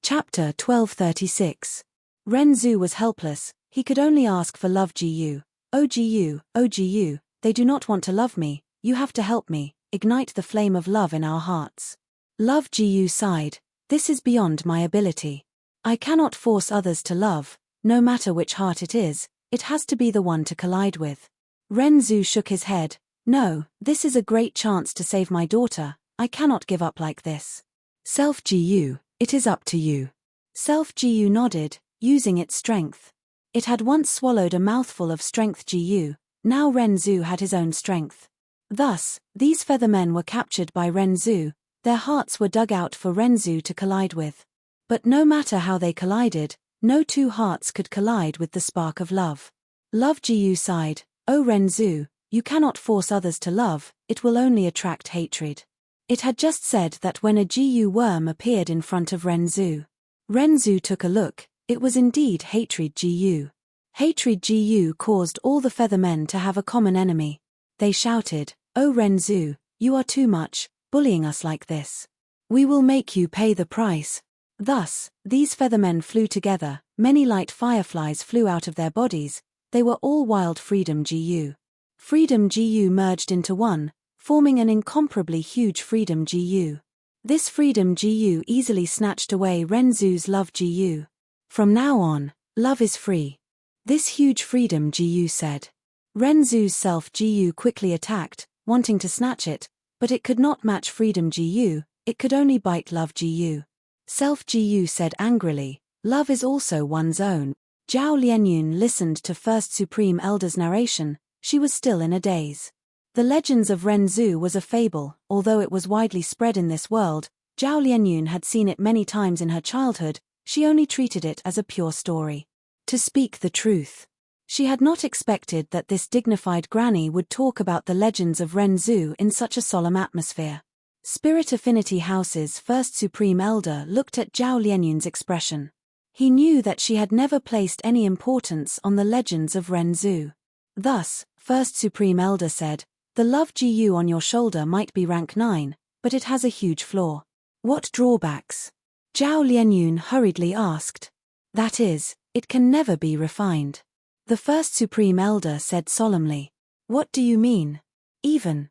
Chapter 1236. Renzu was helpless, he could only ask for love. Gu. Oh Gu, oh Gu, they do not want to love me, you have to help me, ignite the flame of love in our hearts. Love. Gu sighed, this is beyond my ability. I cannot force others to love, no matter which heart it has to be the one to collide with. Renzu shook his head, no, this is a great chance to save my daughter, I cannot give up like this. Self. Gu, it is up to you. Self. Gu nodded, using its strength. It had once swallowed a mouthful of strength. Gu, now Renzu had his own strength. Thus, these feathermen were captured by Renzu, their hearts were dug out for Renzu to collide with. But no matter how they collided, no two hearts could collide with the spark of love. Love. Gu sighed, oh Renzu, you cannot force others to love, it will only attract hatred. It had just said that when a Gu worm appeared in front of Renzu. Renzu took a look, it was indeed hatred. Gu. Hatred. Gu caused all the feathermen to have a common enemy. They shouted, oh Renzu, you are too much, bullying us like this. We will make you pay the price. Thus, these feathermen flew together, many light fireflies flew out of their bodies, they were all wild freedom. Gu. Freedom. Gu merged into one, forming an incomparably huge freedom. Gu. This freedom. Gu easily snatched away Renzu's love. Gu. From now on, love is free. This huge freedom. Gu said. Renzu's self. Gu quickly attacked, wanting to snatch it, but it could not match freedom. Gu, it could only bite love. Gu. Self. Gu said angrily, love is also one's own. Zhao Lianyun listened to First Supreme Elder's narration, she was still in a daze. The legends of Renzu was a fable, although it was widely spread in this world, Zhao Lianyun had seen it many times in her childhood, she only treated it as a pure story. To speak the truth, she had not expected that this dignified granny would talk about the legends of Renzu in such a solemn atmosphere. Spirit Affinity House's First Supreme Elder looked at Zhao Lianyun's expression. He knew that she had never placed any importance on the legends of Renzu. Thus, First Supreme Elder said, the love. Gu on your shoulder might be rank 9, but it has a huge flaw. What drawbacks? Zhao Lianyun hurriedly asked. That is, it can never be refined. The First Supreme Elder said solemnly. What do you mean? Even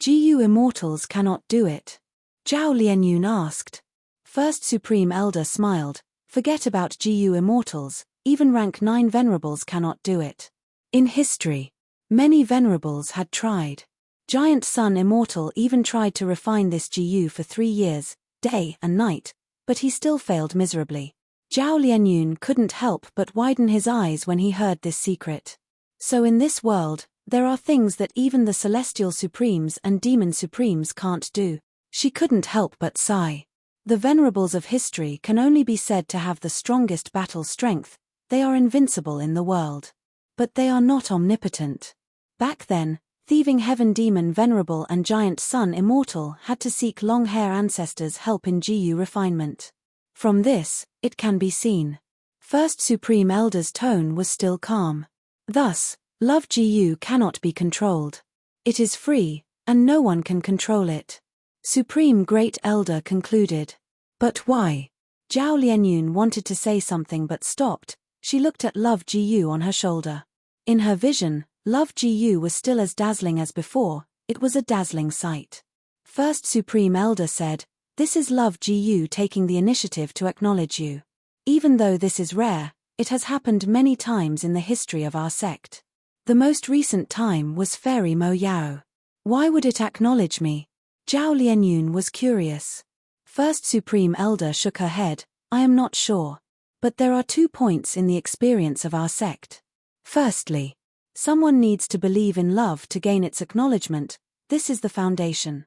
Gu immortals cannot do it. Zhao Lianyun asked. First Supreme Elder smiled, forget about Gu immortals, even rank 9 venerables cannot do it. In history, many venerables had tried. Giant Sun Immortal even tried to refine this Gu for 3 years, day and night, but he still failed miserably. Zhao Lianyun couldn't help but widen his eyes when he heard this secret. So in this world, there are things that even the Celestial Supremes and Demon Supremes can't do. She couldn't help but sigh. The Venerables of history can only be said to have the strongest battle strength, they are invincible in the world. But they are not omnipotent. Back then, Thieving Heaven Demon Venerable and Giant Sun Immortal had to seek long-hair ancestors' help in Gu refinement. From this, it can be seen. First Supreme Elder's tone was still calm. Thus, love. Gu cannot be controlled. It is free, and no one can control it. Supreme Great Elder concluded. But why? Zhao Lianyun wanted to say something but stopped, she looked at love. Gu on her shoulder. In her vision, love. Gu was still as dazzling as before, it was a dazzling sight. First Supreme Elder said, this is love. Gu taking the initiative to acknowledge you. Even though this is rare, it has happened many times in the history of our sect. The most recent time was Fairy Mo Yao. Why would it acknowledge me? Zhao Lianyun was curious. First Supreme Elder shook her head, I am not sure. But there are 2 points in the experience of our sect. Firstly, someone needs to believe in love to gain its acknowledgement, this is the foundation.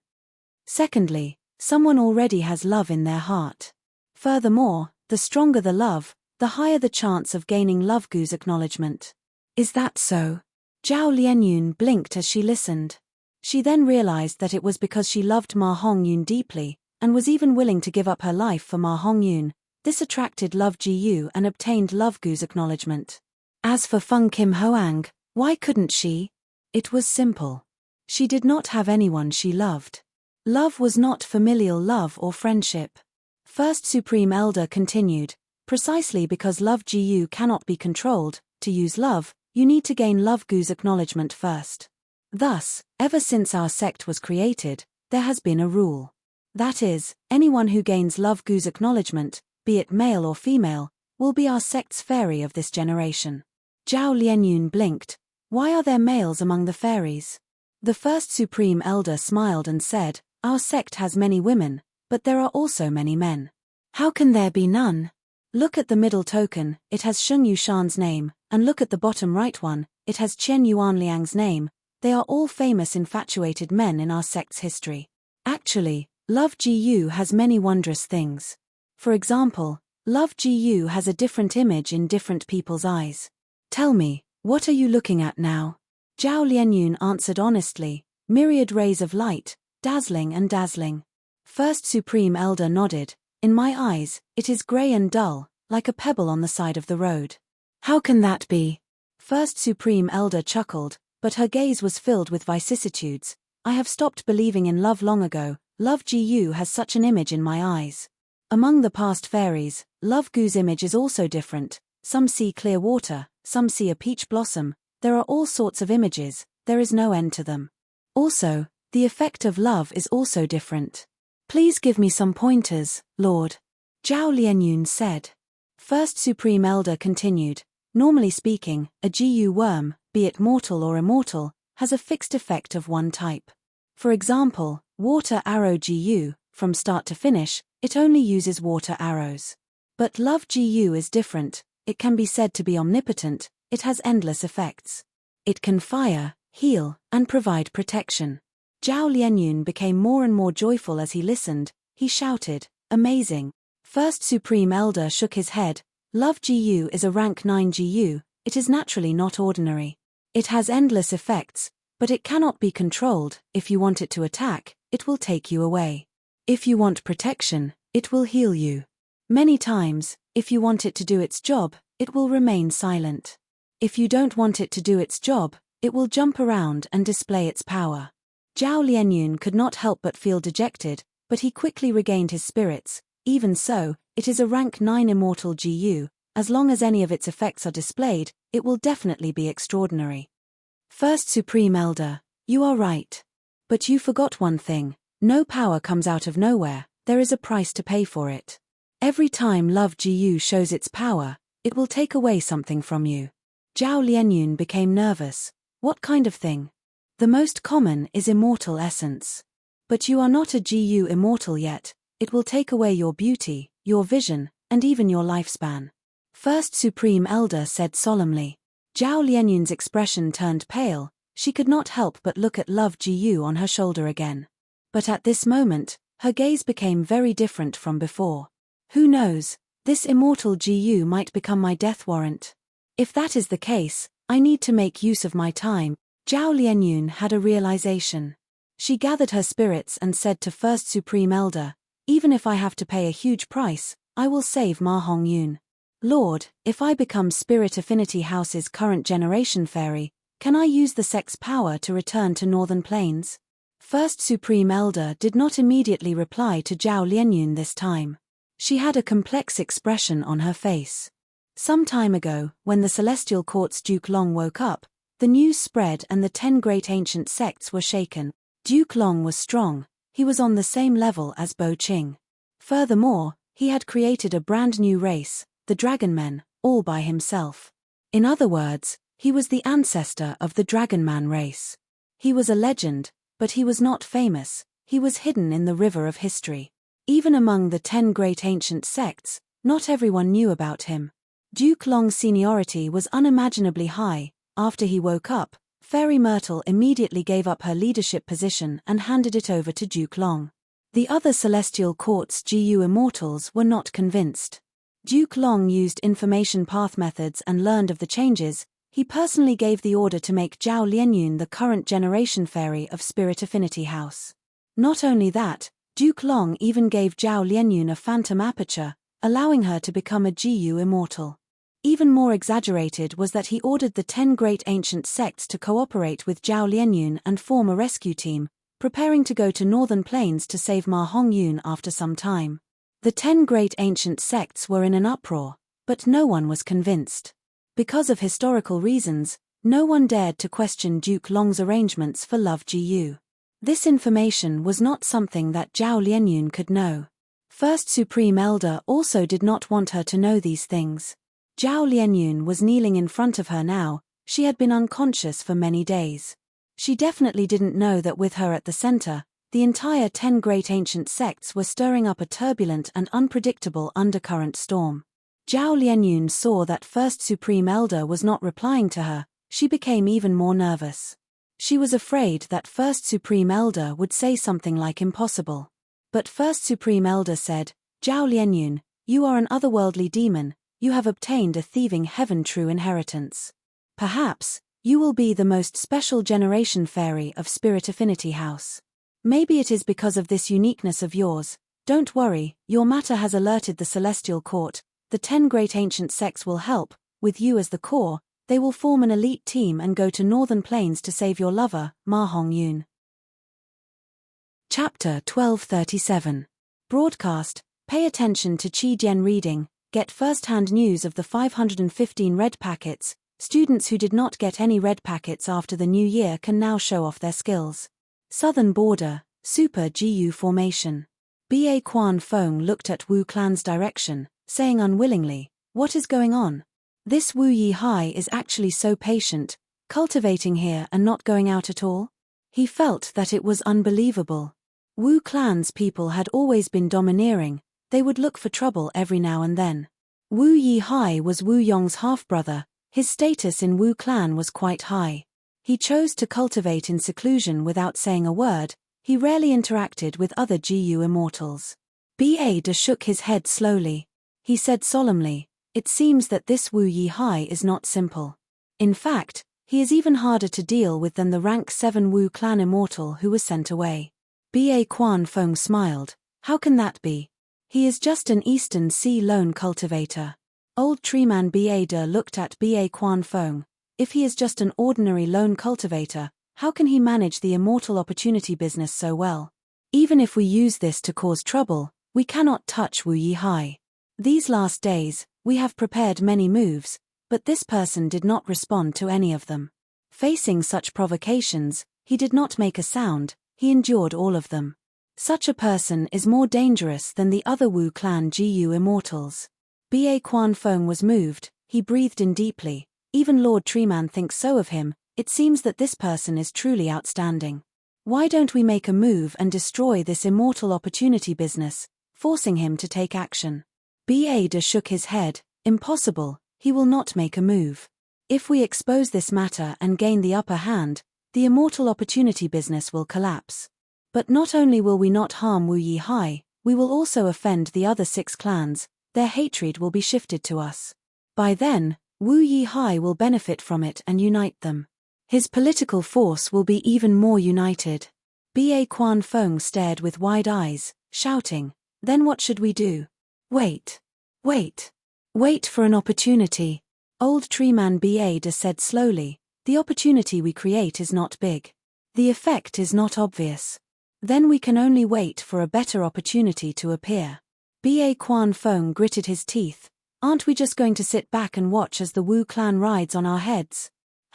Secondly, someone already has love in their heart. Furthermore, the stronger the love, the higher the chance of gaining Love Gu's acknowledgement. Is that so? Zhao Lianyun blinked as she listened. She then realized that it was because she loved Ma Hongyun deeply, and was even willing to give up her life for Ma Hongyun. This attracted Love Gu and obtained Love Gu's acknowledgement. As for Feng Kim Hoang, why couldn't she? It was simple. She did not have anyone she loved. Love was not familial love or friendship. First Supreme Elder continued, precisely because Love Gu cannot be controlled, to use love, you need to gain Love Gu's acknowledgement first. Thus, ever since our sect was created, there has been a rule. That is, anyone who gains Love Gu's acknowledgement, be it male or female, will be our sect's fairy of this generation. Zhao Lianyun blinked. Why are there males among the fairies? The First Supreme Elder smiled and said, our sect has many women, but there are also many men. How can there be none? Look at the middle token, it has Sheng Yushan's name, and look at the bottom right one, it has Chen Yuanliang's name. They are all famous infatuated men in our sect's history. Actually, Love Gu has many wondrous things. For example, Love Gu has a different image in different people's eyes. Tell me, what are you looking at now? Zhao Lianyun answered honestly, myriad rays of light, dazzling and dazzling. First Supreme Elder nodded, in my eyes, it is grey and dull, like a pebble on the side of the road. How can that be? First Supreme Elder chuckled, but her gaze was filled with vicissitudes. I have stopped believing in love long ago. Love Gu has such an image in my eyes. Among the past fairies, Love Gu's image is also different. Some see clear water, some see a peach blossom. There are all sorts of images, there is no end to them. Also, the effect of love is also different. Please give me some pointers, Lord. Zhao Lianyun said. First Supreme Elder continued, normally speaking, a Gu worm, be it mortal or immortal, has a fixed effect of one type. For example, water arrow Gu, from start to finish, it only uses water arrows. But Love Gu is different, it can be said to be omnipotent, it has endless effects. It can fire, heal, and provide protection. Zhao Lianyun became more and more joyful as he listened, he shouted, amazing. First Supreme Elder shook his head, Love Gu is a rank 9 Gu, it is naturally not ordinary. It has endless effects, but it cannot be controlled. If you want it to attack, it will take you away. If you want protection, it will heal you. Many times, if you want it to do its job, it will remain silent. If you don't want it to do its job, it will jump around and display its power. Zhao Lianyun could not help but feel dejected, but he quickly regained his spirits. Even so, it is a rank 9 immortal Gu, as long as any of its effects are displayed, it will definitely be extraordinary. First Supreme Elder, you are right. But you forgot one thing, no power comes out of nowhere, there is a price to pay for it. Every time Love Gu shows its power, it will take away something from you. Zhao Lianyun became nervous. What kind of thing? The most common is immortal essence. But you are not a Gu immortal yet, it will take away your beauty, your vision, and even your lifespan. First Supreme Elder said solemnly. Zhao Lianyun's expression turned pale, she could not help but look at Love Gu on her shoulder again. But at this moment, her gaze became very different from before. Who knows, this immortal Gu might become my death warrant. If that is the case, I need to make use of my time. Zhao Lianyun had a realization. She gathered her spirits and said to First Supreme Elder, even if I have to pay a huge price, I will save Ma Hongyun. Lord, if I become Spirit Affinity House's current generation fairy, can I use the sect's power to return to Northern Plains? First Supreme Elder did not immediately reply to Zhao Lianyun this time. She had a complex expression on her face. Some time ago, when the Celestial Court's Duke Long woke up, the news spread and the 10 great ancient sects were shaken. Duke Long was strong, he was on the same level as Bo Qing. Furthermore, he had created a brand new race, the Dragon Men, all by himself. In other words, he was the ancestor of the Dragon Man race. He was a legend, but he was not famous, he was hidden in the river of history. Even among the 10 great ancient sects, not everyone knew about him. Duke Long's seniority was unimaginably high. After he woke up, Fairy Myrtle immediately gave up her leadership position and handed it over to Duke Long. The other Celestial Court's Gu Immortals were not convinced. Duke Long used information path methods and learned of the changes. He personally gave the order to make Zhao Lianyun the current generation fairy of Spirit Affinity House. Not only that, Duke Long even gave Zhao Lianyun a phantom aperture, allowing her to become a Gu Immortal. Even more exaggerated was that he ordered the 10 great ancient sects to cooperate with Zhao Lianyun and form a rescue team, preparing to go to Northern Plains to save Ma Hongyun after some time. The 10 great ancient sects were in an uproar, but no one was convinced. Because of historical reasons, no one dared to question Duke Long's arrangements for Love Gu. This information was not something that Zhao Lianyun could know. First Supreme Elder also did not want her to know these things. Zhao Lianyun was kneeling in front of her now. She had been unconscious for many days. She definitely didn't know that with her at the center, the entire 10 great ancient sects were stirring up a turbulent and unpredictable undercurrent storm. Zhao Lianyun saw that First Supreme Elder was not replying to her. She became even more nervous. She was afraid that First Supreme Elder would say something like impossible. But First Supreme Elder said, "Zhao Lianyun, you are an otherworldly demon, you have obtained a thieving heaven true inheritance. Perhaps, you will be the most special generation fairy of Spirit Affinity House. Maybe it is because of this uniqueness of yours. Don't worry, your matter has alerted the Celestial Court. The 10 great ancient sects will help, with you as the core. They will form an elite team and go to Northern Plains to save your lover, Ma Hongyun." Chapter 1237. Broadcast. Pay attention to Qi Jian reading, get first-hand news of the 515 red packets. Students who did not get any red packets after the new year can now show off their skills. Southern Border, Super GU Formation. B.A. Quan Feng looked at Wu Clan's direction, saying unwillingly, "What is going on? This Wu Yi Hai is actually so patient, cultivating here and not going out at all?" He felt that it was unbelievable. Wu Clan's people had always been domineering, they would look for trouble every now and then. Wu Yi Hai was Wu Yong's half-brother, his status in Wu Clan was quite high. He chose to cultivate in seclusion without saying a word. He rarely interacted with other GU immortals. B.A. De shook his head slowly. He said solemnly, "It seems that this Wu Yi Hai is not simple. In fact, he is even harder to deal with than the rank 7 Wu Clan immortal who was sent away." B.A. Quan Feng smiled. "How can that be? He is just an Eastern Sea lone cultivator." Old treeman B.A. De looked at B.A. Quan Feng. If he is just an ordinary lone cultivator, how can he manage the immortal opportunity business so well? Even if we use this to cause trouble, we cannot touch Wu Yi Hai. These last days, we have prepared many moves, but this person did not respond to any of them. Facing such provocations, he did not make a sound, he endured all of them. Such a person is more dangerous than the other Wu Clan GU immortals. B.A. Quan Feng was moved, he breathed in deeply. Even Lord Treeman thinks so of him. It seems that this person is truly outstanding. Why don't we make a move and destroy this immortal opportunity business, forcing him to take action? B.A. De shook his head. Impossible, he will not make a move. If we expose this matter and gain the upper hand, the immortal opportunity business will collapse. But not only will we not harm Wu Yi Hai, we will also offend the other 6 clans. Their hatred will be shifted to us. By then, Wu Yi Hai will benefit from it and unite them. His political force will be even more united. B.A. Quan Feng stared with wide eyes, shouting, "Then what should we do?" "Wait. Wait. Wait for an opportunity." Old treeman B.A. De said slowly, "The opportunity we create is not big. The effect is not obvious. Then we can only wait for a better opportunity to appear." B.A. Quan Feng gritted his teeth. "Aren't we just going to sit back and watch as the Wu Clan rides on our heads?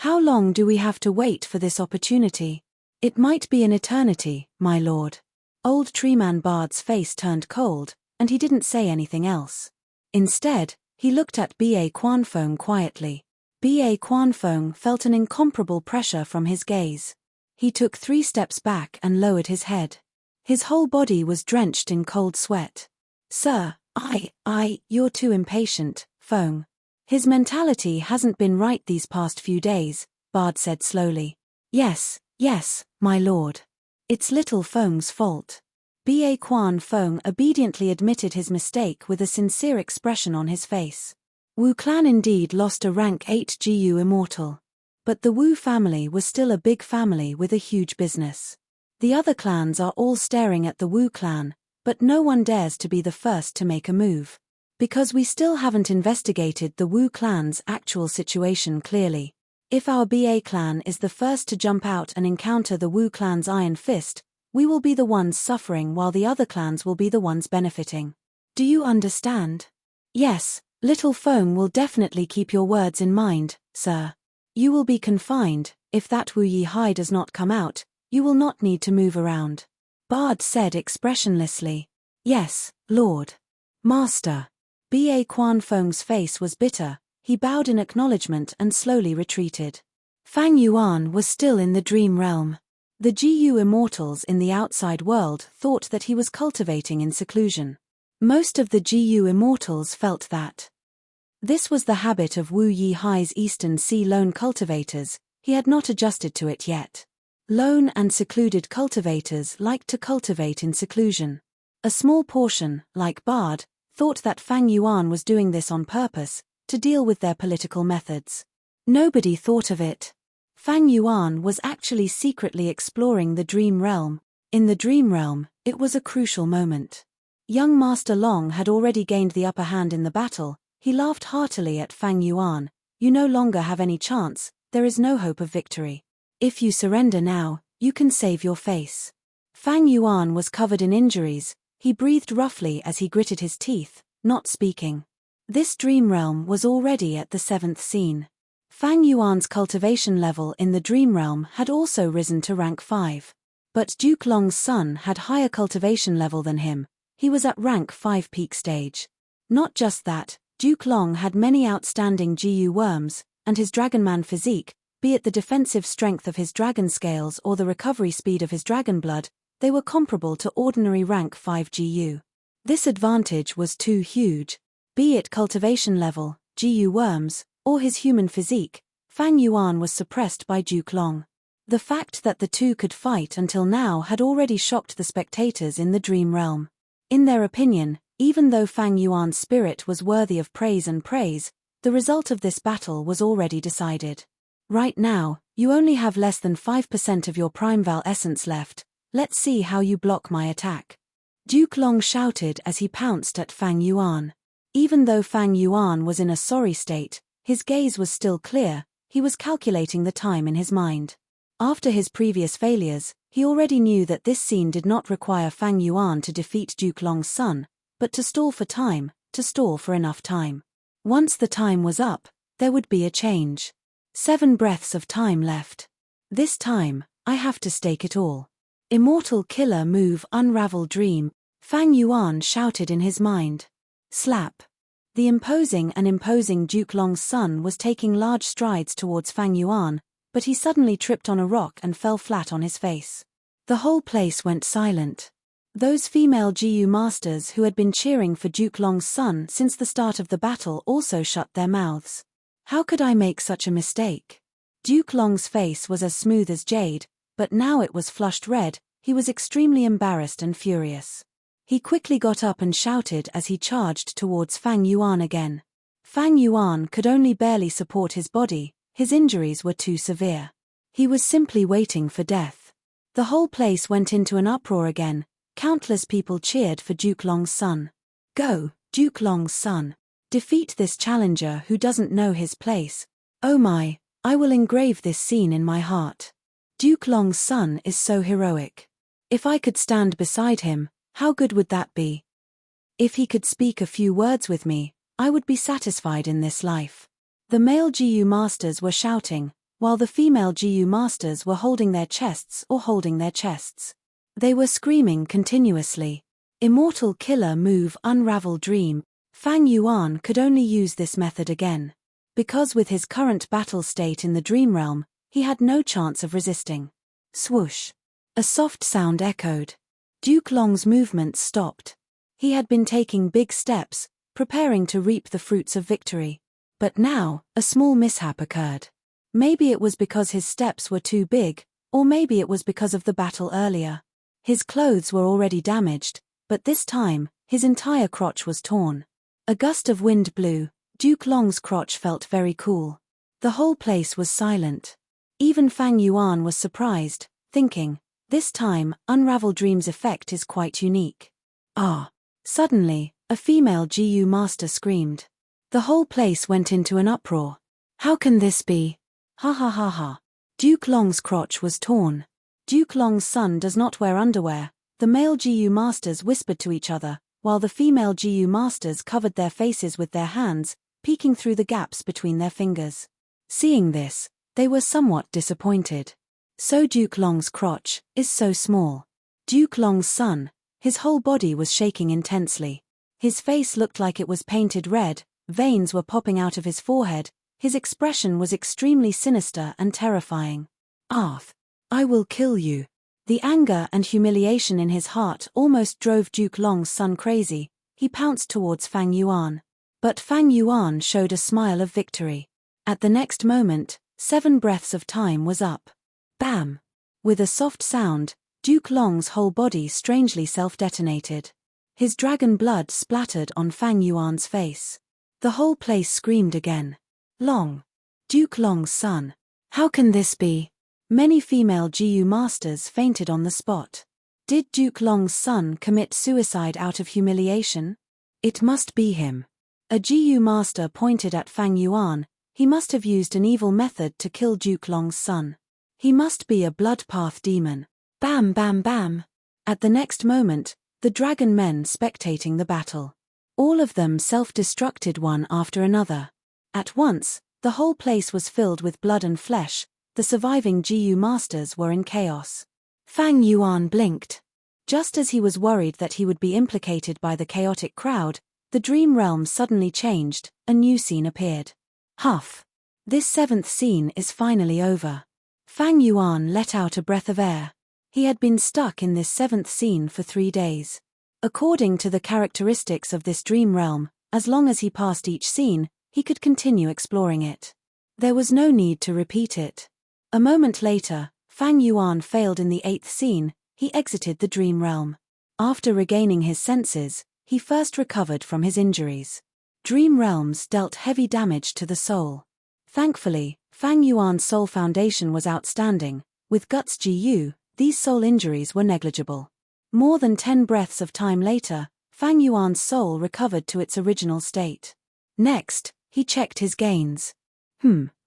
How long do we have to wait for this opportunity?" "It might be an eternity, my lord." Old treeman Bard's face turned cold, and he didn't say anything else. Instead, he looked at B.A. Quan Feng quietly. B.A. Quan Feng felt an incomparable pressure from his gaze. He took 3 steps back and lowered his head. His whole body was drenched in cold sweat. "Sir, you're too impatient, Feng. His mentality hasn't been right these past few days," Bard said slowly. Yes, my lord. It's little Feng's fault." B.A. Quan Feng obediently admitted his mistake with a sincere expression on his face. Wu Clan indeed lost a rank 8 GU immortal. But the Wu family was still a big family with a huge business. The other clans are all staring at the Wu Clan, but no one dares to be the first to make a move. Because we still haven't investigated the Wu Clan's actual situation clearly. If our BA clan is the first to jump out and encounter the Wu Clan's iron fist, we will be the ones suffering while the other clans will be the ones benefiting. Do you understand? Yes, little foam will definitely keep your words in mind, sir. You will be confined. If that Wu Yi Hai does not come out, you will not need to move around. Bard said expressionlessly. Yes, Lord. Master. Ba Quan Feng's face was bitter. He bowed in acknowledgement and slowly retreated. Fang Yuan was still in the dream realm. The Jiyu immortals in the outside world thought that he was cultivating in seclusion. Most of the Jiyu immortals felt that. This was the habit of Wu Yi Hai's Eastern Sea lone cultivators. He had not adjusted to it yet. Lone and secluded cultivators liked to cultivate in seclusion. A small portion, like Bard, thought that Fang Yuan was doing this on purpose, to deal with their political methods. Nobody thought of it. Fang Yuan was actually secretly exploring the dream realm. In the dream realm, it was a crucial moment. Young Master Long had already gained the upper hand in the battle. He laughed heartily at Fang Yuan. You no longer have any chance, there is no hope of victory. If you surrender now, you can save your face. Fang Yuan was covered in injuries. He breathed roughly as he gritted his teeth, not speaking. This dream realm was already at the 7th scene. Fang Yuan's cultivation level in the dream realm had also risen to rank 5. But Duke Long's son had higher cultivation level than him. He was at rank 5 peak stage. Not just that, Duke Long had many outstanding GU worms, and his Dragonman physique, be it the defensive strength of his dragon scales or the recovery speed of his dragon blood, they were comparable to ordinary rank 5 GU. This advantage was too huge. Be it cultivation level, GU worms, or his human physique, Fang Yuan was suppressed by Duke Long. The fact that the two could fight until now had already shocked the spectators in the dream realm. In their opinion, even though Fang Yuan's spirit was worthy of praise, the result of this battle was already decided. Right now, you only have less than 5% of your Primeval essence left. Let's see how you block my attack. Duke Long shouted as he pounced at Fang Yuan. Even though Fang Yuan was in a sorry state, his gaze was still clear. He was calculating the time in his mind. After his previous failures, he already knew that this scene did not require Fang Yuan to defeat Duke Long's son, but to stall for time, to stall for enough time. Once the time was up, there would be a change. 7 breaths of time left. This time, I have to stake it all. Immortal killer move unravel dream, Fang Yuan shouted in his mind. Slap. The imposing Duke Long's son was taking large strides towards Fang Yuan, but he suddenly tripped on a rock and fell flat on his face. The whole place went silent. Those female GU masters who had been cheering for Duke Long's son since the start of the battle also shut their mouths. How could I make such a mistake? Duke Long's face was as smooth as jade, but now it was flushed red. He was extremely embarrassed and furious. He quickly got up and shouted as he charged towards Fang Yuan again. Fang Yuan could only barely support his body, his injuries were too severe. He was simply waiting for death. The whole place went into an uproar again. Countless people cheered for Duke Long's son. Go, Duke Long's son. Defeat this challenger who doesn't know his place. Oh my, I will engrave this scene in my heart. Duke Long's son is so heroic. If I could stand beside him, how good would that be? If he could speak a few words with me, I would be satisfied in this life. The male GU masters were shouting, while the female GU masters were holding their chests. They were screaming continuously. Immortal killer move unravel dream. Fang Yuan could only use this method again. Because with his current battle state in the dream realm, he had no chance of resisting. Swoosh. A soft sound echoed. Duke Long's movements stopped. He had been taking big steps, preparing to reap the fruits of victory. But now, a small mishap occurred. Maybe it was because his steps were too big, or maybe it was because of the battle earlier. His clothes were already damaged, but this time, his entire crotch was torn. A gust of wind blew. Duke Long's crotch felt very cool. The whole place was silent. Even Fang Yuan was surprised, thinking, this time, Unravel Dream's effect is quite unique. Ah! Suddenly, a female GU master screamed. The whole place went into an uproar. How can this be? Ha ha ha ha. Duke Long's crotch was torn. Duke Long's son does not wear underwear. The male GU masters whispered to each other. while the female GU masters covered their faces with their hands, peeking through the gaps between their fingers. Seeing this, they were somewhat disappointed. So Duke Long's crotch is so small. Duke Long's son, his whole body was shaking intensely. His face looked like it was painted red, veins were popping out of his forehead, his expression was extremely sinister and terrifying. Arth, I will kill you. The anger and humiliation in his heart almost drove Duke Long's son crazy. He pounced towards Fang Yuan. But Fang Yuan showed a smile of victory. At the next moment, 7 breaths of time was up. Bam! With a soft sound, Duke Long's whole body strangely self-detonated. His dragon blood splattered on Fang Yuan's face. The whole place screamed again. Long. Duke Long's son. How can this be? Many female GU masters fainted on the spot. Did Duke Long's son commit suicide out of humiliation? It must be him. A GU master pointed at Fang Yuan. He must have used an evil method to kill Duke Long's son. He must be a blood path demon. Bam bam bam. At the next moment, the dragon men spectating the battle. All of them self-destructed one after another. At once, the whole place was filled with blood and flesh. The surviving GU masters were in chaos. Fang Yuan blinked. Just as he was worried that he would be implicated by the chaotic crowd, the dream realm suddenly changed, a new scene appeared. Huff. This 7th scene is finally over. Fang Yuan let out a breath of air. He had been stuck in this 7th scene for 3 days. According to the characteristics of this dream realm, as long as he passed each scene, he could continue exploring it. There was no need to repeat it. A moment later, Fang Yuan failed in the 8th scene. He exited the dream realm. After regaining his senses, he first recovered from his injuries. Dream realms dealt heavy damage to the soul. Thankfully, Fang Yuan's soul foundation was outstanding. With Guts GU, these soul injuries were negligible. More than 10 breaths of time later, Fang Yuan's soul recovered to its original state. Next, he checked his gains.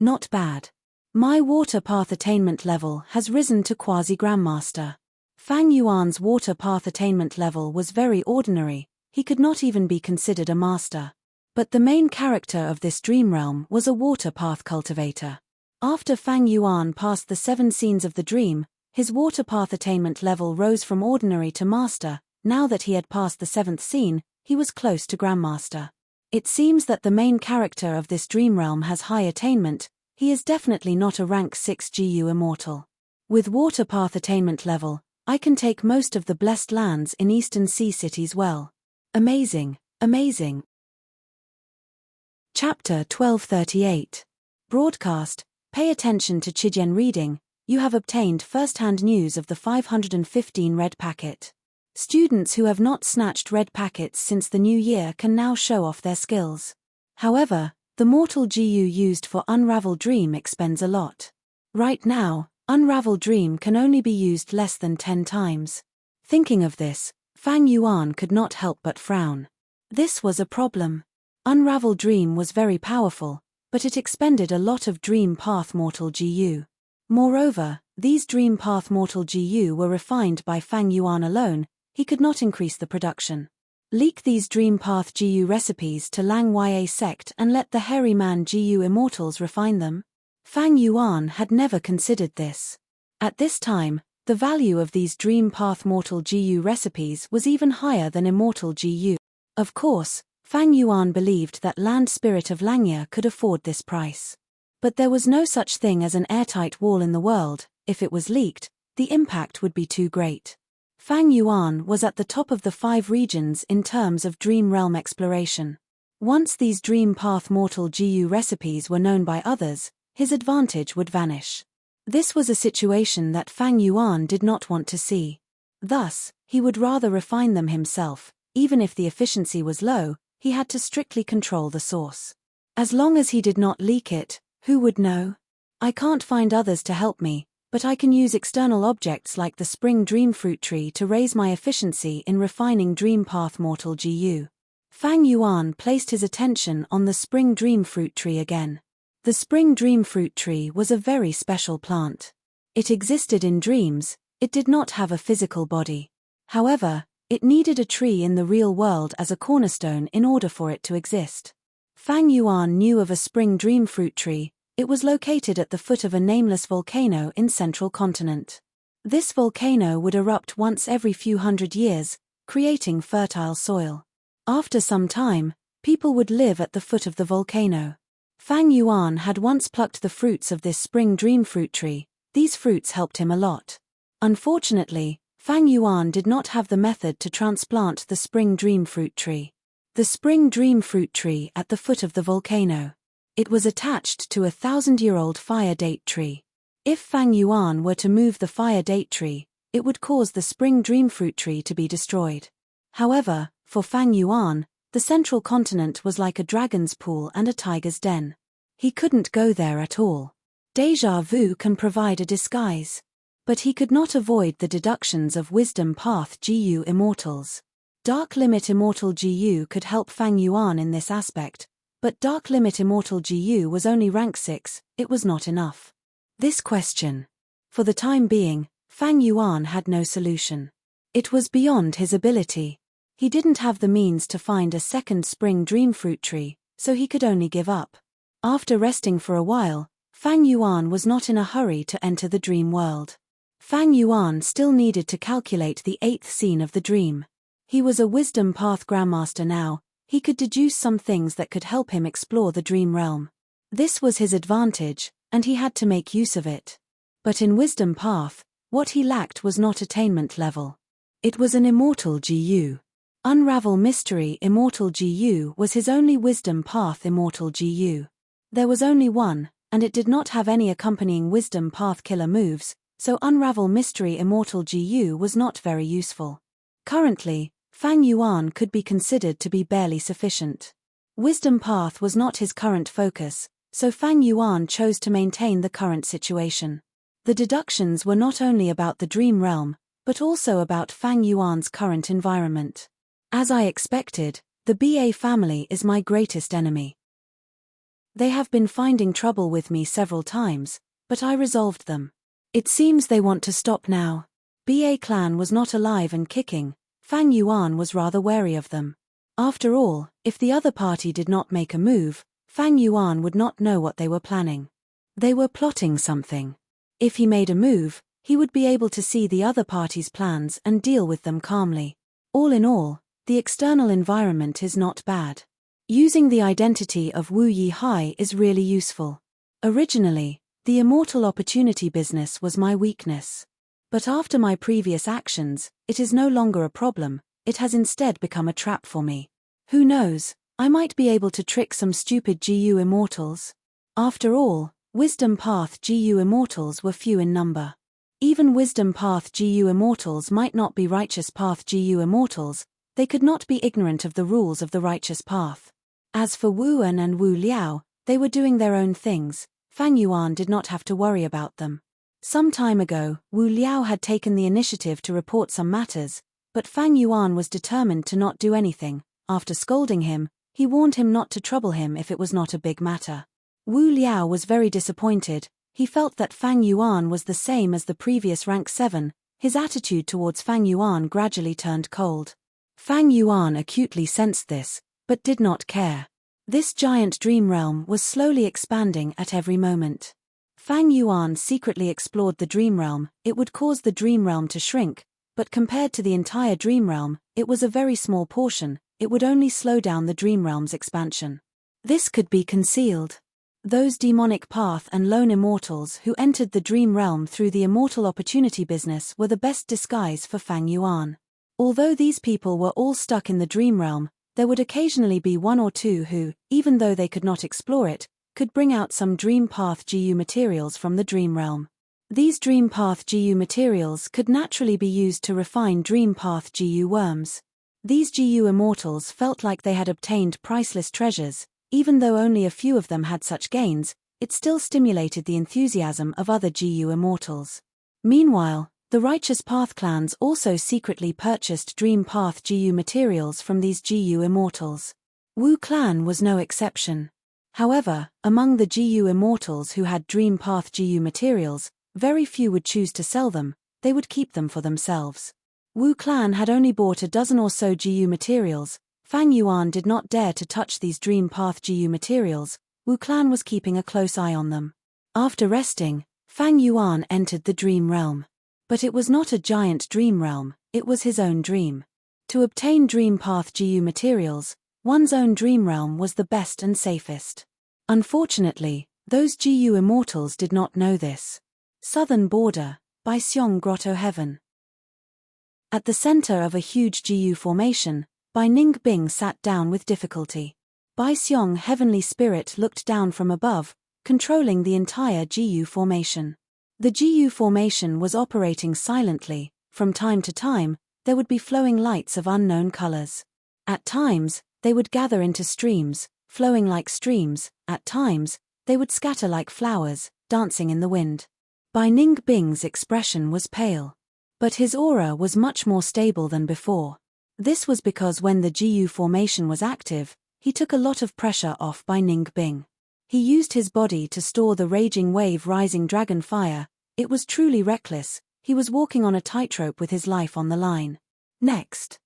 Not bad. My water path attainment level has risen to quasi-grandmaster. Fang Yuan's water path attainment level was very ordinary. He could not even be considered a master. But the main character of this dream realm was a water path cultivator. After Fang Yuan passed the 7 scenes of the dream, his water path attainment level rose from ordinary to master. Now that he had passed the 7th scene, he was close to grandmaster. It seems that the main character of this dream realm has high attainment. He is definitely not a rank 6 GU immortal. With water path attainment level, I can take most of the blessed lands in Eastern Sea cities well. Amazing, amazing. Chapter 1238. Broadcast. Pay attention to Chidian reading. You have obtained first-hand news of the 515 red packet. Students who have not snatched red packets since the new year can now show off their skills. However, the mortal GU used for Unravel Dream expends a lot. Right now, Unravel Dream can only be used less than 10 times. Thinking of this, Fang Yuan could not help but frown. This was a problem. Unravel Dream was very powerful, but it expended a lot of Dream Path Mortal GU. Moreover, these Dream Path Mortal GU were refined by Fang Yuan alone. He could not increase the production. Leak these Dream Path GU recipes to Lang Ya sect and let the Hairy Man GU immortals refine them? Fang Yuan had never considered this. At this time, the value of these Dream Path Mortal GU recipes was even higher than Immortal GU. Of course, Fang Yuan believed that Land Spirit of Langya could afford this price. But there was no such thing as an airtight wall in the world. If it was leaked, the impact would be too great. Fang Yuan was at the top of the 5 regions in terms of Dream Realm exploration. Once these Dream Path Mortal GU recipes were known by others, his advantage would vanish. This was a situation that Fang Yuan did not want to see. Thus, he would rather refine them himself. Even if the efficiency was low, he had to strictly control the source. As long as he did not leak it, who would know? I can't find others to help me, but I can use external objects like the Spring Dream Fruit Tree to raise my efficiency in refining Dream Path Mortal GU. Fang Yuan placed his attention on the Spring Dream Fruit Tree again. The Spring Dream Fruit Tree was a very special plant. It existed in dreams. It did not have a physical body. However, It needed a tree in the real world as a cornerstone in order for it to exist. Fang Yuan knew of a spring dream fruit tree. It was located at the foot of a nameless volcano in central continent. This volcano would erupt once every few hundred years, creating fertile soil. After some time, people would live at the foot of the volcano. Fang Yuan had once plucked the fruits of this spring dream fruit tree. These fruits helped him a lot. Unfortunately, Fang Yuan did not have the method to transplant the spring dream fruit tree. The spring dream fruit tree at the foot of the volcano. It was attached to a 1,000-year-old fire date tree. If Fang Yuan were to move the fire date tree, it would cause the spring dream fruit tree to be destroyed. However, for Fang Yuan, the central continent was like a dragon's pool and a tiger's den. He couldn't go there at all. Deja vu can provide a disguise. But he could not avoid the deductions of Wisdom Path GU Immortals. Dark Limit Immortal GU could help Fang Yuan in this aspect, but Dark Limit Immortal GU was only rank 6, it was not enough. This question. For the time being, Fang Yuan had no solution. It was beyond his ability. He didn't have the means to find a second spring dream fruit tree, so he could only give up. After resting for a while, Fang Yuan was not in a hurry to enter the dream world. Fang Yuan still needed to calculate the 8th scene of the dream. He was a Wisdom Path Grandmaster now. He could deduce some things that could help him explore the dream realm. This was his advantage, and he had to make use of it. But in Wisdom Path, what he lacked was not attainment level. It was an Immortal GU. Unravel Mystery Immortal GU was his only Wisdom Path Immortal GU. There was only one, and it did not have any accompanying Wisdom Path killer moves, so Unravel Mystery Immortal GU was not very useful. Currently, Fang Yuan could be considered to be barely sufficient. Wisdom Path was not his current focus, so Fang Yuan chose to maintain the current situation. The deductions were not only about the dream realm, but also about Fang Yuan's current environment. As I expected, the BA family is my greatest enemy. They have been finding trouble with me several times, but I resolved them. It seems they want to stop now. BA clan was not alive and kicking. Fang Yuan was rather wary of them. After all, if the other party did not make a move, Fang Yuan would not know what they were planning. They were plotting something. If he made a move, he would be able to see the other party's plans and deal with them calmly. All in all, the external environment is not bad. Using the identity of Wu Yihai is really useful. Originally, the immortal opportunity business was my weakness. But after my previous actions, it is no longer a problem, it has instead become a trap for me. Who knows, I might be able to trick some stupid GU Immortals. After all, Wisdom Path GU Immortals were few in number. Even Wisdom Path GU Immortals might not be Righteous Path GU Immortals, they could not be ignorant of the rules of the Righteous Path. As for Wu En and Wu Liao, they were doing their own things, Fang Yuan did not have to worry about them. Some time ago, Wu Liao had taken the initiative to report some matters, but Fang Yuan was determined to not do anything. After scolding him, he warned him not to trouble him if it was not a big matter. Wu Liao was very disappointed. He felt that Fang Yuan was the same as the previous rank 7, his attitude towards Fang Yuan gradually turned cold. Fang Yuan acutely sensed this, but did not care. This giant dream realm was slowly expanding at every moment. Fang Yuan secretly explored the dream realm. It would cause the dream realm to shrink, but compared to the entire dream realm, it was a very small portion. It would only slow down the dream realm's expansion. This could be concealed. Those demonic path and lone immortals who entered the dream realm through the immortal opportunity business were the best disguise for Fang Yuan. Although these people were all stuck in the dream realm, there would occasionally be one or two who, even though they could not explore it, could bring out some Dream Path GU materials from the dream realm. These Dream Path GU materials could naturally be used to refine Dream Path GU worms. These GU immortals felt like they had obtained priceless treasures. Even though only a few of them had such gains, it still stimulated the enthusiasm of other GU immortals. Meanwhile, the Righteous Path clans also secretly purchased Dream Path GU materials from these GU immortals. Wu clan was no exception. However, among the GU immortals who had Dream Path GU materials, very few would choose to sell them, they would keep them for themselves. Wu clan had only bought a dozen or so GU materials. Fang Yuan did not dare to touch these dream path GU materials. Wu clan was keeping a close eye on them. After resting, Fang Yuan entered the dream realm. But it was not a giant dream realm, it was his own dream. To obtain dream path GU materials, one's own dream realm was the best and safest. Unfortunately, those GU immortals did not know this. Southern Border, Baixiong Grotto Heaven. At the center of a huge GU formation, Bai Ningbing sat down with difficulty. Baixiong Heavenly Spirit looked down from above, controlling the entire GU formation. The GU formation was operating silently. From time to time, there would be flowing lights of unknown colors. At times, they would gather into streams, flowing like streams. At times, they would scatter like flowers, dancing in the wind. Bai Ningbing's expression was pale. But his aura was much more stable than before. This was because when the GU formation was active, he took a lot of pressure off Bai Ningbing. He used his body to store the raging wave rising dragon fire. It was truly reckless. He was walking on a tightrope with his life on the line. Next.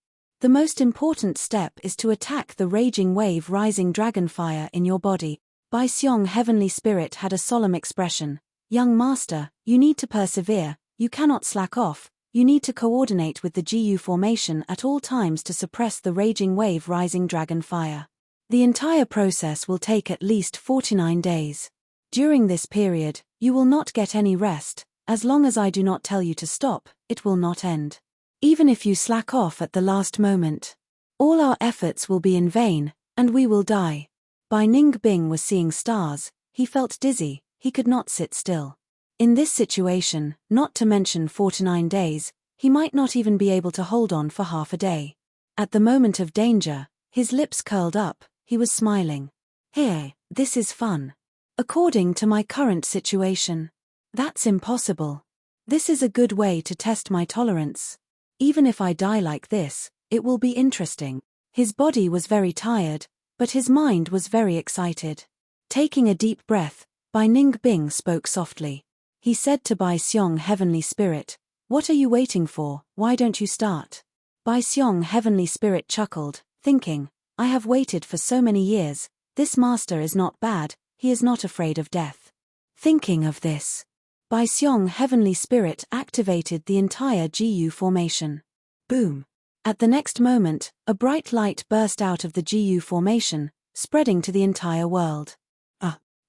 The most important step is to attack the raging wave rising dragon fire in your body. Baixiong Heavenly Spirit had a solemn expression. Young master, you need to persevere, you cannot slack off, you need to coordinate with the GU formation at all times to suppress the raging wave rising dragon fire. The entire process will take at least 49 days. During this period, you will not get any rest. As long as I do not tell you to stop, it will not end. Even if you slack off at the last moment, all our efforts will be in vain, and we will die. Bai Ningbing was seeing stars, he felt dizzy, he could not sit still. In this situation, not to mention 49 days, he might not even be able to hold on for half a day. At the moment of danger, his lips curled up, he was smiling. Hey, this is fun. According to my current situation. That's impossible. This is a good way to test my tolerance. Even if I die like this, it will be interesting. His body was very tired, but his mind was very excited. Taking a deep breath, Bai Ningbing spoke softly. He said to Baixiong Heavenly Spirit, "What are you waiting for? Why don't you start?" Baixiong Heavenly Spirit chuckled, thinking, "I have waited for so many years, this master is not bad, he is not afraid of death." Thinking of this, Baixiong Heavenly Spirit activated the entire GU formation. Boom! At the next moment, a bright light burst out of the GU formation, spreading to the entire world.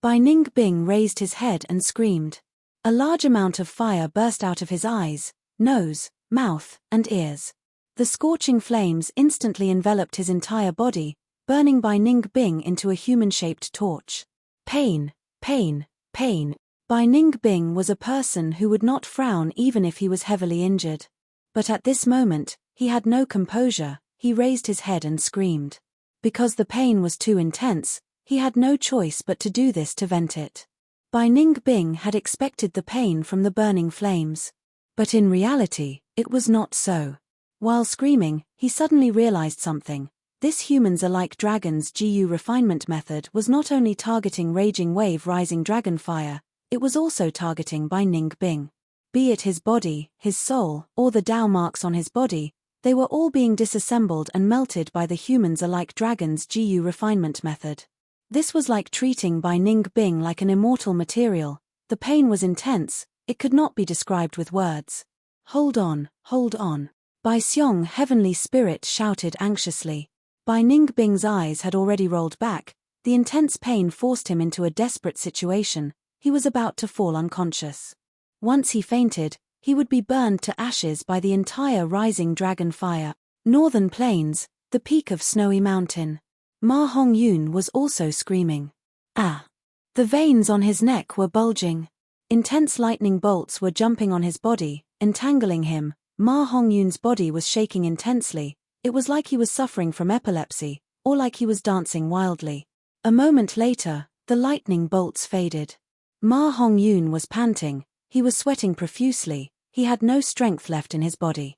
Bai Ningbing raised his head and screamed. A large amount of fire burst out of his eyes, nose, mouth, and ears. The scorching flames instantly enveloped his entire body, burning Bai Ningbing into a human-shaped torch. Pain, pain, pain. Bai Ningbing was a person who would not frown even if he was heavily injured. But at this moment, he had no composure, he raised his head and screamed. Because the pain was too intense, he had no choice but to do this to vent it. Bai Ningbing had expected the pain from the burning flames. But in reality, it was not so. While screaming, he suddenly realized something. This humans are like dragons GU refinement method was not only targeting raging wave rising dragon fire, it was also targeting Bai Ningbing. Be it his body, his soul, or the Dao marks on his body, they were all being disassembled and melted by the humans are like dragons GU refinement method. This was like treating Bai Ningbing like an immortal material. The pain was intense, it could not be described with words. Hold on, hold on. Baixiong Heavenly Spirit shouted anxiously. Bai Ningbing's eyes had already rolled back, the intense pain forced him into a desperate situation, he was about to fall unconscious. Once he fainted, he would be burned to ashes by the entire rising dragon fire. Northern Plains, the peak of Snowy Mountain. Ma Hongyun was also screaming. Ah! The veins on his neck were bulging. Intense lightning bolts were jumping on his body, entangling him. Ma Hongyun's body was shaking intensely. It was like he was suffering from epilepsy, or like he was dancing wildly. A moment later, the lightning bolts faded. Ma Hongyun was panting, he was sweating profusely, he had no strength left in his body.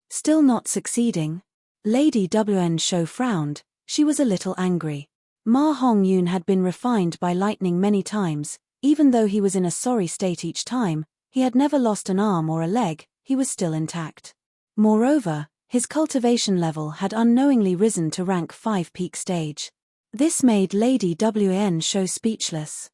Still not succeeding? Lady Wn Shou frowned, she was a little angry. Ma Hongyun had been refined by lightning many times, even though he was in a sorry state each time, he had never lost an arm or a leg, he was still intact. Moreover, his cultivation level had unknowingly risen to rank 5 peak stage. This made Lady Wn show speechless.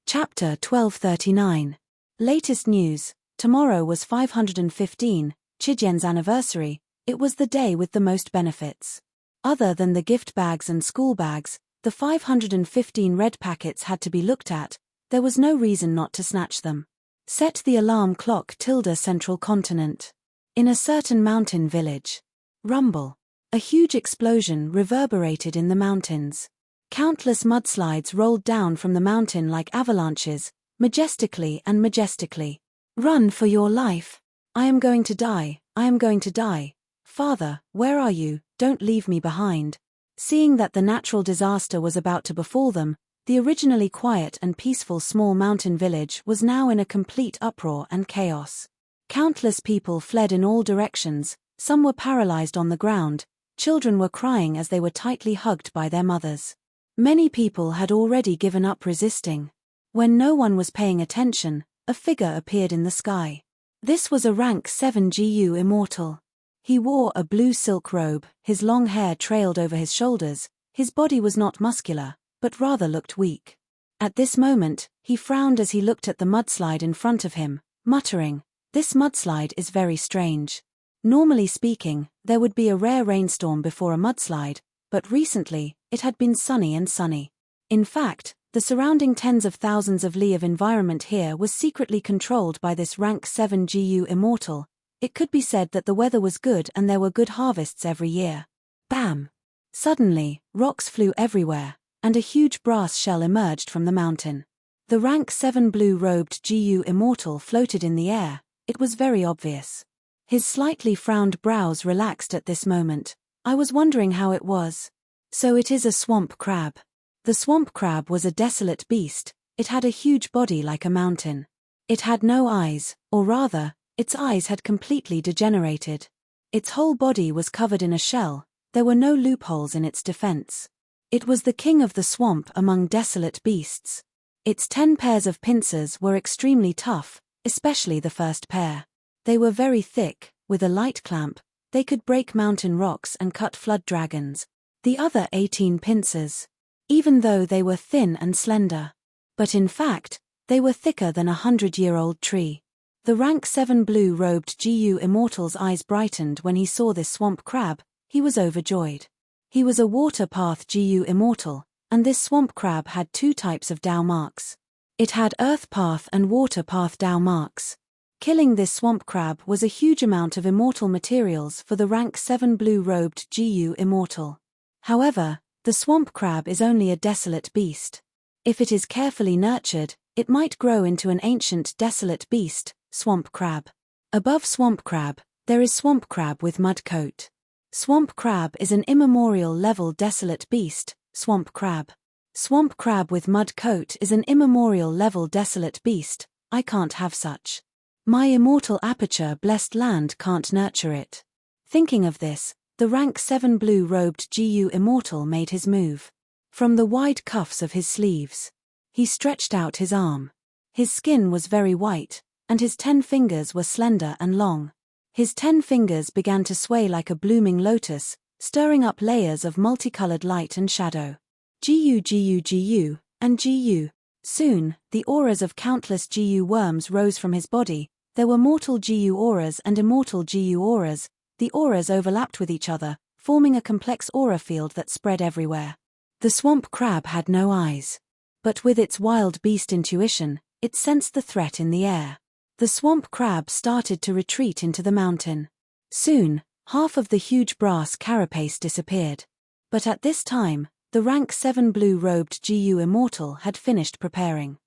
Chapter 1239. Latest news. Tomorrow was 515, Chijian's anniversary. It was the day with the most benefits. Other than the gift bags and school bags, the 515 red packets had to be looked at. There was no reason not to snatch them. Set the alarm clock. Central continent. In a certain mountain village. Rumble. A huge explosion reverberated in the mountains. Countless mudslides rolled down from the mountain like avalanches, majestically and majestically. Run for your life. I am going to die, I am going to die. Father, where are you? Don't leave me behind. Seeing that the natural disaster was about to befall them, the originally quiet and peaceful small mountain village was now in a complete uproar and chaos. Countless people fled in all directions, some were paralyzed on the ground, children were crying as they were tightly hugged by their mothers. Many people had already given up resisting. When no one was paying attention, a figure appeared in the sky. This was a rank 7 GU immortal. He wore a blue silk robe, his long hair trailed over his shoulders, his body was not muscular, but rather looked weak. At this moment, he frowned as he looked at the mudslide in front of him, muttering, "This mudslide is very strange. Normally speaking, there would be a rare rainstorm before a mudslide, but recently, it had been sunny and sunny. In fact, the surrounding tens of thousands of li of environment here was secretly controlled by this rank 7 GU immortal. It could be said that the weather was good and there were good harvests every year." Bam! Suddenly, rocks flew everywhere, and a huge brass shell emerged from the mountain. The rank 7 blue-robed GU immortal floated in the air. It was very obvious. His slightly frowned brows relaxed at this moment. I was wondering how it was. So it is a swamp crab. The swamp crab was a desolate beast. It had a huge body like a mountain. It had no eyes, or rather, its eyes had completely degenerated. Its whole body was covered in a shell. There were no loopholes in its defense. It was the king of the swamp among desolate beasts. Its 10 pairs of pincers were extremely tough, especially the first pair. They were very thick, with a light clamp. They could break mountain rocks and cut flood dragons. The other 18 pincers, even though they were thin and slender. But in fact, they were thicker than a 100-year-old tree. The rank 7 blue-robed GU immortal's eyes brightened when he saw this swamp crab. He was overjoyed. He was a water path GU immortal, and this swamp crab had 2 types of Dao marks. It had earth path and water path Dao marks. Killing this swamp crab was a huge amount of immortal materials for the rank 7 blue-robed GU immortal. However, the swamp crab is only a desolate beast. If it is carefully nurtured, it might grow into an ancient desolate beast, swamp crab. Above swamp crab, there is swamp crab with mud coat. Swamp crab is an immemorial level desolate beast, swamp crab. Swamp crab with mud coat is an immemorial level desolate beast. I can't have such. My immortal aperture blessed land can't nurture it. Thinking of this, the rank 7 blue-robed GU immortal made his move. From the wide cuffs of his sleeves, he stretched out his arm. His skin was very white, and his 10 fingers were slender and long. His 10 fingers began to sway like a blooming lotus, stirring up layers of multicolored light and shadow. GU GU GU, and GU. Soon, the auras of countless GU worms rose from his body. There were mortal GU auras and immortal GU auras. The auras overlapped with each other, forming a complex aura field that spread everywhere. The swamp crab had no eyes. But with its wild beast intuition, it sensed the threat in the air. The swamp crab started to retreat into the mountain. Soon, half of the huge brass carapace disappeared. But at this time, the rank 7 blue-robed GU immortal had finished preparing.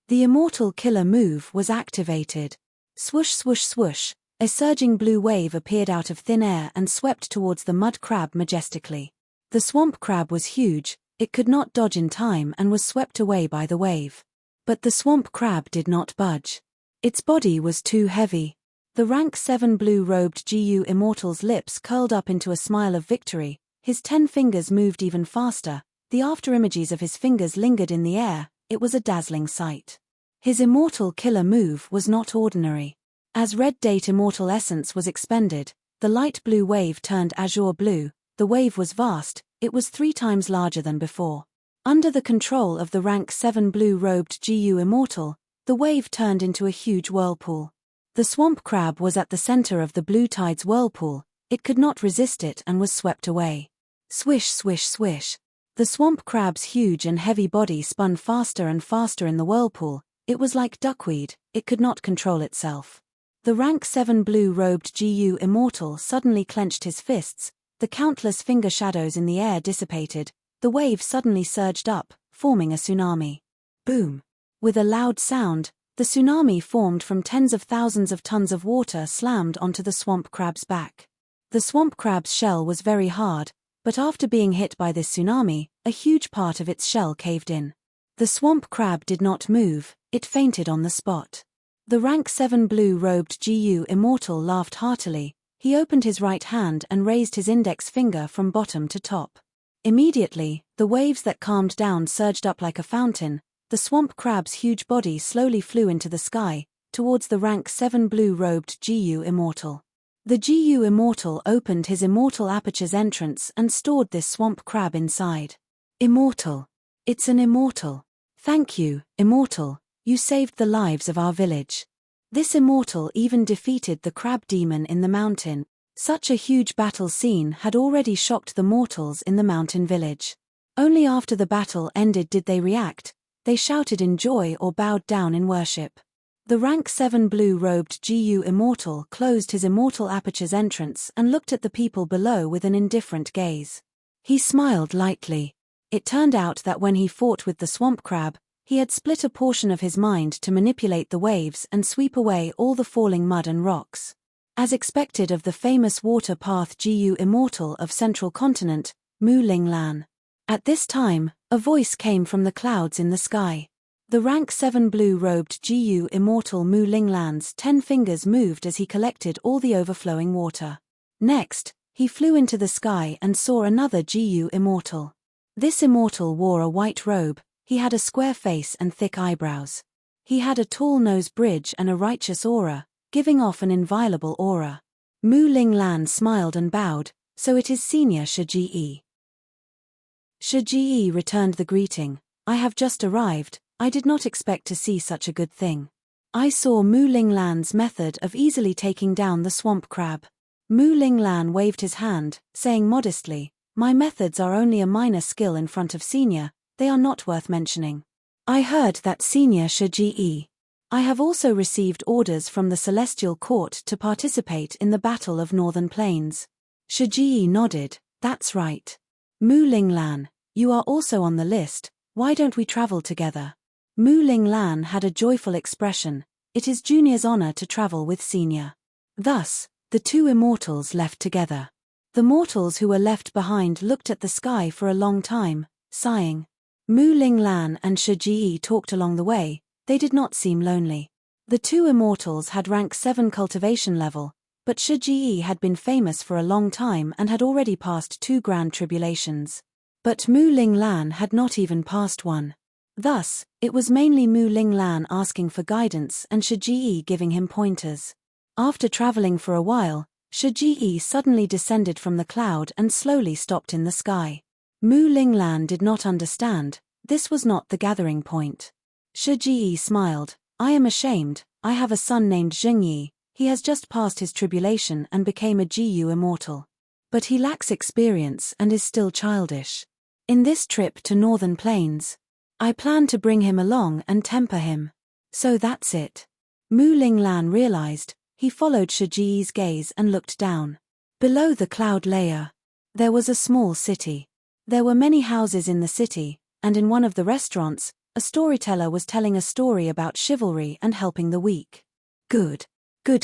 The immortal killer move was activated. Swoosh swoosh swoosh, a surging blue wave appeared out of thin air and swept towards the mud crab majestically. The swamp crab was huge, it could not dodge in time and was swept away by the wave. But the swamp crab did not budge. Its body was too heavy. The rank 7 blue-robed GU immortal's lips curled up into a smile of victory. His 10 fingers moved even faster. The afterimages of his fingers lingered in the air. It was a dazzling sight. His immortal killer move was not ordinary. As red date immortal essence was expended, the light blue wave turned azure blue. The wave was vast, it was 3 times larger than before. Under the control of the rank 7 blue-robed GU immortal, the wave turned into a huge whirlpool. The swamp crab was at the center of the blue tide's whirlpool. It could not resist it and was swept away. Swish, swish, swish. The swamp crab's huge and heavy body spun faster and faster in the whirlpool. It was like duckweed, it could not control itself. The rank 7 blue-robed GU immortal suddenly clenched his fists. The countless finger shadows in the air dissipated. The wave suddenly surged up, forming a tsunami. Boom! With a loud sound, the tsunami formed from tens of thousands of tons of water slammed onto the swamp crab's back. The swamp crab's shell was very hard, but after being hit by this tsunami, a huge part of its shell caved in. The swamp crab did not move, it fainted on the spot. The rank 7 blue-robed GU immortal laughed heartily. He opened his right hand and raised his index finger from bottom to top. Immediately, the waves that calmed down surged up like a fountain. The swamp crab's huge body slowly flew into the sky, towards the rank 7 blue-robed GU immortal. The GU immortal opened his immortal aperture's entrance and stored this swamp crab inside. Immortal. It's an immortal. Thank you, immortal, you saved the lives of our village. This immortal even defeated the crab demon in the mountain. Such a huge battle scene had already shocked the mortals in the mountain village. Only after the battle ended did they react. They shouted in joy or bowed down in worship. The rank 7 blue-robed GU immortal closed his immortal aperture's entrance and looked at the people below with an indifferent gaze. He smiled lightly. It turned out that when he fought with the swamp crab, he had split a portion of his mind to manipulate the waves and sweep away all the falling mud and rocks. As expected of the famous water path GU immortal of Central Continent, Mu Ling Lan. At this time, a voice came from the clouds in the sky. The rank 7 blue-robed GU immortal Mu Ling Lan's 10 fingers moved as he collected all the overflowing water. Next, he flew into the sky and saw another GU immortal. This immortal wore a white robe. He had a square face and thick eyebrows. He had a tall nose bridge and a righteous aura, giving off an inviolable aura. Mu Ling Lan smiled and bowed. So it is Senior Shi. Shi returned the greeting. I have just arrived. I did not expect to see such a good thing. I saw Mu Ling Lan's method of easily taking down the swamp crab. Mu Ling Lan waved his hand, saying modestly, my methods are only a minor skill in front of Senior. They are not worth mentioning. I heard that Senior Shi. I have also received orders from the Celestial Court to participate in the Battle of Northern Plains. Shi nodded. That's right. Mu Ling Lan, you are also on the list. Why don't we travel together? Mu Ling Lan had a joyful expression. It is Junior's honor to travel with Senior. Thus, the two immortals left together. The mortals who were left behind looked at the sky for a long time, sighing. Mu Ling Lan and Shi talked along the way. They did not seem lonely. The two immortals had rank 7 cultivation level, but Shi had been famous for a long time and had already passed 2 grand tribulations. But Mu Ling Lan had not even passed one. Thus, it was mainly Mu Ling Lan asking for guidance and Shi giving him pointers. After traveling for a while, Shi suddenly descended from the cloud and slowly stopped in the sky. Mu Ling Lan did not understand. This was not the gathering point. Shi smiled. I am ashamed. I have a son named Zhengyi. He has just passed his tribulation and became a GU immortal. But he lacks experience and is still childish. In this trip to Northern Plains, I plan to bring him along and temper him. So that's it. Mu Ling Lan realized. He followed Shi's gaze and looked down. Below the cloud layer, there was a small city. There were many houses in the city, and in one of the restaurants, a storyteller was telling a story about chivalry and helping the weak. Good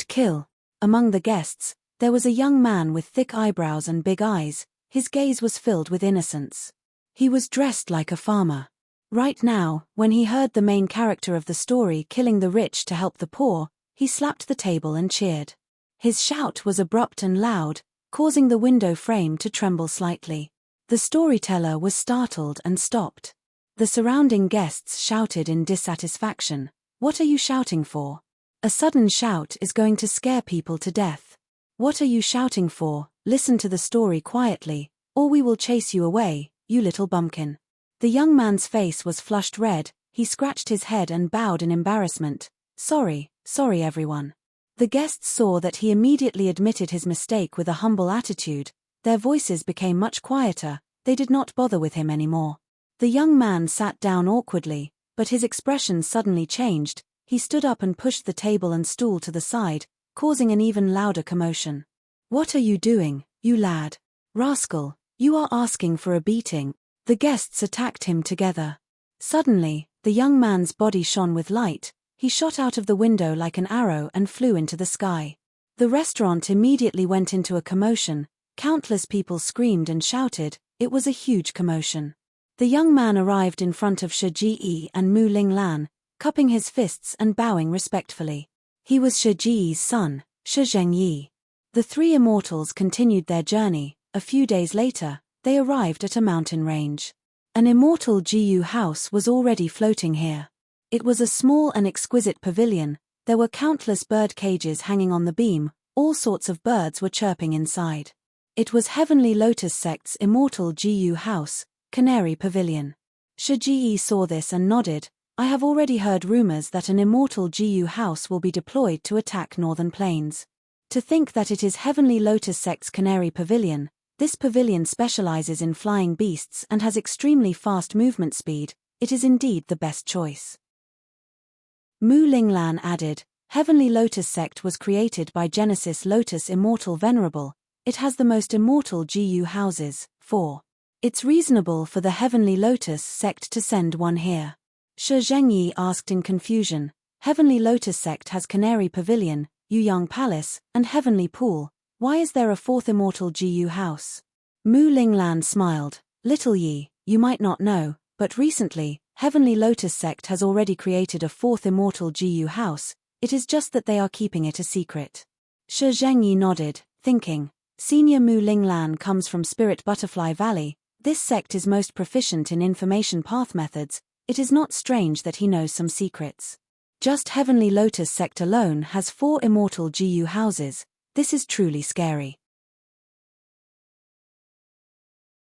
kill. Among the guests, there was a young man with thick eyebrows and big eyes. His gaze was filled with innocence. He was dressed like a farmer. Right now, when he heard the main character of the story killing the rich to help the poor, he slapped the table and cheered. His shout was abrupt and loud, causing the window frame to tremble slightly. The storyteller was startled and stopped. The surrounding guests shouted in dissatisfaction. What are you shouting for? A sudden shout is going to scare people to death. What are you shouting for? Listen to the story quietly, or we will chase you away, you little bumpkin. The young man's face was flushed red, he scratched his head and bowed in embarrassment. Sorry everyone. The guests saw that he immediately admitted his mistake with a humble attitude. Their voices became much quieter, they did not bother with him anymore. The young man sat down awkwardly, but his expression suddenly changed. He stood up and pushed the table and stool to the side, causing an even louder commotion. What are you doing, you lad? Rascal, you are asking for a beating. The guests attacked him together. Suddenly, the young man's body shone with light, he shot out of the window like an arrow and flew into the sky. The restaurant immediately went into a commotion, countless people screamed and shouted, it was a huge commotion. The young man arrived in front of Shi Ji and Mu Linglan, cupping his fists and bowing respectfully. He was Shi Ji's son, Shi Zhengyi. The three immortals continued their journey. A few days later, they arrived at a mountain range. An immortal Jiyu house was already floating here. It was a small and exquisite pavilion, there were countless bird cages hanging on the beam, all sorts of birds were chirping inside. It was Heavenly Lotus Sect's immortal Jiyu house, Canary Pavilion. Shi Ji saw this and nodded. I have already heard rumors that an immortal Jiyu house will be deployed to attack northern plains. To think that it is Heavenly Lotus Sect's Canary Pavilion. This pavilion specializes in flying beasts and has extremely fast movement speed, it is indeed the best choice. Mu Linglan added, Heavenly Lotus Sect was created by Genesis Lotus Immortal Venerable, it has the most immortal Jiyu houses, 4. It's reasonable for the Heavenly Lotus Sect to send one here. Shi Zhengyi asked in confusion, Heavenly Lotus Sect has Canary Pavilion, Yuyang Palace, and Heavenly Pool, why is there a fourth immortal Jiyu house? Mu Linglan smiled, Little Yi, you might not know, but recently, Heavenly Lotus Sect has already created a fourth immortal Jiyu house, it is just that they are keeping it a secret. Shi Zhengyi nodded, thinking, Senior Mu Linglan comes from Spirit Butterfly Valley, this sect is most proficient in information path methods, it is not strange that he knows some secrets. Just Heavenly Lotus Sect alone has 4 immortal Jiyu houses, this is truly scary.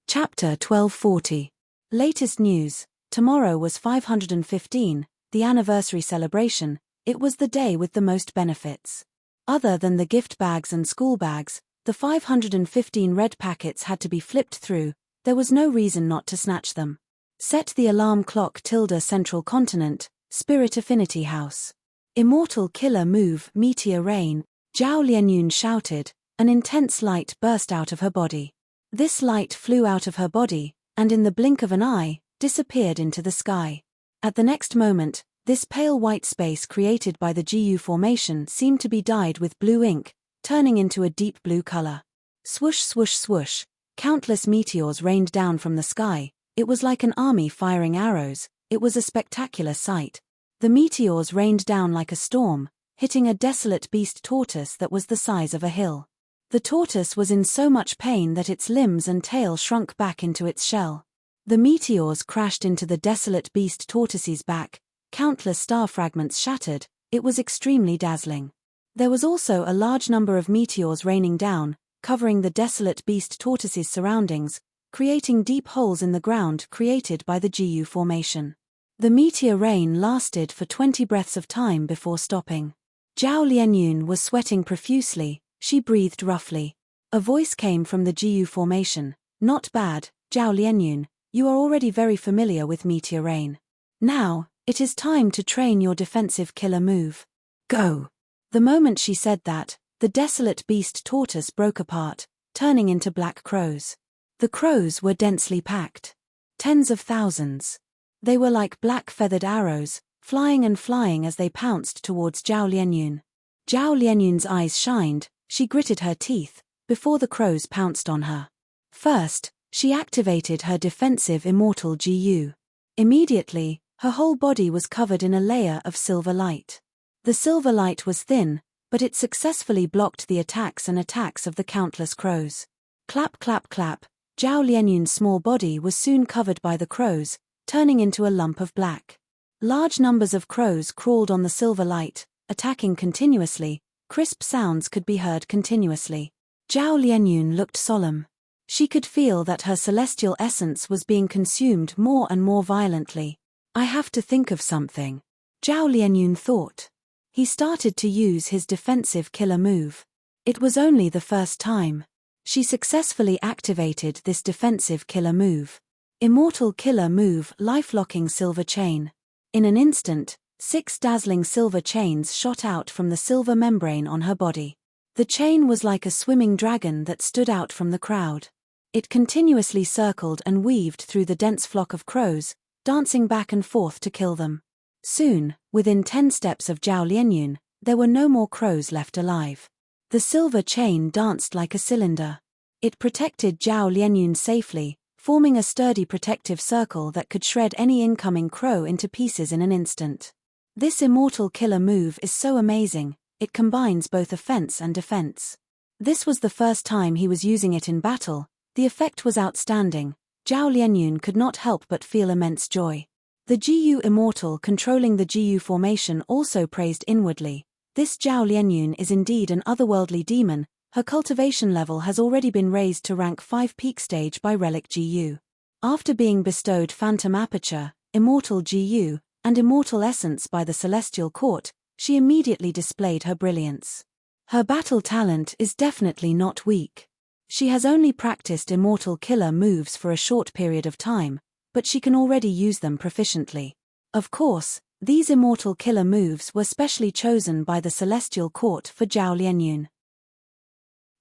Chapter 1240. Latest news. Tomorrow was 515, the anniversary celebration, it was the day with the most benefits. Other than the gift bags and school bags, the 515 red packets had to be flipped through, there was no reason not to snatch them. Set the alarm clock tilde Central Continent, Spirit Affinity House. Immortal Killer Move, Meteor Rain, Zhao Lianyun shouted, an intense light burst out of her body. This light flew out of her body, and in the blink of an eye, disappeared into the sky. At the next moment, this pale white space created by the Jiyu formation seemed to be dyed with blue ink, turning into a deep blue color. Swoosh swoosh swoosh, countless meteors rained down from the sky, it was like an army firing arrows, it was a spectacular sight. The meteors rained down like a storm, hitting a desolate beast tortoise that was the size of a hill. The tortoise was in so much pain that its limbs and tail shrunk back into its shell. The meteors crashed into the desolate beast tortoise's back, countless star fragments shattered, it was extremely dazzling. There was also a large number of meteors raining down, covering the desolate beast tortoise's surroundings, creating deep holes in the ground created by the Jiyu formation. The meteor rain lasted for 20 breaths of time before stopping. Zhao Lianyun was sweating profusely, she breathed roughly. A voice came from the Jiyu formation, not bad, Zhao Lianyun, you are already very familiar with meteor rain. Now, it is time to train your defensive killer move. Go! The moment she said that, the desolate beast tortoise broke apart, turning into black crows. The crows were densely packed. Tens of thousands. They were like black feathered arrows, flying and flying as they pounced towards Zhao Lianyun. Zhao Lianyun's eyes shined, she gritted her teeth, before the crows pounced on her. First, she activated her defensive immortal Jiyu. Immediately, her whole body was covered in a layer of silver light. The silver light was thin, but it successfully blocked the attacks of the countless crows. Clap clap clap, Zhao Lianyun's small body was soon covered by the crows, turning into a lump of black. Large numbers of crows crawled on the silver light, attacking continuously. Crisp sounds could be heard continuously. Zhao Lianyun looked solemn. She could feel that her celestial essence was being consumed more and more violently. I have to think of something, Zhao Lianyun thought. He started to use his defensive killer move. It was only the first time. She successfully activated this defensive killer move. Immortal killer move, life-locking silver chain. In an instant, 6 dazzling silver chains shot out from the silver membrane on her body. The chain was like a swimming dragon that stood out from the crowd. It continuously circled and weaved through the dense flock of crows, dancing back and forth to kill them. Soon, within 10 steps of Zhao Lianyun, there were no more crows left alive. The silver chain danced like a cylinder. It protected Zhao Lianyun safely, forming a sturdy protective circle that could shred any incoming crow into pieces in an instant. This immortal killer move is so amazing, it combines both offense and defense. This was the first time he was using it in battle. The effect was outstanding. Zhao Lianyun could not help but feel immense joy. The Jiyu Immortal controlling the Jiyu formation also praised inwardly. This Zhao Lianyun is indeed an otherworldly demon. Her cultivation level has already been raised to rank 5 peak stage by Relic Jiyu. After being bestowed Phantom Aperture, Immortal Jiyu, and Immortal Essence by the Celestial Court, she immediately displayed her brilliance. Her battle talent is definitely not weak. She has only practiced immortal killer moves for a short period of time, but she can already use them proficiently. Of course, these immortal killer moves were specially chosen by the Celestial Court for Zhao Lianyun.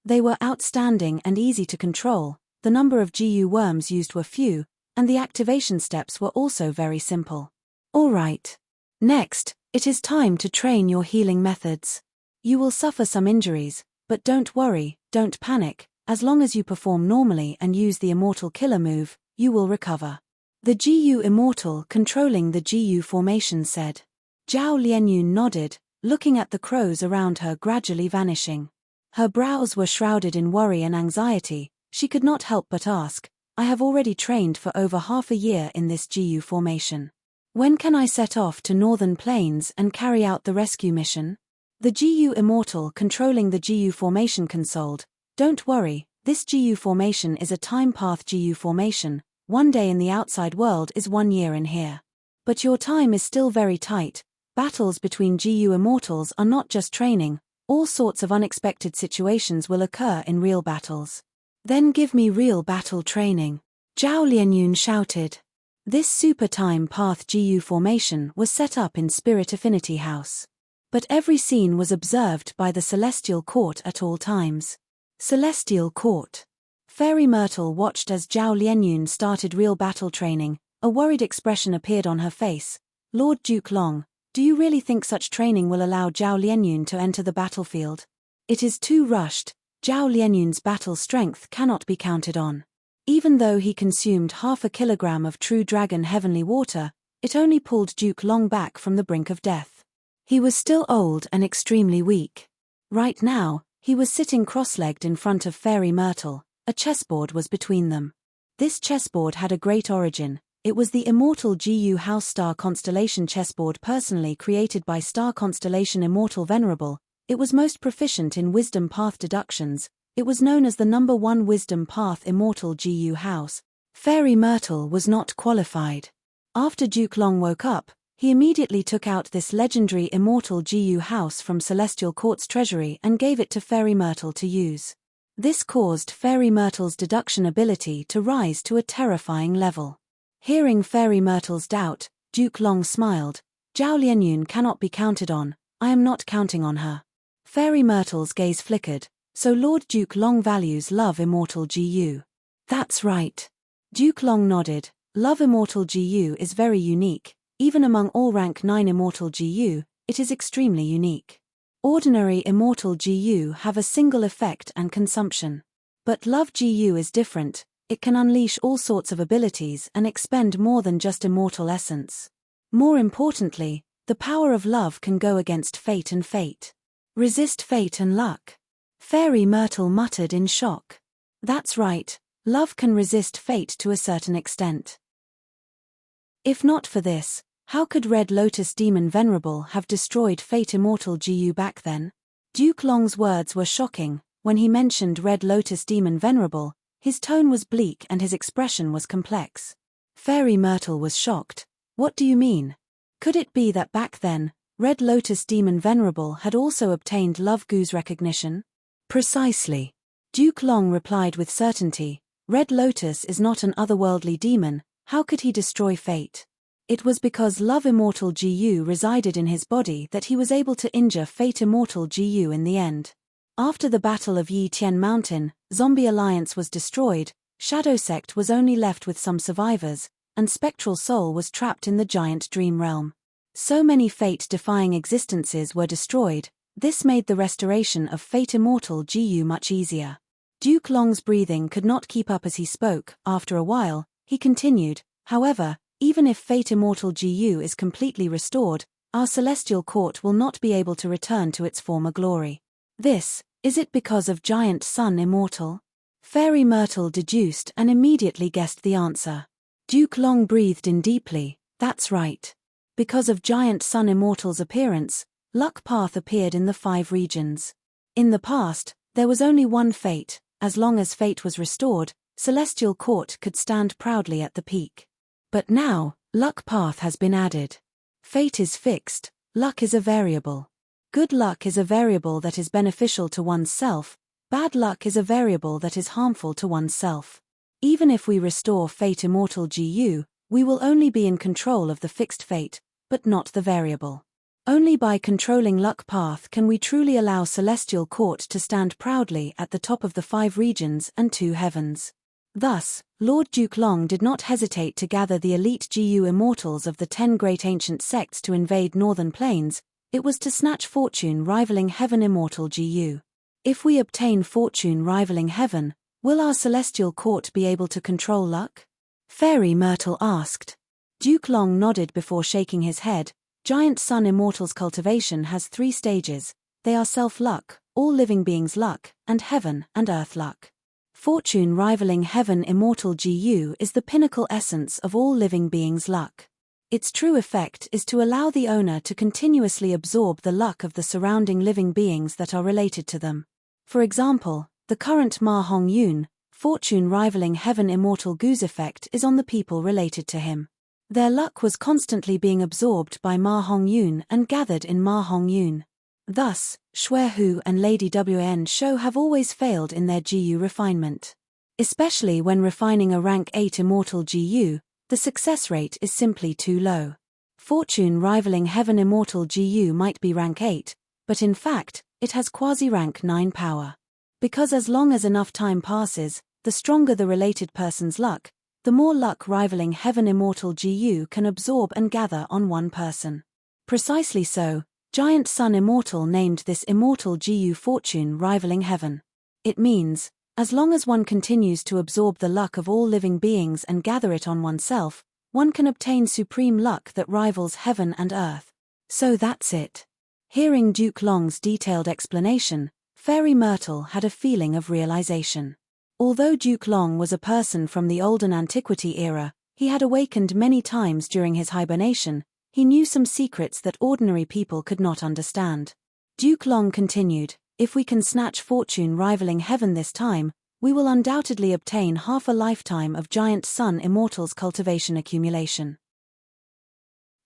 They were outstanding and easy to control, the number of Jiyu worms used were few, and the activation steps were also very simple. Alright. Next, it is time to train your healing methods. You will suffer some injuries, but don't worry, don't panic. As long as you perform normally and use the immortal killer move, you will recover. The Jiyu Immortal controlling the Jiyu formation said. Zhao Lianyun nodded, looking at the crows around her gradually vanishing. Her brows were shrouded in worry and anxiety. She could not help but ask, I have already trained for over half a year in this Jiyu formation. When can I set off to Northern Plains and carry out the rescue mission? The Jiyu Immortal controlling the Jiyu formation consoled. Don't worry, this Jiyu formation is a time path Jiyu formation. 1 day in the outside world is 1 year in here. But your time is still very tight. Battles between Jiyu Immortals are not just training, all sorts of unexpected situations will occur in real battles. Then give me real battle training, Zhao Lianyun shouted. This super time path Jiyu formation was set up in Spirit Affinity House. But every scene was observed by the Celestial Court at all times. Celestial Court. Fairy Myrtle watched as Zhao Lianyun started real battle training. A worried expression appeared on her face. Lord Duke Long, do you really think such training will allow Zhao Lianyun to enter the battlefield? It is too rushed. Zhao Lianyun's battle strength cannot be counted on. Even though he consumed 0.5 kilogram of true dragon heavenly water, it only pulled Duke Long back from the brink of death. He was still old and extremely weak. Right now, he was sitting cross-legged in front of Fairy Myrtle. A chessboard was between them. This chessboard had a great origin. It was the immortal Jiyu House Star Constellation chessboard personally created by Star Constellation Immortal Venerable. It was most proficient in wisdom path deductions. It was known as the number 1 wisdom path immortal Jiyu House. Fairy Myrtle was not qualified. After Duke Long woke up, he immediately took out this legendary immortal Jiyu House from Celestial Court's treasury and gave it to Fairy Myrtle to use. This caused Fairy Myrtle's deduction ability to rise to a terrifying level. Hearing Fairy Myrtle's doubt, Duke Long smiled. Zhao Lianyun cannot be counted on. I am not counting on her. Fairy Myrtle's gaze flickered. So Lord Duke Long values Love Immortal Jiyu. That's right. Duke Long nodded. Love Immortal Jiyu is very unique. Even among all rank 9 Immortal Jiyu, it is extremely unique. Ordinary Immortal Jiyu have a single effect and consumption. But Love Jiyu is different. It can unleash all sorts of abilities and expend more than just immortal essence. More importantly, the power of love can go against fate and fate. Resist fate and luck. Fairy Myrtle muttered in shock. That's right, love can resist fate to a certain extent. If not for this, How could Red Lotus Demon Venerable have destroyed Fate Immortal GU back then? Duke Long's words were shocking. When he mentioned Red Lotus Demon Venerable, his tone was bleak and his expression was complex. Fairy Myrtle was shocked. What do you mean? Could it be that back then, Red Lotus Demon Venerable had also obtained Love Gu's recognition? Precisely. Duke Long replied with certainty, Red Lotus is not an otherworldly demon, how could he destroy fate? It was because Love Immortal GU resided in his body that he was able to injure Fate Immortal GU in the end. After the Battle of Yi Tian Mountain, Zombie Alliance was destroyed, Shadow Sect was only left with some survivors, and Spectral Soul was trapped in the giant dream realm. So many fate-defying existences were destroyed, this made the restoration of Fate Immortal GU much easier. Duke Long's breathing could not keep up as he spoke. After a while, he continued, however, even if Fate Immortal GU is completely restored, our celestial court will not be able to return to its former glory. Is it because of Giant Sun Immortal? Fairy Myrtle deduced and immediately guessed the answer. Duke Long breathed in deeply, that's right. Because of Giant Sun Immortal's appearance, Luck Path appeared in the 5 regions. In the past, there was only one fate. As long as fate was restored, Celestial Court could stand proudly at the peak. But now, Luck Path has been added. Fate is fixed, luck is a variable. Good luck is a variable that is beneficial to oneself, bad luck is a variable that is harmful to oneself. Even if we restore Fate Immortal GU, we will only be in control of the fixed fate, but not the variable. Only by controlling Luck Path can we truly allow Celestial Court to stand proudly at the top of the 5 regions and 2 heavens. Thus, Lord Duke Long did not hesitate to gather the elite GU immortals of the 10 great ancient sects to invade Northern Plains. It was to snatch fortune rivaling heaven Immortal GU. If we obtain fortune rivaling heaven, will our Celestial Court be able to control luck? Fairy Myrtle asked. Duke Long nodded before shaking his head. Giant Sun Immortal's cultivation has 3 stages. They are self-luck, all living beings' luck, and heaven and earth luck. Fortune rivaling heaven Immortal GU is the pinnacle essence of all living beings' luck. Its true effect is to allow the owner to continuously absorb the luck of the surrounding living beings that are related to them. For example, the current Ma Hong Yun, fortune rivaling heaven Immortal Gu's effect is on the people related to him. Their luck was constantly being absorbed by Ma Hong Yun and gathered in Ma Hong Yun. Thus, Xue Hu and Lady Wn Shou have always failed in their GU refinement. Especially when refining a rank 8 Immortal GU, the success rate is simply too low. Fortune rivaling heaven Immortal GU might be rank 8, but in fact, it has quasi-rank 9 power. Because as long as enough time passes, the stronger the related person's luck, the more luck rivaling heaven Immortal GU can absorb and gather on one person. Precisely so, Giant Sun Immortal named this Immortal GU fortune rivaling heaven. It means, as long as one continues to absorb the luck of all living beings and gather it on oneself, one can obtain supreme luck that rivals heaven and earth. So that's it. Hearing Duke Long's detailed explanation, Fairy Myrtle had a feeling of realization. Although Duke Long was a person from the olden antiquity era, he had awakened many times during his hibernation. He knew some secrets that ordinary people could not understand. Duke Long continued, if we can snatch fortune rivaling heaven this time, we will undoubtedly obtain half a lifetime of Giant Sun Immortal's cultivation accumulation.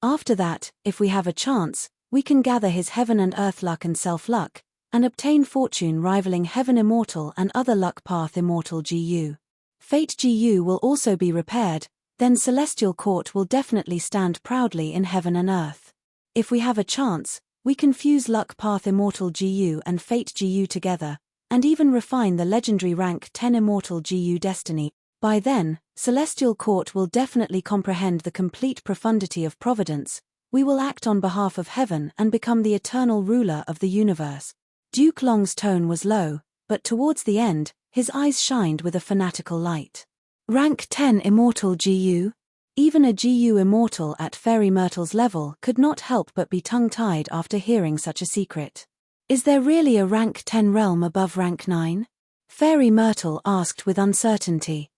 After that, if we have a chance, we can gather his heaven and earth luck and self-luck, and obtain fortune rivaling heaven Immortal and other Luck Path Immortal GU. Fate GU will also be repaired, then Celestial Court will definitely stand proudly in heaven and earth. If we have a chance, we can fuse Luck Path Immortal GU and Fate GU together, and even refine the legendary rank 10 Immortal GU destiny. By then, Celestial Court will definitely comprehend the complete profundity of providence. We will act on behalf of heaven and become the eternal ruler of the universe. Duke Long's tone was low, but towards the end, his eyes shined with a fanatical light. Rank 10 Immortal GU? Even a GU Immortal at Fairy Myrtle's level could not help but be tongue-tied after hearing such a secret. Is there really a rank 10 realm above rank 9? Fairy Myrtle asked with uncertainty.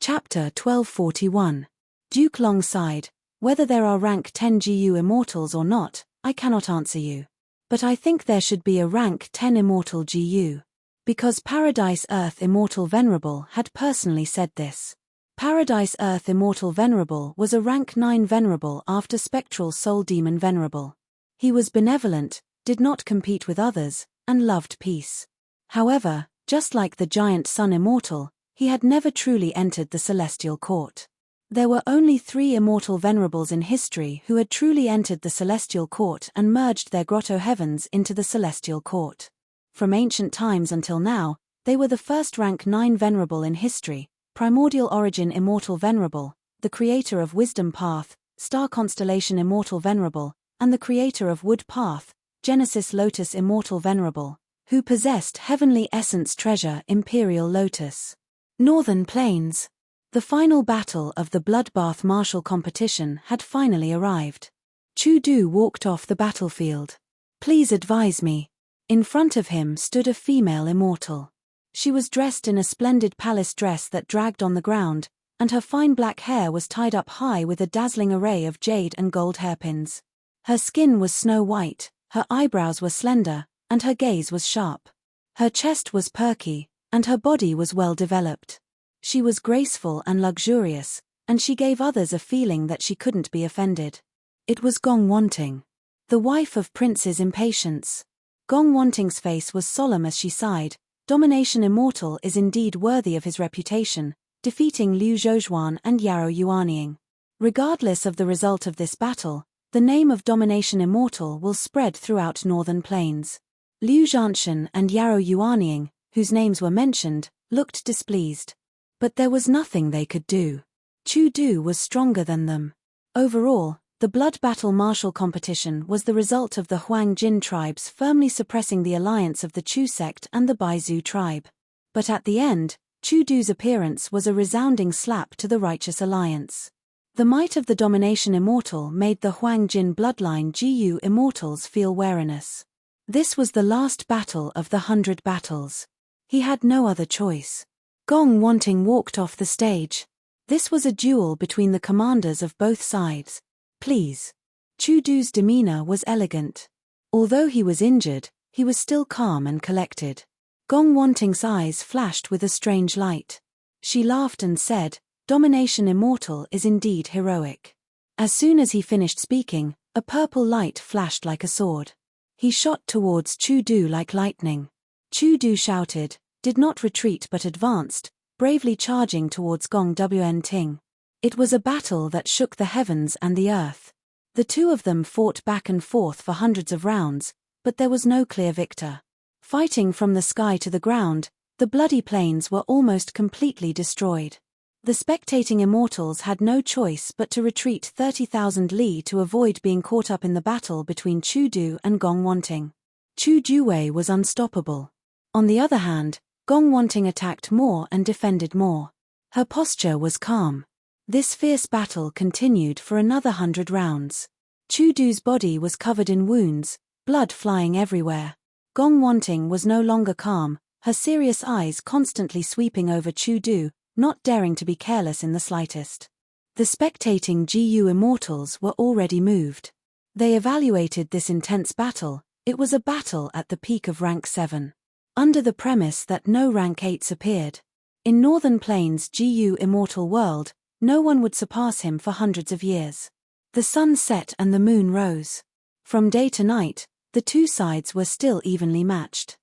Chapter 1241. Duke Long sighed. Whether there are rank 10 GU immortals or not, I cannot answer you. But I think there should be a rank 10 immortal GU. Because Paradise Earth Immortal Venerable had personally said this. Paradise Earth Immortal Venerable was a rank 9 Venerable after Spectral Soul Demon Venerable. He was benevolent, did not compete with others, and loved peace. However, just like the giant Sun Immortal, he had never truly entered the Celestial Court. There were only 3 immortal venerables in history who had truly entered the Celestial Court and merged their grotto heavens into the Celestial Court. From ancient times until now, they were the first rank 9 venerable in history: Primordial Origin Immortal Venerable, the creator of Wisdom Path, Star Constellation Immortal Venerable, and the creator of Wood Path, Genesis Lotus Immortal Venerable, who possessed Heavenly Essence Treasure Imperial Lotus. Northern Plains. The final battle of the Bloodbath Martial Competition had finally arrived. Chu Du walked off the battlefield. Please advise me. In front of him stood a female immortal. She was dressed in a splendid palace dress that dragged on the ground, and her fine black hair was tied up high with a dazzling array of jade and gold hairpins. Her skin was snow white, her eyebrows were slender, and her gaze was sharp. Her chest was perky, and her body was well developed. She was graceful and luxurious, and she gave others a feeling that she couldn't be offended. It was Gong Wanting, the wife of Prince's Impatience. Gong Wanting's face was solemn as she sighed. Domination Immortal is indeed worthy of his reputation, defeating Liu Zhozhuan and Yarrow Yuanying. Regardless of the result of this battle, the name of Domination Immortal will spread throughout Northern Plains. Liu Zhanshan and Yarrow Yuanying, whose names were mentioned, looked displeased. But there was nothing they could do. Chu Du was stronger than them. Overall, the Blood Battle Martial Competition was the result of the Huang Jin tribes firmly suppressing the alliance of the Chu sect and the Baizu tribe. But at the end, Chu Du's appearance was a resounding slap to the Righteous Alliance. The might of the Domination Immortal made the Huang Jin bloodline GU immortals feel wariness. This was the last battle of the 100 battles. He had no other choice. Gong Wanting walked off the stage. This was a duel between the commanders of both sides. Please. Chu Du's demeanor was elegant. Although he was injured, he was still calm and collected. Gong Wanting's eyes flashed with a strange light. She laughed and said, "Domination Immortal is indeed heroic." As soon as he finished speaking, a purple light flashed like a sword. He shot towards Chu Du like lightning. Chu Du shouted, did not retreat but advanced, bravely charging towards Gong Wanting. It was a battle that shook the heavens and the earth. The two of them fought back and forth for hundreds of rounds, but there was no clear victor. Fighting from the sky to the ground, the bloody plains were almost completely destroyed. The spectating immortals had no choice but to retreat 30,000 li to avoid being caught up in the battle between Chu Du and Gong Wanting. Chu Juwei was unstoppable. On the other hand, Gong Wanting attacked more and defended more. Her posture was calm. This fierce battle continued for another 100 rounds. Chu Du's body was covered in wounds, blood flying everywhere. Gong Wanting was no longer calm, her serious eyes constantly sweeping over Chu Du, not daring to be careless in the slightest. The spectating GU immortals were already moved. They evaluated this intense battle. It was a battle at the peak of rank 7. Under the premise that no rank 8s appeared. In Northern Plains GU immortal world, no one would surpass him for hundreds of years. The sun set and the moon rose. From day to night, the two sides were still evenly matched.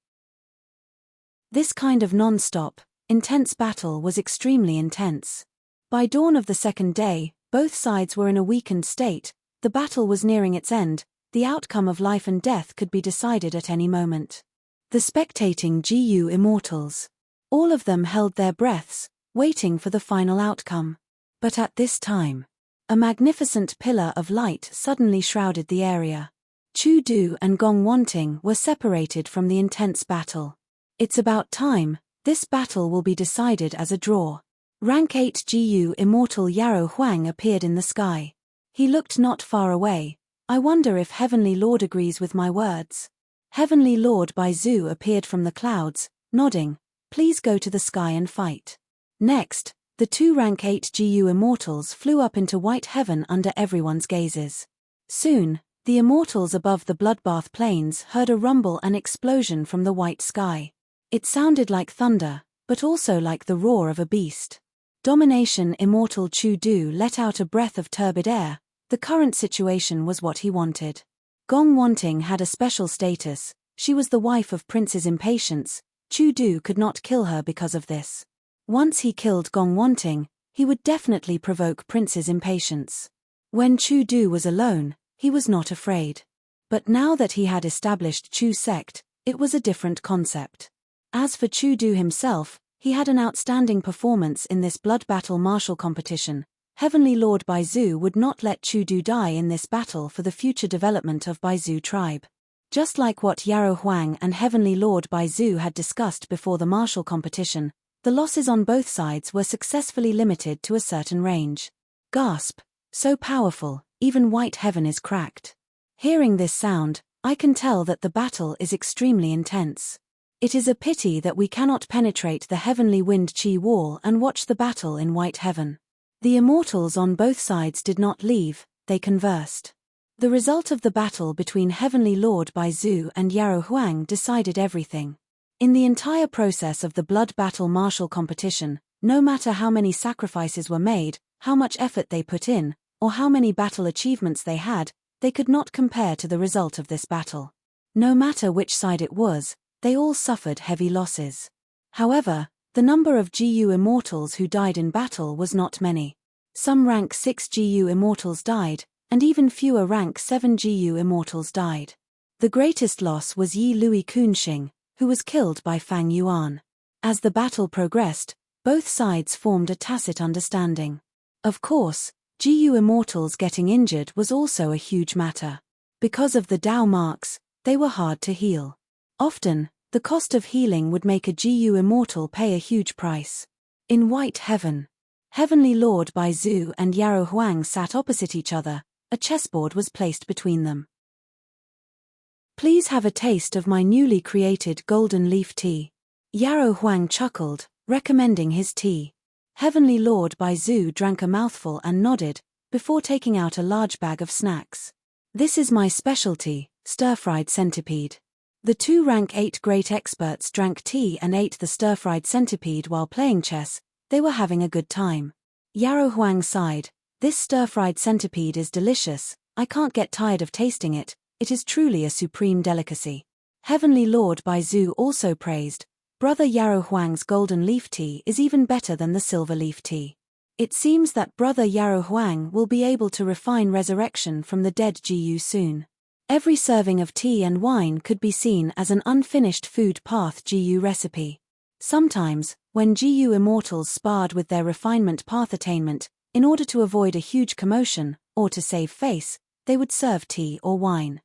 This kind of non-stop, intense battle was extremely intense. By dawn of the second day, both sides were in a weakened state, the battle was nearing its end, the outcome of life and death could be decided at any moment. The spectating GU immortals. All of them held their breaths, waiting for the final outcome. But at this time, a magnificent pillar of light suddenly shrouded the area. Chu Du and Gong Wanting were separated from the intense battle. It's about time, this battle will be decided as a draw. Rank 8 GU immortal Yarrow Huang appeared in the sky. He looked not far away. I wonder if Heavenly Lord agrees with my words. Heavenly Lord Baizu appeared from the clouds, nodding, please go to the sky and fight. Next, The two rank 8 GU immortals flew up into white heaven under everyone's gazes. Soon, the immortals above the bloodbath plains heard a rumble and explosion from the white sky. It sounded like thunder, but also like the roar of a beast. Domination immortal Chu Du let out a breath of turbid air. The current situation was what he wanted. Gong Wanting had a special status. She was the wife of Prince's Impatience. Chu Du could not kill her because of this. Once he killed Gong Wanting, he would definitely provoke Prince's impatience. When Chu Du was alone, he was not afraid. But now that he had established Chu sect, it was a different concept. As for Chu Du himself, he had an outstanding performance in this blood battle martial competition. Heavenly Lord Baizu would not let Chu Du die in this battle for the future development of Baizu tribe. Just like what Yarrow Huang and Heavenly Lord Baizu had discussed before the martial competition, the losses on both sides were successfully limited to a certain range. Gasp! So powerful, even white heaven is cracked. Hearing this sound, I can tell that the battle is extremely intense. It is a pity that we cannot penetrate the heavenly wind chi wall and watch the battle in white heaven. The immortals on both sides did not leave, they conversed. The result of the battle between Heavenly Lord Baizu and Yarrow Huang decided everything. In the entire process of the blood battle martial competition, no matter how many sacrifices were made, how much effort they put in, or how many battle achievements they had, they could not compare to the result of this battle. No matter which side it was, they all suffered heavy losses. However, the number of GU immortals who died in battle was not many. Some rank 6 GU immortals died, and even fewer rank 7 GU immortals died. The greatest loss was Yi Lui Kunxing, who was killed by Fang Yuan. As the battle progressed, both sides formed a tacit understanding. Of course, GU immortals getting injured was also a huge matter. Because of the Dao marks, they were hard to heal. Often, the cost of healing would make a GU immortal pay a huge price. In white heaven, Heavenly Lord Baizu and Yarrow Huang sat opposite each other. A chessboard was placed between them. Please have a taste of my newly created golden leaf tea. Yarrow Huang chuckled, recommending his tea. Heavenly Lord Baizu drank a mouthful and nodded, before taking out a large bag of snacks. This is my specialty, stir-fried centipede. The two rank 8 great experts drank tea and ate the stir-fried centipede while playing chess. They were having a good time. Yarrow Huang sighed. This stir-fried centipede is delicious, I can't get tired of tasting it, it is truly a supreme delicacy. Heavenly Lord Baizu also praised, Brother Yarrow Huang's golden leaf tea is even better than the silver leaf tea. It seems that Brother Yarrow Huang will be able to refine resurrection from the dead GU soon. Every serving of tea and wine could be seen as an unfinished food path GU recipe. Sometimes, when GU immortals sparred with their refinement path attainment, in order to avoid a huge commotion, or to save face, they would serve tea or wine.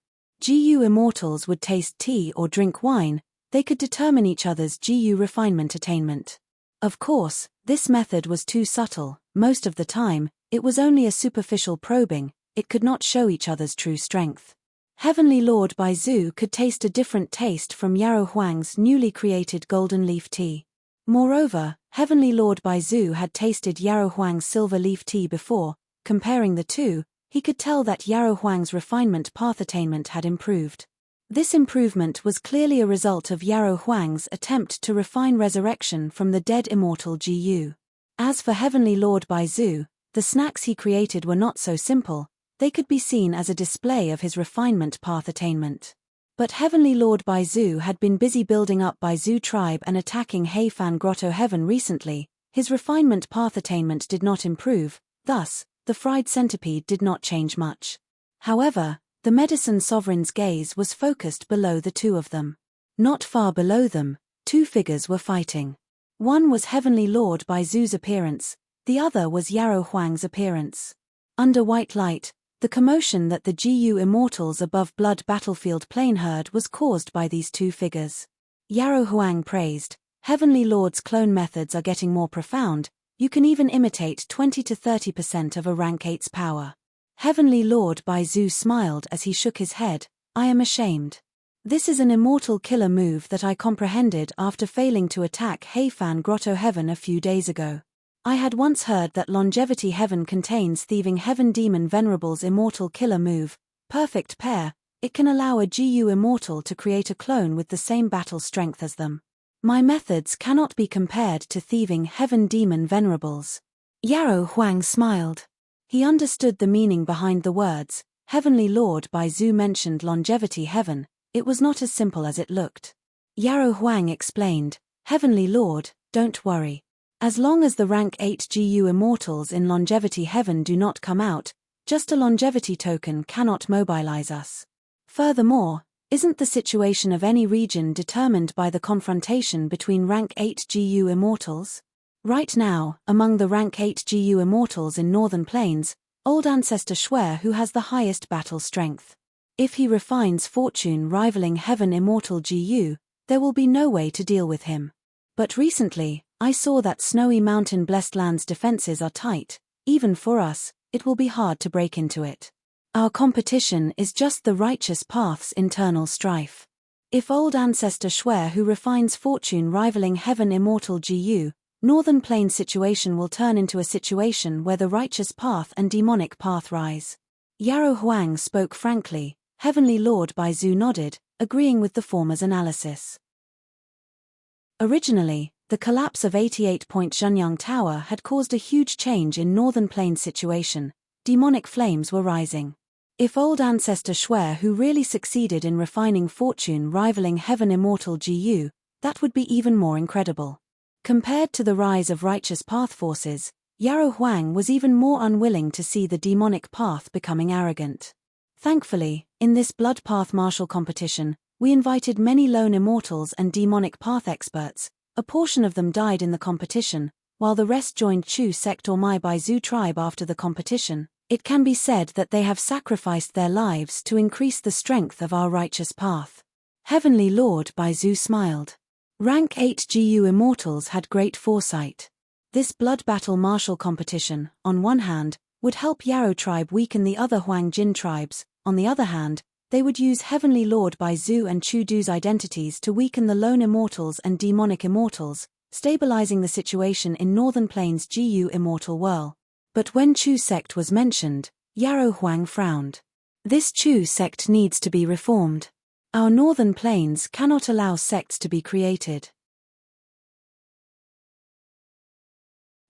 GU immortals would taste tea or drink wine, they could determine each other's GU refinement attainment. Of course, this method was too subtle, most of the time, it was only a superficial probing, it could not show each other's true strength. Heavenly Lord Baizu could taste a different taste from Yarrow Huang's newly created golden leaf tea. Moreover, Heavenly Lord Baizu had tasted Yarrow Huang's silver leaf tea before. Comparing the two, he could tell that Yarrow Huang's refinement path attainment had improved. This improvement was clearly a result of Yarrow Huang's attempt to refine resurrection from the dead immortal GU. As for Heavenly Lord Baizu, the snacks he created were not so simple, they could be seen as a display of his refinement path attainment. But Heavenly Lord Baizu had been busy building up Baizu tribe and attacking Heifan Grotto Heaven recently, his refinement path attainment did not improve, thus, the fried centipede did not change much. However, the medicine sovereign's gaze was focused below the two of them. Not far below them, two figures were fighting. One was Heavenly Lord Baizu's appearance, the other was Yarrow Huang's appearance. Under white light, the commotion that the GU immortals above blood battlefield plain heard was caused by these two figures. Yarrow Huang praised, Heavenly Lord's clone methods are getting more profound, you can even imitate 20 to 30% of a rank 8's power. Heavenly Lord Baizu smiled as he shook his head, I am ashamed. This is an immortal killer move that I comprehended after failing to attack Heifan Grotto Heaven a few days ago. I had once heard that longevity heaven contains thieving heaven demon Venerable's immortal killer move, perfect pair. It can allow a GU immortal to create a clone with the same battle strength as them. My methods cannot be compared to thieving heaven demon Venerable's. Yarrow Huang smiled. He understood the meaning behind the words. Heavenly Lord Bai Zhu mentioned longevity heaven. It was not as simple as it looked. Yarrow Huang explained, Heavenly Lord, don't worry. As long as the rank 8 GU immortals in longevity heaven do not come out, just a longevity token cannot mobilize us. Furthermore, isn't the situation of any region determined by the confrontation between rank 8 GU immortals? Right now, among the rank 8 GU immortals in Northern Plains, Old Ancestor Shuai who has the highest battle strength. If he refines fortune rivaling heaven immortal GU, there will be no way to deal with him. But recently, I saw that Snowy Mountain Blessed Land's defenses are tight. Even for us, it will be hard to break into it. Our competition is just the righteous path's internal strife. If Old Ancestor Shuai who refines fortune rivaling heaven immortal GU, Northern Plains situation will turn into a situation where the righteous path and demonic path rise. Yarrow Huang spoke frankly. Heavenly Lord Bai Zhu nodded, agreeing with the former's analysis. Originally, the collapse of 88-point Zhenyang Tower had caused a huge change in Northern Plains situation. Demonic flames were rising. If Old Ancestor Shuai who really succeeded in refining fortune rivaling heaven immortal GU, that would be even more incredible. Compared to the rise of righteous path forces, Yarrow Huang was even more unwilling to see the demonic path becoming arrogant. Thankfully, in this blood path martial competition, we invited many lone immortals and demonic path experts. A portion of them died in the competition, while the rest joined Chu sect or Mai Bai Zhu tribe after the competition. It can be said that they have sacrificed their lives to increase the strength of our righteous path. Heavenly Lord Bai Zhu smiled. Rank 8 GU immortals had great foresight. This blood battle martial competition, on one hand, would help Yarrow tribe weaken the other Huang Jin tribes. On the other hand, they would use Heavenly Lord Bai Zhu and Chu Du's identities to weaken the lone immortals and demonic immortals, stabilizing the situation in Northern Plains GU immortal whirl. But when Chu sect was mentioned, Yarrow Huang frowned. This Chu sect needs to be reformed. Our Northern Plains cannot allow sects to be created.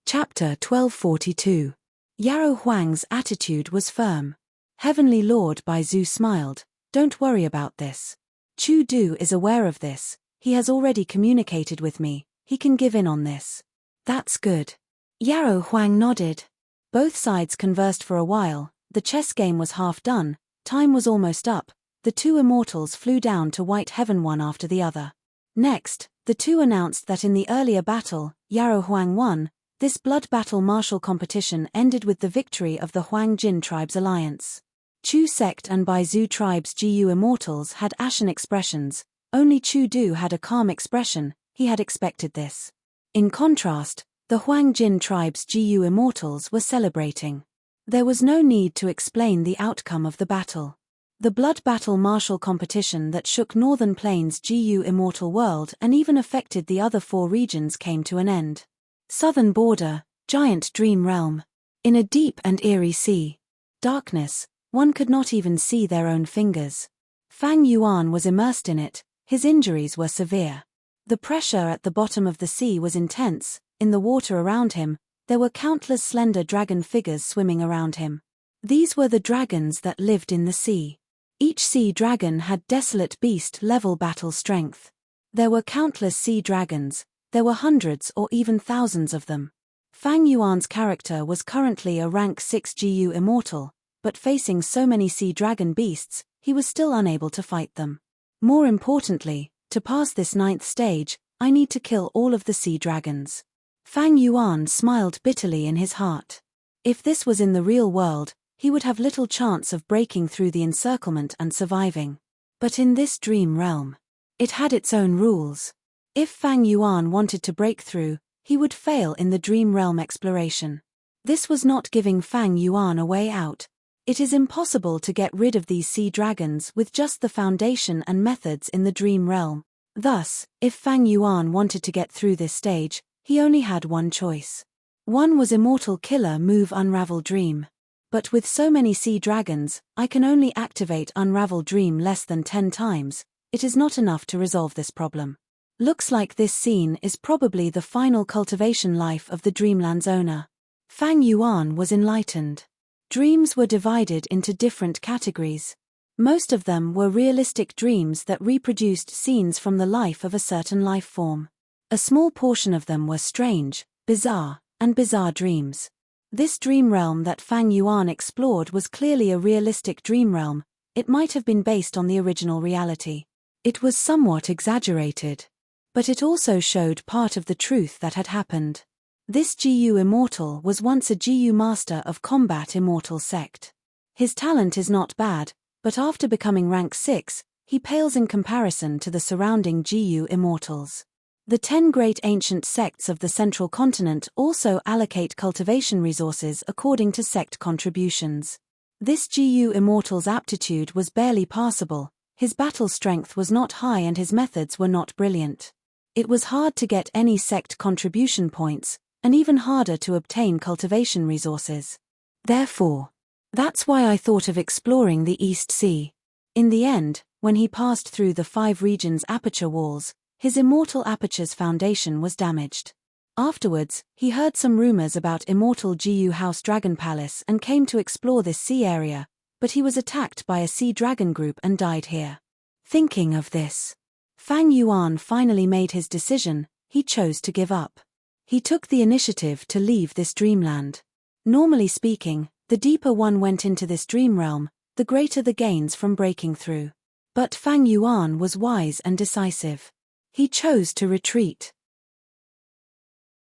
Chapter 1242. Yarrow Huang's attitude was firm. Heavenly Lord Bai Zhu smiled. Don't worry about this. Chu Du is aware of this. He has already communicated with me. He can give in on this. That's good. Yarrow Huang nodded. Both sides conversed for a while. The chess game was half done. Time was almost up. The two immortals flew down to White Heaven one after the other. Next, the two announced that in the earlier battle, Yarrow Huang won. This blood battle martial competition ended with the victory of the Huang Jin tribe's alliance. Chu sect and Bai Zhu tribe's GU immortals had ashen expressions. Only Chu Du had a calm expression. He had expected this. In contrast, the Huang Jin tribe's GU immortals were celebrating. There was no need to explain the outcome of the battle. The blood battle martial competition that shook Northern Plains GU immortal world and even affected the other four regions came to an end. Southern border, giant dream realm. In a deep and eerie sea. Darkness, one could not even see their own fingers. Fang Yuan was immersed in it. His injuries were severe. The pressure at the bottom of the sea was intense. In the water around him, there were countless slender dragon figures swimming around him. These were the dragons that lived in the sea. Each sea dragon had desolate beast-level battle strength. There were countless sea dragons. There were hundreds or even thousands of them. Fang Yuan's character was currently a rank 6 GU immortal, but facing so many sea dragon beasts, he was still unable to fight them. More importantly, to pass this 9th stage, I need to kill all of the sea dragons. Fang Yuan smiled bitterly in his heart. If this was in the real world, he would have little chance of breaking through the encirclement and surviving. But in this dream realm, it had its own rules. If Fang Yuan wanted to break through, he would fail in the dream realm exploration. This was not giving Fang Yuan a way out. It is impossible to get rid of these sea dragons with just the foundation and methods in the dream realm. Thus, if Fang Yuan wanted to get through this stage, he only had one choice. One was immortal killer move unravel dream. But with so many sea dragons, I can only activate unravel dream less than 10 times, it is not enough to resolve this problem. Looks like this scene is probably the final cultivation life of the Dreamland's owner. Fang Yuan was enlightened. Dreams were divided into different categories. Most of them were realistic dreams that reproduced scenes from the life of a certain life form. A small portion of them were strange, bizarre, and bizarre dreams. This dream realm that Fang Yuan explored was clearly a realistic dream realm. It might have been based on the original reality. It was somewhat exaggerated. But it also showed part of the truth that had happened. This GU Immortal was once a GU Master of Combat Immortal Sect. His talent is not bad, but after becoming rank 6, he pales in comparison to the surrounding GU Immortals. The 10 great ancient sects of the Central Continent also allocate cultivation resources according to sect contributions. This GU Immortal's aptitude was barely passable, his battle strength was not high and his methods were not brilliant. It was hard to get any sect contribution points, and even harder to obtain cultivation resources. Therefore, that's why I thought of exploring the East Sea. In the end, when he passed through the 5 regions' aperture walls, his immortal aperture's foundation was damaged. Afterwards, he heard some rumors about immortal GU House Dragon Palace and came to explore this sea area, but he was attacked by a sea dragon group and died here. Thinking of this, Fang Yuan finally made his decision. He chose to give up. He took the initiative to leave this dreamland. Normally speaking, the deeper one went into this dream realm, the greater the gains from breaking through. But Fang Yuan was wise and decisive. He chose to retreat.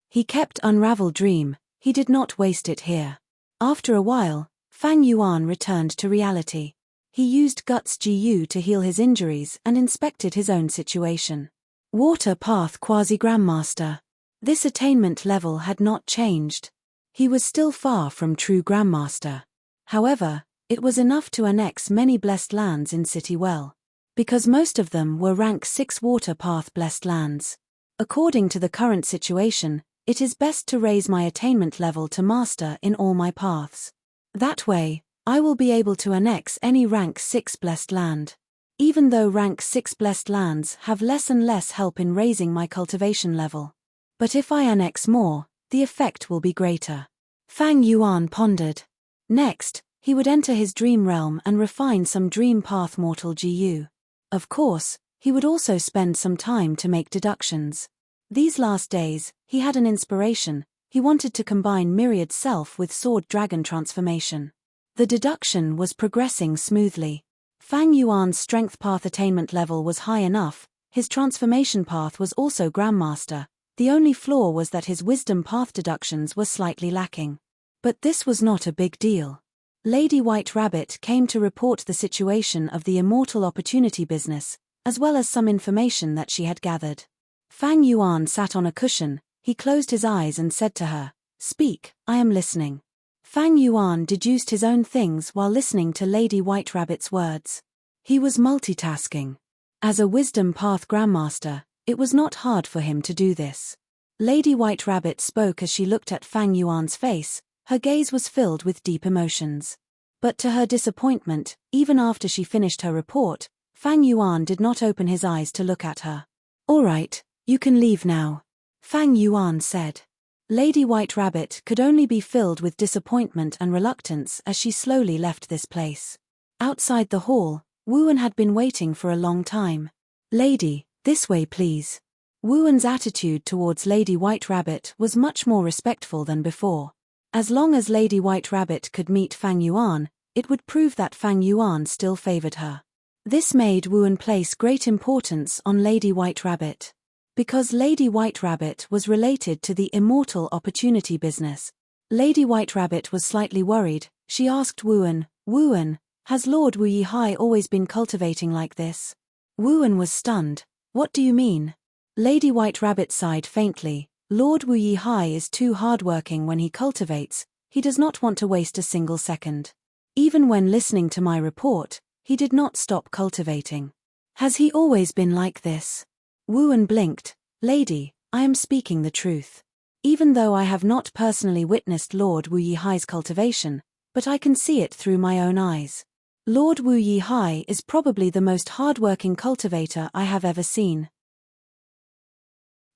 He kept Unravel Dream, he did not waste it here. After a while, Fang Yuan returned to reality. He used Guts GU to heal his injuries and inspected his own situation. Water Path Quasi-Grandmaster. This attainment level had not changed. He was still far from true Grandmaster. However, it was enough to annex many blessed lands in City Well. Because most of them were rank 6 Water Path blessed lands. According to the current situation, it is best to raise my attainment level to Master in all my paths. That way, I will be able to annex any rank 6 blessed land. Even though rank 6 blessed lands have less and less help in raising my cultivation level. But if I annex more, the effect will be greater. Fang Yuan pondered. Next, he would enter his dream realm and refine some dream path mortal GU. Of course, he would also spend some time to make deductions. These last days, he had an inspiration. He wanted to combine Myriad Self with Sword Dragon transformation. The deduction was progressing smoothly. Fang Yuan's strength path attainment level was high enough, his transformation path was also Grandmaster. The only flaw was that his wisdom path deductions were slightly lacking. But this was not a big deal. Lady White Rabbit came to report the situation of the Immortal Opportunity business, as well as some information that she had gathered. Fang Yuan sat on a cushion, he closed his eyes and said to her, "Speak, I am listening." Fang Yuan deduced his own things while listening to Lady White Rabbit's words. He was multitasking. As a Wisdom Path Grandmaster, it was not hard for him to do this. Lady White Rabbit spoke as she looked at Fang Yuan's face. Her gaze was filled with deep emotions. But to her disappointment, even after she finished her report, Fang Yuan did not open his eyes to look at her. "All right, you can leave now," Fang Yuan said. Lady White Rabbit could only be filled with disappointment and reluctance as she slowly left this place. Outside the hall, Wuan had been waiting for a long time. "Lady, this way please." Wuan's attitude towards Lady White Rabbit was much more respectful than before. As long as Lady White Rabbit could meet Fang Yuan, it would prove that Fang Yuan still favored her. This made Wuan place great importance on Lady White Rabbit. Because Lady White Rabbit was related to the Immortal Opportunity business, Lady White Rabbit was slightly worried. She asked Wuan, "Wuan, has Lord Wu Yihai always been cultivating like this?" Wuan was stunned. "What do you mean?" Lady White Rabbit sighed faintly. "Lord Wu Yihai is too hardworking when he cultivates, he does not want to waste a single second. Even when listening to my report, he did not stop cultivating." "Has he always been like this?" Wuan blinked. "Lady, I am speaking the truth. Even though I have not personally witnessed Lord Wu Yihai's cultivation, but I can see it through my own eyes. Lord Wu Yihai is probably the most hard-working cultivator I have ever seen.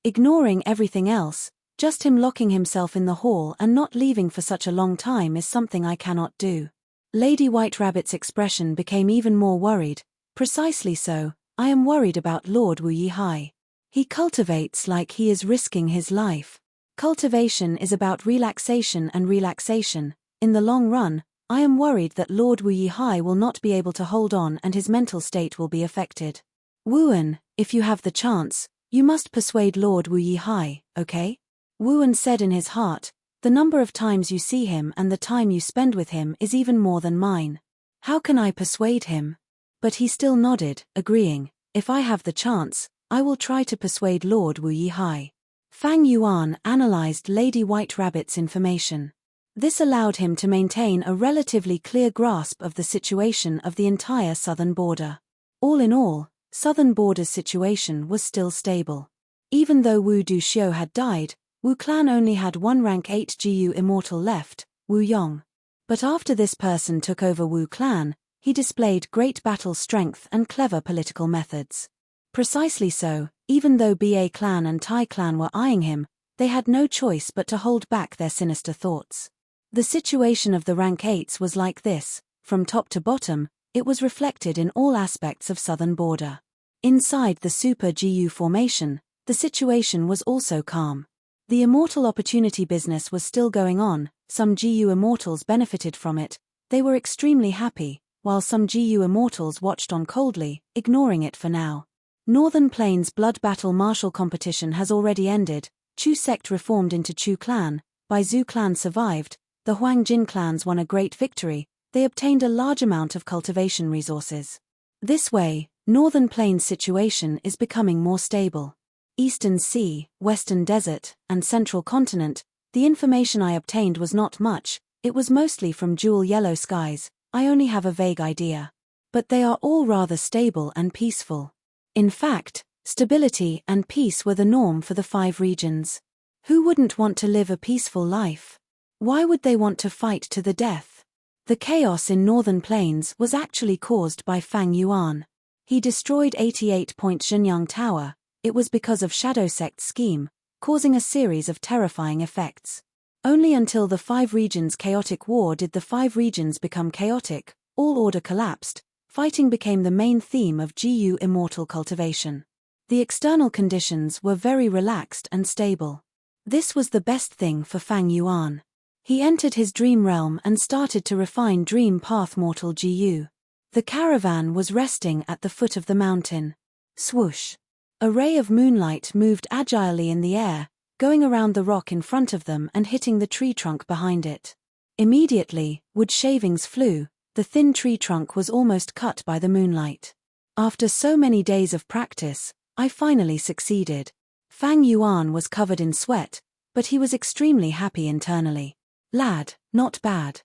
Ignoring everything else, just him locking himself in the hall and not leaving for such a long time is something I cannot do. Lady White Rabbit's expression became even more worried. Precisely so, I am worried about Lord Wu Yihai. He cultivates like he is risking his life. Cultivation is about relaxation and relaxation. In the long run, I am worried that Lord Wu Yihai will not be able to hold on and his mental state will be affected. Wuan, if you have the chance, you must persuade Lord Wu Yihai, okay? Wuan said in his heart, the number of times you see him and the time you spend with him is even more than mine. How can I persuade him? But he still nodded, agreeing, if I have the chance, I will try to persuade Lord Wu Yihai. Fang Yuan analyzed Lady White Rabbit's information. This allowed him to maintain a relatively clear grasp of the situation of the entire southern border. All in all, southern border's situation was still stable. Even though Wu Duxiu had died, Wu clan only had one rank 8 GU immortal left, Wu Yong. But after this person took over Wu clan, he displayed great battle strength and clever political methods. Precisely so, even though Ba clan and Tai clan were eyeing him, they had no choice but to hold back their sinister thoughts. The situation of the rank 8s was like this, from top to bottom, it was reflected in all aspects of southern border. Inside the Super GU formation, the situation was also calm. The immortal opportunity business was still going on, some GU immortals benefited from it, they were extremely happy, while some GU immortals watched on coldly, ignoring it for now. Northern Plains blood battle martial competition has already ended, Chu sect reformed into Chu clan, Bai Zhu clan survived, the Huang Jin clans won a great victory, they obtained a large amount of cultivation resources. This way, Northern Plains situation is becoming more stable. Eastern Sea, Western Desert, and Central Continent, the information I obtained was not much, it was mostly from Jewel Yellow Skies, I only have a vague idea. But they are all rather stable and peaceful. In fact, stability and peace were the norm for the 5 regions. Who wouldn't want to live a peaceful life? Why would they want to fight to the death? The chaos in Northern Plains was actually caused by Fang Yuan. He destroyed 88-point Zhenyang Tower. It was because of Shadow Sect's scheme, causing a series of terrifying effects. Only until the 5 regions' chaotic war did the 5 regions become chaotic, all order collapsed, fighting became the main theme of GU immortal cultivation. The external conditions were very relaxed and stable. This was the best thing for Fang Yuan. He entered his dream realm and started to refine Dream Path Mortal GU. The caravan was resting at the foot of the mountain. Swoosh! A ray of moonlight moved agilely in the air, going around the rock in front of them and hitting the tree trunk behind it. Immediately, wood shavings flew, the thin tree trunk was almost cut by the moonlight. After so many days of practice, I finally succeeded. Fang Yuan was covered in sweat, but he was extremely happy internally. Lad, not bad.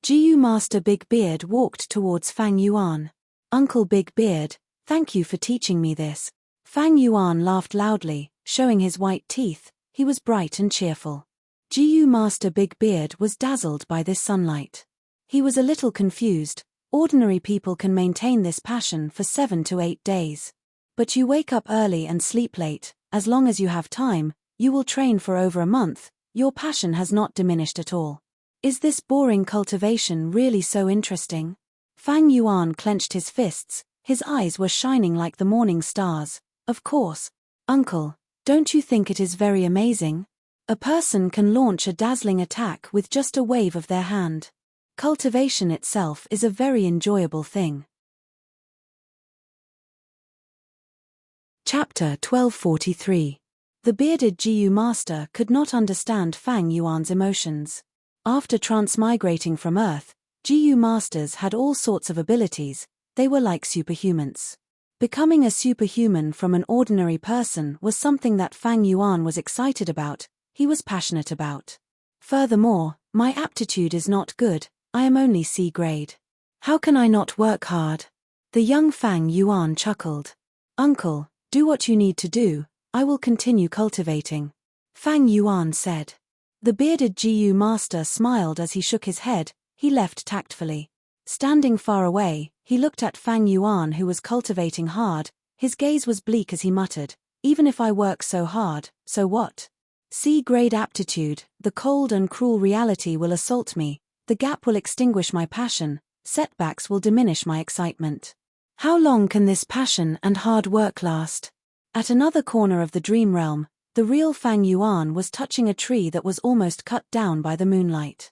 GU Master Big Beard walked towards Fang Yuan. Uncle Big Beard, thank you for teaching me this. Fang Yuan laughed loudly, showing his white teeth, he was bright and cheerful. GU Master Big Beard was dazzled by this sunlight. He was a little confused, ordinary people can maintain this passion for 7 to 8 days. But you wake up early and sleep late, as long as you have time, you will train for over a month, your passion has not diminished at all. Is this boring cultivation really so interesting? Fang Yuan clenched his fists, his eyes were shining like the morning stars. Of course, uncle, don't you think it is very amazing? A person can launch a dazzling attack with just a wave of their hand. Cultivation itself is a very enjoyable thing. Chapter 1243. The bearded GU master could not understand Fang Yuan's emotions. After transmigrating from Earth, GU masters had all sorts of abilities, they were like superhumans. Becoming a superhuman from an ordinary person was something that Fang Yuan was excited about, he was passionate about. Furthermore, my aptitude is not good, I am only C grade. How can I not work hard? The young Fang Yuan chuckled. Uncle, do what you need to do, I will continue cultivating. Fang Yuan said. The bearded Jiyu master smiled as he shook his head. He left tactfully. Standing far away, he looked at Fang Yuan, who was cultivating hard. His gaze was bleak as he muttered, "Even if I work so hard, so what? C-grade aptitude, the cold and cruel reality will assault me, the gap will extinguish my passion, setbacks will diminish my excitement. How long can this passion and hard work last?" At another corner of the dream realm, the real Fang Yuan was touching a tree that was almost cut down by the moonlight.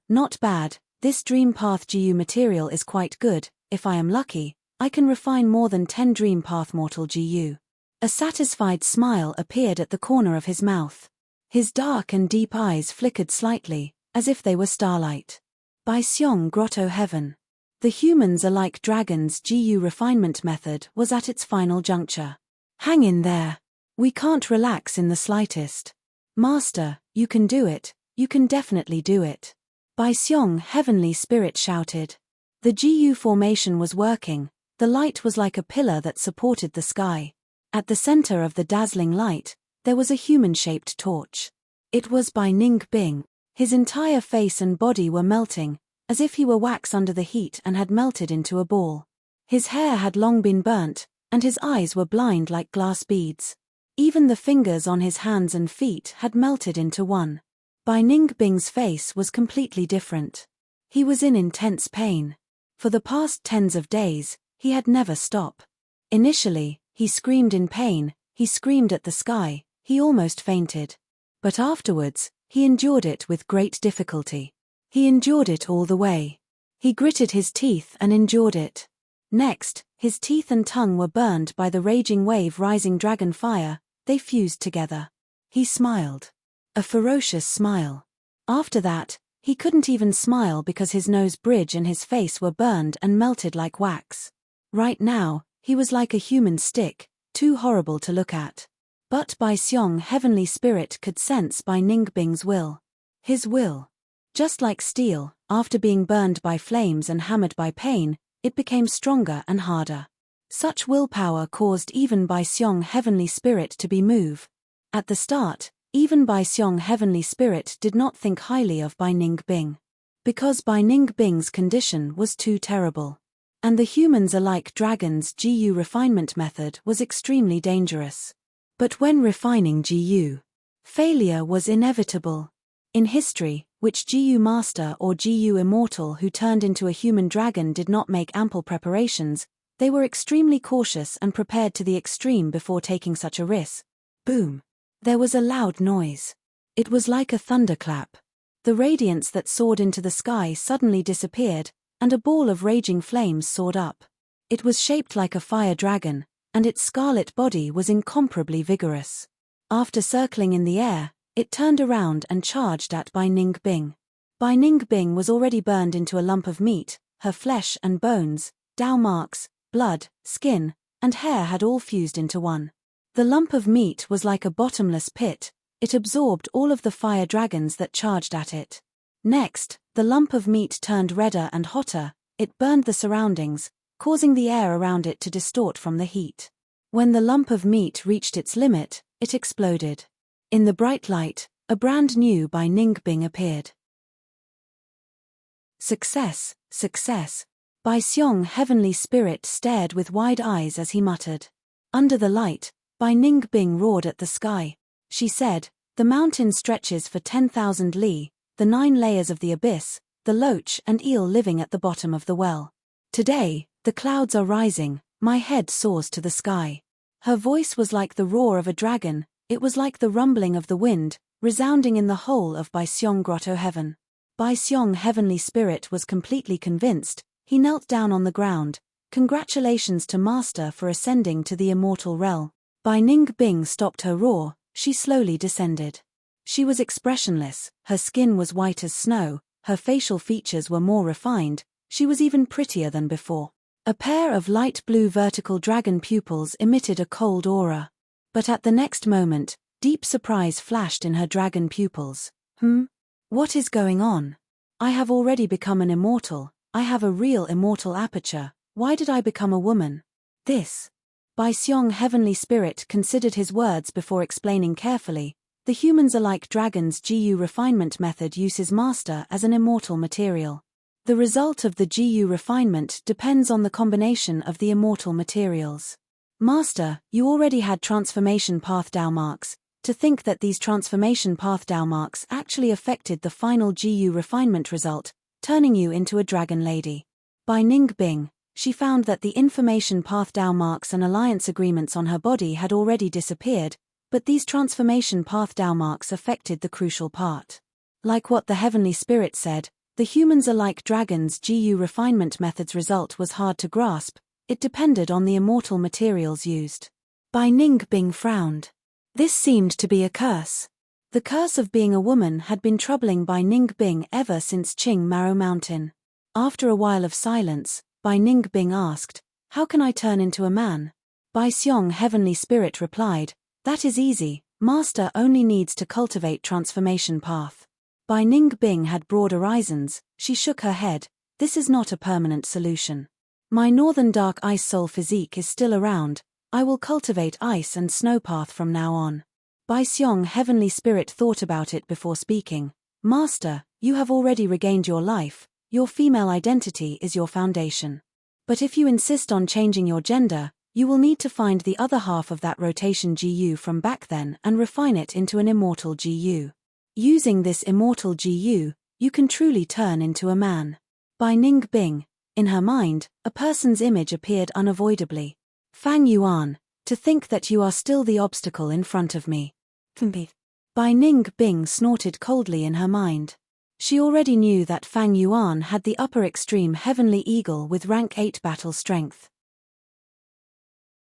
Not bad, this dream path GU material is quite good. If I am lucky, I can refine more than 10 dream path mortal GU. A satisfied smile appeared at the corner of his mouth. His dark and deep eyes flickered slightly, as if they were starlight. By Xiong Grotto Heaven. The humans are like dragons GU refinement method was at its final juncture. Hang in there. We can't relax in the slightest. Master, you can do it, you can definitely do it. By Xiong Heavenly Spirit shouted. The GU formation was working, the light was like a pillar that supported the sky. At the center of the dazzling light, there was a human-shaped torch. It was by Ning Bing. His entire face and body were melting, as if he were wax under the heat and had melted into a ball. His hair had long been burnt, and his eyes were blind like glass beads. Even the fingers on his hands and feet had melted into one. Bai Ningbing's face was completely different. He was in intense pain. For the past tens of days, he had never stopped. Initially, he screamed in pain, he screamed at the sky, he almost fainted. But afterwards, he endured it with great difficulty. He endured it all the way. He gritted his teeth and endured it. Next, his teeth and tongue were burned by the raging wave rising dragon fire, they fused together. He smiled. A ferocious smile. After that, he couldn't even smile because his nose bridge and his face were burned and melted like wax. Right now, he was like a human stick, too horrible to look at. But Bai Xiong Heavenly Spirit could sense Bai Ningbing's will. His will. Just like steel, after being burned by flames and hammered by pain, it became stronger and harder. Such willpower caused even Bai Xiong Heavenly Spirit to be moved. At the start, even Bai Xiong Heavenly Spirit did not think highly of Bai Ningbing. Because Bai Ningbing's condition was too terrible. And the humans are like dragons GU refinement method was extremely dangerous. But when refining GU, failure was inevitable. In history, which GU master or GU immortal who turned into a human dragon did not make ample preparations, they were extremely cautious and prepared to the extreme before taking such a risk. Boom. There was a loud noise. It was like a thunderclap. The radiance that soared into the sky suddenly disappeared, and a ball of raging flames soared up. It was shaped like a fire dragon, and its scarlet body was incomparably vigorous. After circling in the air, it turned around and charged at Bai Ningbing. Bai Ningbing was already burned into a lump of meat, her flesh and bones, Dao marks, blood, skin, and hair had all fused into one. The lump of meat was like a bottomless pit, it absorbed all of the fire dragons that charged at it. Next, the lump of meat turned redder and hotter, it burned the surroundings, causing the air around it to distort from the heat. When the lump of meat reached its limit, it exploded. In the bright light, a brand new Bai Ningbing appeared. Success, success. Bai Xiong Heavenly Spirit stared with wide eyes as he muttered. Under the light, Bai Ningbing roared at the sky. She said, "The mountain stretches for 10,000 li, the 9 layers of the abyss, the loach and eel living at the bottom of the well. Today, the clouds are rising, my head soars to the sky." Her voice was like the roar of a dragon, it was like the rumbling of the wind, resounding in the whole of Bai Xiong Grotto Heaven. Bai Xiong Heavenly Spirit was completely convinced, he knelt down on the ground. Congratulations to Master for ascending to the immortal realm. Bai Ningbing stopped her roar, she slowly descended. She was expressionless, her skin was white as snow, her facial features were more refined, she was even prettier than before. A pair of light blue vertical dragon pupils emitted a cold aura. But at the next moment, deep surprise flashed in her dragon pupils. What is going on? I have already become an immortal, I have a real immortal aperture, why did I become a woman? This. Bai Xiong Heavenly Spirit considered his words before explaining carefully, The humans are like dragons. GU refinement method uses master as an immortal material. The result of the GU refinement depends on the combination of the immortal materials. Master, you already had transformation path DAO marks. To think that these transformation path DAO marks actually affected the final GU refinement result, turning you into a dragon lady. By Ning Bing, she found that the information path DAO marks and alliance agreements on her body had already disappeared, but these transformation path DAO marks affected the crucial part. Like what the Heavenly Spirit said, the humans are like dragons. GU refinement method's result was hard to grasp, it depended on the immortal materials used. Bai Ning Bing frowned. This seemed to be a curse. The curse of being a woman had been troubling Bai Ning Bing ever since Qing Maro Mountain. After a while of silence, Bai Ning Bing asked, "How can I turn into a man?" Bai Xiong Heavenly Spirit replied, "That is easy, Master only needs to cultivate transformation path." Bai Ning Bing had broad horizons, she shook her head, "This is not a permanent solution. My northern dark ice soul physique is still around, I will cultivate ice and snow path from now on." Bai Xiong Heavenly Spirit thought about it before speaking, "Master, you have already regained your life, your female identity is your foundation. But if you insist on changing your gender, you will need to find the other half of that rotation GU from back then and refine it into an immortal GU. Using this immortal GU, you can truly turn into a man." Bai Ning Bing, in her mind, a person's image appeared unavoidably. "Fang Yuan, to think that you are still the obstacle in front of me." Bai Ning Bing snorted coldly in her mind. She already knew that Fang Yuan had the upper extreme heavenly eagle with rank 8 battle strength.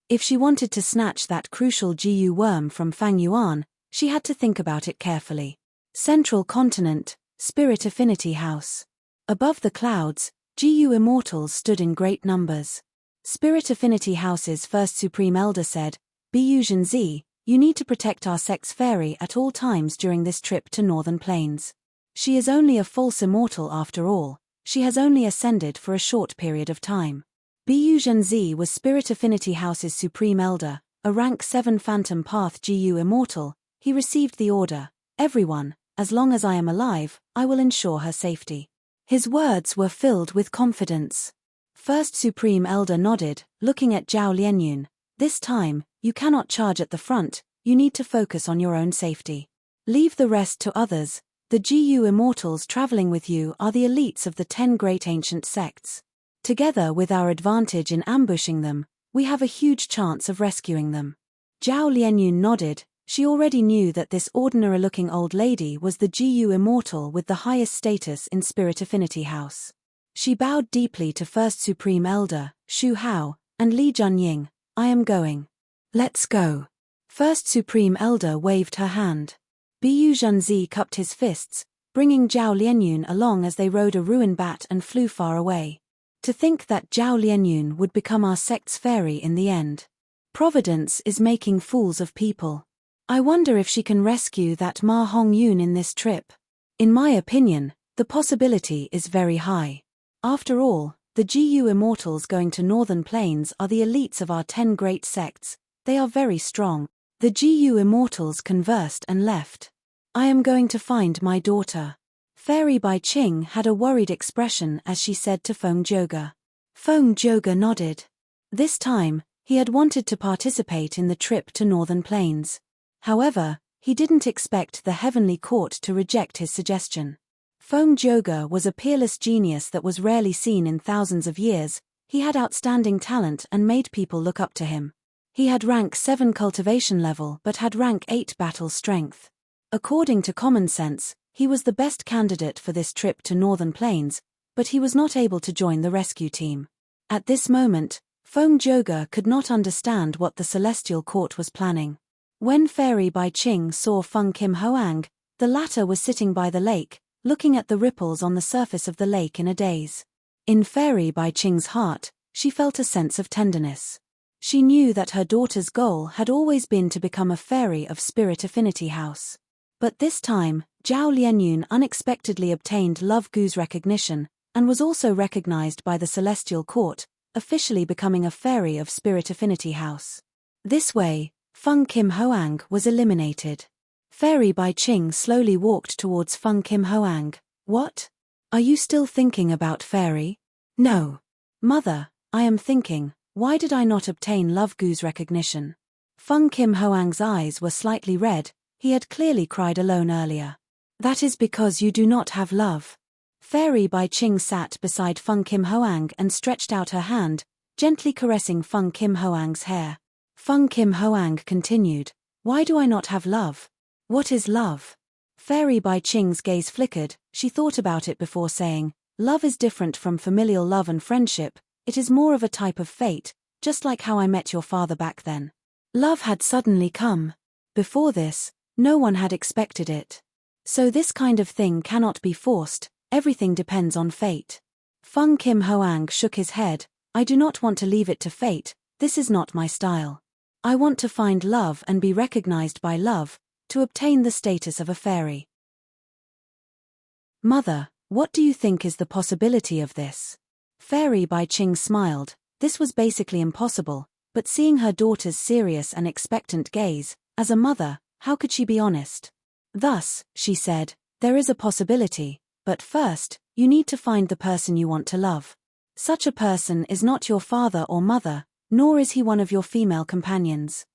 If she wanted to snatch that crucial GU worm from Fang Yuan, she had to think about it carefully. Central Continent, Spirit Affinity House. Above the clouds, GU immortals stood in great numbers. Spirit Affinity House's first Supreme Elder said, "Bu Zhenzi, you need to protect our sex fairy at all times during this trip to Northern Plains. She is only a false immortal after all, she has only ascended for a short period of time." Bu Zhenzi was Spirit Affinity House's Supreme Elder, a rank 7 Phantom Path GU immortal. He received the order, "Everyone, as long as I am alive, I will ensure her safety." His words were filled with confidence. First Supreme Elder nodded, looking at Zhao Lianyun. "This time, you cannot charge at the front, you need to focus on your own safety. Leave the rest to others. The GU immortals traveling with you are the elites of the 10 great ancient sects. Together with our advantage in ambushing them, we have a huge chance of rescuing them." Zhao Lianyun nodded. She already knew that this ordinary-looking old lady was the GU immortal with the highest status in Spirit Affinity House. She bowed deeply to First Supreme Elder, Shu Hao, and Li Junying. "I am going." "Let's go." First Supreme Elder waved her hand. Bu Zhenzi cupped his fists, bringing Zhao Lianyun along as they rode a ruin bat and flew far away. To think that Zhao Lianyun would become our sect's fairy in the end. Providence is making fools of people. I wonder if she can rescue that Ma Hongyun in this trip. In my opinion, the possibility is very high. After all, the GU immortals going to Northern Plains are the elites of our 10 great sects, they are very strong. The GU immortals conversed and left. "I am going to find my daughter." Fairy Bai Qing had a worried expression as she said to Feng Zhouge. Feng Zhouge nodded. This time, he had wanted to participate in the trip to Northern Plains. However, he didn't expect the Heavenly Court to reject his suggestion. Feng Zhouge was a peerless genius that was rarely seen in thousands of years. He had outstanding talent and made people look up to him. He had rank 7 cultivation level but had rank 8 battle strength. According to common sense, he was the best candidate for this trip to Northern Plains, but he was not able to join the rescue team. At this moment, Feng Zhouge could not understand what the Celestial Court was planning. When Fairy Bai Qing saw Feng Kim Hoang, the latter was sitting by the lake, looking at the ripples on the surface of the lake in a daze. In Fairy Bai Qing's heart, she felt a sense of tenderness. She knew that her daughter's goal had always been to become a fairy of Spirit Affinity House. But this time, Zhao Lianyun unexpectedly obtained Love Gu's recognition, and was also recognized by the Celestial Court, officially becoming a fairy of Spirit Affinity House. This way, Feng Kim Hoang was eliminated. Fairy Bai Ching slowly walked towards Feng Kim Hoang. What? Are you still thinking about Fairy? No. Mother, I am thinking, why did I not obtain Love Gu's recognition? Feng Kim Hoang's eyes were slightly red, he had clearly cried alone earlier. That is because you do not have love. Fairy Bai Ching sat beside Feng Kim Hoang and stretched out her hand, gently caressing Feng Kim Hoang's hair. Feng Kim Hoang continued, why do I not have love? What is love? Fairy Bai Ching's gaze flickered, she thought about it before saying, love is different from familial love and friendship, it is more of a type of fate, just like how I met your father back then. Love had suddenly come. Before this, no one had expected it. So this kind of thing cannot be forced, everything depends on fate. Feng Kim Hoang shook his head, I do not want to leave it to fate, this is not my style. I want to find love and be recognized by love, to obtain the status of a fairy. Mother, what do you think is the possibility of this? Fairy Bai Ching smiled, this was basically impossible, but seeing her daughter's serious and expectant gaze, as a mother, how could she be honest? Thus, she said, there is a possibility, but first, you need to find the person you want to love. Such a person is not your father or mother, nor is he one of your female companions.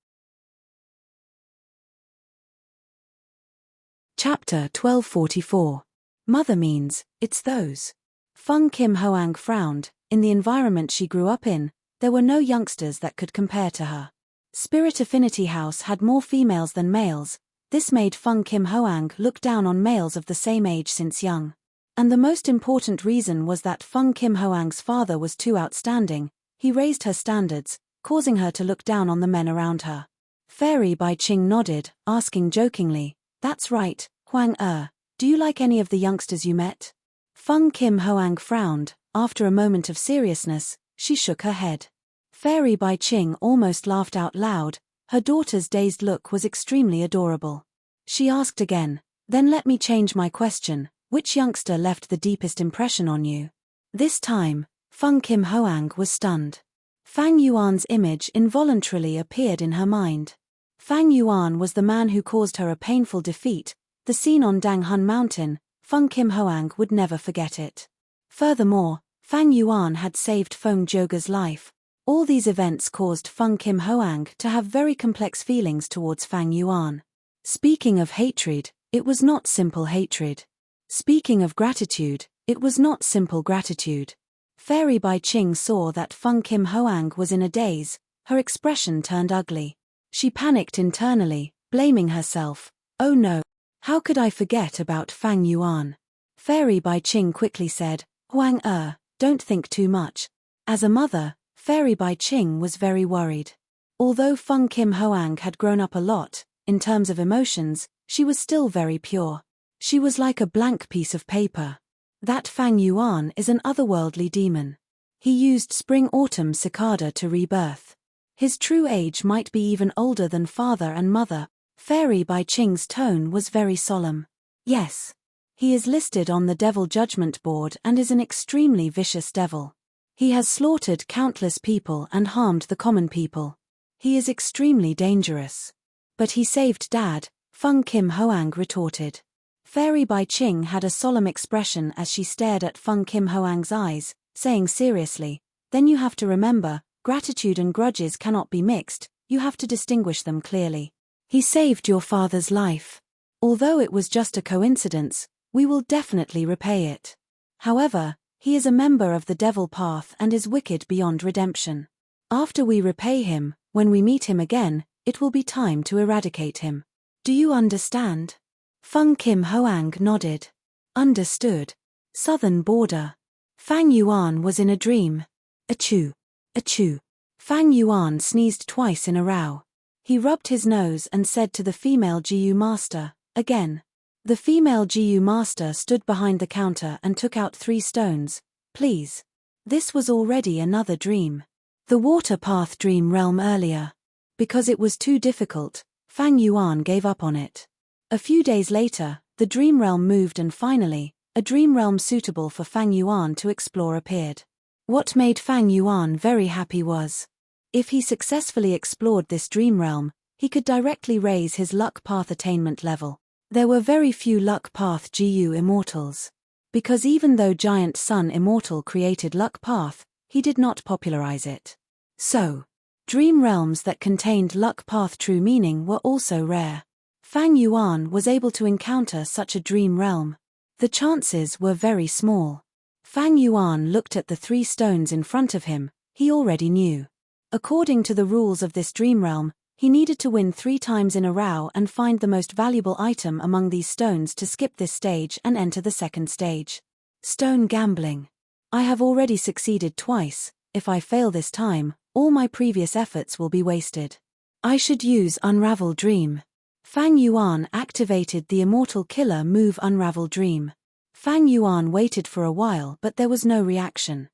Chapter 1244. Mother means, it's those. Feng Kim Hoang frowned, in the environment she grew up in, there were no youngsters that could compare to her. Spirit Affinity House had more females than males, this made Feng Kim Hoang look down on males of the same age since young. And the most important reason was that Feng Kim Hoang's father was too outstanding, he raised her standards, causing her to look down on the men around her. Fairy Bai Ching nodded, asking jokingly, that's right, Huang do you like any of the youngsters you met? Feng Kim Hoang frowned, after a moment of seriousness, she shook her head. Fairy Bai Ching almost laughed out loud, her daughter's dazed look was extremely adorable. She asked again, then let me change my question, which youngster left the deepest impression on you? This time, Feng Kim Hoang was stunned. Fang Yuan's image involuntarily appeared in her mind. Fang Yuan was the man who caused her a painful defeat, the scene on Dang Hun Mountain, Feng Kim Hoang would never forget it. Furthermore, Fang Yuan had saved Feng Joga's life. All these events caused Feng Kim Hoang to have very complex feelings towards Fang Yuan. Speaking of hatred, it was not simple hatred. Speaking of gratitude, it was not simple gratitude. Fairy Bai Ching saw that Feng Kim Hoang was in a daze, her expression turned ugly. She panicked internally, blaming herself. Oh no, how could I forget about Fang Yuan? Fairy Bai Ching quickly said, Huang don't think too much. As a mother, Fairy Bai Ching was very worried. Although Feng Kim Hoang had grown up a lot, in terms of emotions, she was still very pure. She was like a blank piece of paper. That Fang Yuan is an otherworldly demon. He used spring-autumn cicada to rebirth. His true age might be even older than father and mother. Fairy Bai Ching's tone was very solemn. Yes. He is listed on the Devil Judgment Board and is an extremely vicious devil. He has slaughtered countless people and harmed the common people. He is extremely dangerous. But he saved Dad, Feng Kim Hoang retorted. Fairy Bai Ching had a solemn expression as she stared at Feng Kim Hoang's eyes, saying seriously, then you have to remember, gratitude and grudges cannot be mixed, you have to distinguish them clearly. He saved your father's life. Although it was just a coincidence, we will definitely repay it. However, he is a member of the Devil Path and is wicked beyond redemption. After we repay him, when we meet him again, it will be time to eradicate him. Do you understand? Feng Kim Hoang nodded. Understood. Southern border. Fang Yuan was in a dream. Achoo. Achoo. Fang Yuan sneezed twice in a row. He rubbed his nose and said to the female GU master, again. The female GU master stood behind the counter and took out 3 stones. Please. This was already another dream. The water path dream realm earlier. Because it was too difficult, Fang Yuan gave up on it. A few days later, the dream realm moved and finally, a dream realm suitable for Fang Yuan to explore appeared. What made Fang Yuan very happy was, if he successfully explored this dream realm, he could directly raise his luck path attainment level. There were very few luck path GU immortals. Because even though Giant Sun Immortal created luck path, he did not popularize it. So, dream realms that contained luck path true meaning were also rare. Fang Yuan was able to encounter such a dream realm. The chances were very small. Fang Yuan looked at the 3 stones in front of him. He already knew. According to the rules of this dream realm, he needed to win 3 times in a row and find the most valuable item among these stones to skip this stage and enter the second stage. Stone gambling. I have already succeeded twice. If I fail this time, all my previous efforts will be wasted. I should use Unravel Dream. Fang Yuan activated the Immortal Killer move Unravel Dream. Fang Yuan waited for a while but there was no reaction.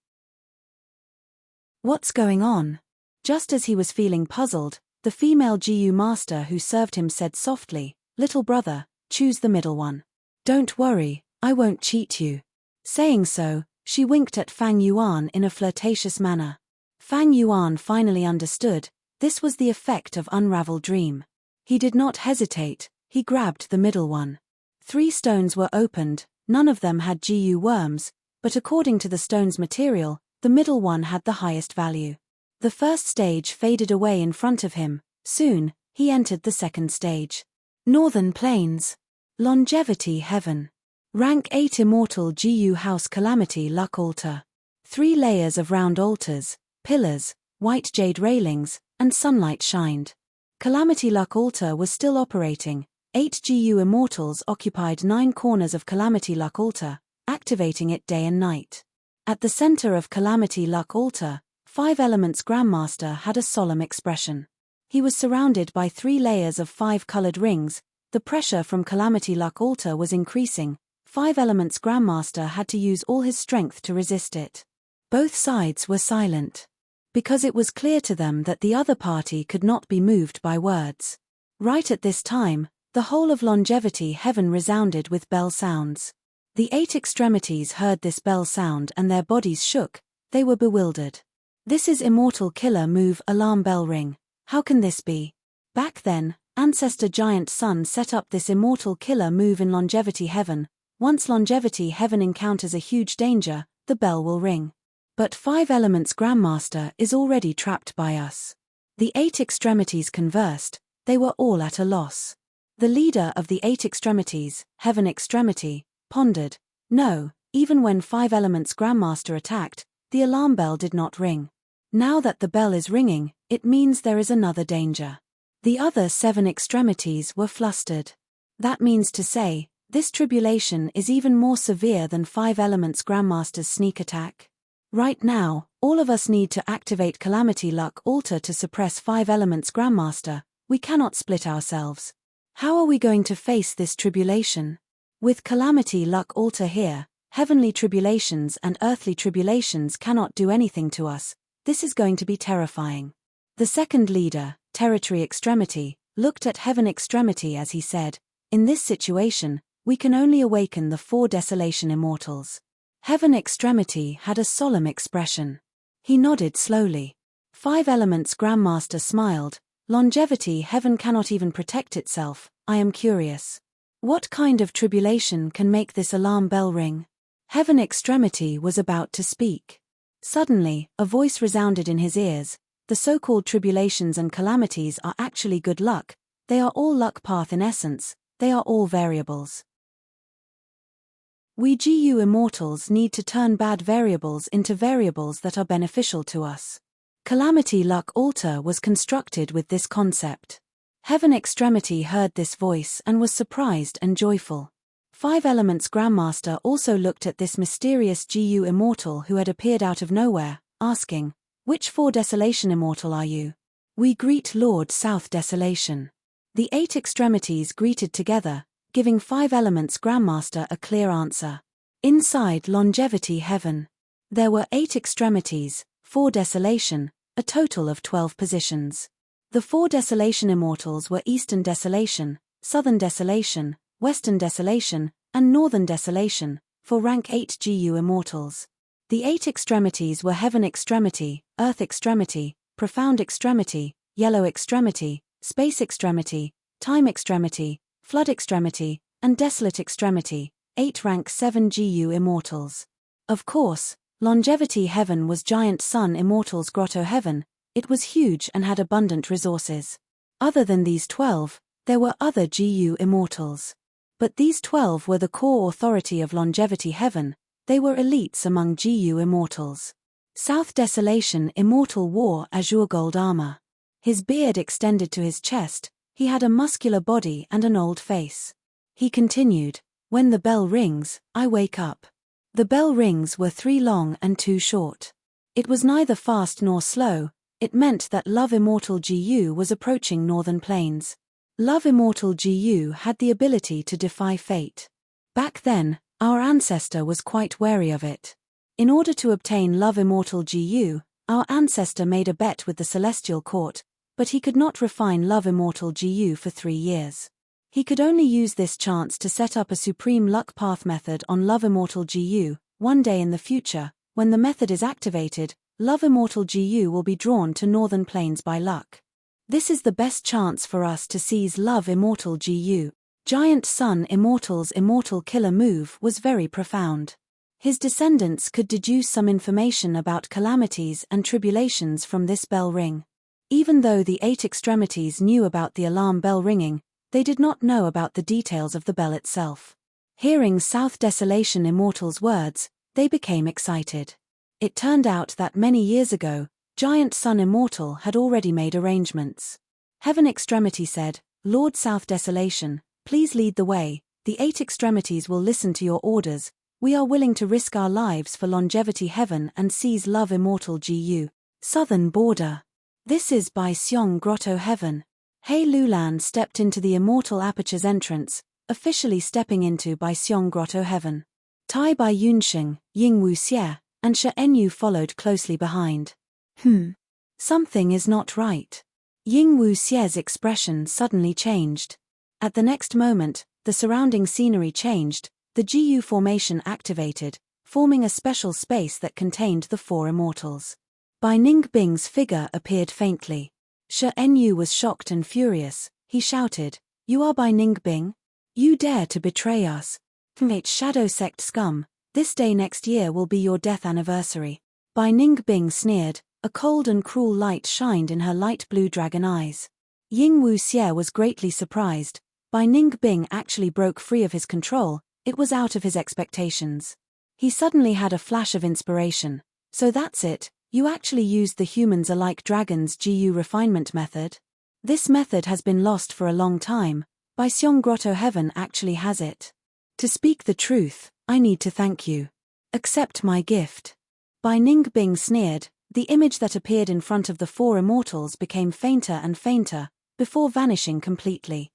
What's going on? Just as he was feeling puzzled, the female GU master who served him said softly, "Little brother, choose the middle one. Don't worry, I won't cheat you." Saying so, she winked at Fang Yuan in a flirtatious manner. Fang Yuan finally understood, this was the effect of Unravel Dream. He did not hesitate, he grabbed the middle one. 3 stones were opened, none of them had GU worms, but according to the stone's material, the middle one had the highest value. The first stage faded away in front of him. Soon, he entered the second stage. Northern Plains. Longevity Heaven. Rank 8 Immortal GU House Calamity Luck Altar. 3 layers of round altars, pillars, white jade railings, and sunlight shined. Calamity Luck Altar was still operating. 8 GU Immortals occupied 9 corners of Calamity Luck Altar, activating it day and night. At the center of Calamity Luck Altar, 5 Elements Grandmaster had a solemn expression. He was surrounded by 3 layers of 5-colored rings. The pressure from Calamity Luck Altar was increasing. 5 Elements Grandmaster had to use all his strength to resist it. Both sides were silent. Because it was clear to them that the other party could not be moved by words. Right at this time, the whole of Longevity Heaven resounded with bell sounds. The 8 extremities heard this bell sound and their bodies shook. They were bewildered. This is Immortal Killer move Alarm Bell Ring. How can this be? Back then, Ancestor Giant Sun set up this Immortal Killer move in Longevity Heaven. Once Longevity Heaven encounters a huge danger, the bell will ring. But 5 Elements Grandmaster is already trapped by us. The 8 extremities conversed. They were all at a loss. The leader of the 8 extremities, Heaven Extremity, pondered. No, even when 5 Elements Grandmaster attacked, the alarm bell did not ring. Now that the bell is ringing, it means there is another danger. The other 7 extremities were flustered. That means to say, this tribulation is even more severe than 5 Elements Grandmaster's sneak attack. Right now, all of us need to activate Calamity Luck Altar to suppress 5 Elements Grandmaster. We cannot split ourselves. How are we going to face this tribulation? With Calamity Luck Altar here, heavenly tribulations and earthly tribulations cannot do anything to us. This is going to be terrifying. The second leader, Territory Extremity, looked at Heaven Extremity as he said, "In this situation, we can only awaken the 4 Desolation Immortals." Heaven Extremity had a solemn expression. He nodded slowly. 5 Elements Grandmaster smiled. Longevity Heaven cannot even protect itself. I am curious. What kind of tribulation can make this alarm bell ring? Heaven Extremity was about to speak. Suddenly, a voice resounded in his ears. The so-called tribulations and calamities are actually good luck. They are all luck path in essence. They are all variables. We GU Immortals need to turn bad variables into variables that are beneficial to us. Calamity Luck Altar was constructed with this concept. Heaven Extremity heard this voice and was surprised and joyful. 5 Elements Grandmaster also looked at this mysterious GU Immortal who had appeared out of nowhere, asking, "Which 4 Desolation Immortal are you?" "We greet Lord South Desolation." The 8 extremities greeted together, giving 5 Elements Grandmaster a clear answer. Inside Longevity Heaven, there were 8 extremities, 4 Desolation, a total of 12 positions. The 4 Desolation Immortals were Eastern Desolation, Southern Desolation, Western Desolation, and Northern Desolation, for rank 8 GU Immortals. The 8 extremities were Heaven Extremity, Earth Extremity, Profound Extremity, Yellow Extremity, space extremity, time extremity, flood extremity, and desolate extremity, 8 rank 7 GU immortals. Of course, longevity heaven was giant sun immortals grotto heaven. It was huge and had abundant resources. Other than these 12, there were other GU immortals. But these 12 were the core authority of longevity heaven. They were elites among GU immortals. South Desolation immortal wore azure gold armor. His beard extended to his chest, he had a muscular body and an old face. He continued, "When the bell rings, I wake up." The bell rings were 3 long and 2 short. It was neither fast nor slow. It meant that Love Immortal GU was approaching northern plains. Love Immortal GU had the ability to defy fate. Back then, our ancestor was quite wary of it. In order to obtain Love Immortal GU, our ancestor made a bet with the Celestial Court, but he could not refine Love Immortal GU for 3 years. He could only use this chance to set up a supreme luck path method on Love Immortal GU. One day in the future, when the method is activated, Love Immortal GU will be drawn to northern plains by luck. This is the best chance for us to seize Love Immortal GU. Giant Sun Immortal's immortal killer move was very profound. His descendants could deduce some information about calamities and tribulations from this bell ring. Even though the 8 extremities knew about the alarm bell ringing, they did not know about the details of the bell itself. Hearing South Desolation Immortal's words, they became excited. It turned out that many years ago, Giant Sun Immortal had already made arrangements. Heaven Extremity said, "Lord South Desolation, please lead the way. The 8 extremities will listen to your orders. We are willing to risk our lives for longevity heaven and seize Love Immortal GU. Southern border." This is by Seong Grotto Heaven. Hei Lulan stepped into the Immortal Aperture's entrance, officially stepping into by Seong Grotto Heaven. Tai Bai Yunsheng, Ying Wu Xie, and She Enyu followed closely behind. Something is not right. Ying Wu Xie's expression suddenly changed. At the next moment, the surrounding scenery changed, the GU formation activated, forming a special space that contained the 4 immortals. Bai Ningbing's figure appeared faintly. She Enyu was shocked and furious. He shouted, "You are Bai Ningbing? You dare to betray us? Shadow sect scum, this day next year will be your death anniversary." Bai Ningbing sneered, a cold and cruel light shined in her light blue dragon eyes. Ying Wu Xie was greatly surprised. Bai Ningbing actually broke free of his control, it was out of his expectations. He suddenly had a flash of inspiration. "So that's it, you actually used the humans are like dragons GU refinement method? This method has been lost for a long time, Bai Seong Grotto Heaven actually has it. To speak the truth, I need to thank you. Accept my gift." Bai Ningbing sneered. The image that appeared in front of the 4 immortals became fainter and fainter, before vanishing completely.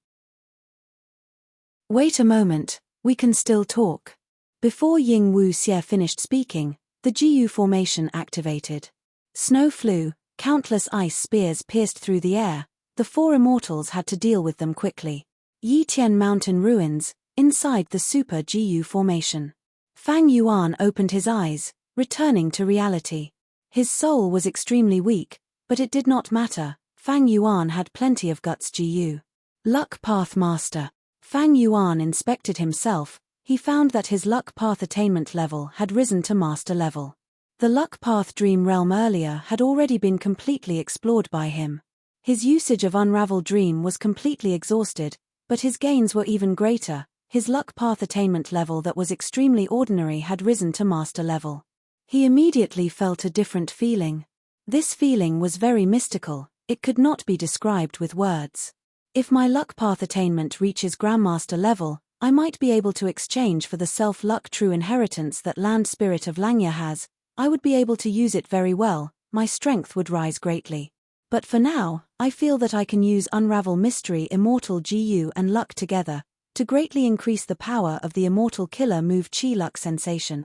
"Wait a moment, we can still talk." Before Ying Wu Xie finished speaking, the GU formation activated. Snow flew, countless ice spears pierced through the air, the 4 immortals had to deal with them quickly. Yitian Mountain ruins, inside the super GU formation. Fang Yuan opened his eyes, returning to reality. His soul was extremely weak, but it did not matter, Fang Yuan had plenty of guts GU. Luck Path Master. Fang Yuan inspected himself, he found that his luck path attainment level had risen to master level. The luck path dream realm earlier had already been completely explored by him. His usage of Unravel Dream was completely exhausted, but his gains were even greater. His luck path attainment level that was extremely ordinary had risen to master level. He immediately felt a different feeling. This feeling was very mystical, it could not be described with words. If my luck path attainment reaches Grandmaster level, I might be able to exchange for the self-luck true inheritance that Land Spirit of Langya has. I would be able to use it very well, my strength would rise greatly. But for now, I feel that I can use Unravel Mystery Immortal GU and Luck together, to greatly increase the power of the Immortal Killer Move Chi Luck Sensation.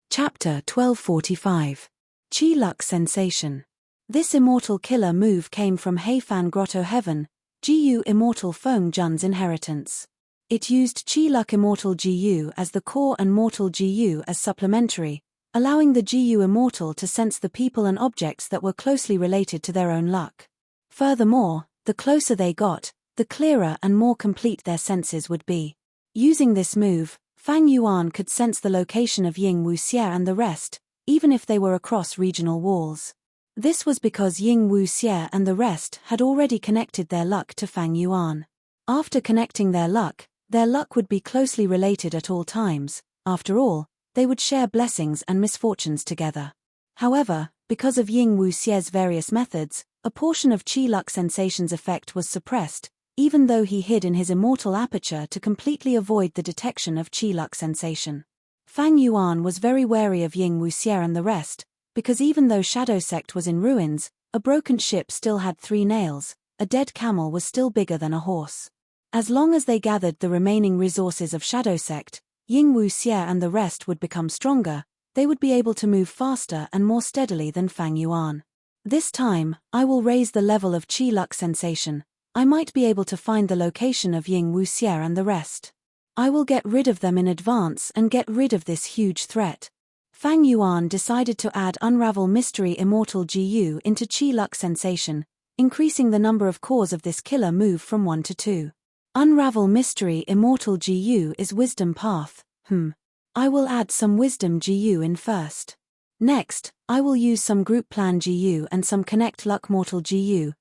Chapter 1245. Chi Luck Sensation. This Immortal Killer move came from Heifan Grotto Heaven, GU Immortal Feng Jun's inheritance. It used Chi Luck Immortal GU as the core and Mortal GU as supplementary, allowing the GU immortal to sense the people and objects that were closely related to their own luck. Furthermore, the closer they got, the clearer and more complete their senses would be. Using this move, Fang Yuan could sense the location of Ying Wuxie and the rest, even if they were across regional walls. This was because Ying Wuxie and the rest had already connected their luck to Fang Yuan. After connecting their luck would be closely related at all times. After all, they would share blessings and misfortunes together. However, because of Ying Wuxie's various methods, a portion of Qi luck sensation's effect was suppressed, even though he hid in his immortal aperture to completely avoid the detection of Qi luck sensation. Fang Yuan was very wary of Ying Wuxie and the rest, because even though Shadow Sect was in ruins, a broken ship still had 3 nails, a dead camel was still bigger than a horse. As long as they gathered the remaining resources of Shadow Sect, Ying Wuxie and the rest would become stronger, they would be able to move faster and more steadily than Fang Yuan. This time, I will raise the level of Qi luck sensation. I might be able to find the location of Ying Wuxie and the rest. I will get rid of them in advance and get rid of this huge threat. Fang Yuan decided to add Unravel Mystery Immortal GU into Qi luck sensation, increasing the number of cores of this killer move from 1 to 2. Unravel Mystery Immortal GU is Wisdom Path. I will add some Wisdom GU in first. Next, I will use some Group Plan GU and some Connect Luck Mortal GU,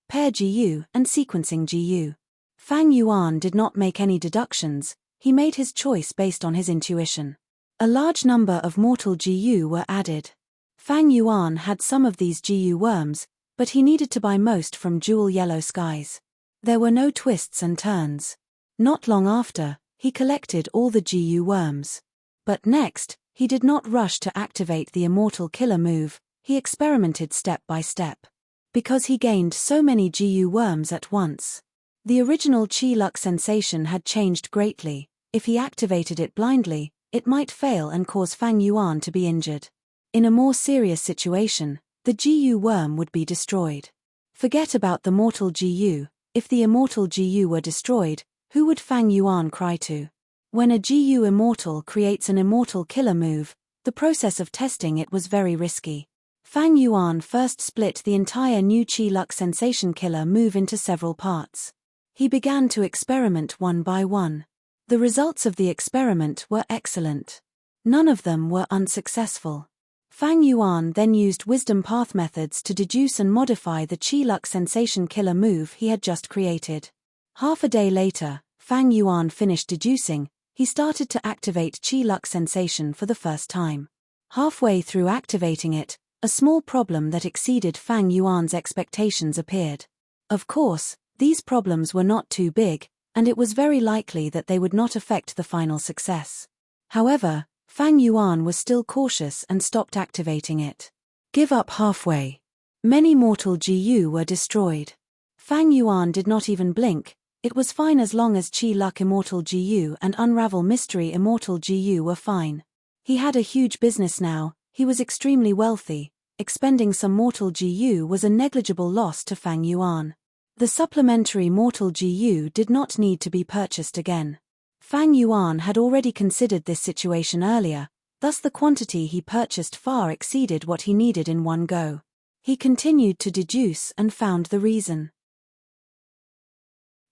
Pair GU and Sequencing GU. Fang Yuan did not make any deductions, he made his choice based on his intuition. A large number of Mortal GU were added. Fang Yuan had some of these GU worms, but he needed to buy most from Jewel Yellow Skies. There were no twists and turns. Not long after, he collected all the GU worms. But next, he did not rush to activate the Immortal Killer move, he experimented step by step. Because he gained so many GU worms at once. The original Qi luck sensation had changed greatly. If he activated it blindly, it might fail and cause Fang Yuan to be injured. In a more serious situation, the GU worm would be destroyed. Forget about the mortal GU. If the immortal GU were destroyed, who would Fang Yuan cry to? When a GU immortal creates an immortal killer move, the process of testing it was very risky. Fang Yuan first split the entire new Qi luck sensation killer move into several parts. He began to experiment one by one. The results of the experiment were excellent. None of them were unsuccessful. Fang Yuan then used Wisdom Path methods to deduce and modify the Qi luck sensation killer move he had just created. Half a day later, Fang Yuan finished deducing, he started to activate Qi luck sensation for the first time. Halfway through activating it, a small problem that exceeded Fang Yuan's expectations appeared. Of course, these problems were not too big, and it was very likely that they would not affect the final success. However, Fang Yuan was still cautious and stopped activating it. Give up halfway. Many mortal GU were destroyed. Fang Yuan did not even blink. It was fine as long as Qi luck Immortal GU and Unravel Mystery Immortal GU were fine. He had a huge business now, he was extremely wealthy. Expending some mortal GU was a negligible loss to Fang Yuan. The supplementary mortal GU did not need to be purchased again. Fang Yuan had already considered this situation earlier, thus the quantity he purchased far exceeded what he needed in one go. He continued to deduce and found the reason.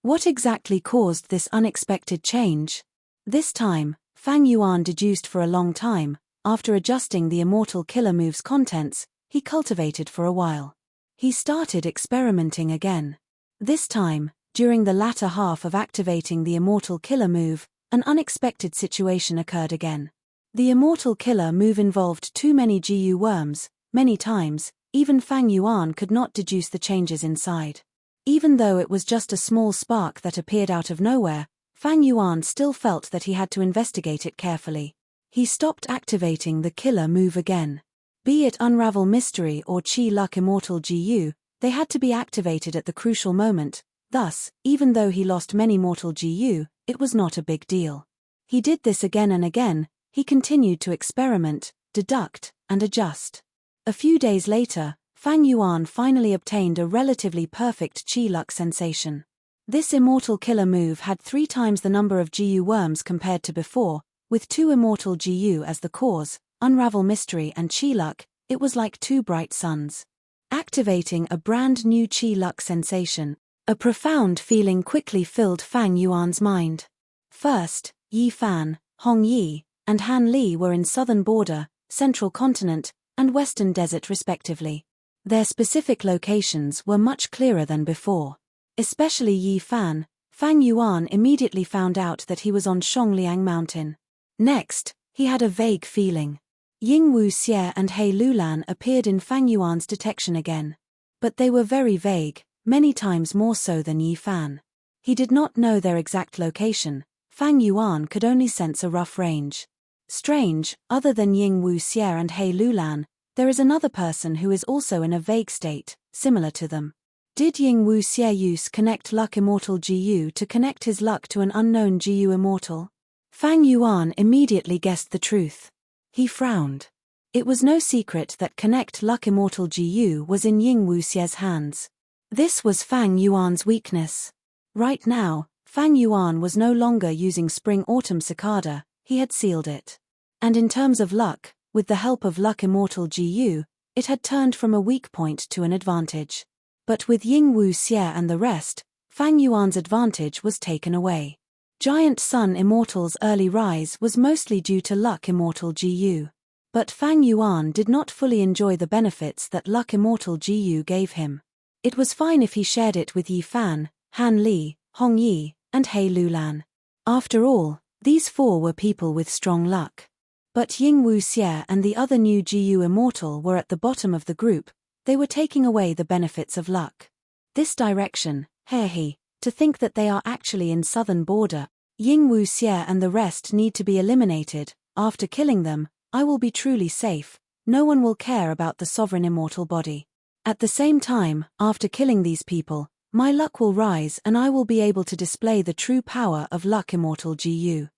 What exactly caused this unexpected change? This time, Fang Yuan deduced for a long time. After adjusting the Immortal Killer move's contents, he cultivated for a while. He started experimenting again. This time, during the latter half of activating the Immortal Killer move, an unexpected situation occurred again. The Immortal Killer move involved too many GU worms. Many times, even Fang Yuan could not deduce the changes inside. Even though it was just a small spark that appeared out of nowhere, Fang Yuan still felt that he had to investigate it carefully. He stopped activating the killer move again. Be it Unravel Mystery or Qi luck Immortal GU, they had to be activated at the crucial moment. Thus, even though he lost many mortal GU, it was not a big deal. He did this again and again. He continued to experiment, deduct, and adjust. A few days later, Fang Yuan finally obtained a relatively perfect Qi luck sensation. This Immortal Killer move had 3 times the number of GU worms compared to before, with 2 Immortal GU as the cause, unravel mystery and chi luck, it was like two bright suns. Activating a brand new chi luck sensation. A profound feeling quickly filled Fang Yuan's mind. First, Yi Fan, Hong Yi, and Han Li were in southern border, central continent, and western desert respectively. Their specific locations were much clearer than before. Especially Yi Fan, Fang Yuan immediately found out that he was on Shongliang Mountain. Next, he had a vague feeling. Ying Wuxie and He Lulan appeared in Fang Yuan's detection again. But they were very vague, many times more so than Yi Fan. He did not know their exact location. Fang Yuan could only sense a rough range. Strange, other than Ying Wuxie and He Lulan, there is another person who is also in a vague state, similar to them. Did Ying Wuxie use connect luck immortal Jiyu to connect his luck to an unknown Jiyu immortal? Fang Yuan immediately guessed the truth. He frowned. It was no secret that connect luck immortal Jiyu was in Ying Wuxie's hands. This was Fang Yuan's weakness. Right now, Fang Yuan was no longer using spring-autumn cicada, he had sealed it. And in terms of luck, with the help of luck immortal Jiyu, it had turned from a weak point to an advantage. But with Ying Wuxie and the rest, Fang Yuan's advantage was taken away. Giant Sun Immortal's early rise was mostly due to luck immortal Jiyu. But Fang Yuan did not fully enjoy the benefits that luck immortal Jiyu gave him. It was fine if he shared it with Yi Fan, Han Li, Hong Yi, and He Lulan. After all, these four were people with strong luck. But Ying Wuxie and the other new Jiyu immortal were at the bottom of the group, they were taking away the benefits of luck. This direction, he, to think that they are actually in southern border, Ying Wuxie and the rest need to be eliminated. After killing them, I will be truly safe, no one will care about the sovereign immortal body. At the same time, after killing these people, my luck will rise and I will be able to display the true power of luck immortal Jiyu.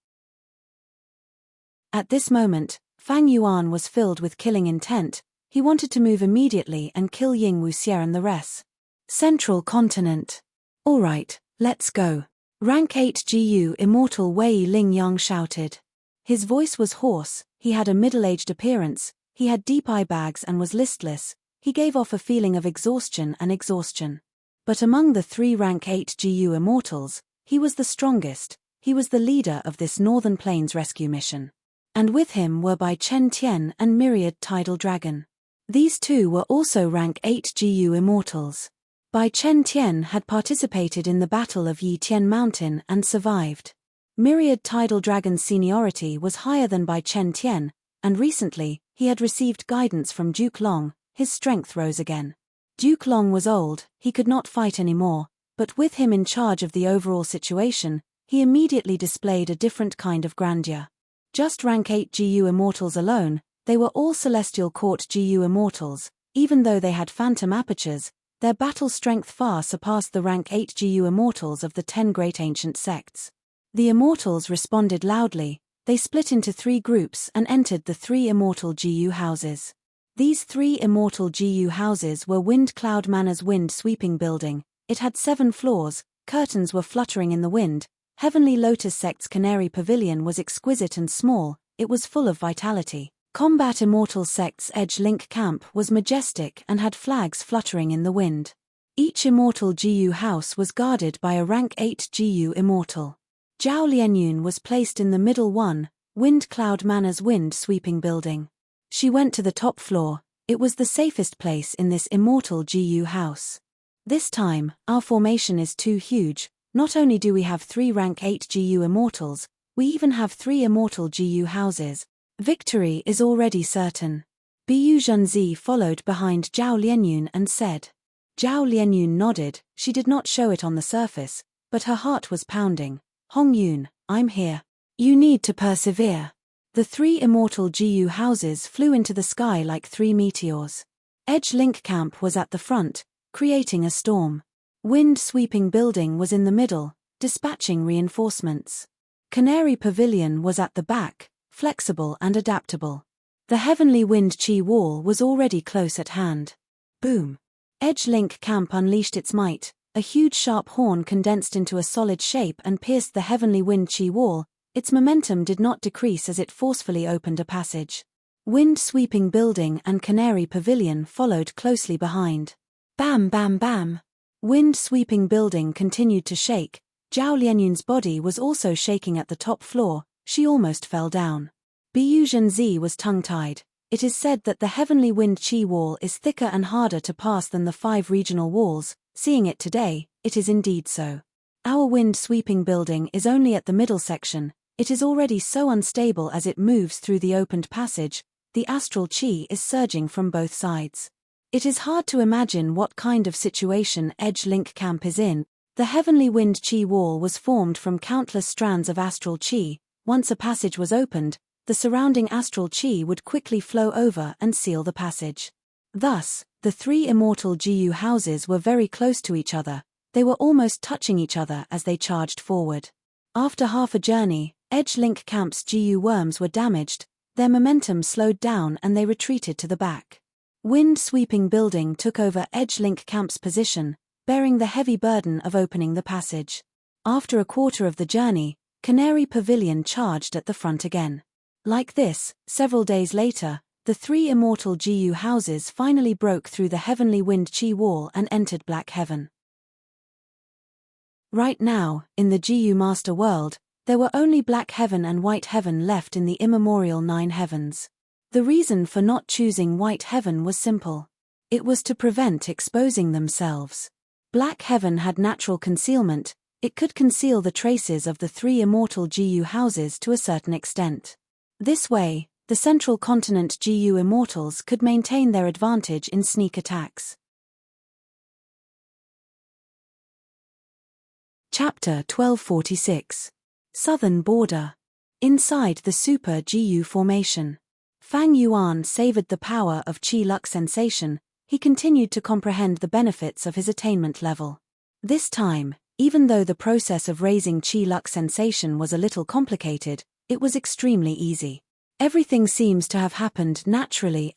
At this moment, Fang Yuan was filled with killing intent, he wanted to move immediately and kill Ying Wuxie and the rest. Central Continent. Alright, let's go. Rank 8 GU Immortal Wei Ling Yang shouted. His voice was hoarse, he had a middle-aged appearance, he had deep eye bags and was listless, he gave off a feeling of exhaustion. But among the three rank 8 GU immortals, he was the strongest, he was the leader of this Northern Plains rescue mission. And with him were Bai Chen Tian and Myriad Tidal Dragon. These two were also rank 8 GU immortals. Bai Chen Tian had participated in the Battle of Yi Tian Mountain and survived. Myriad Tidal Dragon's seniority was higher than Bai Chen Tian, and recently, he had received guidance from Duke Long, his strength rose again. Duke Long was old, he could not fight anymore, but with him in charge of the overall situation, he immediately displayed a different kind of grandeur. Just rank 8 GU immortals alone, they were all Celestial Court GU immortals, even though they had phantom apertures, their battle strength far surpassed the rank 8 GU immortals of the 10 great ancient sects. The immortals responded loudly, they split into 3 groups and entered the 3 immortal GU houses. These 3 immortal GU houses were Wind Cloud Manor's wind-sweeping building, it had 7 floors, curtains were fluttering in the wind, Heavenly Lotus Sect's Canary Pavilion was exquisite and small, it was full of vitality. Combat Immortal Sect's Edge Link Camp was majestic and had flags fluttering in the wind. Each immortal GU house was guarded by a rank 8 GU immortal. Zhao Lianyun was placed in the middle one, Wind Cloud Manor's wind-sweeping building. She went to the top floor, it was the safest place in this immortal GU house. This time, our formation is too huge, not only do we have 3 rank 8 GU immortals, we even have 3 immortal GU houses. Victory is already certain. Bu Zhenzi followed behind Zhao Lianyun and said. Zhao Lianyun nodded, she did not show it on the surface, but her heart was pounding. Hong Yun, I'm here. You need to persevere. The 3 immortal GU houses flew into the sky like 3 meteors. Edge Link Camp was at the front, creating a storm. Wind-sweeping building was in the middle, dispatching reinforcements. Canary Pavilion was at the back, flexible and adaptable. The Heavenly Wind Chi Wall was already close at hand. Boom. Edge Link Camp unleashed its might, a huge sharp horn condensed into a solid shape and pierced the Heavenly Wind Chi Wall, its momentum did not decrease as it forcefully opened a passage. Wind-sweeping building and canary pavilion followed closely behind. Bam bam bam. Wind-sweeping building continued to shake. Zhao Lianyun's body was also shaking at the top floor, she almost fell down. Bu Zhenzi was tongue-tied. It is said that the heavenly wind chi wall is thicker and harder to pass than the 5 regional walls. Seeing it today, it is indeed so. Our wind-sweeping building is only at the middle section. It is already so unstable as it moves through the opened passage. The astral chi is surging from both sides. It is hard to imagine what kind of situation Edge Link Camp is in. The heavenly wind chi wall was formed from countless strands of astral chi. Once a passage was opened, the surrounding astral chi would quickly flow over and seal the passage. Thus, the 3 immortal GU houses were very close to each other. They were almost touching each other as they charged forward. After half a journey, Edge Link Camp's GU worms were damaged, their momentum slowed down and they retreated to the back. Wind-sweeping building took over Edge Link Camp's position, bearing the heavy burden of opening the passage. After a quarter of the journey, Canary Pavilion charged at the front again. Like this, several days later, the 3 immortal GU houses finally broke through the heavenly wind chi wall and entered Black Heaven. Right now, in the GU Master World, there were only Black Heaven and White Heaven left in the immemorial 9 heavens. The reason for not choosing White Heaven was simple. It was to prevent exposing themselves. Black Heaven had natural concealment. It could conceal the traces of the 3 immortal GU houses to a certain extent. This way, the central continent GU immortals could maintain their advantage in sneak attacks. Chapter 1246. Southern Border. Inside the Super GU formation. Fang Yuan savored the power of Qi Luck sensation. He continued to comprehend the benefits of his attainment level. This time, even though the process of raising Qi Luck sensation was a little complicated, it was extremely easy. Everything seems to have happened naturally.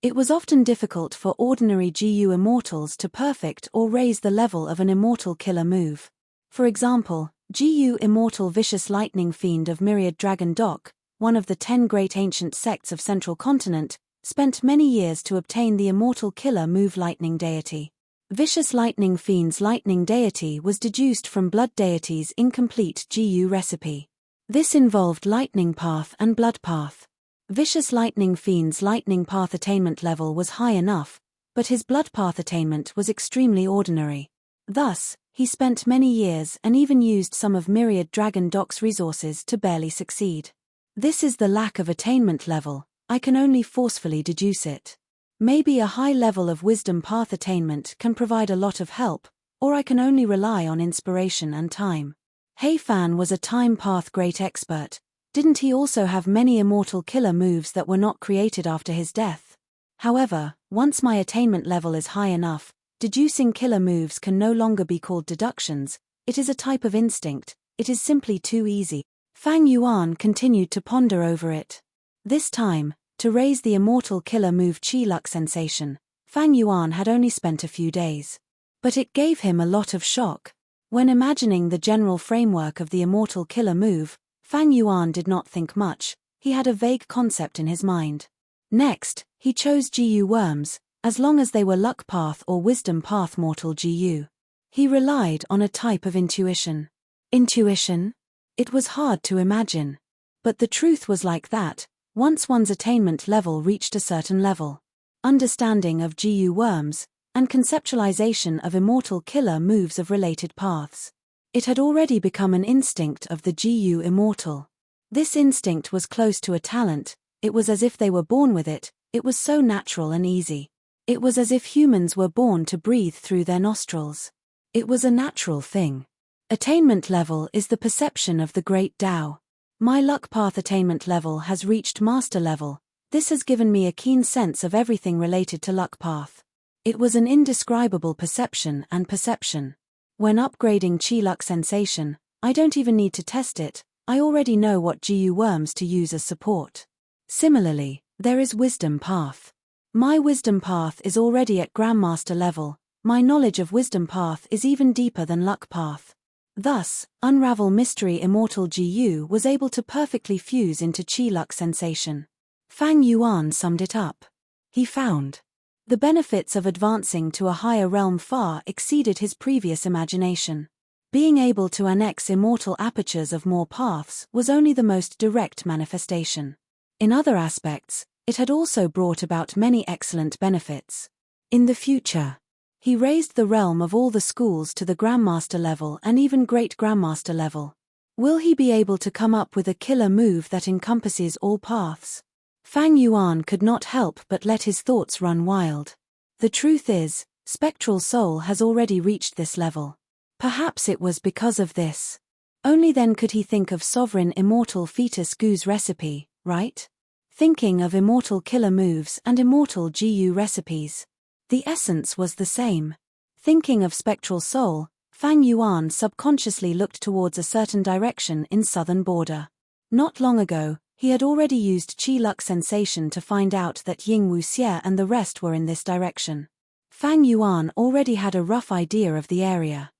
It was often difficult for ordinary GU immortals to perfect or raise the level of an immortal killer move. For example, GU immortal Vicious Lightning Fiend of Myriad Dragon Dock, one of the 10 great ancient sects of Central Continent, spent many years to obtain the immortal killer move Lightning Deity. Vicious Lightning Fiend's Lightning Deity was deduced from Blood Deity's incomplete GU recipe. This involved Lightning Path and Blood Path. Vicious Lightning Fiend's Lightning Path attainment level was high enough, but his Blood Path attainment was extremely ordinary. Thus, he spent many years and even used some of Myriad Dragon Dock's resources to barely succeed. This is the lack of attainment level. I can only forcefully deduce it. Maybe a high level of Wisdom Path attainment can provide a lot of help, or I can only rely on inspiration and time. Hei Fan was a Time Path great expert. Didn't he also have many immortal killer moves that were not created after his death? However, once my attainment level is high enough, deducing killer moves can no longer be called deductions. It is a type of instinct. It is simply too easy. Fang Yuan continued to ponder over it. This time, to raise the immortal killer move Qi Luck sensation, Fang Yuan had only spent a few days. But it gave him a lot of shock. When imagining the general framework of the immortal killer move, Fang Yuan did not think much. He had a vague concept in his mind. Next, he chose GU worms, as long as they were Luck Path or Wisdom Path mortal GU. He relied on a type of intuition. Intuition? It was hard to imagine. But the truth was like that. Once one's attainment level reached a certain level, understanding of GU worms, and conceptualization of immortal killer moves of related paths. It had already become an instinct of the GU immortal. This instinct was close to a talent. It was as if they were born with it. It was so natural and easy. It was as if humans were born to breathe through their nostrils. It was a natural thing. Attainment level is the perception of the great Tao. My Luck Path attainment level has reached master level. This has given me a keen sense of everything related to Luck Path. It was an indescribable perception and perception. When upgrading Qi Luck sensation, I don't even need to test it. I already know what GU worms to use as support. Similarly, there is Wisdom Path. My Wisdom Path is already at Grandmaster level. My knowledge of Wisdom Path is even deeper than Luck Path. Thus, Unravel Mystery Immortal GU was able to perfectly fuse into Qi Luck sensation. Fang Yuan summed it up. He found the benefits of advancing to a higher realm far exceeded his previous imagination. Being able to annex immortal apertures of more paths was only the most direct manifestation. In other aspects, it had also brought about many excellent benefits. In the future, he raised the realm of all the schools to the Grandmaster level and even Great Grandmaster level. Will he be able to come up with a killer move that encompasses all paths? Fang Yuan could not help but let his thoughts run wild. The truth is, Spectral Soul has already reached this level. Perhaps it was because of this. Only then could he think of Sovereign Immortal Fetus Gu's recipe, right? Thinking of immortal killer moves and immortal GU recipes. The essence was the same. Thinking of Spectral Soul, Fang Yuan subconsciously looked towards a certain direction in southern border. Not long ago, he had already used Qi Luck sensation to find out that Ying Wuxie and the rest were in this direction. Fang Yuan already had a rough idea of the area.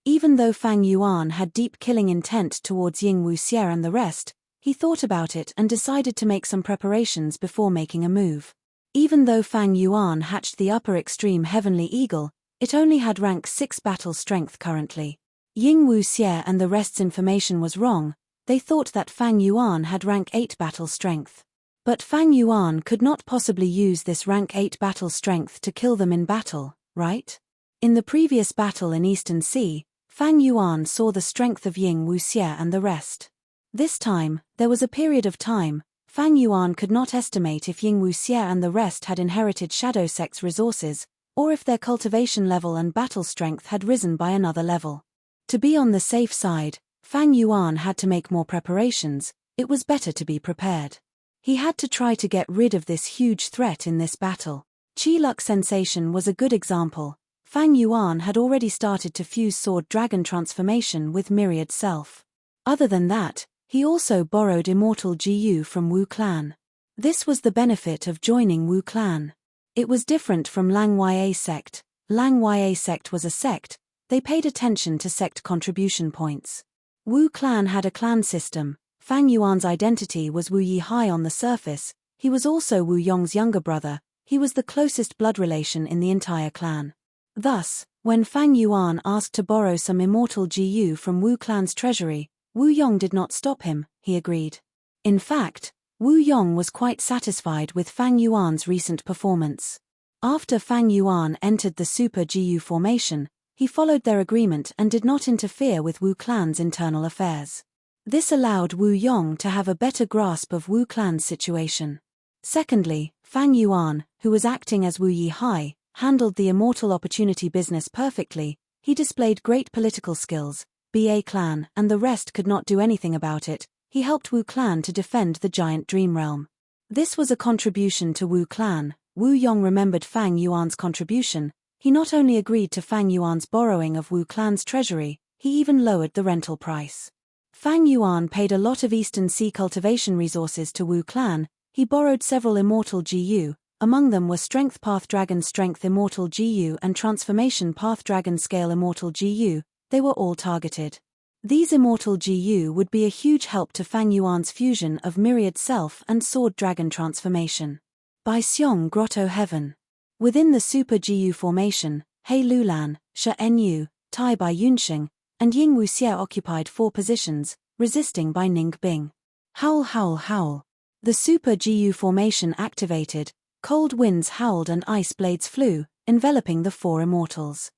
Even though Fang Yuan had deep killing intent towards Ying Wuxie and the rest, he thought about it and decided to make some preparations before making a move. Even though Fang Yuan hatched the upper extreme Heavenly Eagle, it only had rank 6 battle strength currently. Ying Wuxie and the rest's information was wrong. They thought that Fang Yuan had rank 8 battle strength. But Fang Yuan could not possibly use this rank 8 battle strength to kill them in battle, right? In the previous battle in Eastern Sea, Fang Yuan saw the strength of Ying Wuxie and the rest. This time, there was a period of time, Fang Yuan could not estimate if Ying Wuxie and the rest had inherited Shadow Sex resources, or if their cultivation level and battle strength had risen by another level. To be on the safe side, Fang Yuan had to make more preparations. It was better to be prepared. He had to try to get rid of this huge threat in this battle. Qi Luck sensation was a good example. Fang Yuan had already started to fuse Sword Dragon transformation with Myriad Self. Other than that, he also borrowed Immortal GU from Wu Clan. This was the benefit of joining Wu Clan. It was different from Lang Ya sect. Lang Ya sect was a sect. They paid attention to sect contribution points. Wu Clan had a clan system. Fang Yuan's identity was Wu Yihai on the surface. He was also Wu Yong's younger brother. He was the closest blood relation in the entire clan. Thus, when Fang Yuan asked to borrow some immortal GU from Wu Clan's treasury, Wu Yong did not stop him, he agreed. In fact, Wu Yong was quite satisfied with Fang Yuan's recent performance. After Fang Yuan entered the Super GU formation, he followed their agreement and did not interfere with Wu Clan's internal affairs. This allowed Wu Yong to have a better grasp of Wu Clan's situation. Secondly, Fang Yuan, who was acting as Wu Yihai, handled the immortal opportunity business perfectly. He displayed great political skills. BA Clan and the rest could not do anything about it. He helped Wu Clan to defend the giant dream realm. This was a contribution to Wu Clan. Wu Yong remembered Fang Yuan's contribution. He not only agreed to Fang Yuan's borrowing of Wu Clan's treasury, he even lowered the rental price. Fang Yuan paid a lot of Eastern Sea cultivation resources to Wu Clan. He borrowed several immortal GU, among them were Strength Path Dragon Strength Immortal GU and Transformation Path Dragon Scale Immortal GU. They were all targeted. These immortal GU would be a huge help to Fang Yuan's fusion of Myriad Self and Sword Dragon transformation. By Xiong Grotto Heaven. Within the Super GU formation, He Lulan, Shi Enyu, Tai Bai Yunxing, and Ying Wuxie occupied 4 positions, resisting by Ning Bing. Howl howl howl. The Super GU formation activated, cold winds howled and ice blades flew, enveloping the 4 immortals.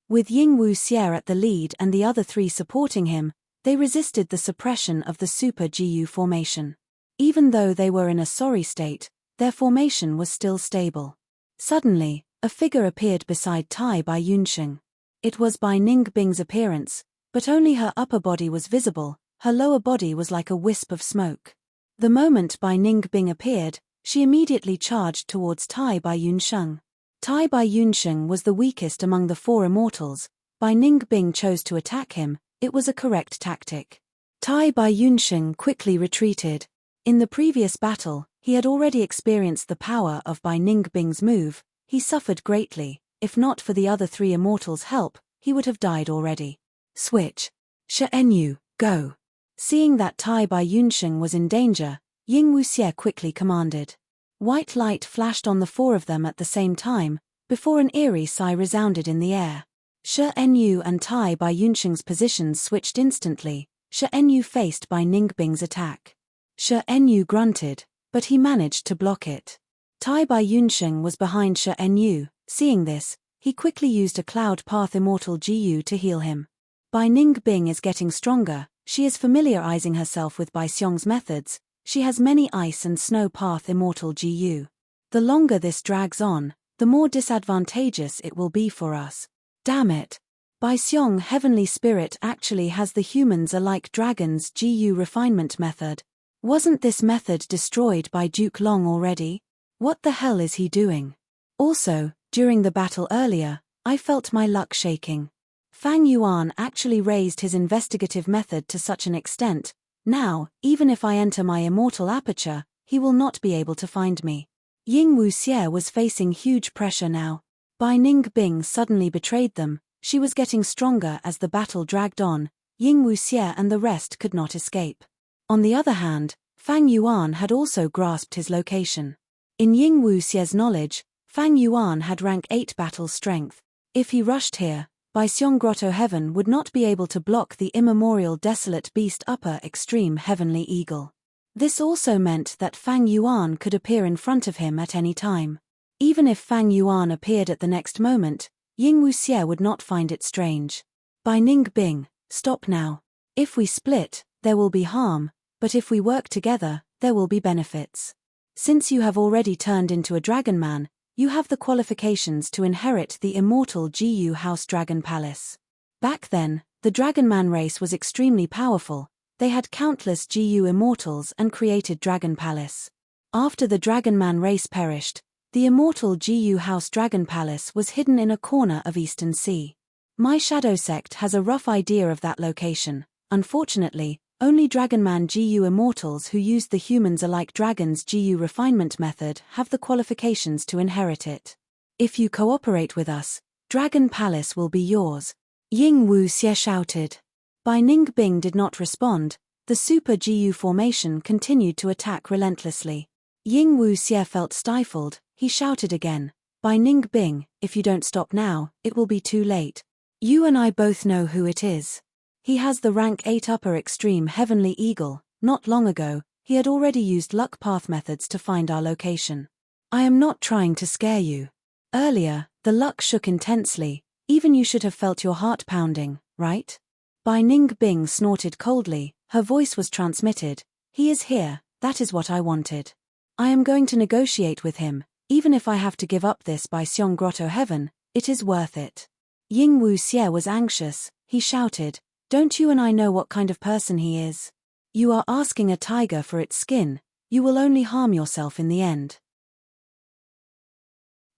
With Ying Wuxie at the lead and the other 3 supporting him, they resisted the suppression of the Super GU formation. Even though they were in a sorry state, their formation was still stable. Suddenly, a figure appeared beside Tai Bai Yunxing. It was Bai Ning Bing's appearance, but only her upper body was visible, her lower body was like a wisp of smoke. The moment Bai Ning Bing appeared, she immediately charged towards Tai Bai Yunxing. Tai Bai Yunxing was the weakest among the 4 immortals. Bai Ning Bing chose to attack him. It was a correct tactic. Tai Bai Yunxing quickly retreated. In the previous battle, he had already experienced the power of Bai Ning Bing's move. He suffered greatly. If not for the other 3 immortals' help, he would have died already. Switch. Shi Enyu, go. Seeing that Tai Bai Yunsheng was in danger, Ying Wuxie quickly commanded. White light flashed on the four of them at the same time, before an eerie sigh resounded in the air. Shi Enyu and Tai Bai Yunsheng's positions switched instantly, Shi Enyu faced Bai Ningbing's attack. Shi Enyu grunted, but he managed to block it. Tai Bai Yunsheng was behind Shi Enyu. Seeing this, he quickly used a Cloud Path Immortal Gu to heal him. Bai Ningbing is getting stronger, she is familiarizing herself with Bai Xiong's methods, she has many Ice and Snow Path Immortal Gu. The longer this drags on, the more disadvantageous it will be for us. Damn it! Bai Xiong Heavenly Spirit actually has the humans are like dragons Gu refinement method. Wasn't this method destroyed by Duke Long already? What the hell is he doing? Also, during the battle earlier, I felt my luck shaking. Fang Yuan actually raised his investigative method to such an extent, now, even if I enter my immortal aperture, he will not be able to find me. Ying Wuxie was facing huge pressure now. Bai Ningbing suddenly betrayed them, she was getting stronger as the battle dragged on, Ying Wuxie and the rest could not escape. On the other hand, Fang Yuan had also grasped his location. In Ying Wuxie's knowledge, Fang Yuan had rank 8 battle strength. If he rushed here, Bai Xiong Grotto Heaven would not be able to block the immemorial desolate beast upper extreme heavenly eagle. This also meant that Fang Yuan could appear in front of him at any time. Even if Fang Yuan appeared at the next moment, Ying Wuxie would not find it strange. Bai Ningbing, stop now. If we split, there will be harm, but if we work together, there will be benefits. Since you have already turned into a dragon man, you have the qualifications to inherit the immortal Gu House Dragon Palace. Back then, the Dragon Man race was extremely powerful, they had countless Gu immortals and created Dragon Palace. After the Dragon Man race perished, the immortal Gu House Dragon Palace was hidden in a corner of Eastern Sea. My Shadow Sect has a rough idea of that location. Unfortunately, only Dragonman Gu immortals who used the humans are like dragons Gu refinement method have the qualifications to inherit it. If you cooperate with us, Dragon Palace will be yours. Ying Wuxie shouted. Bai Ningbing did not respond, the Super Gu formation continued to attack relentlessly. Ying Wuxie felt stifled, he shouted again, Bai Ningbing, if you don't stop now, it will be too late. You and I both know who it is. He has the rank 8 upper extreme heavenly eagle. Not long ago, he had already used luck path methods to find our location. I am not trying to scare you. Earlier, the luck shook intensely, even you should have felt your heart pounding, right? Bai Ningbing snorted coldly, her voice was transmitted, he is here, that is what I wanted. I am going to negotiate with him, even if I have to give up this Bai Xiong Grotto Heaven, it is worth it. Ying Wuxie was anxious, he shouted, don't you and I know what kind of person he is? You are asking a tiger for its skin, you will only harm yourself in the end.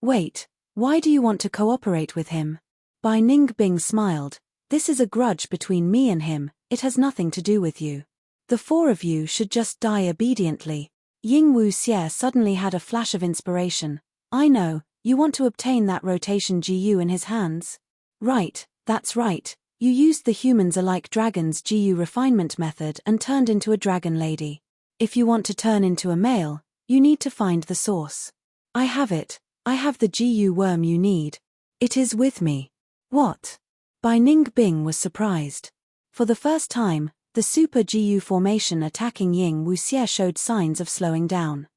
Wait, why do you want to cooperate with him? Bai Ningbing smiled, this is a grudge between me and him, it has nothing to do with you. The four of you should just die obediently. Ying Wuxie suddenly had a flash of inspiration. I know, you want to obtain that rotation Gu in his hands? Right, that's right. You used the humans are like dragons Gu refinement method and turned into a dragon lady. If you want to turn into a male, you need to find the source. I have it, I have the Gu worm you need. It is with me. What? Bai Ningbing was surprised. For the first time, the Super Gu formation attacking Ying Wuxie showed signs of slowing down.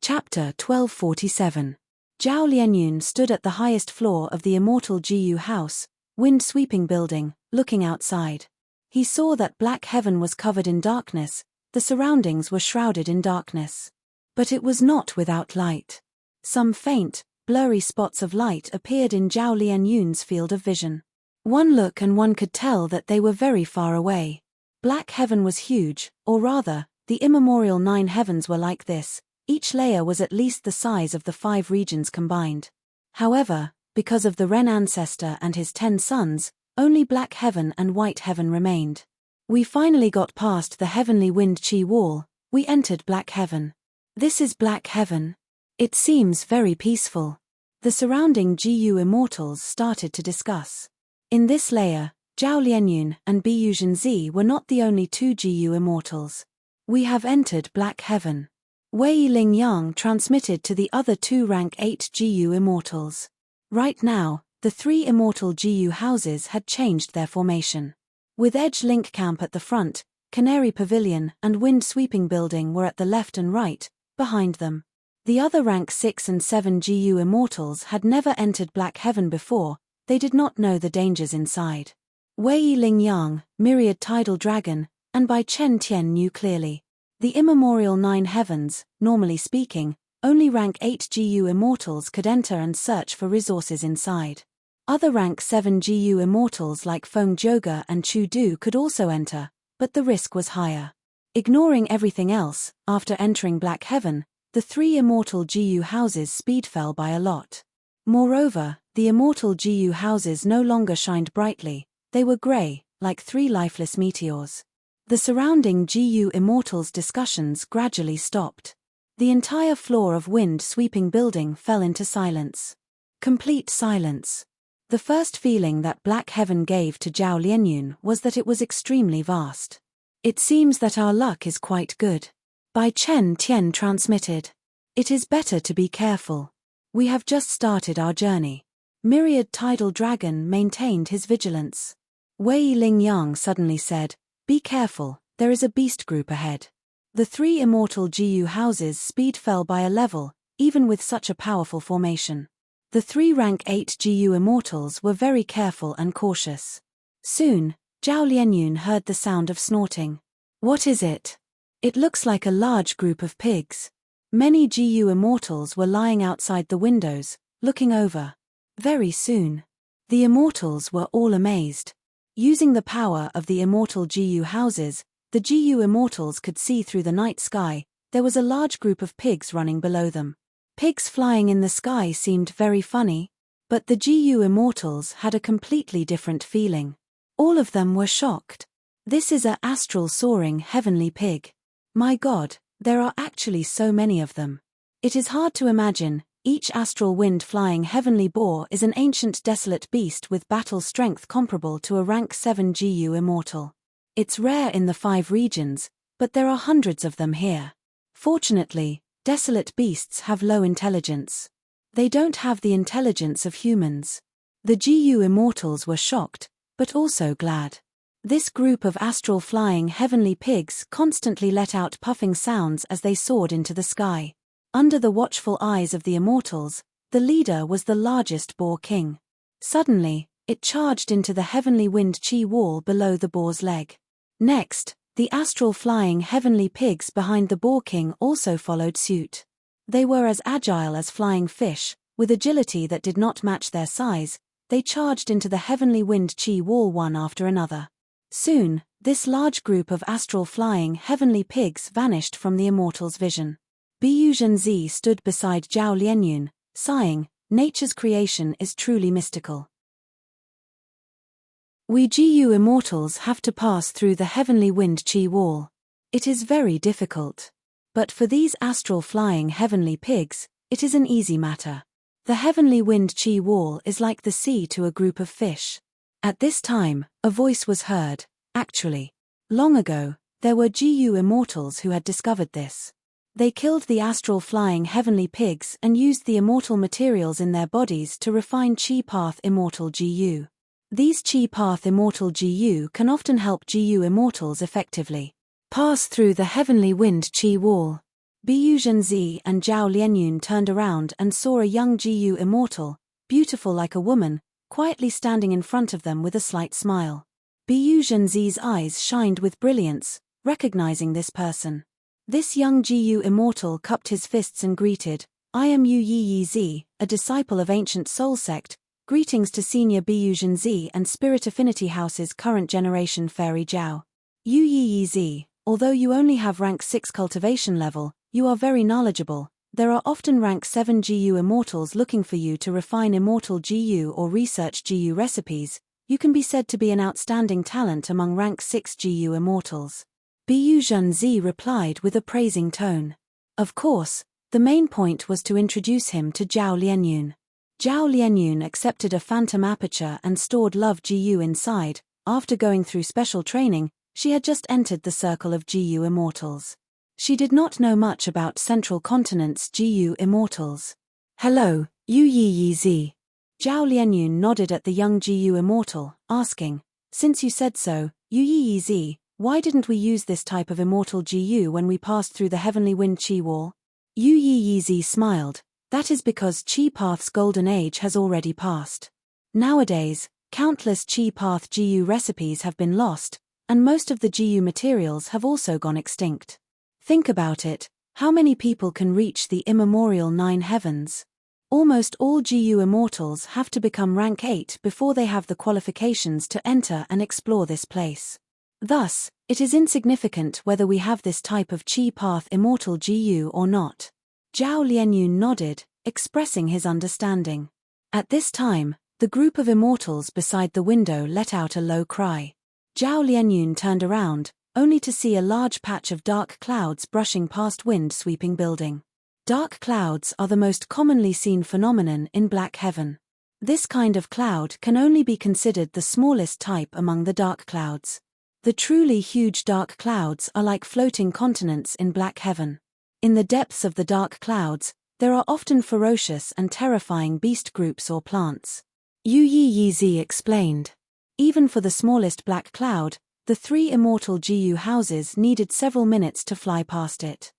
Chapter 1247. Zhao Lianyun stood at the highest floor of the immortal Gu house, wind-sweeping building, looking outside. He saw that black heaven was covered in darkness, the surroundings were shrouded in darkness. But it was not without light. Some faint, blurry spots of light appeared in Zhao Lianyun's field of vision. One look and one could tell that they were very far away. Black heaven was huge, or rather, the immemorial 9 heavens were like this. Each layer was at least the size of the 5 regions combined. However, because of the Ren ancestor and his 10 sons, only black heaven and white heaven remained. We finally got past the heavenly wind chi wall, we entered black heaven. This is black heaven. It seems very peaceful. The surrounding Gu immortals started to discuss. In this layer, Zhao Lianyun and Bu Zhenzi were not the only two GU immortals. We have entered Black Heaven. Wei Ling Yang transmitted to the other two rank 8 GU immortals. Right now, the three immortal GU houses had changed their formation. With Edge Link Camp at the front, Canary Pavilion and Wind Sweeping Building were at the left and right, behind them. The other rank 6 and 7 GU immortals had never entered Black Heaven before, they did not know the dangers inside. Wei Ling Yang, Myriad Tidal Dragon, and Bai Chen Tian knew clearly. The immemorial 9 heavens, normally speaking, only rank 8 GU immortals could enter and search for resources inside. Other rank 7 GU immortals like Feng Zhouge and Chu Du could also enter, but the risk was higher. Ignoring everything else, after entering Black Heaven, the three immortal GU houses speed fell by a lot. Moreover, the immortal GU houses no longer shined brightly, they were grey, like three lifeless meteors. The surrounding GU immortals' discussions gradually stopped. The entire floor of Wind Sweeping Building fell into silence. Complete silence. The first feeling that Black Heaven gave to Zhao Lianyun was that it was extremely vast. It seems that our luck is quite good. Bai Chen Tian transmitted. It is better to be careful. We have just started our journey. Myriad Tidal Dragon maintained his vigilance. Wei Ling Yang suddenly said, "Be careful, there is a beast group ahead." The three immortal GU houses' speed fell by a level, even with such a powerful formation. The three rank 8 GU immortals were very careful and cautious. Soon, Zhao Lianyun heard the sound of snorting. What is it? It looks like a large group of pigs. Many GU immortals were lying outside the windows, looking over. Very soon, the immortals were all amazed. Using the power of the immortal GU houses, the GU immortals could see through the night sky. There was a large group of pigs running below them. Pigs flying in the sky seemed very funny, but the GU immortals had a completely different feeling. All of them were shocked. This is a astral soaring heavenly pig. My God, there are actually so many of them. It is hard to imagine. Each astral wind flying heavenly boar is an ancient desolate beast with battle strength comparable to a rank 7 GU immortal. It's rare in the 5 regions, but there are hundreds of them here. Fortunately, desolate beasts have low intelligence. They don't have the intelligence of humans. The GU immortals were shocked, but also glad. This group of astral flying heavenly pigs constantly let out puffing sounds as they soared into the sky. Under the watchful eyes of the immortals, the leader was the largest boar king. Suddenly, it charged into the heavenly wind chi wall below the boar's leg. Next, the astral flying heavenly pigs behind the boar king also followed suit. They were as agile as flying fish, with agility that did not match their size. They charged into the heavenly wind chi wall one after another. Soon, this large group of astral flying heavenly pigs vanished from the immortal's vision. Bu Zhenzi stood beside Zhao Lianyun, sighing, "Nature's creation is truly mystical. We GU immortals have to pass through the heavenly wind chi wall. It is very difficult. But for these astral flying heavenly pigs, it is an easy matter. The heavenly wind chi wall is like the sea to a group of fish." At this time, a voice was heard. Actually, long ago, there were GU immortals who had discovered this. They killed the astral flying heavenly pigs and used the immortal materials in their bodies to refine Chi Path Immortal GU. These Chi Path Immortal GU can often help GU immortals effectively pass through the heavenly wind Chi wall. Bu Zhenzi and Zhao Lianyun turned around and saw a young GU immortal, beautiful like a woman, quietly standing in front of them with a slight smile. Bu Zhenzi's eyes shined with brilliance, recognizing this person. This young GU immortal cupped his fists and greeted, "I am Yu Yi Zi, a disciple of Ancient Soul Sect. Greetings to Senior Bu Zhenzi and Spirit Affinity House's current generation Fairy Zhao. Yu Yi Zi, although you only have rank 6 cultivation level, you are very knowledgeable. There are often rank 7 GU immortals looking for you to refine immortal GU or research GU recipes. You can be said to be an outstanding talent among rank 6 GU immortals." Bu Zhenzi replied with a praising tone. Of course, the main point was to introduce him to Zhao Lianyun. Zhao Lianyun accepted a phantom aperture and stored Love GU inside. After going through special training, she had just entered the circle of GU immortals. She did not know much about Central Continent's GU immortals. Hello, Yu Yi Zi. Zhao Lianyun nodded at the young GU immortal, asking, since you said so, Yu Yi Zi, why didn't we use this type of immortal GU when we passed through the heavenly wind Qi wall? Yu Yi Zi smiled. That is because Qi Path's golden age has already passed. Nowadays, countless Qi Path GU recipes have been lost, and most of the GU materials have also gone extinct. Think about it, how many people can reach the immemorial 9 heavens? Almost all GU immortals have to become rank 8 before they have the qualifications to enter and explore this place. Thus, it is insignificant whether we have this type of Qi Path immortal GU or not. Zhao Lianyun nodded, expressing his understanding. At this time, the group of immortals beside the window let out a low cry. Zhao Lianyun turned around, only to see a large patch of dark clouds brushing past wind-sweeping building. Dark clouds are the most commonly seen phenomenon in black heaven. This kind of cloud can only be considered the smallest type among the dark clouds. The truly huge dark clouds are like floating continents in black heaven. In the depths of the dark clouds, there are often ferocious and terrifying beast groups or plants. Yu Yi Zi explained. Even for the smallest black cloud, the 3 immortal GU houses needed several minutes to fly past it.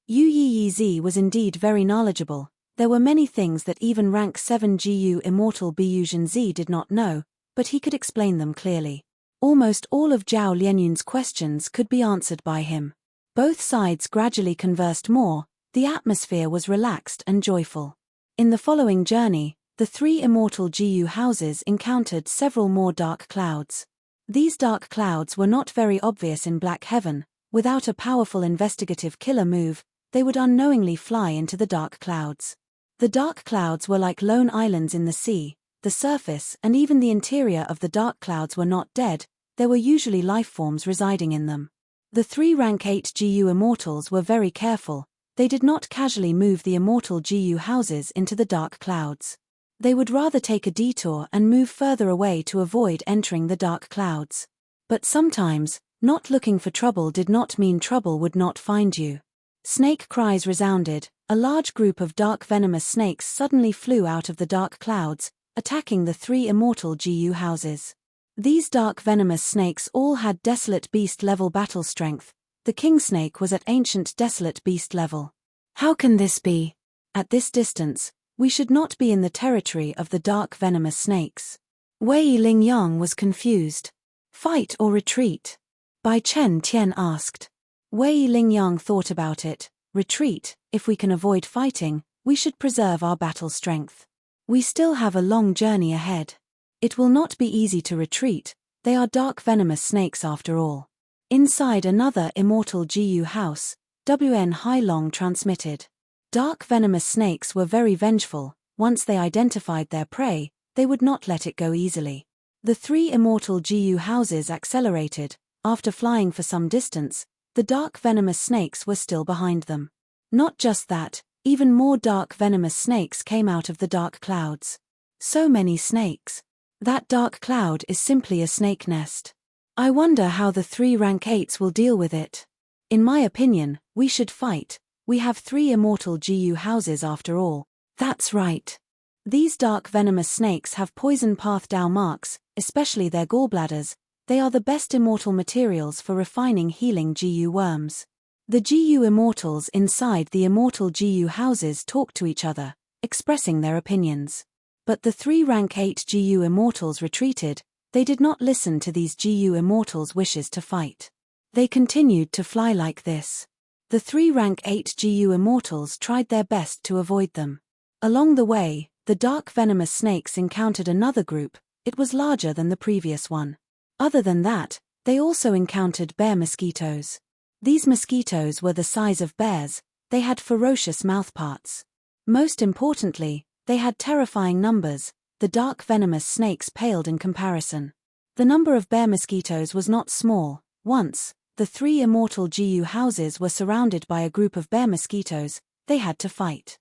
Yu Yi Zi was indeed very knowledgeable. There were many things that even rank 7 GU immortal Biyuzhen Zi did not know, but he could explain them clearly. Almost all of Zhao Lianyun's questions could be answered by him. Both sides gradually conversed more, the atmosphere was relaxed and joyful. In the following journey, the 3 immortal GU houses encountered several more dark clouds. These dark clouds were not very obvious in black heaven. Without a powerful investigative killer move, they would unknowingly fly into the dark clouds. The dark clouds were like lone islands in the sea. The surface and even the interior of the dark clouds were not dead, there were usually life forms residing in them. The 3 rank 8 GU immortals were very careful. They did not casually move the immortal GU houses into the dark clouds. They would rather take a detour and move further away to avoid entering the dark clouds. But sometimes, not looking for trouble did not mean trouble would not find you. Snake cries resounded. A large group of dark venomous snakes suddenly flew out of the dark clouds, attacking the 3 immortal GU houses. These dark venomous snakes all had desolate beast level battle strength. The king snake was at ancient desolate beast level. How can this be? At this distance, we should not be in the territory of the dark venomous snakes. Wei Lingyang was confused. Fight or retreat? Bai Chen Tian asked. Wei Lingyang thought about it. Retreat, if we can avoid fighting, we should preserve our battle strength. We still have a long journey ahead. It will not be easy to retreat, they are dark venomous snakes after all. Inside another immortal GU house, WN Hailong transmitted. Dark venomous snakes were very vengeful. Once they identified their prey, they would not let it go easily. The 3 immortal GU houses accelerated. After flying for some distance, the dark venomous snakes were still behind them. Not just that, even more dark venomous snakes came out of the dark clouds. So many snakes. That dark cloud is simply a snake nest. I wonder how the 3 rank 8s will deal with it. In my opinion, we should fight. We have 3 immortal GU houses after all. That's right. These dark venomous snakes have poison path Dao marks, especially their gallbladders. They are the best immortal materials for refining healing GU worms. The GU immortals inside the immortal GU houses talked to each other, expressing their opinions. But the 3 rank 8 GU immortals retreated. They did not listen to these GU immortals' wishes to fight. They continued to fly like this. The 3 rank 8 GU immortals tried their best to avoid them. Along the way, the dark venomous snakes encountered another group. It was larger than the previous one. Other than that, they also encountered bear mosquitoes. These mosquitoes were the size of bears. They had ferocious mouthparts. Most importantly, they had terrifying numbers. The dark venomous snakes paled in comparison. The number of bear mosquitoes was not small. Once, the 3 immortal GU houses were surrounded by a group of bear mosquitoes. They had to fight.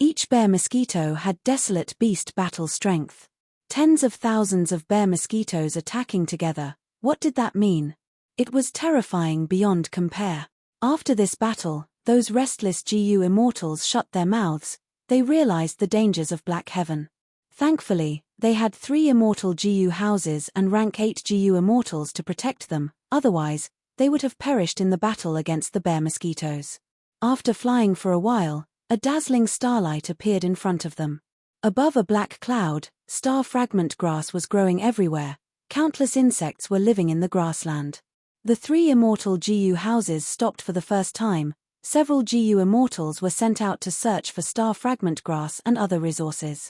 Each bear mosquito had desolate beast battle strength. Tens of thousands of bear mosquitoes attacking together. What did that mean? It was terrifying beyond compare. After this battle, those restless GU immortals shut their mouths. They realized the dangers of Black Heaven. Thankfully, they had 3 immortal GU houses and rank 8 GU immortals to protect them, otherwise, they would have perished in the battle against the bear mosquitoes. After flying for a while, a dazzling starlight appeared in front of them. Above a black cloud, star fragment grass was growing everywhere. Countless insects were living in the grassland. The 3 immortal GU houses stopped for the first time. Several GU immortals were sent out to search for star fragment grass and other resources.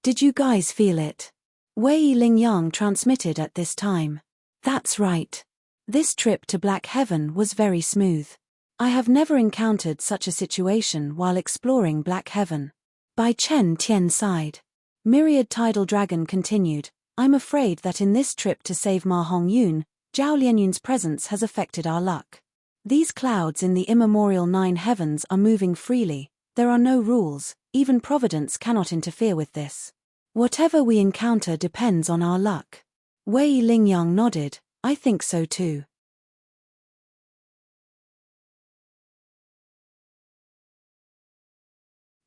Did you guys feel it? Wei Lingyang transmitted at this time. That's right. This trip to Black Heaven was very smooth. I have never encountered such a situation while exploring Black Heaven. By Chen Tian sighed. Myriad Tidal Dragon continued, I'm afraid that in this trip to save Ma Hongyun, Zhao Lianyun's presence has affected our luck. These clouds in the immemorial 9 heavens are moving freely, there are no rules, even Providence cannot interfere with this. Whatever we encounter depends on our luck. Wei Lingyang nodded, I think so too.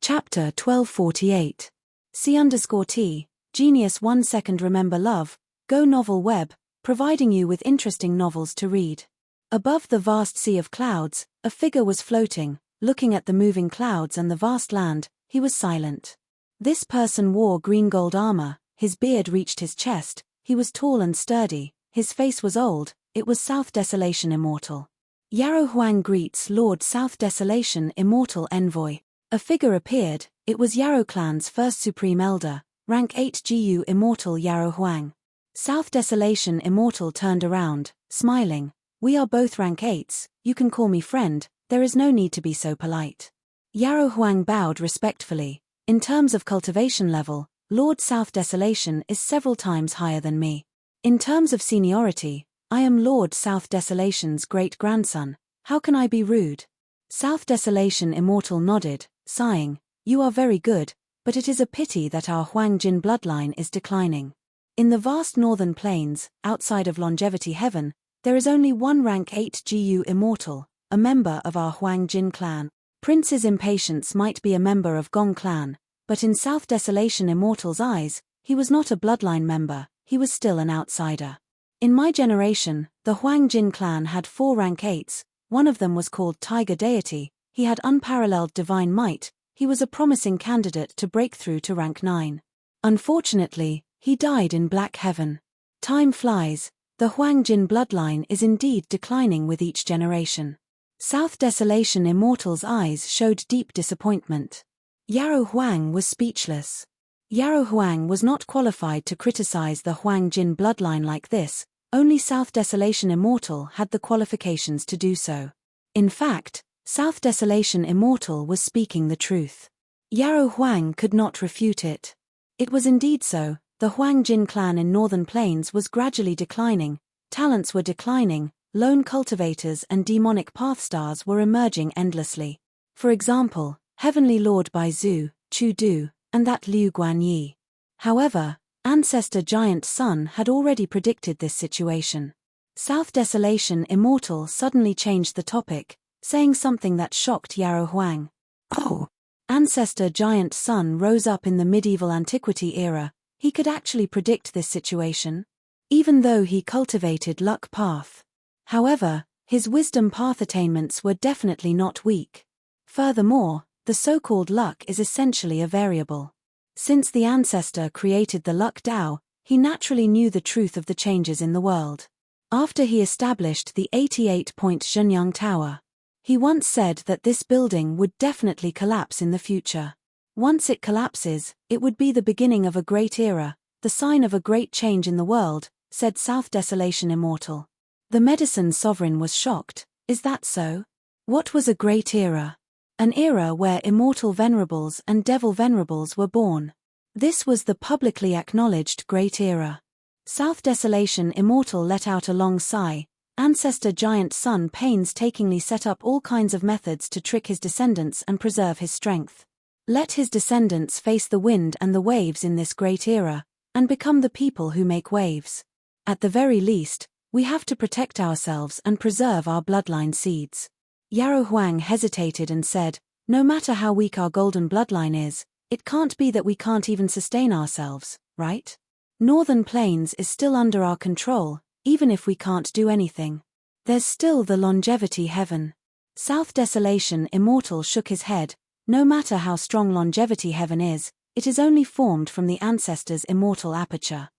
Chapter 1248. C_T, Genius 1 second Remember Love, Go Novel Web, providing you with interesting novels to read. Above the vast sea of clouds, a figure was floating, looking at the moving clouds and the vast land, he was silent. This person wore green-gold armor, his beard reached his chest, he was tall and sturdy, his face was old, it was South Desolation Immortal. Yarrow Huang greets Lord South Desolation Immortal Envoy. A figure appeared, it was Yarrow Clan's first Supreme Elder, rank 8 GU Immortal Yarrow Huang. South Desolation Immortal turned around, smiling, we are both rank 8s, you can call me friend, there is no need to be so polite. Yarrow Huang bowed respectfully, in terms of cultivation level, Lord South Desolation is several times higher than me. In terms of seniority, I am Lord South Desolation's great-grandson, how can I be rude? South Desolation Immortal nodded, sighing, you are very good, but it is a pity that our Huang Jin bloodline is declining. In the vast northern plains, outside of Longevity Heaven, there is only one rank 8 GU Immortal, a member of our Huang Jin clan. Prince's Impatience might be a member of Gong clan, but in South Desolation Immortal's eyes, he was not a bloodline member, he was still an outsider. In my generation, the Huang Jin clan had 4 rank 8s, one of them was called Tiger Deity, he had unparalleled divine might, he was a promising candidate to break through to rank 9. Unfortunately, he died in Black Heaven. Time flies, the Huang Jin bloodline is indeed declining with each generation. South Desolation Immortal's eyes showed deep disappointment. Yarrow Huang was speechless. Yarrow Huang was not qualified to criticize the Huang Jin bloodline like this, only South Desolation Immortal had the qualifications to do so. In fact, South Desolation Immortal was speaking the truth. Yarrow Huang could not refute it. It was indeed so, the Huang Jin clan in Northern Plains was gradually declining, talents were declining, lone cultivators and demonic path stars were emerging endlessly. For example, Heavenly Lord Bai Zhu, Chu Du, and that Liu Guanyi. However, Ancestor Giant Sun had already predicted this situation. South Desolation Immortal suddenly changed the topic, saying something that shocked Yarrow Huang. Oh! Ancestor Giant Sun rose up in the medieval antiquity era, he could actually predict this situation? Even though he cultivated luck path. However, his wisdom path attainments were definitely not weak. Furthermore, the so-called luck is essentially a variable. Since the ancestor created the luck Dao, he naturally knew the truth of the changes in the world. After he established the 88-point Zhenyang Tower, he once said that this building would definitely collapse in the future. Once it collapses, it would be the beginning of a great era, the sign of a great change in the world, said South Desolation Immortal. The Medicine Sovereign was shocked, is that so? What was a great era? An era where immortal venerables and devil venerables were born. This was the publicly acknowledged great era. South Desolation Immortal let out a long sigh, Ancestor Giant Sun painstakingly set up all kinds of methods to trick his descendants and preserve his strength. Let his descendants face the wind and the waves in this great era, and become the people who make waves. At the very least, we have to protect ourselves and preserve our bloodline seeds. Yarrow Huang hesitated and said, no matter how weak our golden bloodline is, it can't be that we can't even sustain ourselves, right? Northern Plains is still under our control, even if we can't do anything. There's still the longevity heaven. South Desolation Immortal shook his head. No matter how strong longevity heaven is, it is only formed from the ancestors' immortal aperture.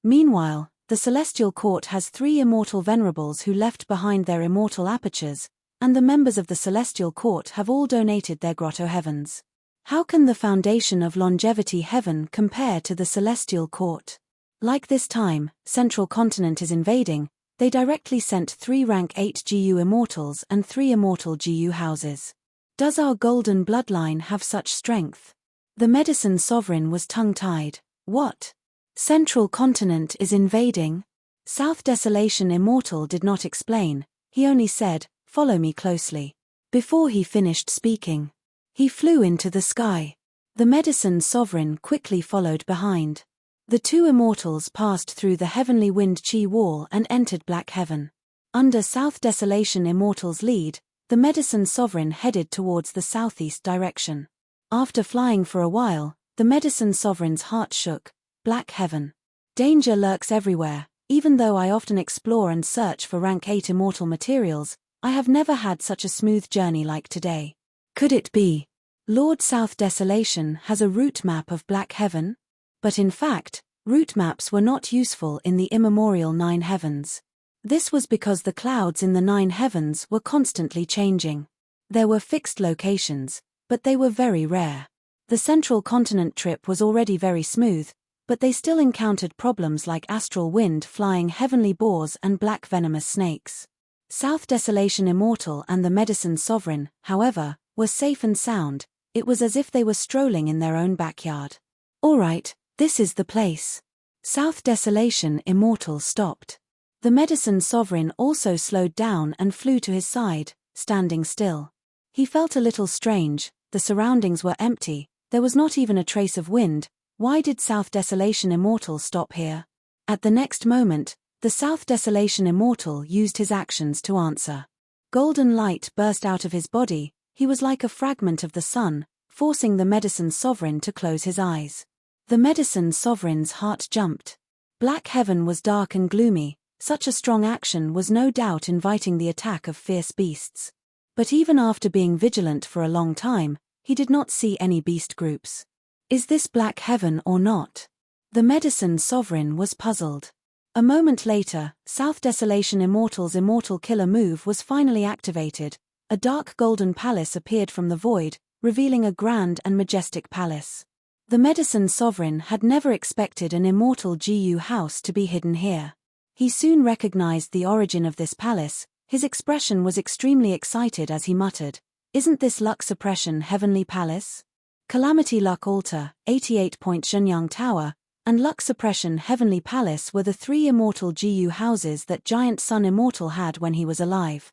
Meanwhile, the celestial court has 3 immortal venerables who left behind their immortal apertures, and the members of the celestial court have all donated their grotto heavens. How can the foundation of longevity heaven compare to the celestial court? Like this time, Central Continent is invading, they directly sent 3 rank 8 GU immortals and 3 immortal GU houses. Does our golden bloodline have such strength? The medicine sovereign was tongue-tied. What? Central Continent is invading? South Desolation Immortal did not explain, he only said, follow me closely. Before he finished speaking, he flew into the sky. The medicine sovereign quickly followed behind. The 2 immortals passed through the heavenly wind chi wall and entered Black Heaven. Under South Desolation Immortal's lead, the medicine sovereign headed towards the southeast direction. After flying for a while, the medicine sovereign's heart shook. Black Heaven. Danger lurks everywhere. Even though I often explore and search for rank 8 immortal materials, I have never had such a smooth journey like today. Could it be? Lord South Desolation has a route map of Black Heaven? But in fact, route maps were not useful in the immemorial 9 heavens. This was because the clouds in the 9 heavens were constantly changing. There were fixed locations, but they were very rare. The Central Continent trip was already very smooth, but they still encountered problems like astral wind flying heavenly boars and black venomous snakes. South Desolation Immortal and the Medicine Sovereign, however, were safe and sound. It was as if they were strolling in their own backyard. All right, this is the place. South Desolation Immortal stopped. The Medicine Sovereign also slowed down and flew to his side, standing still. He felt a little strange, the surroundings were empty, there was not even a trace of wind. Why did South Desolation Immortal stop here? At the next moment, the South Desolation Immortal used his actions to answer. Golden light burst out of his body, he was like a fragment of the sun, forcing the Medicine Sovereign to close his eyes. The Medicine Sovereign's heart jumped. Black Heaven was dark and gloomy, such a strong action was no doubt inviting the attack of fierce beasts. But even after being vigilant for a long time, he did not see any beast groups. Is this Black Heaven or not? The Medicine Sovereign was puzzled. A moment later, South Desolation Immortal's immortal killer move was finally activated. A dark golden palace appeared from the void, revealing a grand and majestic palace. The Medicine Sovereign had never expected an immortal GU house to be hidden here. He soon recognized the origin of this palace. His expression was extremely excited as he muttered, "Isn't this luck suppression heavenly palace?" Calamity Luck Altar, 88-point Zhenyang Tower, and Luck Suppression Heavenly Palace were the 3 immortal GU houses that Giant Sun Immortal had when he was alive.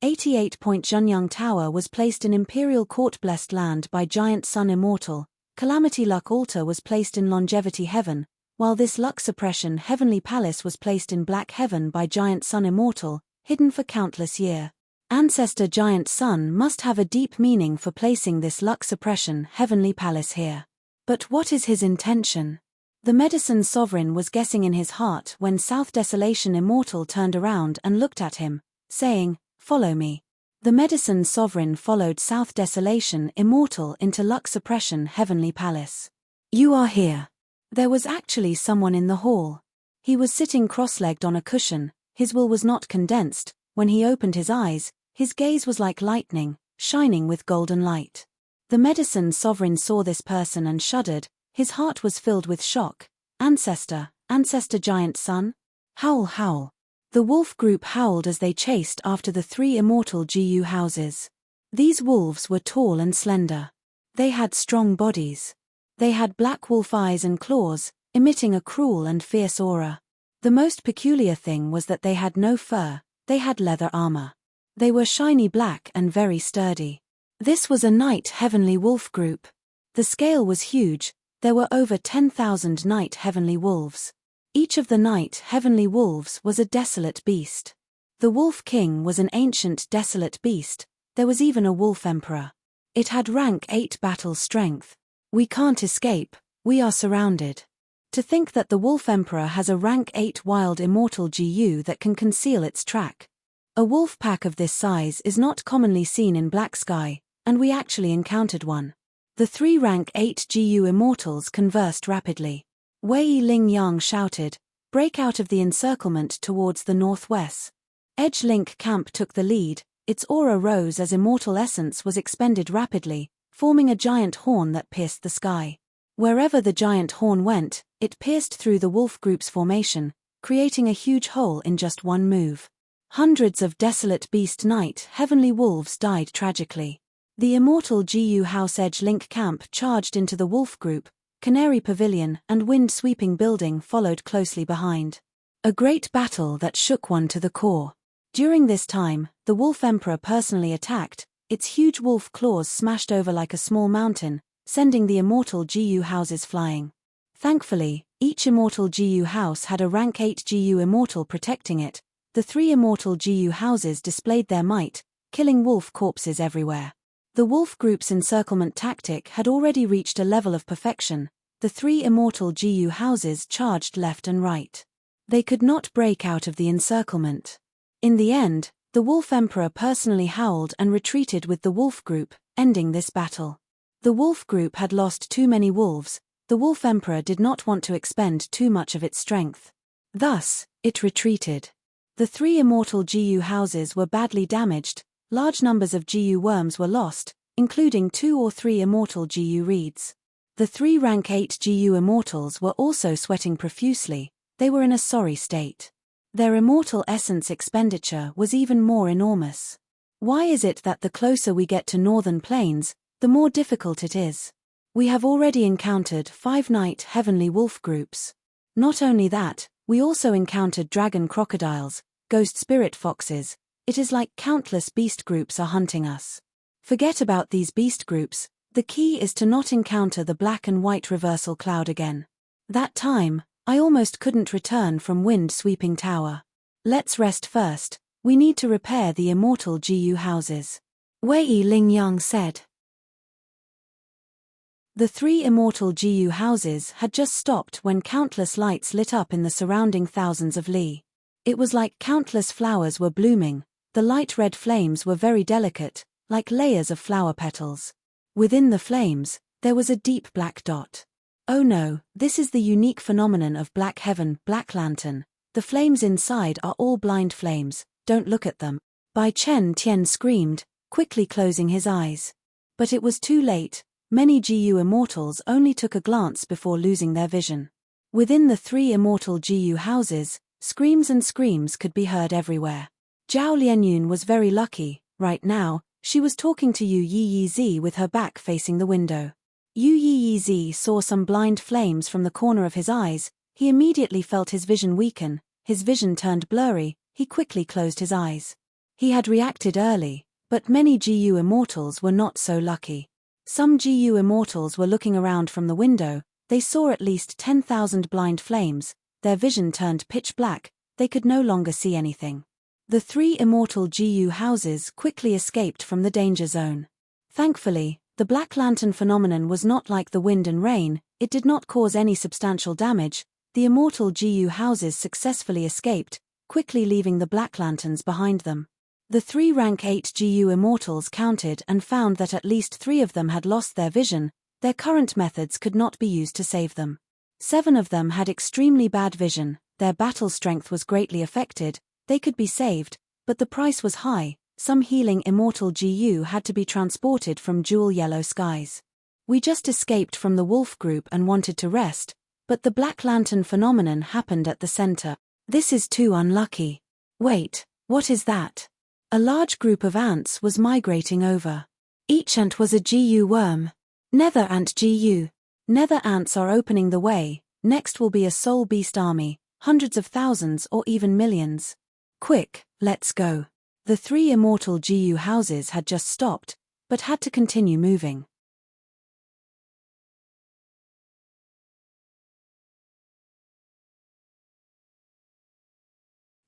88-point Zhenyang Tower was placed in Imperial Court Blessed Land by Giant Sun Immortal. Calamity Luck Altar was placed in Longevity Heaven, while this Luck Suppression Heavenly Palace was placed in Black Heaven by Giant Sun Immortal, hidden for countless years. Ancestor Giant Sun must have a deep meaning for placing this Luck Suppression Heavenly Palace here. But what is his intention? The Medicine Sovereign was guessing in his heart when South Desolation Immortal turned around and looked at him, saying, "Follow me." The Medicine Sovereign followed South Desolation Immortal into Luck Suppression Heavenly Palace. "You are here." There was actually someone in the hall. He was sitting cross-legged on a cushion, his will was not condensed. When he opened his eyes, his gaze was like lightning, shining with golden light. The Medicine Sovereign saw this person and shuddered, his heart was filled with shock. Ancestor Giant Sun? Howl, howl. The wolf group howled as they chased after the 3 immortal GU houses. These wolves were tall and slender. They had strong bodies. They had black wolf eyes and claws, emitting a cruel and fierce aura. The most peculiar thing was that they had no fur, they had leather armor. They were shiny black and very sturdy. This was a night heavenly wolf group. The scale was huge, there were over 10,000 night heavenly wolves. Each of the night heavenly wolves was a desolate beast. The Wolf King was an ancient desolate beast, there was even a Wolf Emperor. It had rank 8 battle strength. We can't escape, we are surrounded. To think that the Wolf Emperor has a rank 8 wild immortal GU that can conceal its track. A wolf pack of this size is not commonly seen in Black Sky, and we actually encountered one. The 3 rank 8 GU immortals conversed rapidly. Wei Ling Yang shouted, "Break out of the encirclement towards the northwest." Edge Link Camp took the lead, its aura rose as immortal essence was expended rapidly, forming a giant horn that pierced the sky. Wherever the giant horn went, it pierced through the wolf group's formation, creating a huge hole in just one move. Hundreds of desolate beast night heavenly wolves died tragically. The immortal GU House Edge Link Camp charged into the wolf group, Canary Pavilion and wind-sweeping building followed closely behind. A great battle that shook one to the core. During this time, the Wolf Emperor personally attacked, its huge wolf claws smashed over like a small mountain, sending the immortal GU houses flying. Thankfully, each immortal GU house had a rank 8 GU immortal protecting it. The 3 immortal GU houses displayed their might, killing wolf corpses everywhere. The wolf group's encirclement tactic had already reached a level of perfection. The 3 immortal GU houses charged left and right. They could not break out of the encirclement. In the end, the Wolf Emperor personally howled and retreated with the wolf group, ending this battle. The wolf group had lost too many wolves, the Wolf Emperor did not want to expend too much of its strength. Thus, it retreated. The 3 immortal GU houses were badly damaged, large numbers of GU worms were lost, including 2 or 3 immortal GU reeds. The 3 rank 8 GU immortals were also sweating profusely, they were in a sorry state. Their immortal essence expenditure was even more enormous. Why is it that the closer we get to northern plains, the more difficult it is? We have already encountered 5 night heavenly wolf groups. Not only that, we also encountered dragon crocodiles, ghost spirit foxes. It is like countless beast groups are hunting us. Forget about these beast groups, the key is to not encounter the black and white reversal cloud again. That time, I almost couldn't return from wind sweeping tower. Let's rest first, we need to repair the immortal GU houses. Wei Ling Yang said. The 3 immortal GU houses had just stopped when countless lights lit up in the surrounding thousands of li. It was like countless flowers were blooming, the light red flames were very delicate, like layers of flower petals. Within the flames, there was a deep black dot. Oh no, this is the unique phenomenon of Black Heaven, Black Lantern. The flames inside are all blind flames, don't look at them. Bai Chen Tian screamed, quickly closing his eyes. But it was too late, many GU immortals only took a glance before losing their vision. Within the 3 immortal GU houses, screams and screams could be heard everywhere. Zhao Lianyun was very lucky, right now, she was talking to Yu Yizi with her back facing the window. Yu Yizi saw some blind flames from the corner of his eyes, he immediately felt his vision weaken, his vision turned blurry, he quickly closed his eyes. He had reacted early, but many GU immortals were not so lucky. Some GU immortals were looking around from the window, they saw at least 10,000 blind flames, their vision turned pitch black, they could no longer see anything. The 3 immortal GU houses quickly escaped from the danger zone. Thankfully, the Black Lantern phenomenon was not like the wind and rain, it did not cause any substantial damage, the immortal GU houses successfully escaped, quickly leaving the Black Lanterns behind them. The 3 rank 8 GU immortals counted and found that at least 3 of them had lost their vision, their current methods could not be used to save them. 7 of them had extremely bad vision, their battle strength was greatly affected, they could be saved, but the price was high, some healing immortal GU had to be transported from jewel yellow skies. We just escaped from the wolf group and wanted to rest, but the Black Lantern phenomenon happened at the center. This is too unlucky. Wait, what is that? A large group of ants was migrating over. Each ant was a GU worm. Nether ant GU. Nether ants are opening the way, Next will be a soul beast army, hundreds of thousands or even millions. Quick, let's go. The 3 immortal GU houses had just stopped, but had to continue moving.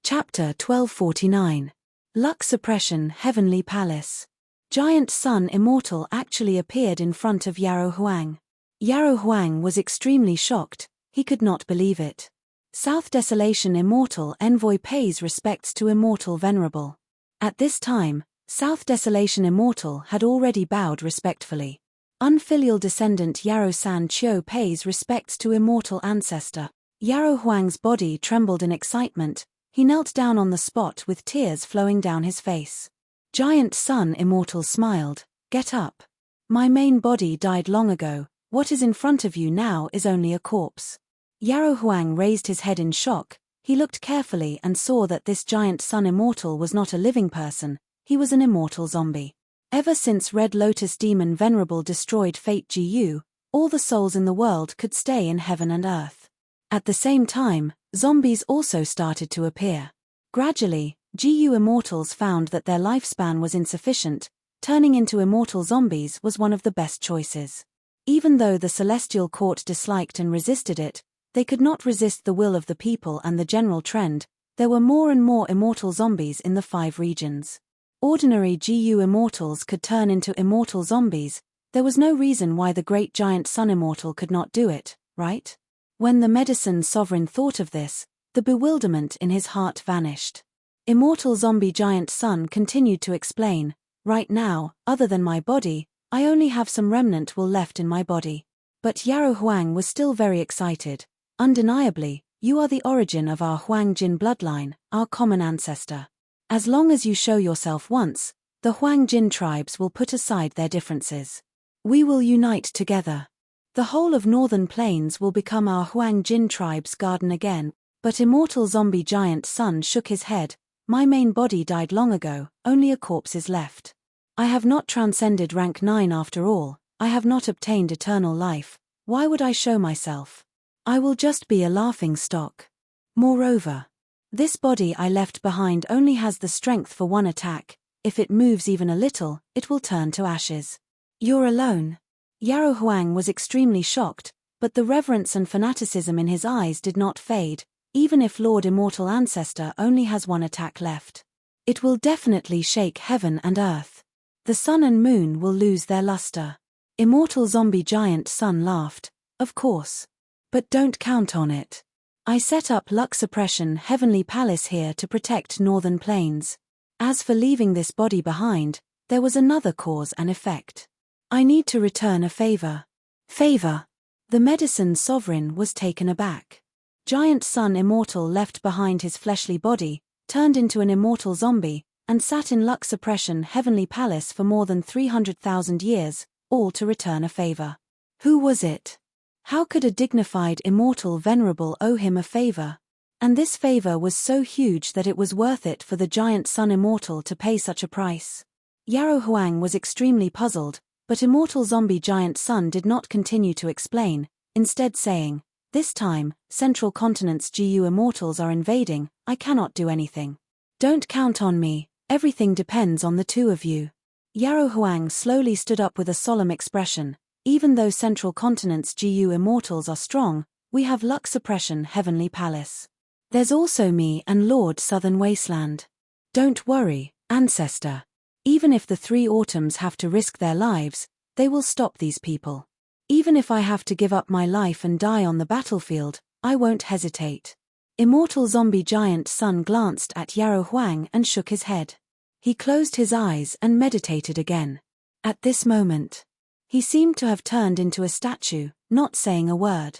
Chapter 1249. Luck Suppression Heavenly Palace. Giant Sun Immortal actually appeared in front of Yarrow Huang. Yarrow Huang was extremely shocked, he could not believe it. South Desolation Immortal Envoy pays respects to Immortal Venerable. At this time, South Desolation Immortal had already bowed respectfully. Unfilial descendant Yarrow San Chio pays respects to Immortal Ancestor. Yarrow Huang's body trembled in excitement, he knelt down on the spot with tears flowing down his face. Giant Sun Immortal smiled, "Get up. My main body died long ago, what is in front of you now is only a corpse." Yarrow Huang raised his head in shock, he looked carefully and saw that this Giant Sun Immortal was not a living person, he was an immortal zombie. Ever since Red Lotus Demon Venerable destroyed Fate GU, all the souls in the world could stay in heaven and earth. At the same time, zombies also started to appear. Gradually, GU immortals found that their lifespan was insufficient, turning into immortal zombies was one of the best choices. Even though the Celestial Court disliked and resisted it, they could not resist the will of the people and the general trend, there were more and more immortal zombies in the 5 regions. Ordinary GU immortals could turn into immortal zombies, there was no reason why the great Giant Sun Immortal could not do it, right? When the Medicine Sovereign thought of this, the bewilderment in his heart vanished. Immortal Zombie Giant Sun continued to explain, "Right now, other than my body, I only have some remnant will left in my body." But Yarrow Huang was still very excited. "Undeniably, you are the origin of our Huang Jin bloodline, our common ancestor. As long as you show yourself once, the Huang Jin tribes will put aside their differences. We will unite together. The whole of Northern Plains will become our Huang Jin tribe's garden again." But Immortal Zombie Giant Sun shook his head, "My main body died long ago, only a corpse is left. I have not transcended rank 9 after all, I have not obtained eternal life, why would I show myself? I will just be a laughing stock. Moreover, this body I left behind only has the strength for one attack, if it moves even a little, it will turn to ashes. You're alone." Yarrow Huang was extremely shocked, but the reverence and fanaticism in his eyes did not fade. Even if Lord Immortal Ancestor only has one attack left, it will definitely shake heaven and earth. The sun and moon will lose their luster. Immortal Zombie Giant Sun laughed, "Of course. But don't count on it. I set up Luck Suppression Heavenly Palace here to protect Northern Plains. As for leaving this body behind, there was another cause and effect. I need to return a favor." "Favor?" The Medicine Sovereign was taken aback. Giant Sun Immortal left behind his fleshly body, turned into an immortal zombie, and sat in Luck Suppression Heavenly Palace for more than 300,000 years, all to return a favor. Who was it? How could a dignified immortal Venerable owe him a favor? And this favor was so huge that it was worth it for the Giant Sun Immortal to pay such a price. Yarrow Huang was extremely puzzled, but Immortal Zombie Giant Sun did not continue to explain, instead saying, "This time, Central Continent's GU immortals are invading, I cannot do anything. Don't count on me, everything depends on the 2 of you." Yarrow Huang slowly stood up with a solemn expression, "Even though Central Continent's GU immortals are strong, we have Luck Suppression Heavenly Palace. There's also me and Lord Southern Wasteland. Don't worry, Ancestor. Even if the 3 Autumns have to risk their lives, they will stop these people. Even if I have to give up my life and die on the battlefield, I won't hesitate." Immortal Zombie Giant Sun glanced at Yarrow Huang and shook his head. He closed his eyes and meditated again. At this moment, he seemed to have turned into a statue, not saying a word.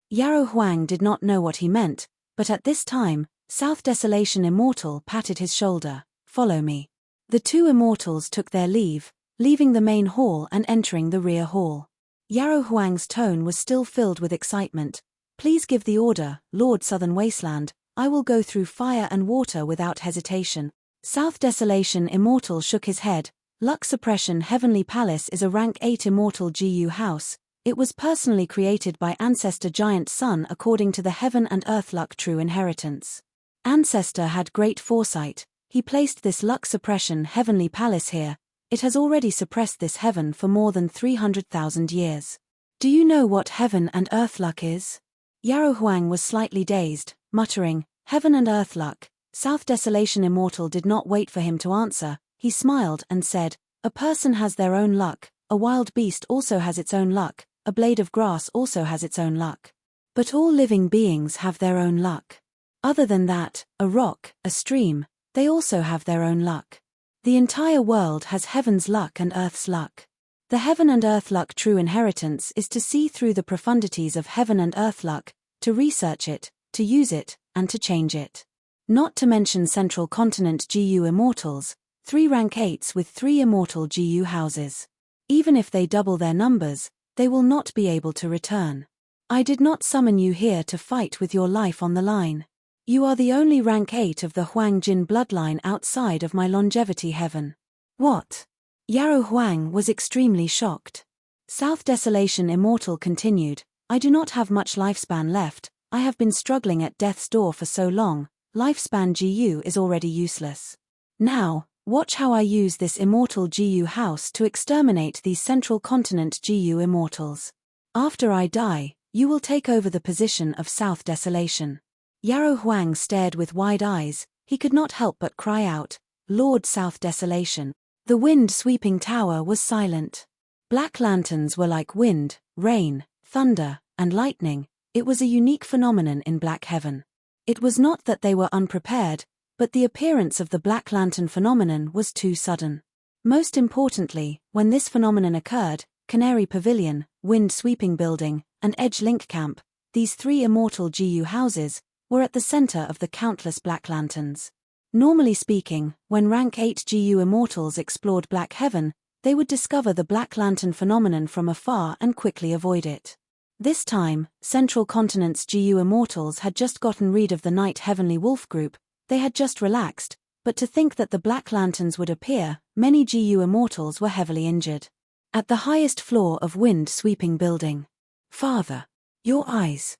Yarrow Huang did not know what he meant, but at this time, South Desolation Immortal patted his shoulder, "Follow me." The 2 immortals took their leave, leaving the main hall and entering the rear hall. Yarrow Huang's tone was still filled with excitement. "Please give the order, Lord Southern Wasteland, I will go through fire and water without hesitation." South Desolation Immortal shook his head. "Luck Suppression Heavenly Palace is a rank 8 immortal GU house, It was personally created by Ancestor Giant Sun according to the Heaven and Earth Luck True Inheritance. Ancestor had great foresight. He placed this luck suppression heavenly palace here. It has already suppressed this heaven for more than 300,000 years. Do you know what heaven and earth luck is? Yarrow Huang was slightly dazed, muttering, "Heaven and earth luck." South Desolation Immortal did not wait for him to answer. He smiled and said, "A person has their own luck, a wild beast also has its own luck, a blade of grass also has its own luck. But all living beings have their own luck. Other than that, a rock, a stream, they also have their own luck. The entire world has heaven's luck and earth's luck. The heaven and earth luck true inheritance is to see through the profundities of heaven and earth luck, to research it, to use it, and to change it. Not to mention Central Continent GU Immortals, 3 rank 8s with 3 immortal GU houses. Even if they double their numbers, they will not be able to return. I did not summon you here to fight with your life on the line. You are the only rank 8 of the Huang Jin bloodline outside of my longevity heaven." "What?" Yarrow Huang was extremely shocked. South Desolation Immortal continued, "I do not have much lifespan left. I have been struggling at death's door for so long, lifespan GU is already useless. Now, watch how I use this immortal GU house to exterminate these Central Continent GU Immortals. After I die, you will take over the position of South Desolation." Yarrow Huang stared with wide eyes. He could not help but cry out, "Lord South Desolation." The wind-sweeping tower was silent. Black lanterns were like wind, rain, thunder, and lightning. It was a unique phenomenon in Black Heaven. It was not that they were unprepared, but the appearance of the Black Lantern phenomenon was too sudden. Most importantly, when this phenomenon occurred, Canary Pavilion, Wind-Sweeping Building, and Edge Link Camp, these 3 immortal GU houses, were at the center of the countless Black Lanterns. Normally speaking, when rank 8 GU Immortals explored Black Heaven, they would discover the Black Lantern phenomenon from afar and quickly avoid it. This time, Central Continent's GU Immortals had just gotten rid of the Night Heavenly Wolf group. They had just relaxed, but to think that the Black Lanterns would appear, many GU Immortals were heavily injured. At the highest floor of Wind-Sweeping Building. "Father, your eyes."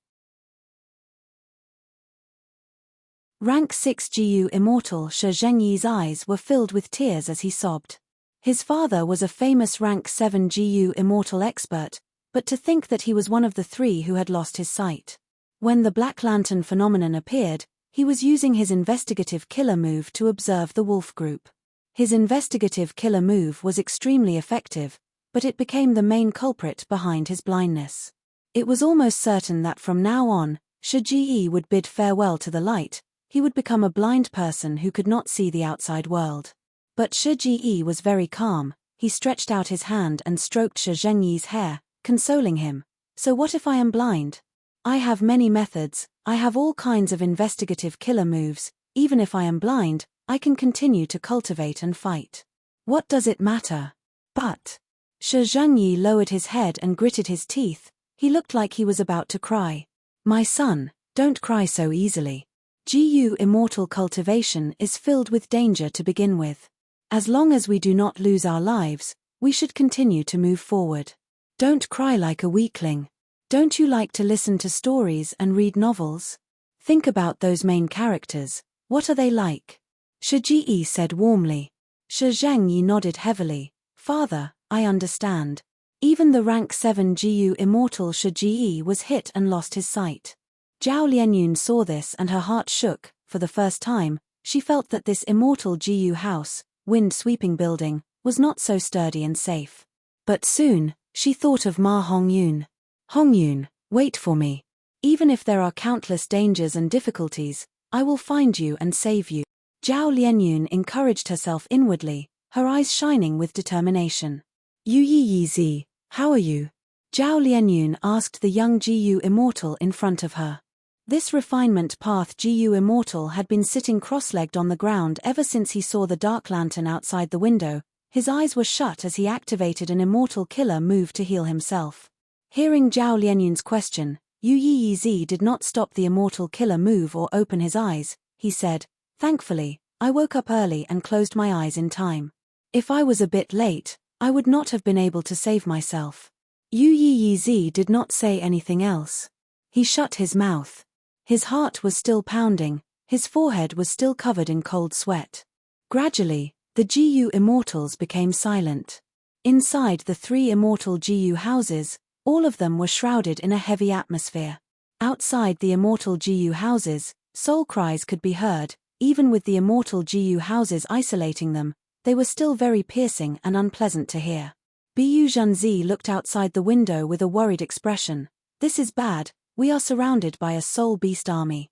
Rank 6 GU Immortal Shi Zhengyi's eyes were filled with tears as he sobbed. His father was a famous rank 7 GU Immortal expert, but to think that he was one of the 3 who had lost his sight. When the Black Lantern phenomenon appeared, he was using his investigative killer move to observe the wolf group. His investigative killer move was extremely effective, but it became the main culprit behind his blindness. It was almost certain that from now on, Shi Ji would bid farewell to the light. He would become a blind person who could not see the outside world. But Shi Ji was very calm. He stretched out his hand and stroked Shi Zhengyi's hair, consoling him. "So what if I am blind? I have many methods. I have all kinds of investigative killer moves. Even if I am blind, I can continue to cultivate and fight. What does it matter?" "But..." Shi Zhengyi lowered his head and gritted his teeth. He looked like he was about to cry. "My son, don't cry so easily. GU Immortal cultivation is filled with danger to begin with. As long as we do not lose our lives, we should continue to move forward. Don't cry like a weakling. Don't you like to listen to stories and read novels? Think about those main characters. What are they like?" Shi Ji said warmly. Shi Zhengyi nodded heavily. "Father, I understand." Even the rank 7 GU Immortal Shi Ji was hit and lost his sight. Zhao Lianyun saw this and her heart shook. For the first time, she felt that this immortal GU house, Wind-Sweeping Building, was not so sturdy and safe. But soon, she thought of Ma Hongyun. "Hongyun, wait for me. Even if there are countless dangers and difficulties, I will find you and save you." Zhao Lianyun encouraged herself inwardly, her eyes shining with determination. "Yu Yizi, how are you?" Zhao Lianyun asked the young GU Immortal in front of her. This refinement path GU Immortal had been sitting cross-legged on the ground ever since he saw the dark lantern outside the window. His eyes were shut as he activated an immortal killer move to heal himself. Hearing Zhao Lianyun's question, Yu Yizi did not stop the immortal killer move or open his eyes. He said, "Thankfully, I woke up early and closed my eyes in time. If I was a bit late, I would not have been able to save myself." Yu Yi Zi did not say anything else. He shut his mouth. His heart was still pounding, his forehead was still covered in cold sweat. Gradually, the Gu immortals became silent. Inside the three immortal Gu houses, all of them were shrouded in a heavy atmosphere. Outside the immortal Gu houses, soul cries could be heard. Even with the immortal Gu houses isolating them, they were still very piercing and unpleasant to hear. Bu Zhenzi looked outside the window with a worried expression. This is bad, we are surrounded by a soul beast army.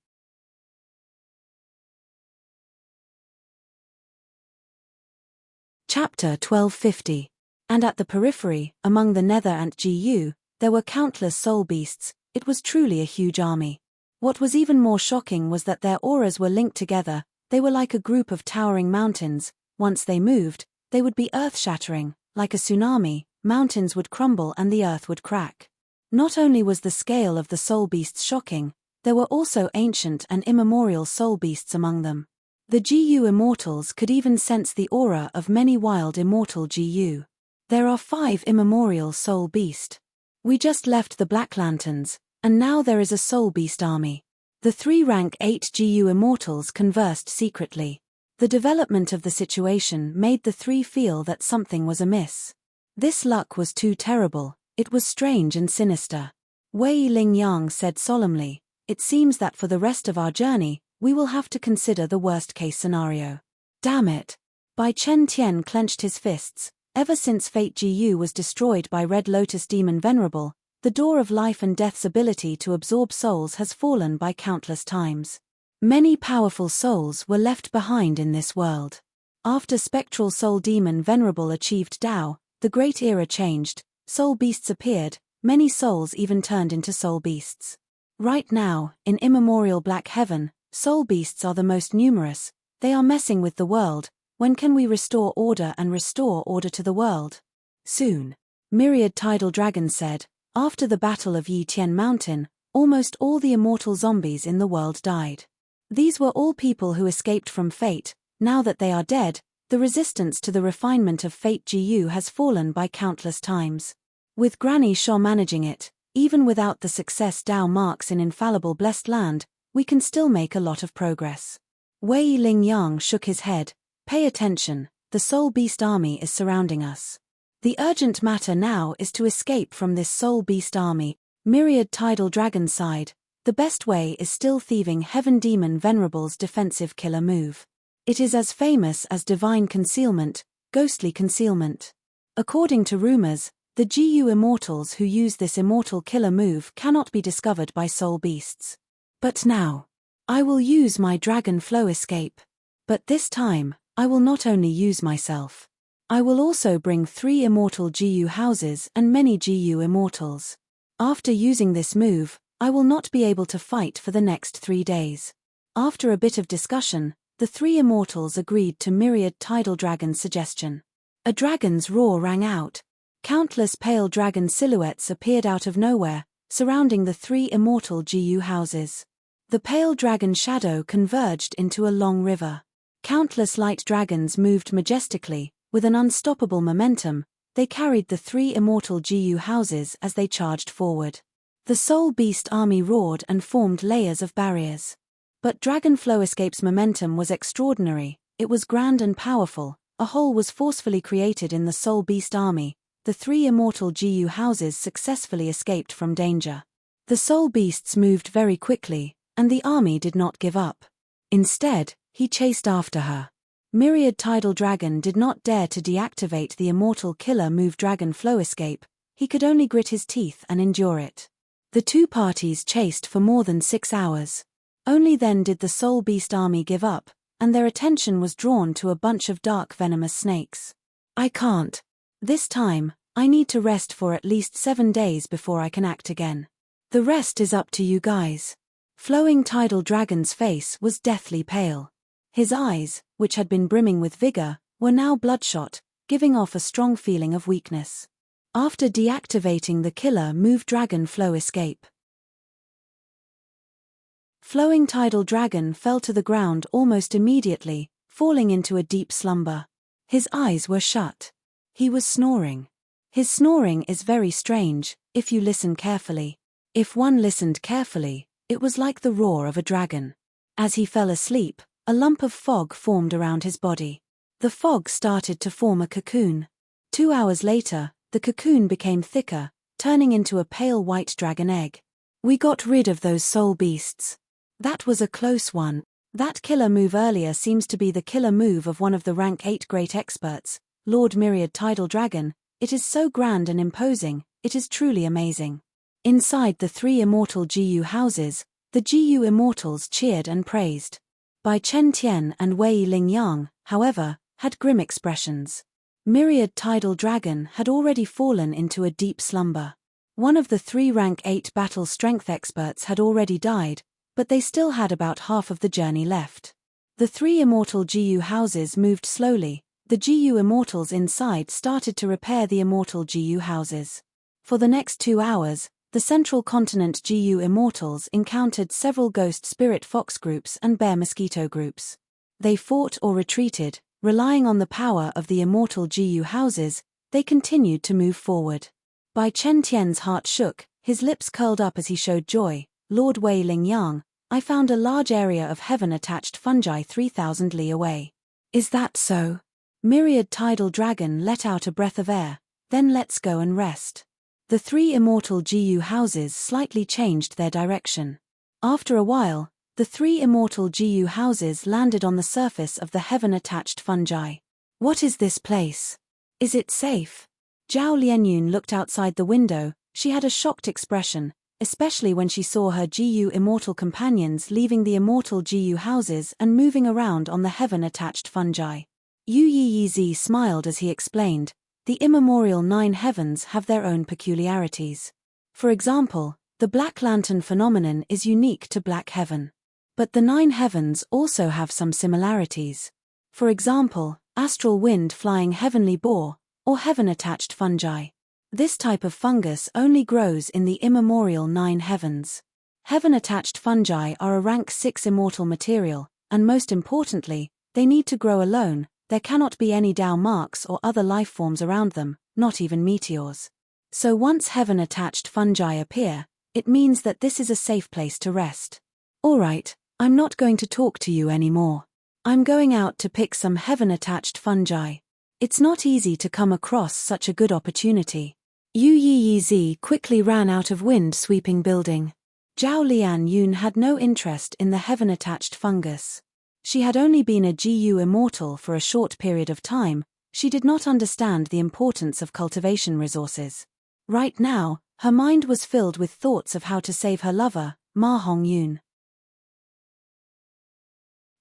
Chapter 1250. And at the periphery, among the nether and Gu, there were countless soul beasts. It was truly a huge army. What was even more shocking was that their auras were linked together. They were like a group of towering mountains. Once they moved, they would be earth-shattering. Like a tsunami, mountains would crumble and the earth would crack. Not only was the scale of the soul beasts shocking, there were also ancient and immemorial soul beasts among them. The Gu immortals could even sense the aura of many wild immortal Gu. There are 5 immemorial soul beast. We just left the Black Lanterns, and now there is a soul beast army. The 3 rank 8 Gu immortals conversed secretly. The development of the situation made the 3 feel that something was amiss. This luck was too terrible, it was strange and sinister. Wei Lingyang said solemnly, "It seems that for the rest of our journey, we will have to consider the worst-case scenario." Damn it! Bai Chen Tian clenched his fists. Ever since Fate Gu was destroyed by Red Lotus Demon Venerable, the door of life and death's ability to absorb souls has fallen by countless times. Many powerful souls were left behind in this world. After Spectral Soul Demon Venerable achieved Tao, the great era changed, soul beasts appeared, many souls even turned into soul beasts. Right now, in immemorial Black Heaven, soul beasts are the most numerous. They are messing with the world. When can we restore order to the world? Soon. Myriad Tidal Dragon said, after the battle of Yi Tian Mountain, almost all the immortal zombies in the world died. These were all people who escaped from fate. Now that they are dead, the resistance to the refinement of Fate Gu has fallen by countless times. With Granny Shaw managing it, even without the success Tao marks in Infallible Blessed Land, we can still make a lot of progress. Wei Lingyang shook his head. Pay attention, the Soul Beast army is surrounding us. The urgent matter now is to escape from this Soul Beast army. Myriad Tidal Dragon sighed. The best way is still thieving Heaven Demon Venerable's defensive killer move. It is as famous as divine concealment, ghostly concealment. According to rumors, the Gu immortals who use this immortal killer move cannot be discovered by soul beasts. But now, I will use my dragon flow escape. But this time, I will not only use myself. I will also bring 3 immortal Gu houses and many Gu immortals. After using this move, I will not be able to fight for the next 3 days. After a bit of discussion, the 3 immortals agreed to Myriad Tidal Dragon's suggestion. A dragon's roar rang out. Countless pale dragon silhouettes appeared out of nowhere, surrounding the 3 immortal Gu houses. The pale dragon shadow converged into a long river. Countless light dragons moved majestically, with an unstoppable momentum. They carried the 3 immortal Gu houses as they charged forward. The Soul Beast army roared and formed layers of barriers. But Dragon Flow Escape's momentum was extraordinary, it was grand and powerful. A hole was forcefully created in the Soul Beast army. The 3 immortal Gu houses successfully escaped from danger. The Soul Beasts moved very quickly, and the army did not give up. Instead, he chased after her. Myriad Tidal Dragon did not dare to deactivate the immortal killer move Dragon Flow Escape. He could only grit his teeth and endure it. The 2 parties chased for more than 6 hours. Only then did the Soul Beast army give up, and their attention was drawn to a bunch of dark venomous snakes. I can't. This time, I need to rest for at least 7 days before I can act again. The rest is up to you guys. Flowing Tidal Dragon's face was deathly pale. His eyes, which had been brimming with vigor, were now bloodshot, giving off a strong feeling of weakness. After deactivating the killer move Dragon Flow Escape, Flowing Tidal Dragon fell to the ground almost immediately, falling into a deep slumber. His eyes were shut. He was snoring. His snoring is very strange, if you listen carefully. If one listened carefully, it was like the roar of a dragon. As he fell asleep, a lump of fog formed around his body. The fog started to form a cocoon. 2 hours later, the cocoon became thicker, turning into a pale white dragon egg. We got rid of those soul beasts. That was a close one. That killer move earlier seems to be the killer move of one of the rank 8 great experts, Lord Myriad Tidal Dragon. It is so grand and imposing, it is truly amazing. Inside the 3 immortal GU houses, the GU immortals cheered and praised. Bai Chen Tian and Wei Ling Yang, however, had grim expressions. Myriad Tidal Dragon had already fallen into a deep slumber. One of the 3 rank 8 battle strength experts had already died, but they still had about half of the journey left. The 3 immortal GU houses moved slowly. The GU immortals inside started to repair the immortal GU houses. For the next 2 hours, the central continent GU immortals encountered several ghost spirit fox groups and bear mosquito groups. They fought or retreated, relying on the power of the immortal GU houses. They continued to move forward. Bai Chen Tian's heart shook, his lips curled up as he showed joy. Lord Wei Ling Yang, I found a large area of heaven-attached fungi 3,000 li away. Is that so? Myriad Tidal Dragon let out a breath of air. Then let's go and rest. The 3 immortal GU houses slightly changed their direction. After a while, the 3 immortal GU houses landed on the surface of the heaven-attached fungi. What is this place? Is it safe? Zhao Lianyun looked outside the window. She had a shocked expression, especially when she saw her GU immortal companions leaving the immortal GU houses and moving around on the heaven-attached fungi. Yu Yizi smiled as he explained, the immemorial 9 heavens have their own peculiarities. For example, the Black Lantern phenomenon is unique to Black Heaven. But the 9 heavens also have some similarities. For example, astral wind flying heavenly boar, or heaven-attached fungi. This type of fungus only grows in the immemorial 9 heavens. Heaven-attached fungi are a rank 6 immortal material, and most importantly, they need to grow alone. There cannot be any Tao marks or other life forms around them, not even meteors. So once heaven-attached fungi appear, it means that this is a safe place to rest. Alright, I'm not going to talk to you anymore. I'm going out to pick some heaven-attached fungi. It's not easy to come across such a good opportunity. Yu Yizi quickly ran out of wind-sweeping building. Zhao Lianyun had no interest in the heaven-attached fungus. She had only been a GU immortal for a short period of time. She did not understand the importance of cultivation resources. Right now, her mind was filled with thoughts of how to save her lover, Ma Hongyun.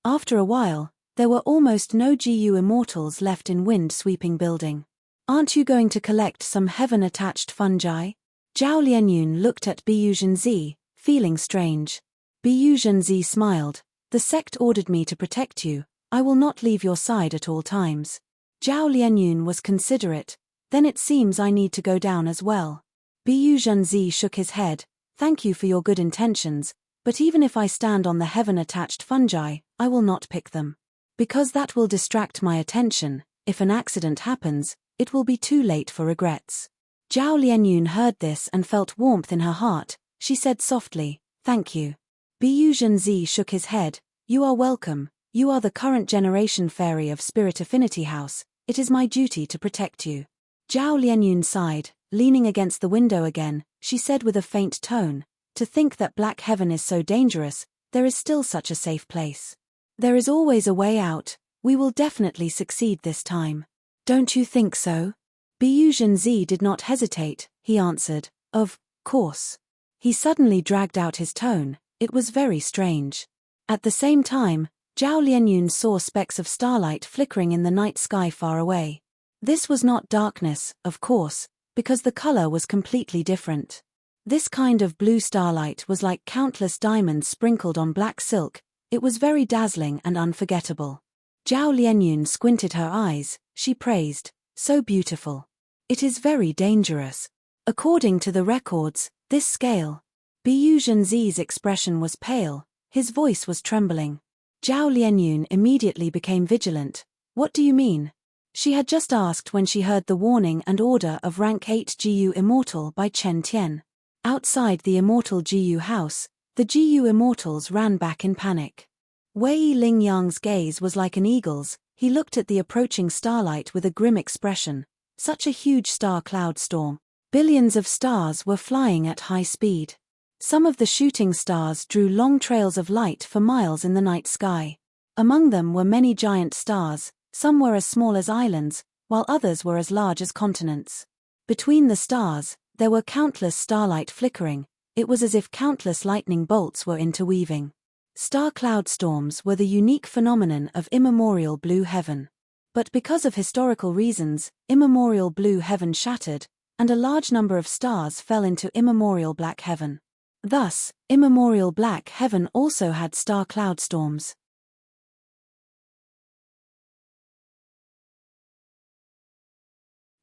After a while, there were almost no GU immortals left in wind-sweeping building. Aren't you going to collect some heaven-attached fungi? Zhao Lianyun looked at Biyu Zhenzi, feeling strange. Biyu Zhenzi smiled. The sect ordered me to protect you. I will not leave your side at all times. Zhao Lianyun was considerate. Then it seems I need to go down as well. Biyu Zhenzi shook his head. Thank you for your good intentions, but even if I stand on the heaven-attached fungi, I will not pick them. Because that will distract my attention. If an accident happens, it will be too late for regrets. Zhao Lianyun heard this and felt warmth in her heart. She said softly, thank you. Biyu Zhenzi shook his head. You are welcome. You are the current generation fairy of Spirit Affinity House. It is my duty to protect you. Zhao Lianyun sighed, leaning against the window again. She said with a faint tone, to think that Black Heaven is so dangerous, there is still such a safe place. There is always a way out. We will definitely succeed this time. Don't you think so? Biyu Zhenzi did not hesitate. He answered, of course. He suddenly dragged out his tone. It was very strange. At the same time, Zhao Lianyun saw specks of starlight flickering in the night sky far away. This was not darkness, of course, because the color was completely different. This kind of blue starlight was like countless diamonds sprinkled on black silk. It was very dazzling and unforgettable. Zhao Lianyun squinted her eyes. She praised, so beautiful. It is very dangerous. According to the records, this scale. Biyu Zhenzi's expression was pale, his voice was trembling. Zhao Lianyun immediately became vigilant. What do you mean? She had just asked when she heard the warning and order of rank 8 GU Immortal by Chen Tian. Outside the Immortal GU house, the GU Immortals ran back in panic. Wei Lingyang's gaze was like an eagle's. He looked at the approaching starlight with a grim expression. Such a huge star cloud storm. Billions of stars were flying at high speed. Some of the shooting stars drew long trails of light for miles in the night sky. Among them were many giant stars. Some were as small as islands, while others were as large as continents. Between the stars, there were countless starlight flickering. It was as if countless lightning bolts were interweaving. Star cloud storms were the unique phenomenon of immemorial blue heaven. But because of historical reasons, immemorial blue heaven shattered, and a large number of stars fell into immemorial black heaven. Thus, immemorial black heaven also had star cloud storms.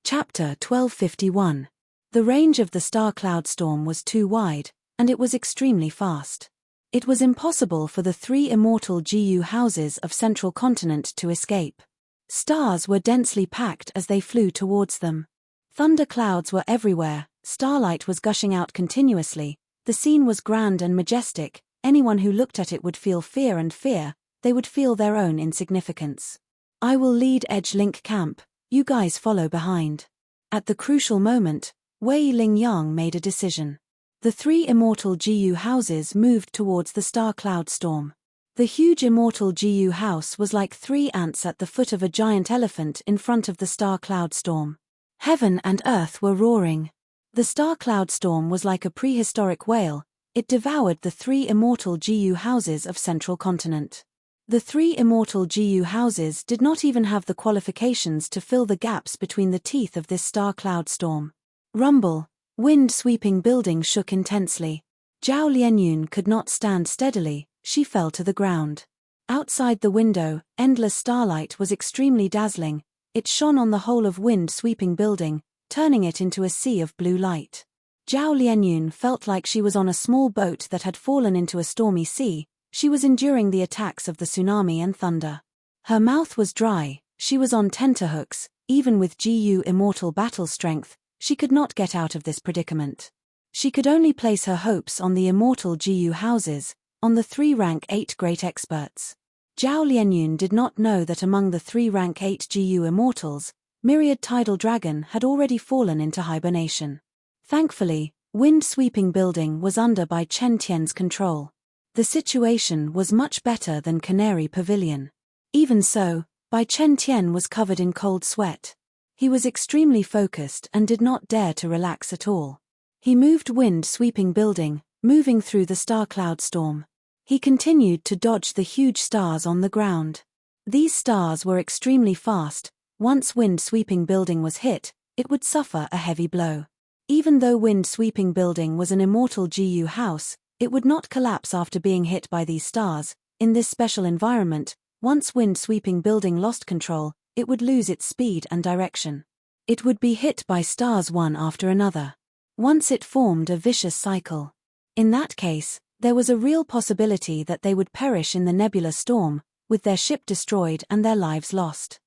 Chapter 1251. The range of the star cloud storm was too wide, and it was extremely fast. It was impossible for the 3 immortal GU houses of Central Continent to escape. Stars were densely packed as they flew towards them. Thunder clouds were everywhere, starlight was gushing out continuously, the scene was grand and majestic. Anyone who looked at it would feel fear, they would feel their own insignificance. I will lead Edge Link Camp, you guys follow behind. At the crucial moment, Wei Lingyang made a decision. The 3 immortal GU houses moved towards the star cloud storm. The huge immortal GU house was like 3 ants at the foot of a giant elephant in front of the star cloud storm. Heaven and earth were roaring. The star cloud storm was like a prehistoric whale. It devoured the 3 immortal GU houses of Central Continent. The 3 immortal GU houses did not even have the qualifications to fill the gaps between the teeth of this star cloud storm. Rumble. Wind-sweeping building shook intensely. Zhao Lianyun could not stand steadily, she fell to the ground. Outside the window, endless starlight was extremely dazzling. It shone on the whole of wind-sweeping building, turning it into a sea of blue light. Zhao Lianyun felt like she was on a small boat that had fallen into a stormy sea. She was enduring the attacks of the tsunami and thunder. Her mouth was dry, she was on tenterhooks. Even with GU immortal battle strength, she could not get out of this predicament. She could only place her hopes on the immortal GU houses, on the 3 rank 8 great experts. Zhao Lianyun did not know that among the 3 rank 8 GU immortals, Myriad Tidal Dragon had already fallen into hibernation. Thankfully, wind-sweeping building was under by Chen Tian's control. The situation was much better than Canary Pavilion. Even so, Bai Chen Tian was covered in cold sweat. He was extremely focused and did not dare to relax at all. He moved wind-sweeping building, moving through the star cloud storm. He continued to dodge the huge stars on the ground. These stars were extremely fast. Once wind-sweeping building was hit, it would suffer a heavy blow. Even though wind-sweeping building was an immortal GU house, it would not collapse after being hit by these stars. In this special environment, once wind-sweeping building lost control, it would lose its speed and direction. It would be hit by stars one after another. Once it formed a vicious cycle. In that case, there was a real possibility that they would perish in the nebula storm, with their ship destroyed and their lives lost.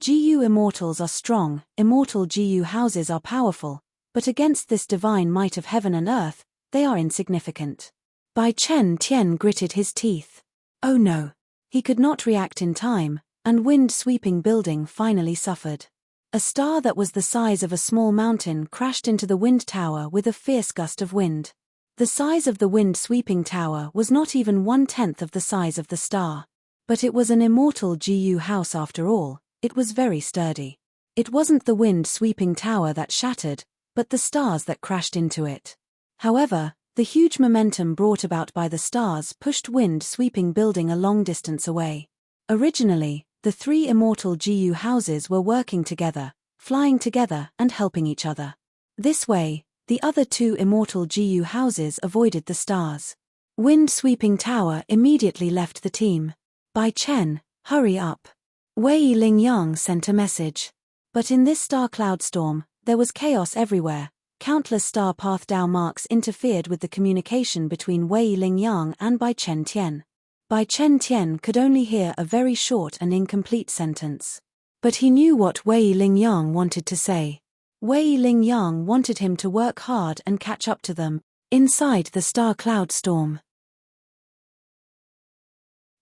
GU immortals are strong, immortal GU houses are powerful, but against this divine might of heaven and earth, they are insignificant. Bai Chen Tian gritted his teeth. Oh no. He could not react in time, and wind-sweeping building finally suffered. A star that was the size of a small mountain crashed into the wind tower with a fierce gust of wind. The size of the wind-sweeping tower was not even 1/10 of the size of the star. But it was an immortal GU house after all. It was very sturdy. It wasn't the wind-sweeping tower that shattered, but the stars that crashed into it. However, the huge momentum brought about by the stars pushed wind-sweeping building a long distance away. Originally, the 3 immortal GU houses were working together, flying together and helping each other. This way, the other 2 immortal GU houses avoided the stars. Wind-sweeping tower immediately left the team. Bai Chen, hurry up. Wei Lingyang sent a message. But in this star cloud storm, there was chaos everywhere. Countless star path Dao marks interfered with the communication between Wei Lingyang and Bai Chen Tian. Bai Chen Tian could only hear a very short and incomplete sentence. But he knew what Wei Lingyang wanted to say. Wei Lingyang wanted him to work hard and catch up to them, inside the star cloud storm.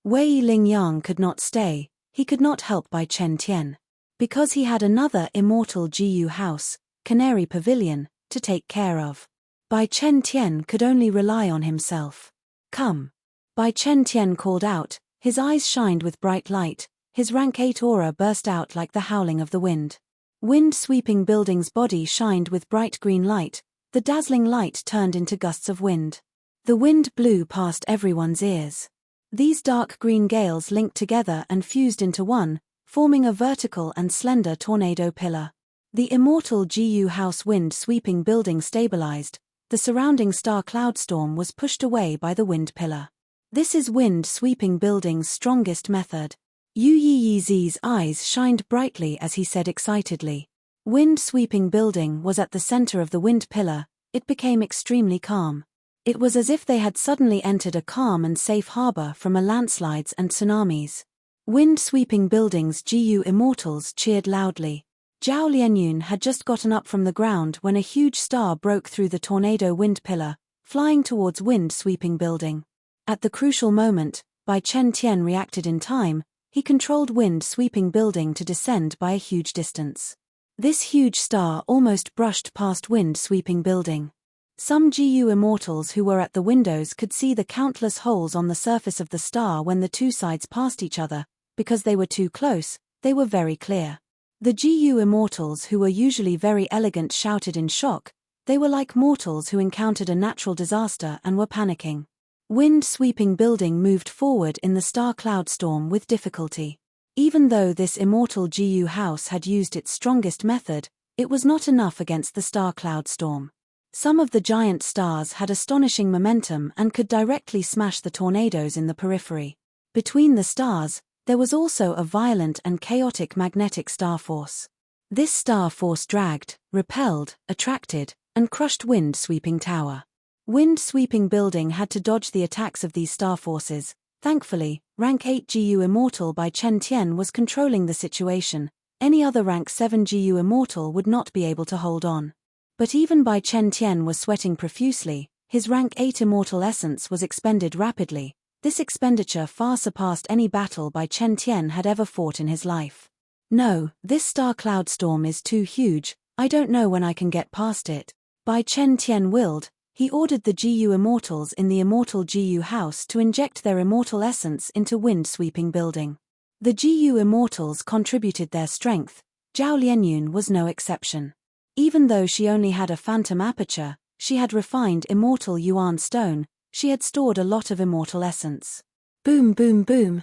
Wei Lingyang could not stay, he could not help Bai Chen Tian. Because he had another immortal Jiyu house, Canary Pavilion, to take care of. Bai Chen Tian could only rely on himself. Come. Bai Chen Tian called out, his eyes shined with bright light, his rank 8 aura burst out like the howling of the wind. Wind-sweeping building's body shined with bright green light, the dazzling light turned into gusts of wind. The wind blew past everyone's ears. These dark green gales linked together and fused into one, forming a vertical and slender tornado pillar. The immortal Jiyu house wind-sweeping building stabilized, the surrounding star cloud storm was pushed away by the wind pillar. This is wind-sweeping building's strongest method. Yu Yiyi's eyes shined brightly as he said excitedly. Wind-sweeping building was at the center of the wind pillar, it became extremely calm. It was as if they had suddenly entered a calm and safe harbor from landslides and tsunamis. Wind-sweeping building's Jiyu immortals cheered loudly. Zhao Lianyun had just gotten up from the ground when a huge star broke through the tornado wind pillar, flying towards wind-sweeping building. At the crucial moment, Bai Chen Tian reacted in time. He controlled wind-sweeping building to descend by a huge distance. This huge star almost brushed past wind-sweeping building. Some Jiyu immortals who were at the windows could see the countless holes on the surface of the star when the two sides passed each other. Because they were too close, they were very clear. The Jiyu immortals who were usually very elegant shouted in shock. They were like mortals who encountered a natural disaster and were panicking. Wind-sweeping building moved forward in the star cloud storm with difficulty. Even though this immortal Jiyu house had used its strongest method, it was not enough against the star cloud storm. Some of the giant stars had astonishing momentum and could directly smash the tornadoes in the periphery. Between the stars, there was also a violent and chaotic magnetic star force. This star force dragged, repelled, attracted, and crushed wind-sweeping tower. Wind-sweeping building had to dodge the attacks of these star forces. Thankfully, rank 8 GU immortal Bai Chen Tian was controlling the situation. Any other rank 7 GU immortal would not be able to hold on. But even Bai Chen Tian was sweating profusely, his rank 8 immortal essence was expended rapidly. This expenditure far surpassed any battle Bai Chen Tian had ever fought in his life. No, this star cloud storm is too huge, I don't know when I can get past it. Bai Chen Tian willed. He ordered the GU immortals in the immortal GU house to inject their immortal essence into wind-sweeping building. The GU immortals contributed their strength. Zhao Lianyun was no exception. Even though she only had a phantom aperture, she had refined immortal yuan stone, she had stored a lot of immortal essence. Boom boom boom.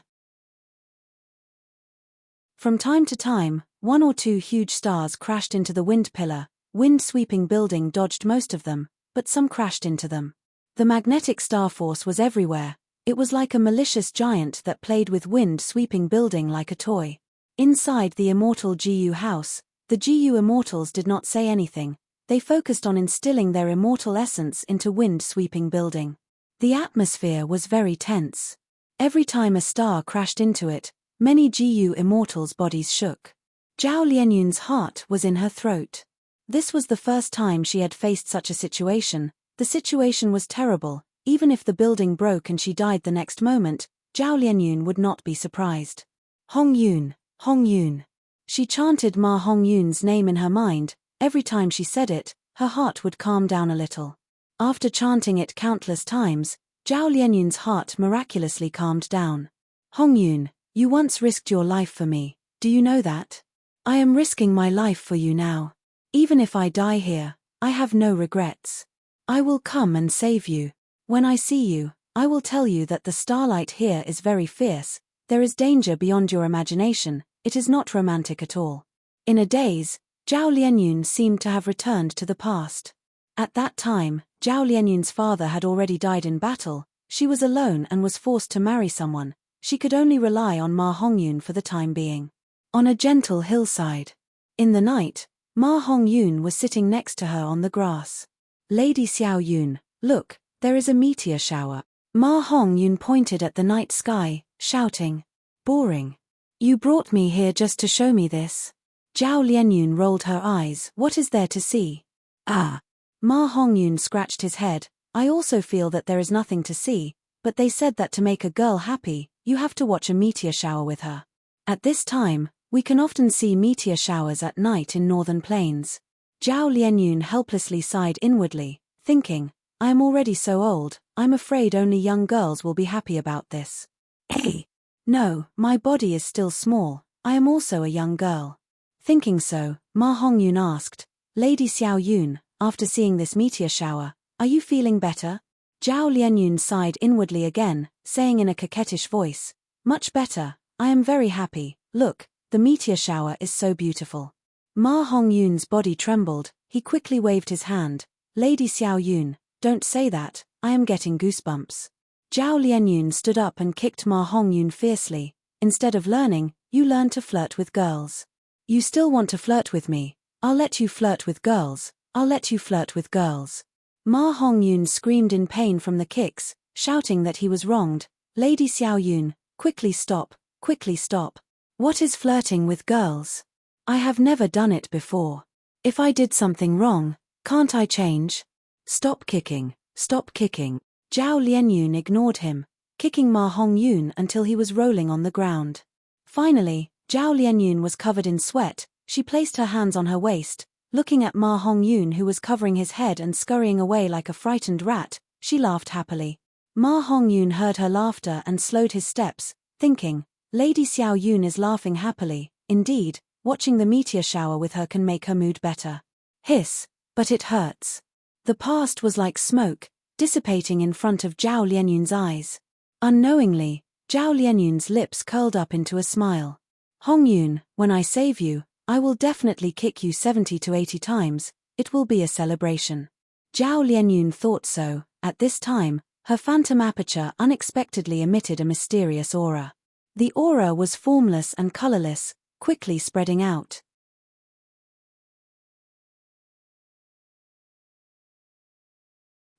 From time to time, 1 or 2 huge stars crashed into the wind pillar. Wind-sweeping building dodged most of them, but some crashed into them. The magnetic star force was everywhere. It was like a malicious giant that played with wind-sweeping building like a toy. Inside the immortal GU house, the GU immortals did not say anything. They focused on instilling their immortal essence into wind-sweeping building. The atmosphere was very tense. Every time a star crashed into it, many GU immortals' bodies shook. Zhao Lianyun's heart was in her throat. This was the first time she had faced such a situation. The situation was terrible. Even if the building broke and she died the next moment, Zhao Lianyun would not be surprised. Hong Yun, Hong Yun. She chanted Ma Hong Yun's name in her mind. Every time she said it, her heart would calm down a little. After chanting it countless times, Zhao Lianyun's heart miraculously calmed down. Hong Yun, you once risked your life for me, do you know that? I am risking my life for you now. Even if I die here, I have no regrets. I will come and save you. When I see you, I will tell you that the starlight here is very fierce, there is danger beyond your imagination, it is not romantic at all. In a daze, Zhao Lianyun seemed to have returned to the past. At that time, Zhao Lianyun's father had already died in battle, she was alone and was forced to marry someone, she could only rely on Ma Hongyun for the time being. On a gentle hillside. In the night, Ma Hongyun was sitting next to her on the grass. Lady Xiao Yun, look, there is a meteor shower. Ma Hongyun pointed at the night sky, shouting. Boring. You brought me here just to show me this? Zhao Lianyun rolled her eyes. What is there to see? Ah. Ma Hongyun scratched his head. I also feel that there is nothing to see, but they said that to make a girl happy, you have to watch a meteor shower with her. At this time, we can often see meteor showers at night in northern plains. Zhao Lianyun helplessly sighed inwardly, thinking, I am already so old, I'm afraid only young girls will be happy about this. Hey! No, my body is still small, I am also a young girl. Thinking so, Ma Hongyun asked, Lady Xiao Yun, after seeing this meteor shower, are you feeling better? Zhao Lianyun sighed inwardly again, saying in a coquettish voice, much better, I am very happy, look, the meteor shower is so beautiful. Ma Hongyun's body trembled, he quickly waved his hand, Lady Xiao Yun, don't say that, I am getting goosebumps. Zhao Lianyun stood up and kicked Ma Hongyun fiercely, instead of learning, you learn to flirt with girls. You still want to flirt with me, I'll let you flirt with girls, I'll let you flirt with girls. Ma Hongyun screamed in pain from the kicks, shouting that he was wronged. Lady Xiao Yun, quickly stop, quickly stop. What is flirting with girls? I have never done it before. If I did something wrong, can't I change? Stop kicking, stop kicking. Zhao Lianyun ignored him, kicking Ma Hongyun until he was rolling on the ground. Finally, Zhao Lianyun was covered in sweat, she placed her hands on her waist, looking at Ma Hongyun who was covering his head and scurrying away like a frightened rat, she laughed happily. Ma Hongyun heard her laughter and slowed his steps, thinking, Lady Xiao Yun is laughing happily, indeed, watching the meteor shower with her can make her mood better. Hiss, but it hurts. The past was like smoke, dissipating in front of Zhao Lianyun's eyes. Unknowingly, Zhao Lianyun's lips curled up into a smile. Hongyun, when I save you, I will definitely kick you 70 to 80 times, it will be a celebration. Zhao Lianyun thought so. At this time, her phantom aperture unexpectedly emitted a mysterious aura. The aura was formless and colorless, quickly spreading out.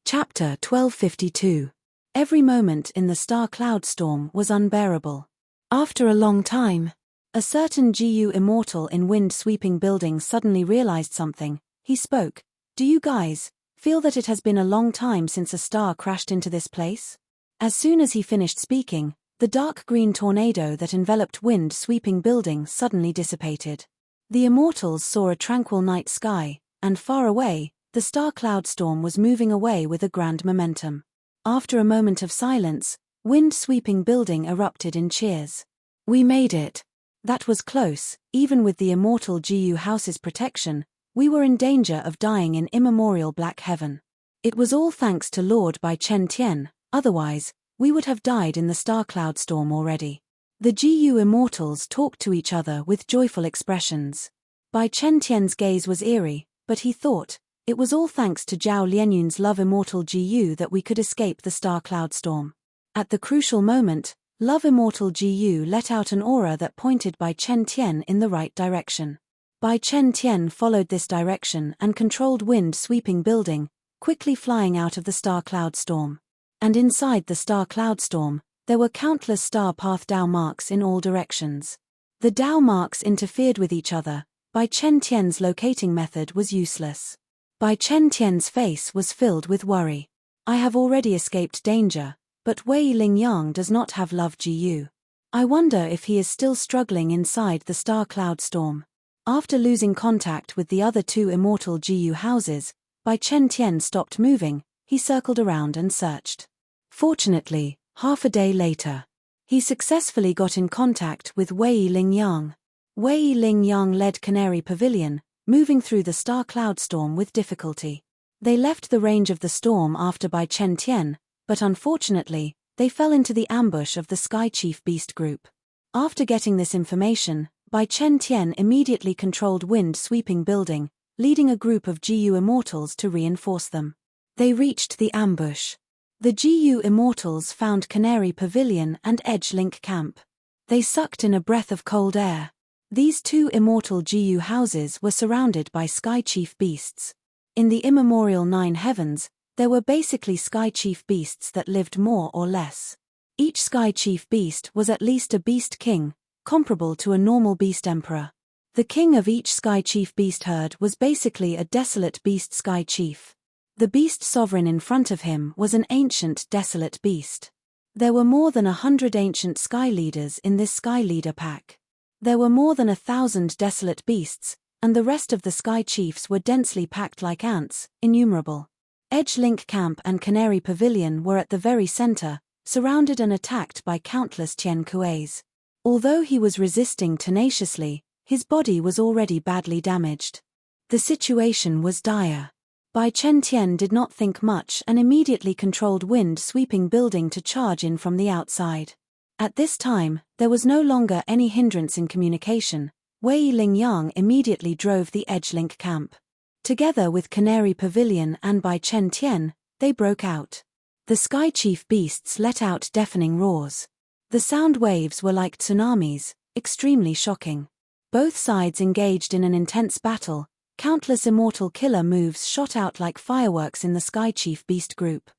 Chapter 1252. Every moment in the star cloud storm was unbearable. After a long time, a certain GU immortal in wind-sweeping buildings suddenly realized something. He spoke. Do you guys feel that it has been a long time since a star crashed into this place? As soon as he finished speaking, the dark green tornado that enveloped wind-sweeping building suddenly dissipated. The immortals saw a tranquil night sky, and far away, the star cloud storm was moving away with a grand momentum. After a moment of silence, wind-sweeping building erupted in cheers. We made it. That was close. Even with the immortal GU house's protection, we were in danger of dying in immemorial black heaven. It was all thanks to Lord Bai Chen Tian, otherwise, we would have died in the star cloud storm already. The GU immortals talked to each other with joyful expressions. Bai Chen Tian's gaze was eerie, but he thought, it was all thanks to Zhao Lianyun's love immortal GU that we could escape the star cloud storm. At the crucial moment, Love Immortal GU let out an aura that pointed Bai Chen Tian in the right direction. Bai Chen Tian followed this direction and controlled wind-sweeping building, quickly flying out of the star cloud storm. And inside the star cloud storm, there were countless star path Dao marks in all directions. The Dao marks interfered with each other. Bai Chen Tian's locating method was useless. Bai Chen Tian's face was filled with worry. I have already escaped danger. But Wei Lingyang does not have Love GU. I wonder if he is still struggling inside the star cloud storm. After losing contact with the other two immortal GU houses, Bai Chen Tian stopped moving, he circled around and searched. Fortunately, half a day later, he successfully got in contact with Wei Lingyang. Wei Lingyang led Canary Pavilion, moving through the star cloud storm with difficulty. They left the range of the storm after Bai Chen Tian, but unfortunately, they fell into the ambush of the Sky Chief Beast group. After getting this information, Bai Chen Tian immediately controlled wind-sweeping building, leading a group of GU immortals to reinforce them. They reached the ambush. The GU immortals found Canary Pavilion and Edge Link Camp. They sucked in a breath of cold air. These two immortal GU houses were surrounded by Sky Chief Beasts. In the immemorial 9 heavens, there were basically Sky Chief Beasts that lived more or less. Each Sky Chief Beast was at least a Beast King, comparable to a normal beast emperor. The king of each sky chief beast herd was basically a desolate beast sky chief. The beast sovereign in front of him was an ancient desolate beast. There were more than 100 ancient sky leaders in this sky leader pack. There were more than 1,000 desolate beasts, and the rest of the sky chiefs were densely packed like ants, innumerable. Edge Link Camp and Canary Pavilion were at the very center, surrounded and attacked by countless Tien Kueis. Although he was resisting tenaciously, his body was already badly damaged. The situation was dire. Bai Chen Tian did not think much and immediately controlled wind-sweeping building to charge in from the outside. At this time, there was no longer any hindrance in communication. Wei Lingyang immediately drove the Edge Link Camp. Together with Canary Pavilion and Bai Chen Tian, they broke out. The Sky Chief beasts let out deafening roars. The sound waves were like tsunamis, extremely shocking. Both sides engaged in an intense battle. Countless immortal killer moves shot out like fireworks in the Sky Chief beast group.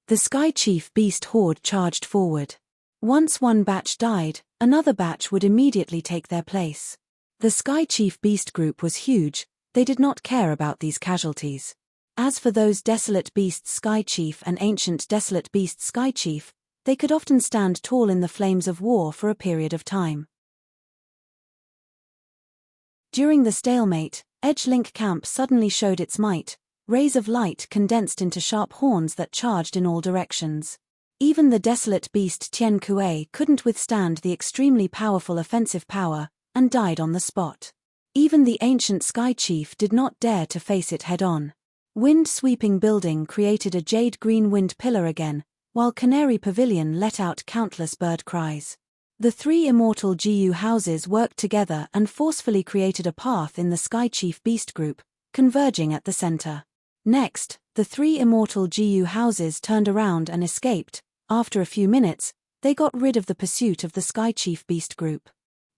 The Sky Chief beast horde charged forward. Once one batch died, another batch would immediately take their place. The Sky Chief beast group was huge, they did not care about these casualties. As for those desolate beasts Sky Chief and ancient desolate beasts Sky Chief, they could often stand tall in the flames of war for a period of time. During the stalemate, Edge Link Camp suddenly showed its might. Rays of light condensed into sharp horns that charged in all directions. Even the desolate beast Tien Kuei couldn't withstand the extremely powerful offensive power, and died on the spot. Even the ancient Sky Chief did not dare to face it head-on. Wind-sweeping building created a jade-green wind pillar again, while Canary Pavilion let out countless bird cries. The three immortal GU houses worked together and forcefully created a path in the Sky Chief beast group, converging at the center. Next, the three immortal GU houses turned around and escaped. After a few minutes, they got rid of the pursuit of the Sky Chief beast group.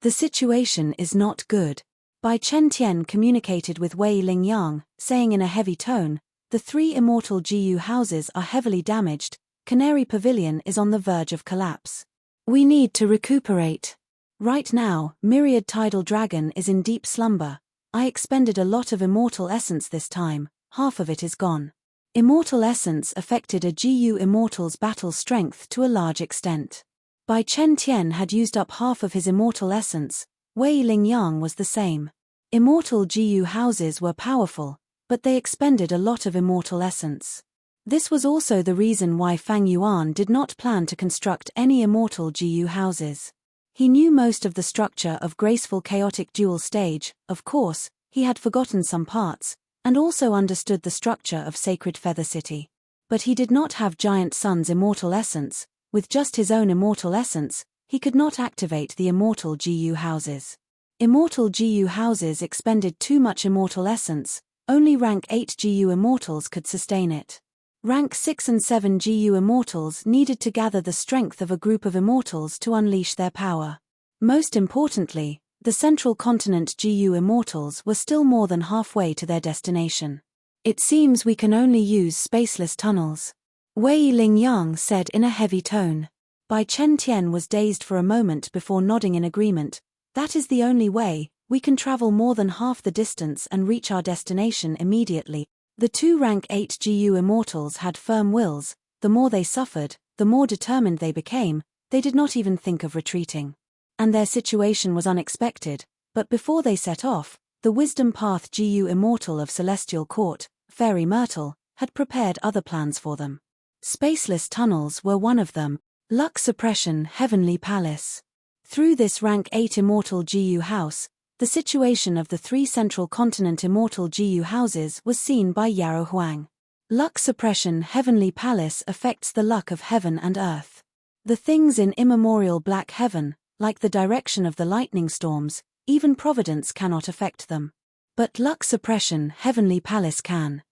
The situation is not good. Bai Chen Tian communicated with Wei Lingyang, saying in a heavy tone, the three immortal GU houses are heavily damaged, Canary Pavilion is on the verge of collapse. We need to recuperate. Right now, Myriad Tidal Dragon is in deep slumber. I expended a lot of immortal essence this time, half of it is gone. Immortal essence affected a GU Immortal's battle strength to a large extent. Bai Chen Tian had used up half of his immortal essence, Wei Lingyang was the same. Immortal GU houses were powerful, but they expended a lot of immortal essence. This was also the reason why Fang Yuan did not plan to construct any immortal GU houses. He knew most of the structure of graceful chaotic dual stage, of course, he had forgotten some parts, and also understood the structure of Sacred Feather City. But he did not have Giant Sun's immortal essence. With just his own immortal essence, he could not activate the immortal GU houses. Immortal GU houses expended too much immortal essence, only rank 8 GU immortals could sustain it. Rank 6 and 7 GU immortals needed to gather the strength of a group of immortals to unleash their power. Most importantly, the central continent GU immortals were still more than halfway to their destination. It seems we can only use spaceless tunnels, Wei Lingyang said in a heavy tone. Bai Chen Tian was dazed for a moment before nodding in agreement. That is the only way, we can travel more than half the distance and reach our destination immediately. The two rank 8 GU immortals had firm wills, the more they suffered, the more determined they became, they did not even think of retreating. And their situation was unexpected, but before they set off, the Wisdom Path GU immortal of Celestial Court, Fairy Myrtle, had prepared other plans for them. Spaceless tunnels were one of them. Luck Suppression Heavenly Palace. Through this rank 8 immortal GU house, the situation of the three central continent immortal GU houses was seen by Yarrow Huang. Luck Suppression Heavenly Palace affects the luck of heaven and earth. The things in immemorial black heaven, like the direction of the lightning storms, even Providence cannot affect them. But Luck Suppression Heavenly Palace can.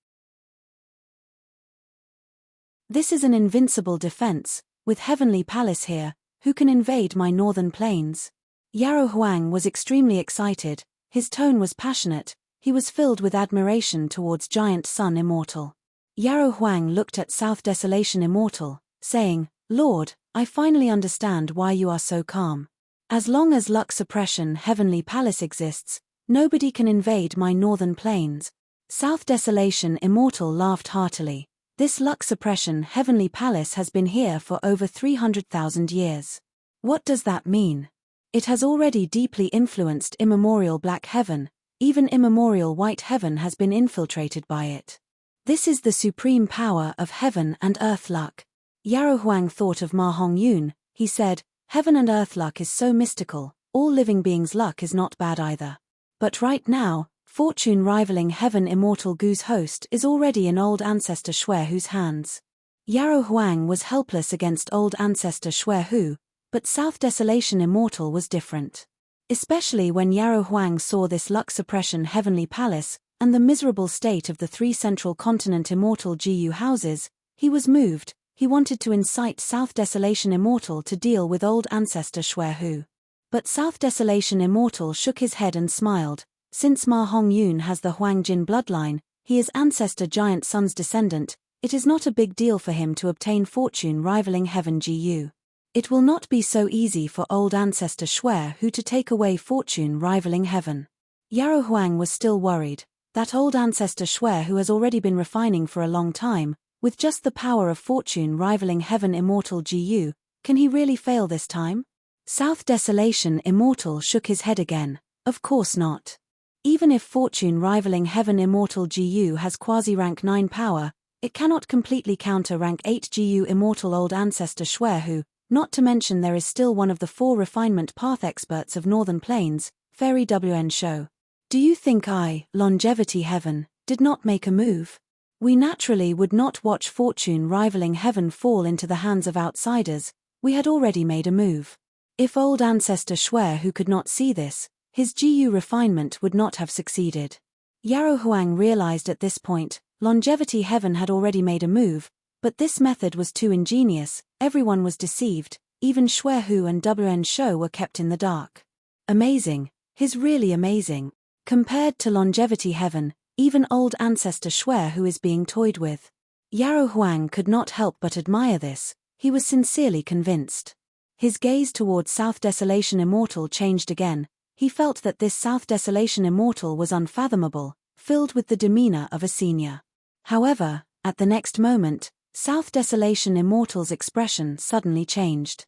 This is an invincible defense, with Heavenly Palace here, who can invade my northern plains? Yarrow Huang was extremely excited, his tone was passionate, he was filled with admiration towards Giant Sun Immortal. Yarrow Huang looked at South Desolation Immortal, saying, Lord, I finally understand why you are so calm. As long as luck suppression heavenly palace exists, nobody can invade my northern plains. South Desolation Immortal laughed heartily. This luck suppression heavenly palace has been here for over 300,000 years. What does that mean? It has already deeply influenced immemorial black heaven, even immemorial white heaven has been infiltrated by it. This is the supreme power of heaven and earth luck. Yarrow Huang thought of Ma Hongyun. He said, heaven and earth luck is so mystical, all living beings' luck is not bad either. But right now, fortune rivaling heaven immortal Gu's host is already in old ancestor Xuehu's hands. Yarrow Huang was helpless against old ancestor Xuehu, but South Desolation Immortal was different. Especially when Yarrow Huang saw this luck suppression heavenly palace, and the miserable state of the 3 central continent immortal Gu houses, he was moved. He wanted to incite South Desolation Immortal to deal with old ancestor Xuehu. But South Desolation Immortal shook his head and smiled. Since Ma Hongyun has the Huangjin bloodline, he is ancestor giant sun's descendant, it is not a big deal for him to obtain fortune rivaling heaven Gu. It will not be so easy for old ancestor Xuehu to take away fortune rivaling heaven. Yarrow Huang was still worried. That old ancestor Xuehu has already been refining for a long time, with just the power of fortune rivaling heaven immortal Gu, can he really fail this time? South Desolation Immortal shook his head again. Of course not. Even if fortune rivaling heaven immortal Gu has quasi-rank 9 power, it cannot completely counter rank 8 Gu immortal old ancestor Xuehu, not to mention there is still one of the 4 refinement path experts of Northern Plains, Fairy WN Show. Do you think I, longevity heaven, did not make a move? We naturally would not watch fortune rivaling heaven fall into the hands of outsiders, we had already made a move. If old ancestor Xuehu could not see this, his Gu refinement would not have succeeded. Yarrow Huang realized at this point, longevity heaven had already made a move, but this method was too ingenious, everyone was deceived, even Xuehu and WN Show were kept in the dark. Amazing, he's really amazing. Compared to longevity heaven, even old ancestor Xuehu is being toyed with. Yarrow Huang could not help but admire this, he was sincerely convinced. His gaze towards South Desolation Immortal changed again, he felt that this South Desolation Immortal was unfathomable, filled with the demeanor of a senior. However, at the next moment, South Desolation Immortal's expression suddenly changed.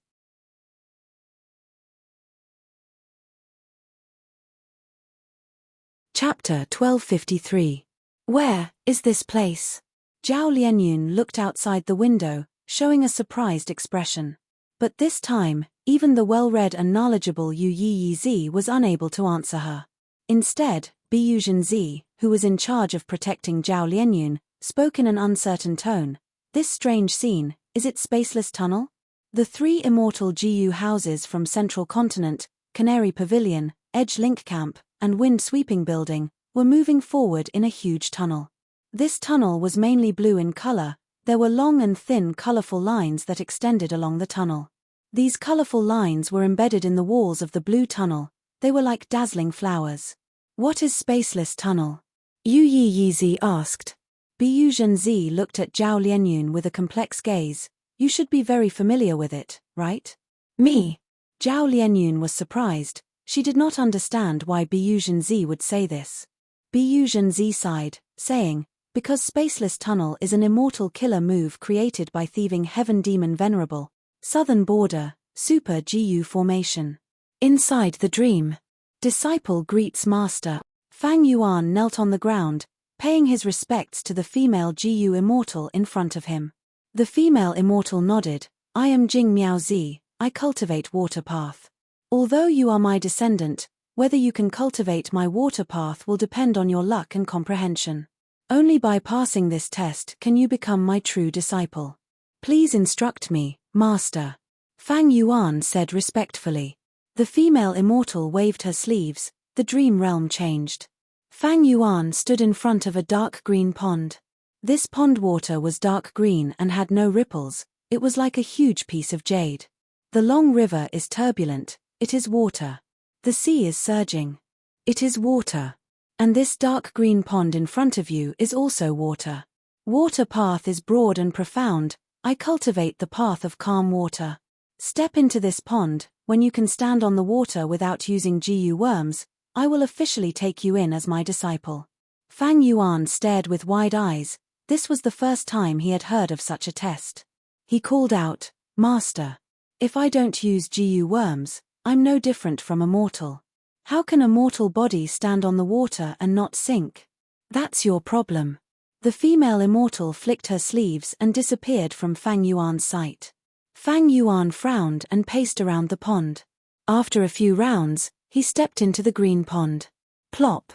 Chapter 1253. Where is this place? Zhao Lianyun looked outside the window, showing a surprised expression. But this time, even the well-read and knowledgeable Yu Yizi was unable to answer her. Instead, Bu Zhenzi, who was in charge of protecting Zhao Lianyun, spoke in an uncertain tone. This strange scene, is it Spaceless Tunnel? The 3 immortal Gu houses from Central Continent, Canary Pavilion, Edge Link Camp, and Wind Sweeping Building, were moving forward in a huge tunnel. This tunnel was mainly blue in color, there were long and thin colorful lines that extended along the tunnel. These colorful lines were embedded in the walls of the blue tunnel, they were like dazzling flowers. What is Spaceless Tunnel? Yu Yizi asked. Bu Zhenzi looked at Zhao Lianyun with a complex gaze. You should be very familiar with it, right? Me? Zhao Lianyun was surprised. She did not understand why Bu Zhenzi would say this. Bu Zhenzi sighed, saying, because Spaceless Tunnel is an immortal killer move created by thieving heaven demon Venerable. Southern Border, Super Gu Formation. Inside the dream. Disciple greets master. Fang Yuan knelt on the ground, paying his respects to the female Gu immortal in front of him. The female immortal nodded. I am Jing Miaozi, I cultivate water path. Although you are my descendant, whether you can cultivate my water path will depend on your luck and comprehension. Only by passing this test can you become my true disciple. Please instruct me, master. Fang Yuan said respectfully. The female immortal waved her sleeves, the dream realm changed. Fang Yuan stood in front of a dark green pond. This pond water was dark green and had no ripples, it was like a huge piece of jade. The long river is turbulent, it is water. The sea is surging. It is water. And this dark green pond in front of you is also water. Water path is broad and profound, I cultivate the path of calm water. Step into this pond, when you can stand on the water without using Gu worms, I will officially take you in as my disciple. Fang Yuan stared with wide eyes. This was the first time he had heard of such a test. He called out, Master. If I don't use Gu worms, I'm no different from a mortal. How can a mortal body stand on the water and not sink? That's your problem. The female immortal flicked her sleeves and disappeared from Fang Yuan's sight. Fang Yuan frowned and paced around the pond. After a few rounds, he stepped into the green pond. Plop!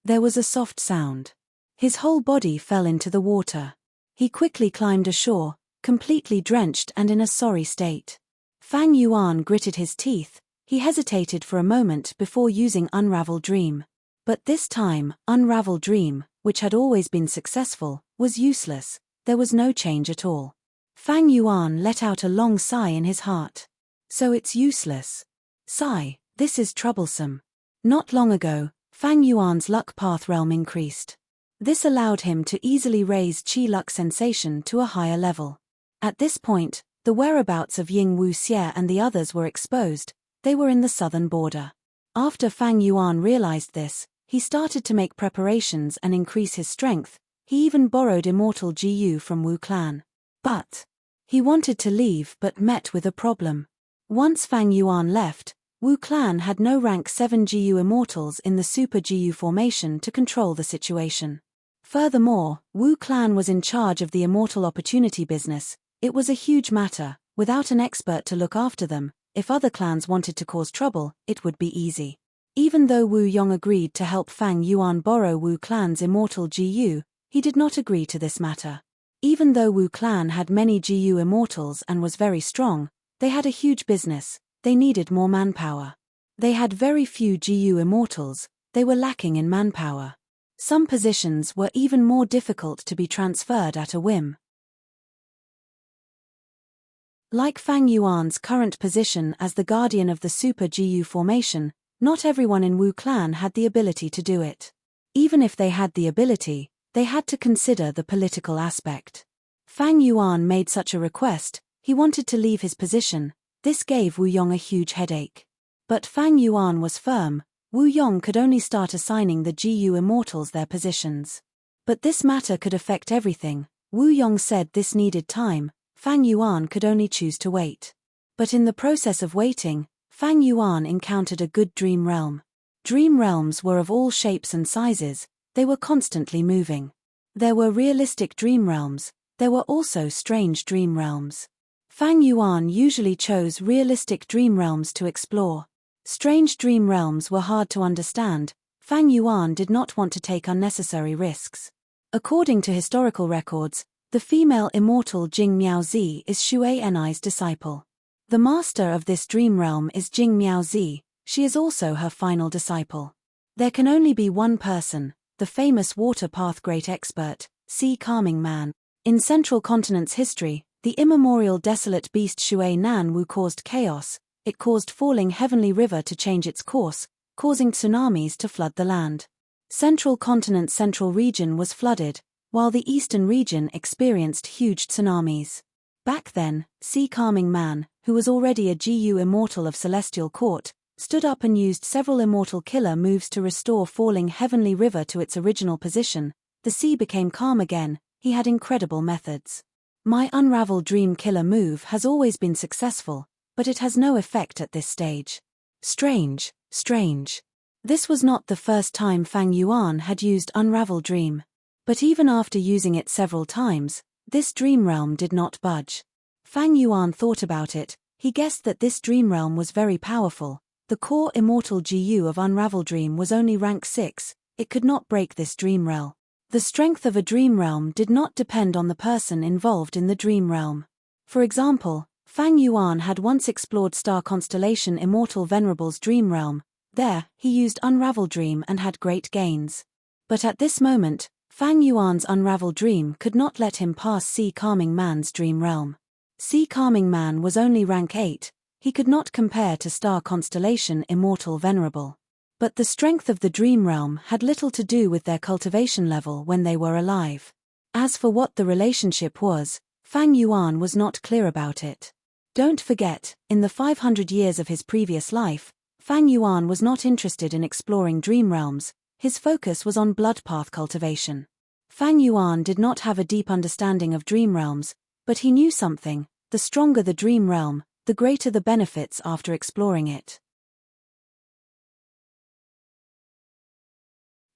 There was a soft sound. His whole body fell into the water. He quickly climbed ashore, completely drenched and in a sorry state. Fang Yuan gritted his teeth. He hesitated for a moment before using Unravel Dream. But this time, Unravel Dream, which had always been successful, was useless. There was no change at all. Fang Yuan let out a long sigh in his heart. So it's useless. Sigh, this is troublesome. Not long ago, Fang Yuan's luck path realm increased. This allowed him to easily raise Qi luck sensation to a higher level. At this point, the whereabouts of Ying Wuxie and the others were exposed. They were in the southern border. After Fang Yuan realized this, he started to make preparations and increase his strength. He even borrowed immortal Gu from Wu clan. But he wanted to leave but met with a problem. Once Fang Yuan left, Wu clan had no rank 7 Gu immortals in the Super Gu formation to control the situation. Furthermore, Wu clan was in charge of the immortal opportunity business. It was a huge matter. Without an expert to look after them, if other clans wanted to cause trouble, it would be easy. Even though Wu Yong agreed to help Fang Yuan borrow Wu clan's immortal Gu, he did not agree to this matter. Even though Wu clan had many Gu immortals and was very strong, they had a huge business. They needed more manpower. They had very few Gu immortals. They were lacking in manpower. Some positions were even more difficult to be transferred at a whim. Like Fang Yuan's current position as the guardian of the Super Gu formation, not everyone in Wu clan had the ability to do it. Even if they had the ability, they had to consider the political aspect. Fang Yuan made such a request. He wanted to leave his position. This gave Wu Yong a huge headache. But Fang Yuan was firm. Wu Yong could only start assigning the Gu immortals their positions. But this matter could affect everything. Wu Yong said this needed time. Fang Yuan could only choose to wait. But in the process of waiting, Fang Yuan encountered a good dream realm. Dream realms were of all shapes and sizes. They were constantly moving. There were realistic dream realms. There were also strange dream realms. Fang Yuan usually chose realistic dream realms to explore. Strange dream realms were hard to understand. Fang Yuan did not want to take unnecessary risks. According to historical records, the female immortal Jing Miaozi is Shui Enai's disciple. The master of this dream realm is Jing Miaozi. She is also her final disciple. There can only be one person, the famous water path great expert, Sea Calming Man. In Central Continent's history, the immemorial desolate beast Shui Nan Wu caused chaos. It caused falling heavenly river to change its course, causing tsunamis to flood the land. Central Continent's central region was flooded, while the eastern region experienced huge tsunamis. Back then, Sea Calming Man, who was already a Gu immortal of Celestial Court, stood up and used several immortal killer moves to restore falling heavenly river to its original position. The sea became calm again. He had incredible methods. My Unravel Dream killer move has always been successful, but it has no effect at this stage. Strange, strange. This was not the first time Fang Yuan had used Unravel Dream. But even after using it several times, this dream realm did not budge. Fang Yuan thought about it. He guessed that this dream realm was very powerful. The core immortal Gu of Unravel Dream was only rank 6. It could not break this dream realm. The strength of a dream realm did not depend on the person involved in the dream realm. For example, Fang Yuan had once explored star constellation Immortal Venerable's dream realm. There, he used Unravel Dream and had great gains. But at this moment, Fang Yuan's Unravel Dream could not let him pass Sea Calming Man's dream realm. Sea Calming Man was only rank 8. He could not compare to star constellation Immortal Venerable. But the strength of the dream realm had little to do with their cultivation level when they were alive. As for what the relationship was, Fang Yuan was not clear about it. Don't forget, in the 500 years of his previous life, Fang Yuan was not interested in exploring dream realms. His focus was on blood path cultivation. Fang Yuan did not have a deep understanding of dream realms, but he knew something: the stronger the dream realm, the greater the benefits after exploring it.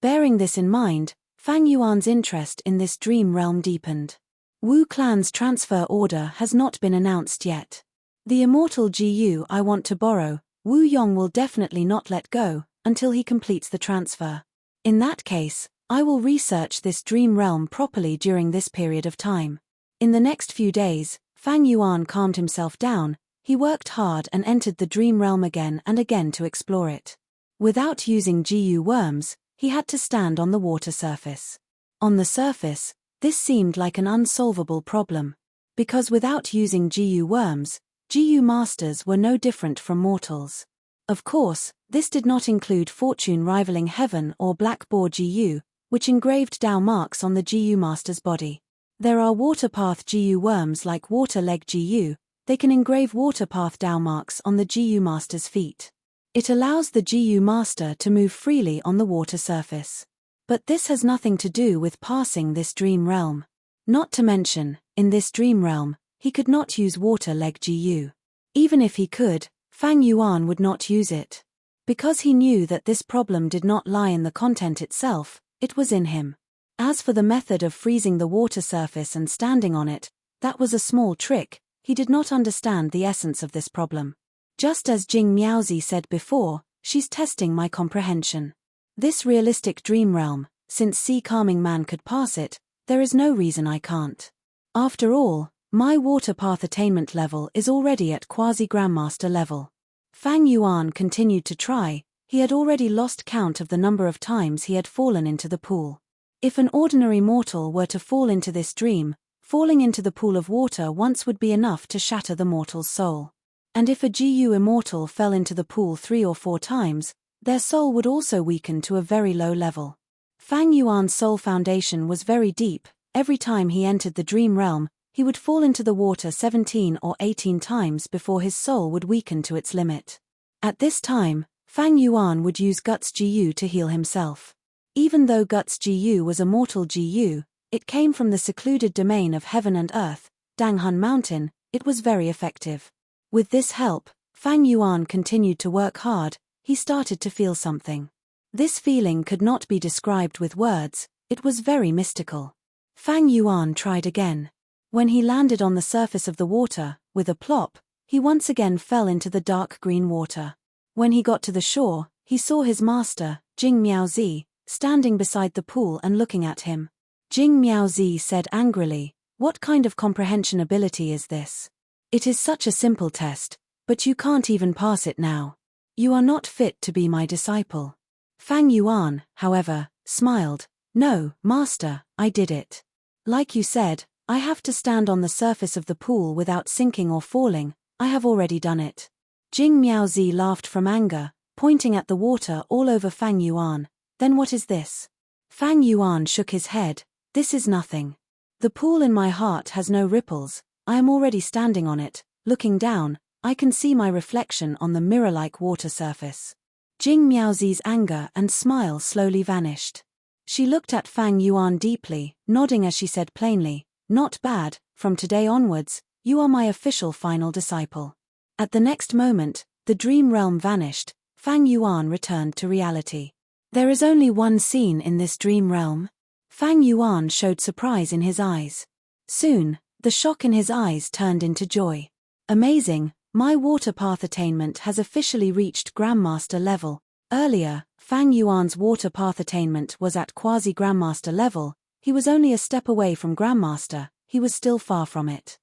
Bearing this in mind, Fang Yuan's interest in this dream realm deepened. Wu clan's transfer order has not been announced yet. The immortal GU I want to borrow, Wu Yong will definitely not let go until he completes the transfer. In that case, I will research this dream realm properly during this period of time. In the next few days, Fang Yuan calmed himself down. He worked hard and entered the dream realm again and again to explore it. Without using GU worms, he had to stand on the water surface. On the surface, this seemed like an unsolvable problem. Because without using GU worms, GU masters were no different from mortals. Of course, this did not include fortune rivaling heaven or black boar GU, which engraved Dao marks on the GU master's body. There are water path GU worms like water leg GU. They can engrave water path Dao marks on the GU master's feet. It allows the GU master to move freely on the water surface. But this has nothing to do with passing this dream realm. Not to mention, in this dream realm, he could not use water leg GU. Even if he could, Fang Yuan would not use it. Because he knew that this problem did not lie in the content itself, it was in him. As for the method of freezing the water surface and standing on it, that was a small trick. He did not understand the essence of this problem. Just as Jing Miaozi said before, she's testing my comprehension. This realistic dream realm, since Sea Calming Man could pass it, there is no reason I can't. After all, my water path attainment level is already at quasi-grandmaster level. Fang Yuan continued to try. He had already lost count of the number of times he had fallen into the pool. If an ordinary mortal were to fall into this dream, falling into the pool of water once would be enough to shatter the mortal's soul. And if a GU immortal fell into the pool 3 or 4 times, their soul would also weaken to a very low level. Fang Yuan's soul foundation was very deep. Every time he entered the dream realm, he would fall into the water 17 or 18 times before his soul would weaken to its limit. At this time, Fang Yuan would use Guts GU to heal himself. Even though Guts GU was a mortal GU, it came from the secluded domain of heaven and earth, Danghun Mountain. It was very effective. With this help, Fang Yuan continued to work hard. He started to feel something. This feeling could not be described with words. It was very mystical. Fang Yuan tried again. When he landed on the surface of the water, with a plop, he once again fell into the dark green water. When he got to the shore, he saw his master, Jing Miaozi, standing beside the pool and looking at him. Jing Miaozi said angrily, "What kind of comprehension ability is this? It is such a simple test, but you can't even pass it now. You are not fit to be my disciple." Fang Yuan, however, smiled. "No, master, I did it. Like you said, I have to stand on the surface of the pool without sinking or falling. I have already done it." Jing Miaozi laughed from anger, pointing at the water all over Fang Yuan. "Then what is this?" Fang Yuan shook his head. "This is nothing. The pool in my heart has no ripples. I am already standing on it. Looking down, I can see my reflection on the mirror-like water surface." Jing Miaozi's anger and smile slowly vanished. She looked at Fang Yuan deeply, nodding as she said plainly, "Not bad. From today onwards, you are my official final disciple." At the next moment, the dream realm vanished. Fang Yuan returned to reality. There is only one scene in this dream realm. Fang Yuan showed surprise in his eyes. Soon, the shock in his eyes turned into joy. "Amazing, my water path attainment has officially reached Grandmaster level." Earlier, Fang Yuan's water path attainment was at quasi-Grandmaster level. He was only a step away from Grandmaster. He was still far from it.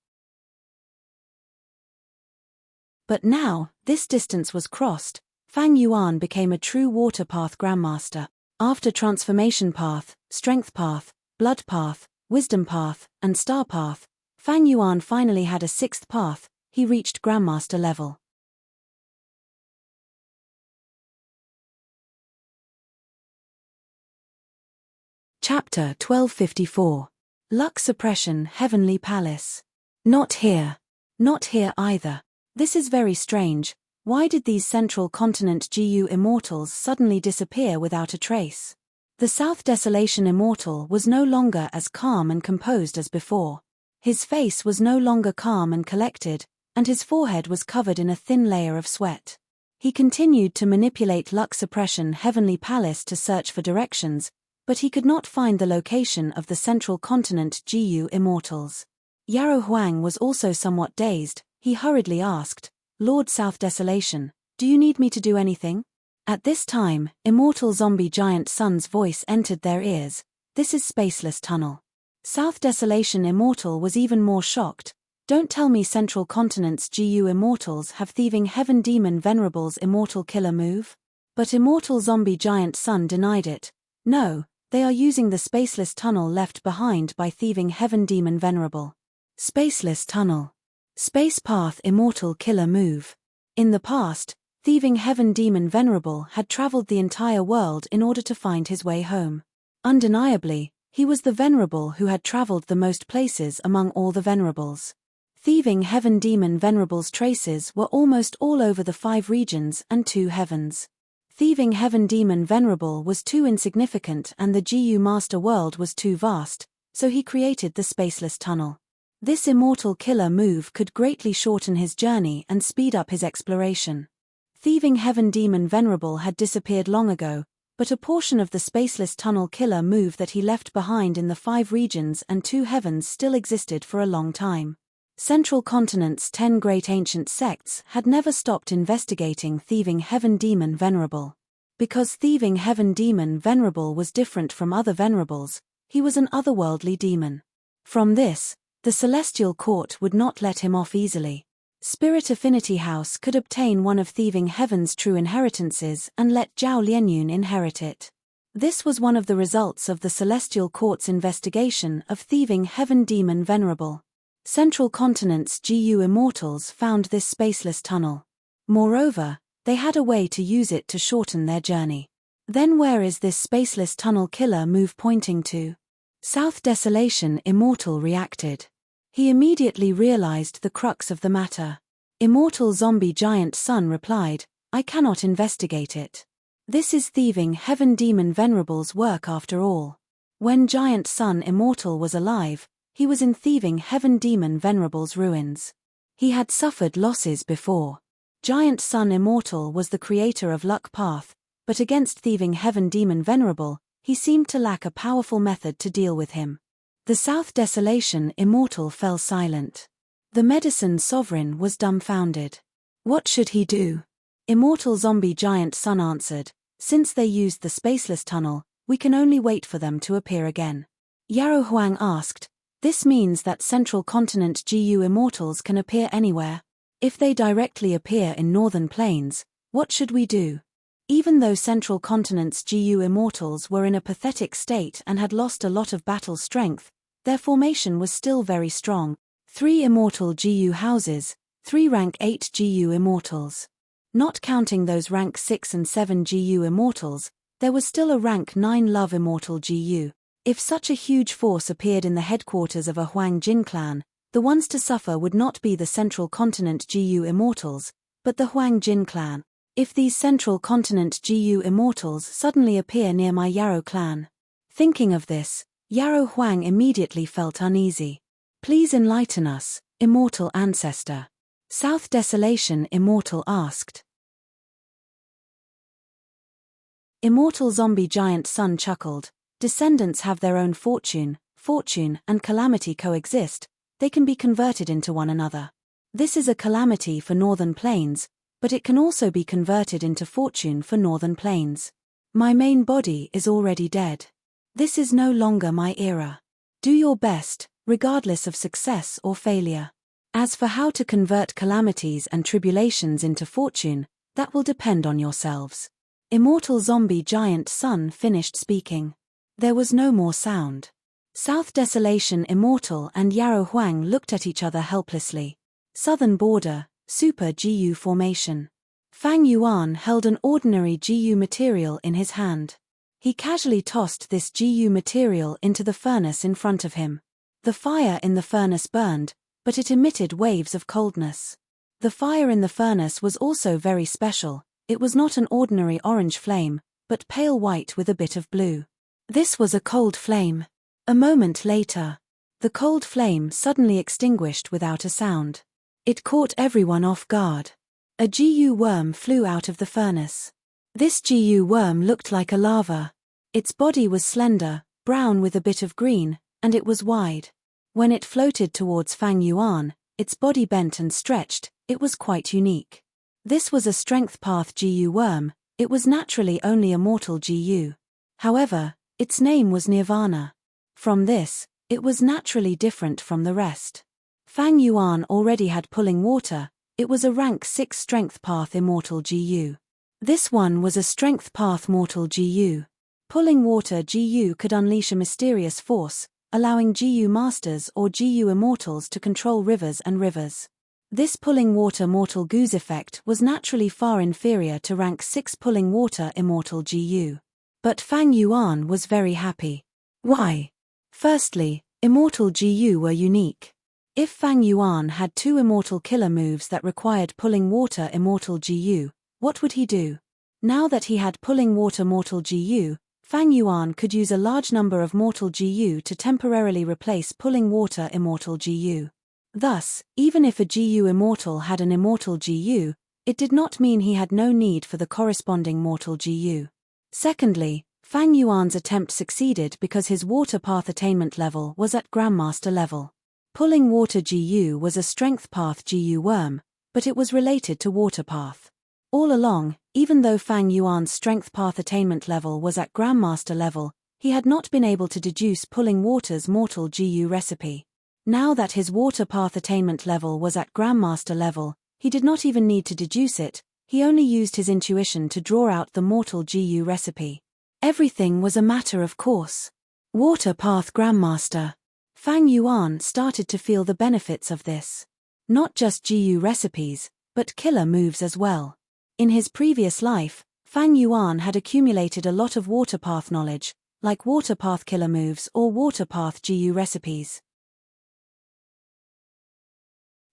But now, this distance was crossed. Fang Yuan became a true water path Grandmaster. After transformation path, strength path, blood path, wisdom path, and star path, Fang Yuan finally had a 6th path. He reached Grandmaster level. Chapter 1254. Luck Suppression Heavenly Palace. Not here. Not here either. This is very strange. Why did these central continent GU immortals suddenly disappear without a trace? The South Desolation immortal was no longer as calm and composed as before. His face was no longer calm and collected, and his forehead was covered in a thin layer of sweat. He continued to manipulate luck suppression Heavenly Palace to search for directions, but he could not find the location of the central continent GU immortals. Yarrow Huang was also somewhat dazed. He hurriedly asked, "Lord South Desolation, do you need me to do anything?" At this time, Immortal Zombie Giant Sun's voice entered their ears. "This is Spaceless Tunnel." South Desolation Immortal was even more shocked. "Don't tell me Central Continent's GU Immortals have Thieving Heaven Demon Venerable's Immortal Killer move?" But Immortal Zombie Giant Sun denied it. "No, they are using the Spaceless Tunnel left behind by Thieving Heaven Demon Venerable." Spaceless Tunnel. Space Path Immortal Killer move. In the past, Thieving Heaven Demon Venerable had traveled the entire world in order to find his way home. Undeniably, he was the Venerable who had traveled the most places among all the Venerables. Thieving Heaven Demon Venerable's traces were almost all over the 5 regions and 2 heavens. Thieving Heaven Demon Venerable was too insignificant and the GU Master World was too vast, so he created the Spaceless Tunnel. This immortal killer move could greatly shorten his journey and speed up his exploration. Thieving Heaven Demon Venerable had disappeared long ago, but a portion of the Spaceless Tunnel killer move that he left behind in the 5 regions and 2 heavens still existed for a long time. Central Continent's 10 great ancient sects had never stopped investigating Thieving Heaven Demon Venerable. Because Thieving Heaven Demon Venerable was different from other Venerables, he was an otherworldly demon. From this, the Celestial Court would not let him off easily. Spirit Affinity House could obtain one of Thieving Heaven's true inheritances and let Zhao Lianyun inherit it. This was one of the results of the Celestial Court's investigation of Thieving Heaven Demon Venerable. Central Continent's GU Immortals found this spaceless tunnel. Moreover, they had a way to use it to shorten their journey. Then where is this spaceless tunnel killer move pointing to? South Desolation Immortal reacted. He immediately realized the crux of the matter. Immortal Zombie Giant Sun replied, "I cannot investigate it. This is Thieving Heaven Demon Venerable's work after all. When Giant Sun Immortal was alive, he was in Thieving Heaven Demon Venerable's ruins. He had suffered losses before. Giant Sun Immortal was the creator of Luck Path, but against Thieving Heaven Demon Venerable, he seemed to lack a powerful method to deal with him." The South Desolation Immortal fell silent. The Medicine Sovereign was dumbfounded. What should he do? Immortal Zombie Giant Sun answered, "Since they used the spaceless tunnel, we can only wait for them to appear again." Yarrow Huang asked, "This means that Central Continent GU Immortals can appear anywhere. If they directly appear in Northern Plains, what should we do?" Even though Central Continent's GU Immortals were in a pathetic state and had lost a lot of battle strength, their formation was still very strong. 3 immortal GU houses, 3 rank 8 GU Immortals. Not counting those rank 6 and 7 GU Immortals, there was still a rank 9 Love Immortal GU. If such a huge force appeared in the headquarters of a Huang Jin clan, the ones to suffer would not be the Central Continent GU Immortals, but the Huang Jin clan. If these Central Continent GU Immortals suddenly appear near my Yarrow clan. Thinking of this, Yarrow Huang immediately felt uneasy. "Please enlighten us, Immortal Ancestor." South Desolation Immortal asked. Immortal Zombie Giant Sun chuckled, "Descendants have their own fortune and calamity coexist, they can be converted into one another. This is a calamity for Northern Plains, but it can also be converted into fortune for Northern Plains. My main body is already dead. This is no longer my era. Do your best, regardless of success or failure. As for how to convert calamities and tribulations into fortune, that will depend on yourselves." Immortal Zombie Giant Sun finished speaking. There was no more sound. South Desolation Immortal and Yarrow Huang looked at each other helplessly. Southern Border, Super GU Formation. Fang Yuan held an ordinary GU material in his hand. He casually tossed this GU material into the furnace in front of him. The fire in the furnace burned, but it emitted waves of coldness. The fire in the furnace was also very special. It was not an ordinary orange flame, but pale white with a bit of blue. This was a cold flame. A moment later, the cold flame suddenly extinguished without a sound. It caught everyone off guard. A GU worm flew out of the furnace. This GU worm looked like a lava. Its body was slender, brown with a bit of green, and it was wide. When it floated towards Fang Yuan, its body bent and stretched. It was quite unique. This was a strength path GU worm. It was naturally only a mortal GU. However, its name was Nirvana. From this, it was naturally different from the rest. Fang Yuan already had pulling water. It was a rank 6 strength path immortal GU. This one was a strength path mortal GU. Pulling water GU could unleash a mysterious force, allowing GU masters or GU immortals to control rivers and rivers. This pulling water mortal GU's effect was naturally far inferior to rank 6 pulling water immortal GU. But Fang Yuan was very happy. Why? Firstly, immortal GU were unique. If Fang Yuan had 2 immortal killer moves that required pulling water immortal GU, what would he do? Now that he had pulling water mortal GU, Fang Yuan could use a large number of mortal GU to temporarily replace pulling water immortal GU. Thus, even if a GU immortal had an immortal GU, it did not mean he had no need for the corresponding mortal GU. Secondly, Fang Yuan's attempt succeeded because his water path attainment level was at Grandmaster level. Pulling water GU was a strength path GU worm, but it was related to water path. All along, even though Fang Yuan's strength path attainment level was at Grandmaster level, he had not been able to deduce pulling water's mortal GU recipe. Now that his water path attainment level was at Grandmaster level, he did not even need to deduce it, he only used his intuition to draw out the mortal GU recipe. Everything was a matter of course. Water path Grandmaster. Fang Yuan started to feel the benefits of this. Not just GU recipes, but killer moves as well. In his previous life, Fang Yuan had accumulated a lot of water path knowledge, like water path killer moves or water path GU recipes.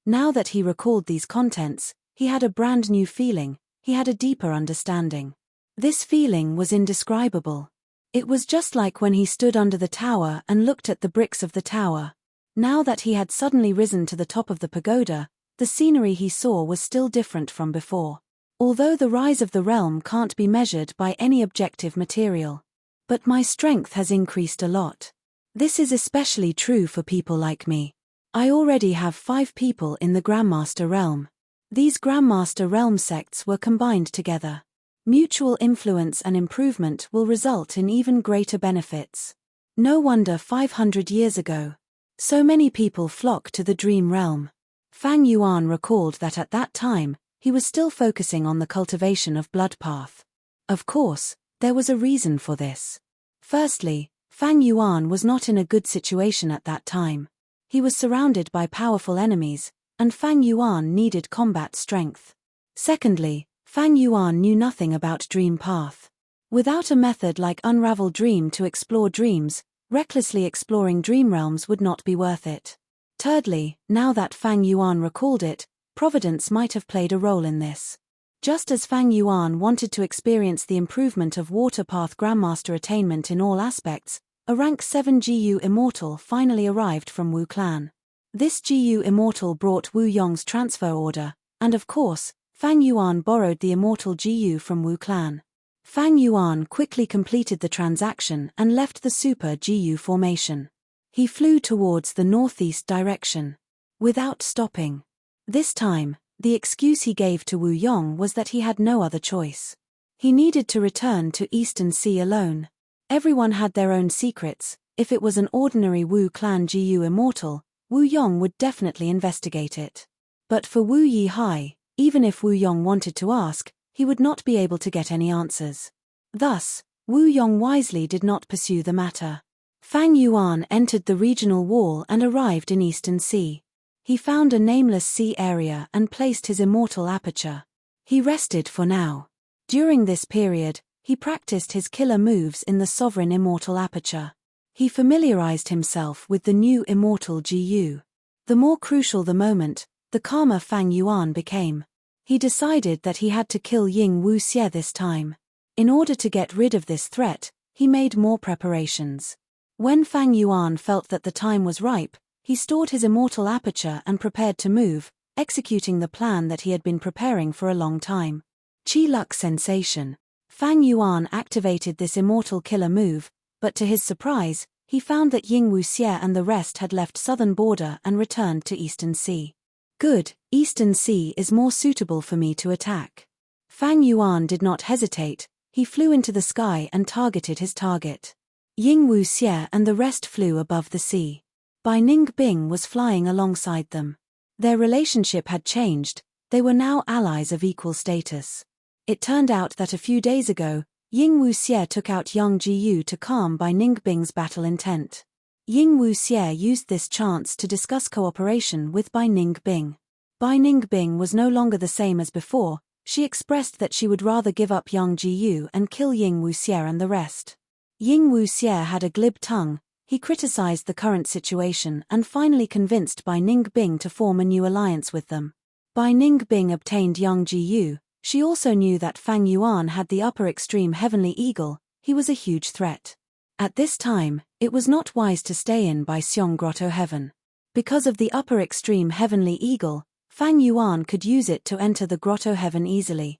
Now that he recalled these contents, he had a brand new feeling, he had a deeper understanding. This feeling was indescribable. It was just like when he stood under the tower and looked at the bricks of the tower. Now that he had suddenly risen to the top of the pagoda, the scenery he saw was still different from before. Although the rise of the realm can't be measured by any objective material. But my strength has increased a lot. This is especially true for people like me. I already have 5 people in the Grandmaster realm. These Grandmaster realm sects were combined together. Mutual influence and improvement will result in even greater benefits. No wonder 500 years ago, so many people flocked to the dream realm. Fang Yuan recalled that at that time, he was still focusing on the cultivation of blood path. Of course, there was a reason for this. Firstly, Fang Yuan was not in a good situation at that time. He was surrounded by powerful enemies, and Fang Yuan needed combat strength. Secondly, Fang Yuan knew nothing about dream path. Without a method like Unravel Dream to explore dreams, recklessly exploring dream realms would not be worth it. Thirdly, now that Fang Yuan recalled it, Providence might have played a role in this. Just as Fang Yuan wanted to experience the improvement of water path Grandmaster attainment in all aspects, a rank 7 GU Immortal finally arrived from Wu Clan. This GU Immortal brought Wu Yong's transfer order, and of course, Fang Yuan borrowed the Immortal GU from Wu Clan. Fang Yuan quickly completed the transaction and left the Super GU formation. He flew towards the northeast direction. Without stopping. This time, the excuse he gave to Wu Yong was that he had no other choice. He needed to return to Eastern Sea alone. Everyone had their own secrets. If it was an ordinary Wu Clan GU Immortal, Wu Yong would definitely investigate it. But for Wu Yihai, even if Wu Yong wanted to ask, he would not be able to get any answers. Thus, Wu Yong wisely did not pursue the matter. Fang Yuan entered the regional wall and arrived in Eastern Sea. He found a nameless sea area and placed his immortal aperture. He rested for now. During this period, he practiced his killer moves in the sovereign immortal aperture. He familiarized himself with the new immortal GU. The more crucial the moment, the calmer Fang Yuan became. He decided that he had to kill Ying Wuxie this time. In order to get rid of this threat, he made more preparations. When Fang Yuan felt that the time was ripe, he stored his immortal aperture and prepared to move, executing the plan that he had been preparing for a long time. Qi Luck Sensation. Fang Yuan activated this immortal killer move, but to his surprise, he found that Ying Wuxie and the rest had left southern border and returned to Eastern Sea. Good, Eastern Sea is more suitable for me to attack. Fang Yuan did not hesitate, he flew into the sky and targeted his target. Ying Wuxie and the rest flew above the sea. Bai Ningbing was flying alongside them. Their relationship had changed, they were now allies of equal status. It turned out that a few days ago, Ying Wuxie took out Yang Jiyu to calm Bai Ningbing's battle intent. Ying Wuxie used this chance to discuss cooperation with Bai Ningbing. Bai Ningbing was no longer the same as before, she expressed that she would rather give up Yang Jiyu and kill Ying Wuxie and the rest. Ying Wuxie had a glib tongue, he criticized the current situation and finally convinced Bai Ningbing to form a new alliance with them. Bai Ningbing obtained Yang Jiyu, she also knew that Fang Yuan had the upper extreme heavenly eagle, he was a huge threat. At this time, it was not wise to stay in Bai Xiong Grotto Heaven. Because of the upper extreme heavenly eagle, Fang Yuan could use it to enter the Grotto Heaven easily.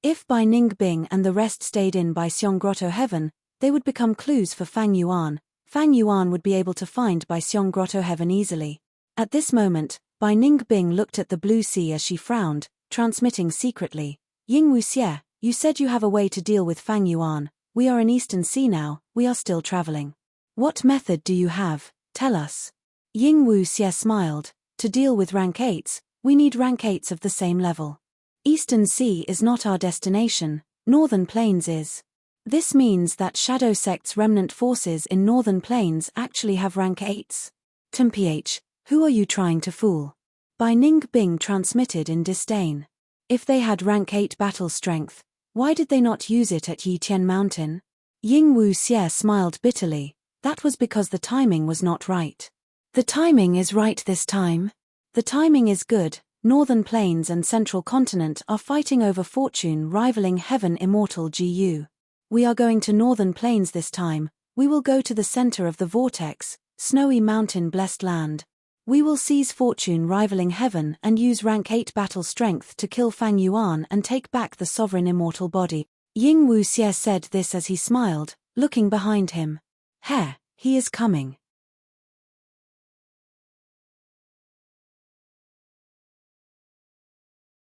If Bai Ningbing and the rest stayed in Bai Xiong Grotto Heaven, they would become clues for Fang Yuan. Fang Yuan would be able to find Bai Xiong Grotto Heaven easily. At this moment, Bai Ningbing looked at the blue sea as she frowned, transmitting secretly, Ying Wuxie, you said you have a way to deal with Fang Yuan, we are in Eastern Sea now, we are still traveling. What method do you have, tell us. Ying Wuxie smiled, to deal with rank 8s, we need rank 8s of the same level. Eastern Sea is not our destination, Northern Plains is. This means that Shadow Sect's remnant forces in Northern Plains actually have rank 8s. TMPH, who are you trying to fool? Bai Ningbing transmitted in disdain. If they had rank 8 battle strength, why did they not use it at Yitian Mountain? Ying Wuxie smiled bitterly, that was because the timing was not right. The timing is right this time. The timing is good, Northern Plains and Central Continent are fighting over fortune rivaling Heaven Immortal GU. We are going to Northern Plains this time, we will go to the center of the vortex, snowy mountain blessed land. We will seize fortune rivaling Heaven and use rank 8 battle strength to kill Fang Yuan and take back the sovereign immortal body. Ying Wuxie said this as he smiled, looking behind him. He is coming.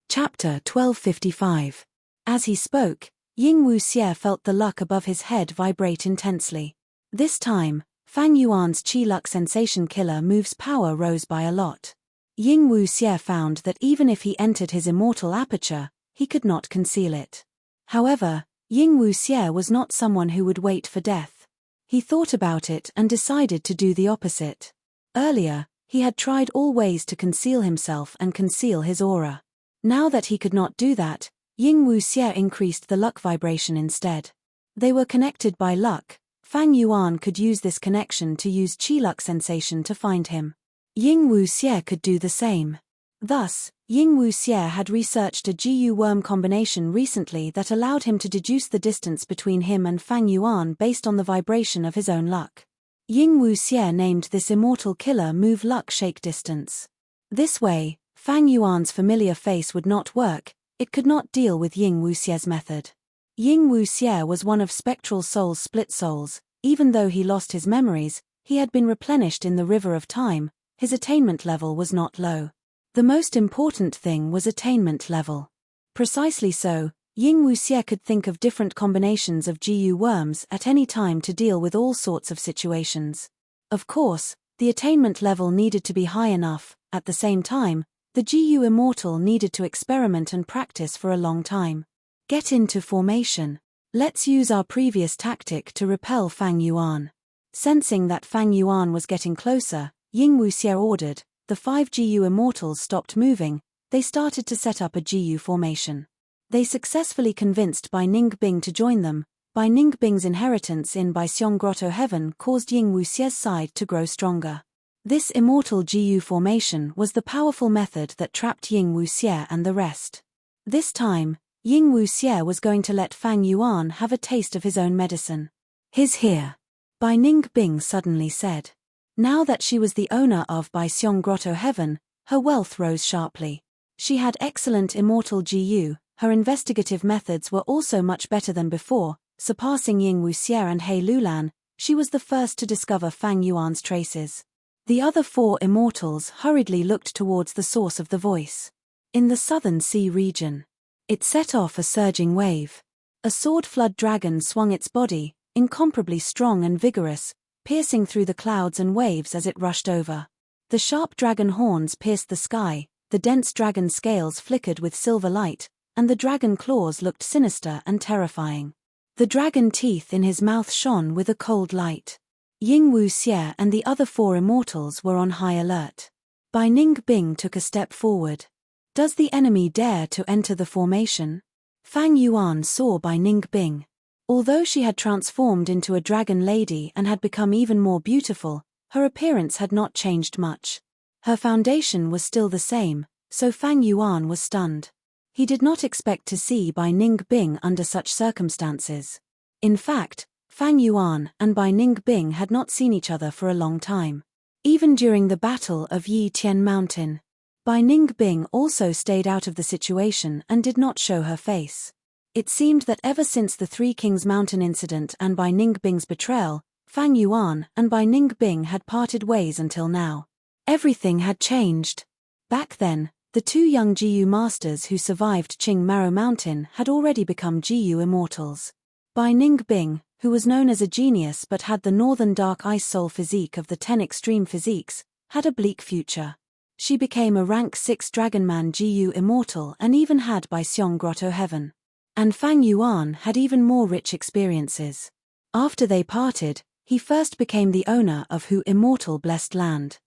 Chapter 1255. As he spoke, Ying Wuxie felt the luck above his head vibrate intensely. This time, Fang Yuan's Qi Luck Sensation Killer move's power rose by a lot. Ying Wuxie found that even if he entered his immortal aperture, he could not conceal it. However, Ying Wuxie was not someone who would wait for death. He thought about it and decided to do the opposite. Earlier, he had tried all ways to conceal himself and conceal his aura. Now that he could not do that, Ying Wuxie increased the luck vibration instead. They were connected by luck. Fang Yuan could use this connection to use Qi Luck Sensation to find him. Ying Wuxie could do the same. Thus, Ying Wuxie had researched a GU worm combination recently that allowed him to deduce the distance between him and Fang Yuan based on the vibration of his own luck. Ying Wuxie named this immortal killer move Luck Shake Distance. This way, Fang Yuan's familiar face would not work, it could not deal with Ying Wuxie's method. Ying Wuxie was one of Spectral Soul's split souls, even though he lost his memories, he had been replenished in the river of time, his attainment level was not low. The most important thing was attainment level. Precisely so, Ying Wuxie could think of different combinations of GU worms at any time to deal with all sorts of situations. Of course, the attainment level needed to be high enough, at the same time, the GU Immortal needed to experiment and practice for a long time. Get into formation. Let's use our previous tactic to repel Fang Yuan. Sensing that Fang Yuan was getting closer, Ying Wuxie ordered, the 5 GU Immortals stopped moving, they started to set up a GU formation. They successfully convinced Bai Ningbing to join them. Bai Ningbing's inheritance in Bai Xiong Grotto Heaven caused Ying Wuxie's side to grow stronger. This immortal Jiyu formation was the powerful method that trapped Ying Wuxie and the rest. This time, Ying Wuxie was going to let Fang Yuan have a taste of his own medicine. "His here," Bai Ningbing suddenly said. Now that she was the owner of Bai Xiong Grotto Heaven, her wealth rose sharply. She had excellent immortal Jiyu, her investigative methods were also much better than before, surpassing Ying Wuxie and He Lulan. She was the first to discover Fang Yuan's traces. The other four immortals hurriedly looked towards the source of the voice. In the southern sea region. It set off a surging wave. A sword flood dragon swung its body, incomparably strong and vigorous, piercing through the clouds and waves as it rushed over. The sharp dragon horns pierced the sky, the dense dragon scales flickered with silver light, and the dragon claws looked sinister and terrifying. The dragon teeth in his mouth shone with a cold light. Ying Wuxie and the other four immortals were on high alert. Bai Ningbing took a step forward. Does the enemy dare to enter the formation? Fang Yuan saw Bai Ningbing. Although she had transformed into a dragon lady and had become even more beautiful, her appearance had not changed much. Her foundation was still the same, so Fang Yuan was stunned. He did not expect to see Bai Ningbing under such circumstances. In fact, Fang Yuan and Bai Ningbing had not seen each other for a long time. Even during the Battle of Yi Tian Mountain, Bai Ningbing also stayed out of the situation and did not show her face. It seemed that ever since the Three Kings Mountain incident and Bai Ningbing's betrayal, Fang Yuan and Bai Ningbing had parted ways until now. Everything had changed. Back then, the two young Jiyu masters who survived Qing Maro Mountain had already become Jiyu immortals. Bai Ningbing, who was known as a genius but had the northern dark ice soul physique of the 10 extreme physiques, had a bleak future. She became a rank 6 Dragonman Jiyu immortal and even had Bai Xiong Grotto Heaven. And Fang Yuan had even more rich experiences. After they parted, he first became the owner of Hu Immortal Blessed Land.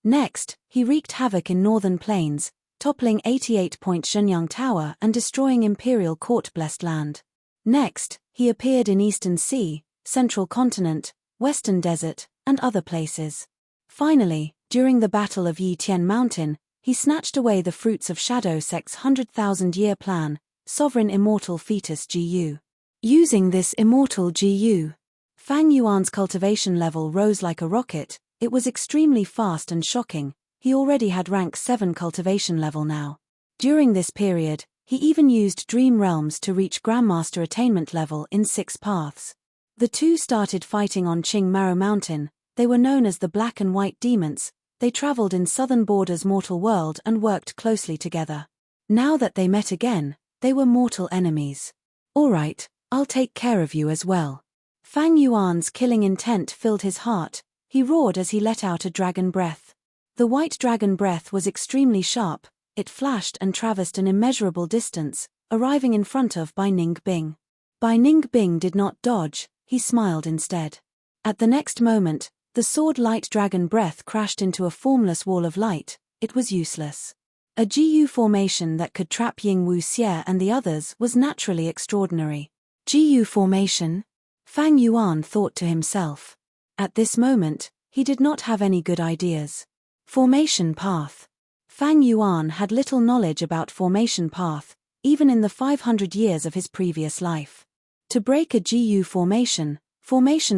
Next, he wreaked havoc in northern plains, toppling 88-point Shenyang Tower and destroying Imperial Court Blessed Land. Next, he appeared in Eastern Sea, Central Continent, Western Desert, and other places. Finally, during the Battle of Yi Tian Mountain, he snatched away the fruits of Shadow Sect's 100,000-year plan, Sovereign Immortal Fetus GU. Using this immortal GU, Fang Yuan's cultivation level rose like a rocket. It was extremely fast and shocking. He already had rank 7 cultivation level now. During this period, he even used Dream Realms to reach Grandmaster attainment level in 6 paths. The two started fighting on Qing Maro Mountain. They were known as the Black and White Demons. They traveled in southern borders mortal world and worked closely together. Now that they met again, they were mortal enemies. "Alright, I'll take care of you as well." Fang Yuan's killing intent filled his heart. He roared as he let out a dragon breath. The white dragon breath was extremely sharp. It flashed and traversed an immeasurable distance, arriving in front of Bai Ningbing. Bai Ningbing did not dodge, he smiled instead. At the next moment, the sword-light dragon breath crashed into a formless wall of light. It was useless. A Jiyu formation that could trap Ying Wuxie and the others was naturally extraordinary. Jiyu formation? Fang Yuan thought to himself. At this moment, he did not have any good ideas. Formation path. Fang Yuan had little knowledge about formation path, even in the 500 years of his previous life. To break a GU formation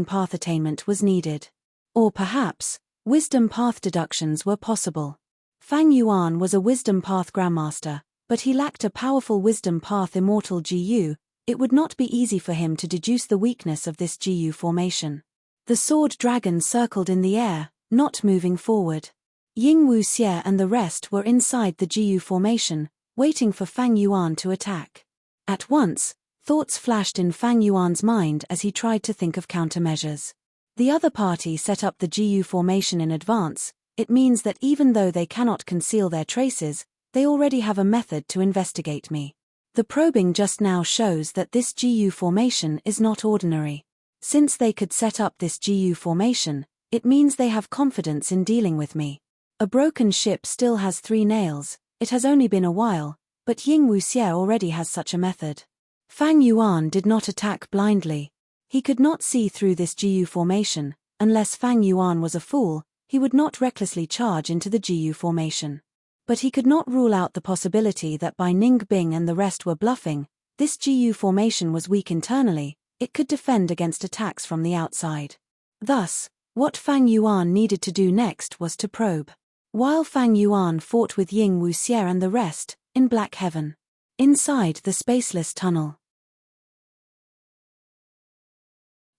path attainment was needed. Or perhaps, wisdom path deductions were possible. Fang Yuan was a wisdom path grandmaster, but he lacked a powerful wisdom path immortal GU. It would not be easy for him to deduce the weakness of this GU formation. The sword dragon circled in the air, not moving forward. Ying Wuxie and the rest were inside the GU formation, waiting for Fang Yuan to attack. At once, thoughts flashed in Fang Yuan's mind as he tried to think of countermeasures. The other party set up the GU formation in advance. It means that even though they cannot conceal their traces, they already have a method to investigate me. The probing just now shows that this GU formation is not ordinary. Since they could set up this GU formation, it means they have confidence in dealing with me. A broken ship still has 3 nails. It has only been a while, but Ying Wuxie already has such a method. Fang Yuan did not attack blindly. He could not see through this GU formation, Unless Fang Yuan was a fool, he would not recklessly charge into the Jiyu formation. But he could not rule out the possibility that Bai Ningbing and the rest were bluffing. This Jiyu formation was weak internally, it could defend against attacks from the outside. Thus, what Fang Yuan needed to do next was to probe. While Fang Yuan fought with Ying Wuxie and the rest, in Black Heaven. Inside the spaceless tunnel.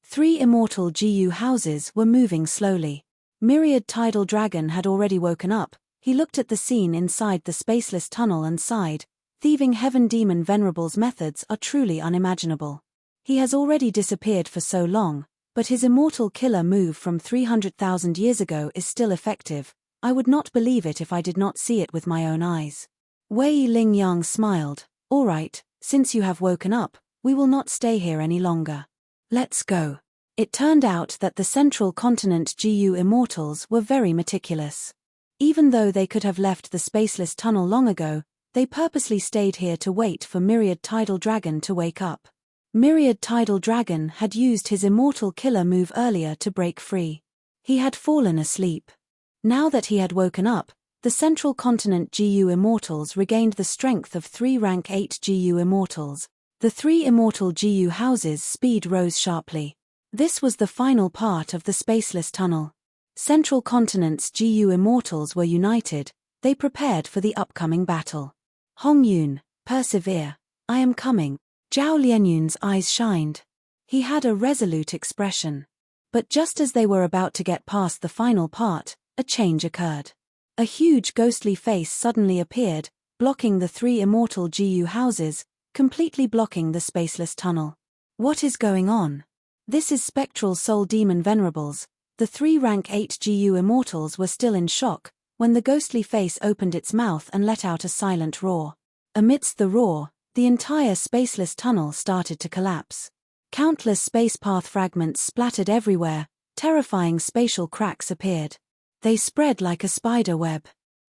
3 immortal Jiyu houses were moving slowly. Myriad Tidal Dragon had already woken up. He looked at the scene inside the spaceless tunnel and sighed. Thieving Heaven Demon Venerable's methods are truly unimaginable. He has already disappeared for so long, but his immortal killer move from 300,000 years ago is still effective. I would not believe it if I did not see it with my own eyes. Wei Ling Yang smiled. All right, since you have woken up, we will not stay here any longer. Let's go. It turned out that the central continent Jiyu immortals were very meticulous. Even though they could have left the spaceless tunnel long ago, they purposely stayed here to wait for Myriad Tidal Dragon to wake up. Myriad Tidal Dragon had used his immortal killer move earlier to break free. He had fallen asleep. Now that he had woken up, the central continent Jiyu immortals regained the strength of 3 rank 8 Jiyu immortals. The 3 immortal Jiyu houses' speed rose sharply. This was the final part of the spaceless tunnel. Central continent's Jiyu immortals were united. They prepared for the upcoming battle. Hong Yun, persevere. I am coming. Zhao Lianyun's eyes shined. He had a resolute expression. But just as they were about to get past the final part, a change occurred. A huge ghostly face suddenly appeared, blocking the 3 immortal Jiyu houses, completely blocking the spaceless tunnel. What is going on? This is Spectral Soul Demon Venerables. The 3 rank 8 Jiyu immortals were still in shock, when the ghostly face opened its mouth and let out a silent roar. Amidst the roar, the entire spaceless tunnel started to collapse. Countless space path fragments splattered everywhere, terrifying spatial cracks appeared. They spread like a spider web.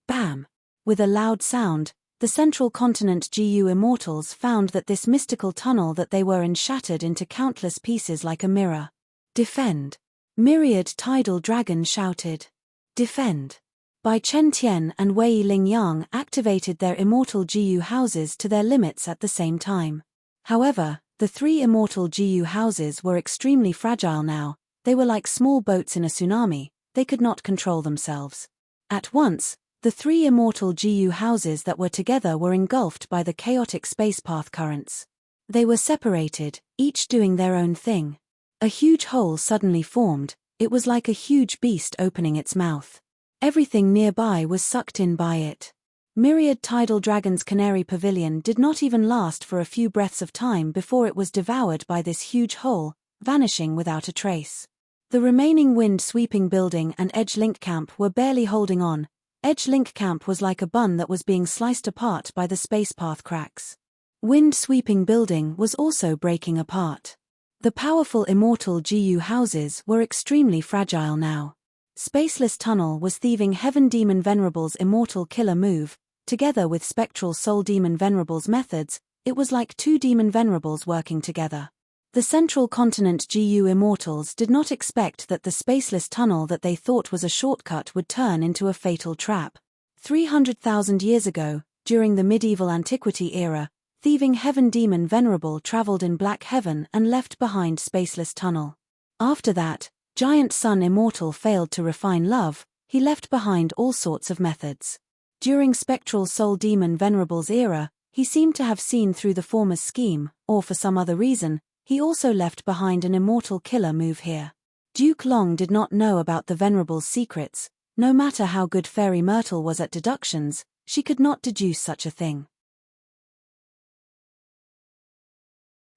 Bam! With a loud sound, the central continent Jiyu immortals found that this mystical tunnel that they were in shattered into countless pieces like a mirror. Defend! Myriad Tidal Dragon shouted. Defend! Bai Chen Tian and Wei Ling Yang activated their immortal Jiyu houses to their limits at the same time. However, the 3 immortal Jiyu houses were extremely fragile now. They were like small boats in a tsunami. They could not control themselves. At once, the 3 immortal Jiyu houses that were together were engulfed by the chaotic spacepath currents. They were separated, each doing their own thing. A huge hole suddenly formed. It was like a huge beast opening its mouth. Everything nearby was sucked in by it. Myriad Tidal Dragon's Canary Pavilion did not even last for a few breaths of time before it was devoured by this huge hole, vanishing without a trace. The remaining wind-sweeping building and Edge Link Camp were barely holding on. Edge Link Camp was like a bun that was being sliced apart by the spacepath cracks. Wind-sweeping building was also breaking apart. The powerful immortal Jiyu houses were extremely fragile now. Spaceless Tunnel was thieving Heaven Demon Venerable's immortal killer move. Together with Spectral Soul Demon Venerable's methods, it was like 2 Demon Venerables working together. The central continent Jiyu immortals did not expect that the spaceless tunnel that they thought was a shortcut would turn into a fatal trap. 300,000 years ago, during the medieval antiquity era, thieving Heaven Demon Venerable traveled in Black Heaven and left behind spaceless tunnel. After that, Giant Sun Immortal failed to refine love. He left behind all sorts of methods. During Spectral Soul Demon Venerable's era, he seemed to have seen through the former's scheme, or for some other reason, he also left behind an immortal killer move here. Duke Long did not know about the Venerable's secrets. No matter how good Fairy Myrtle was at deductions, she could not deduce such a thing.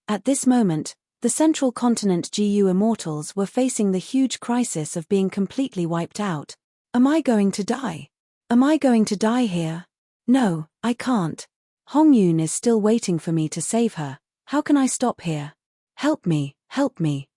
At this moment, the central continent Jiyu immortals were facing the huge crisis of being completely wiped out. Am I going to die? Am I going to die here? No, I can't. Hong Yun is still waiting for me to save her. How can I stop here? Help me,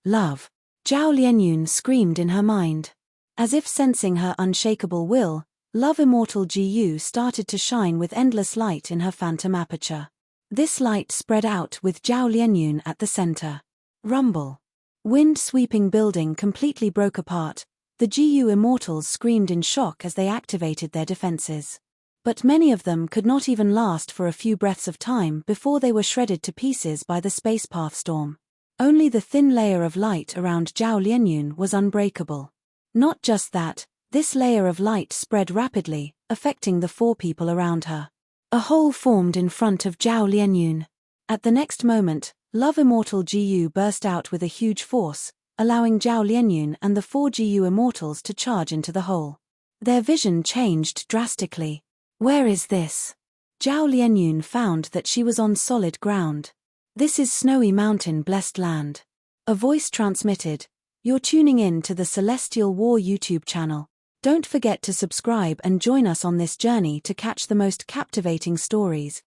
love. Zhao Lianyun screamed in her mind. As if sensing her unshakable will, Love Immortal Jiyu started to shine with endless light in her phantom aperture. This light spread out with Zhao Lianyun at the center. Rumble. Wind-sweeping building completely broke apart. The GU immortals screamed in shock as they activated their defenses. But many of them could not even last for a few breaths of time before they were shredded to pieces by the spacepath storm. Only the thin layer of light around Zhao Lianyun was unbreakable. Not just that, this layer of light spread rapidly, affecting the 4 people around her. A hole formed in front of Zhao Lianyun. At the next moment, Love Immortal GU burst out with a huge force, allowing Zhao Lianyun and the 4 GU immortals to charge into the hole. Their vision changed drastically. Where is this? Zhao Lianyun found that she was on solid ground. This is Snowy Mountain Blessed Land. A voice transmitted, "You're tuning in to the Celestial War YouTube channel. Don't forget to subscribe and join us on this journey to catch the most captivating stories,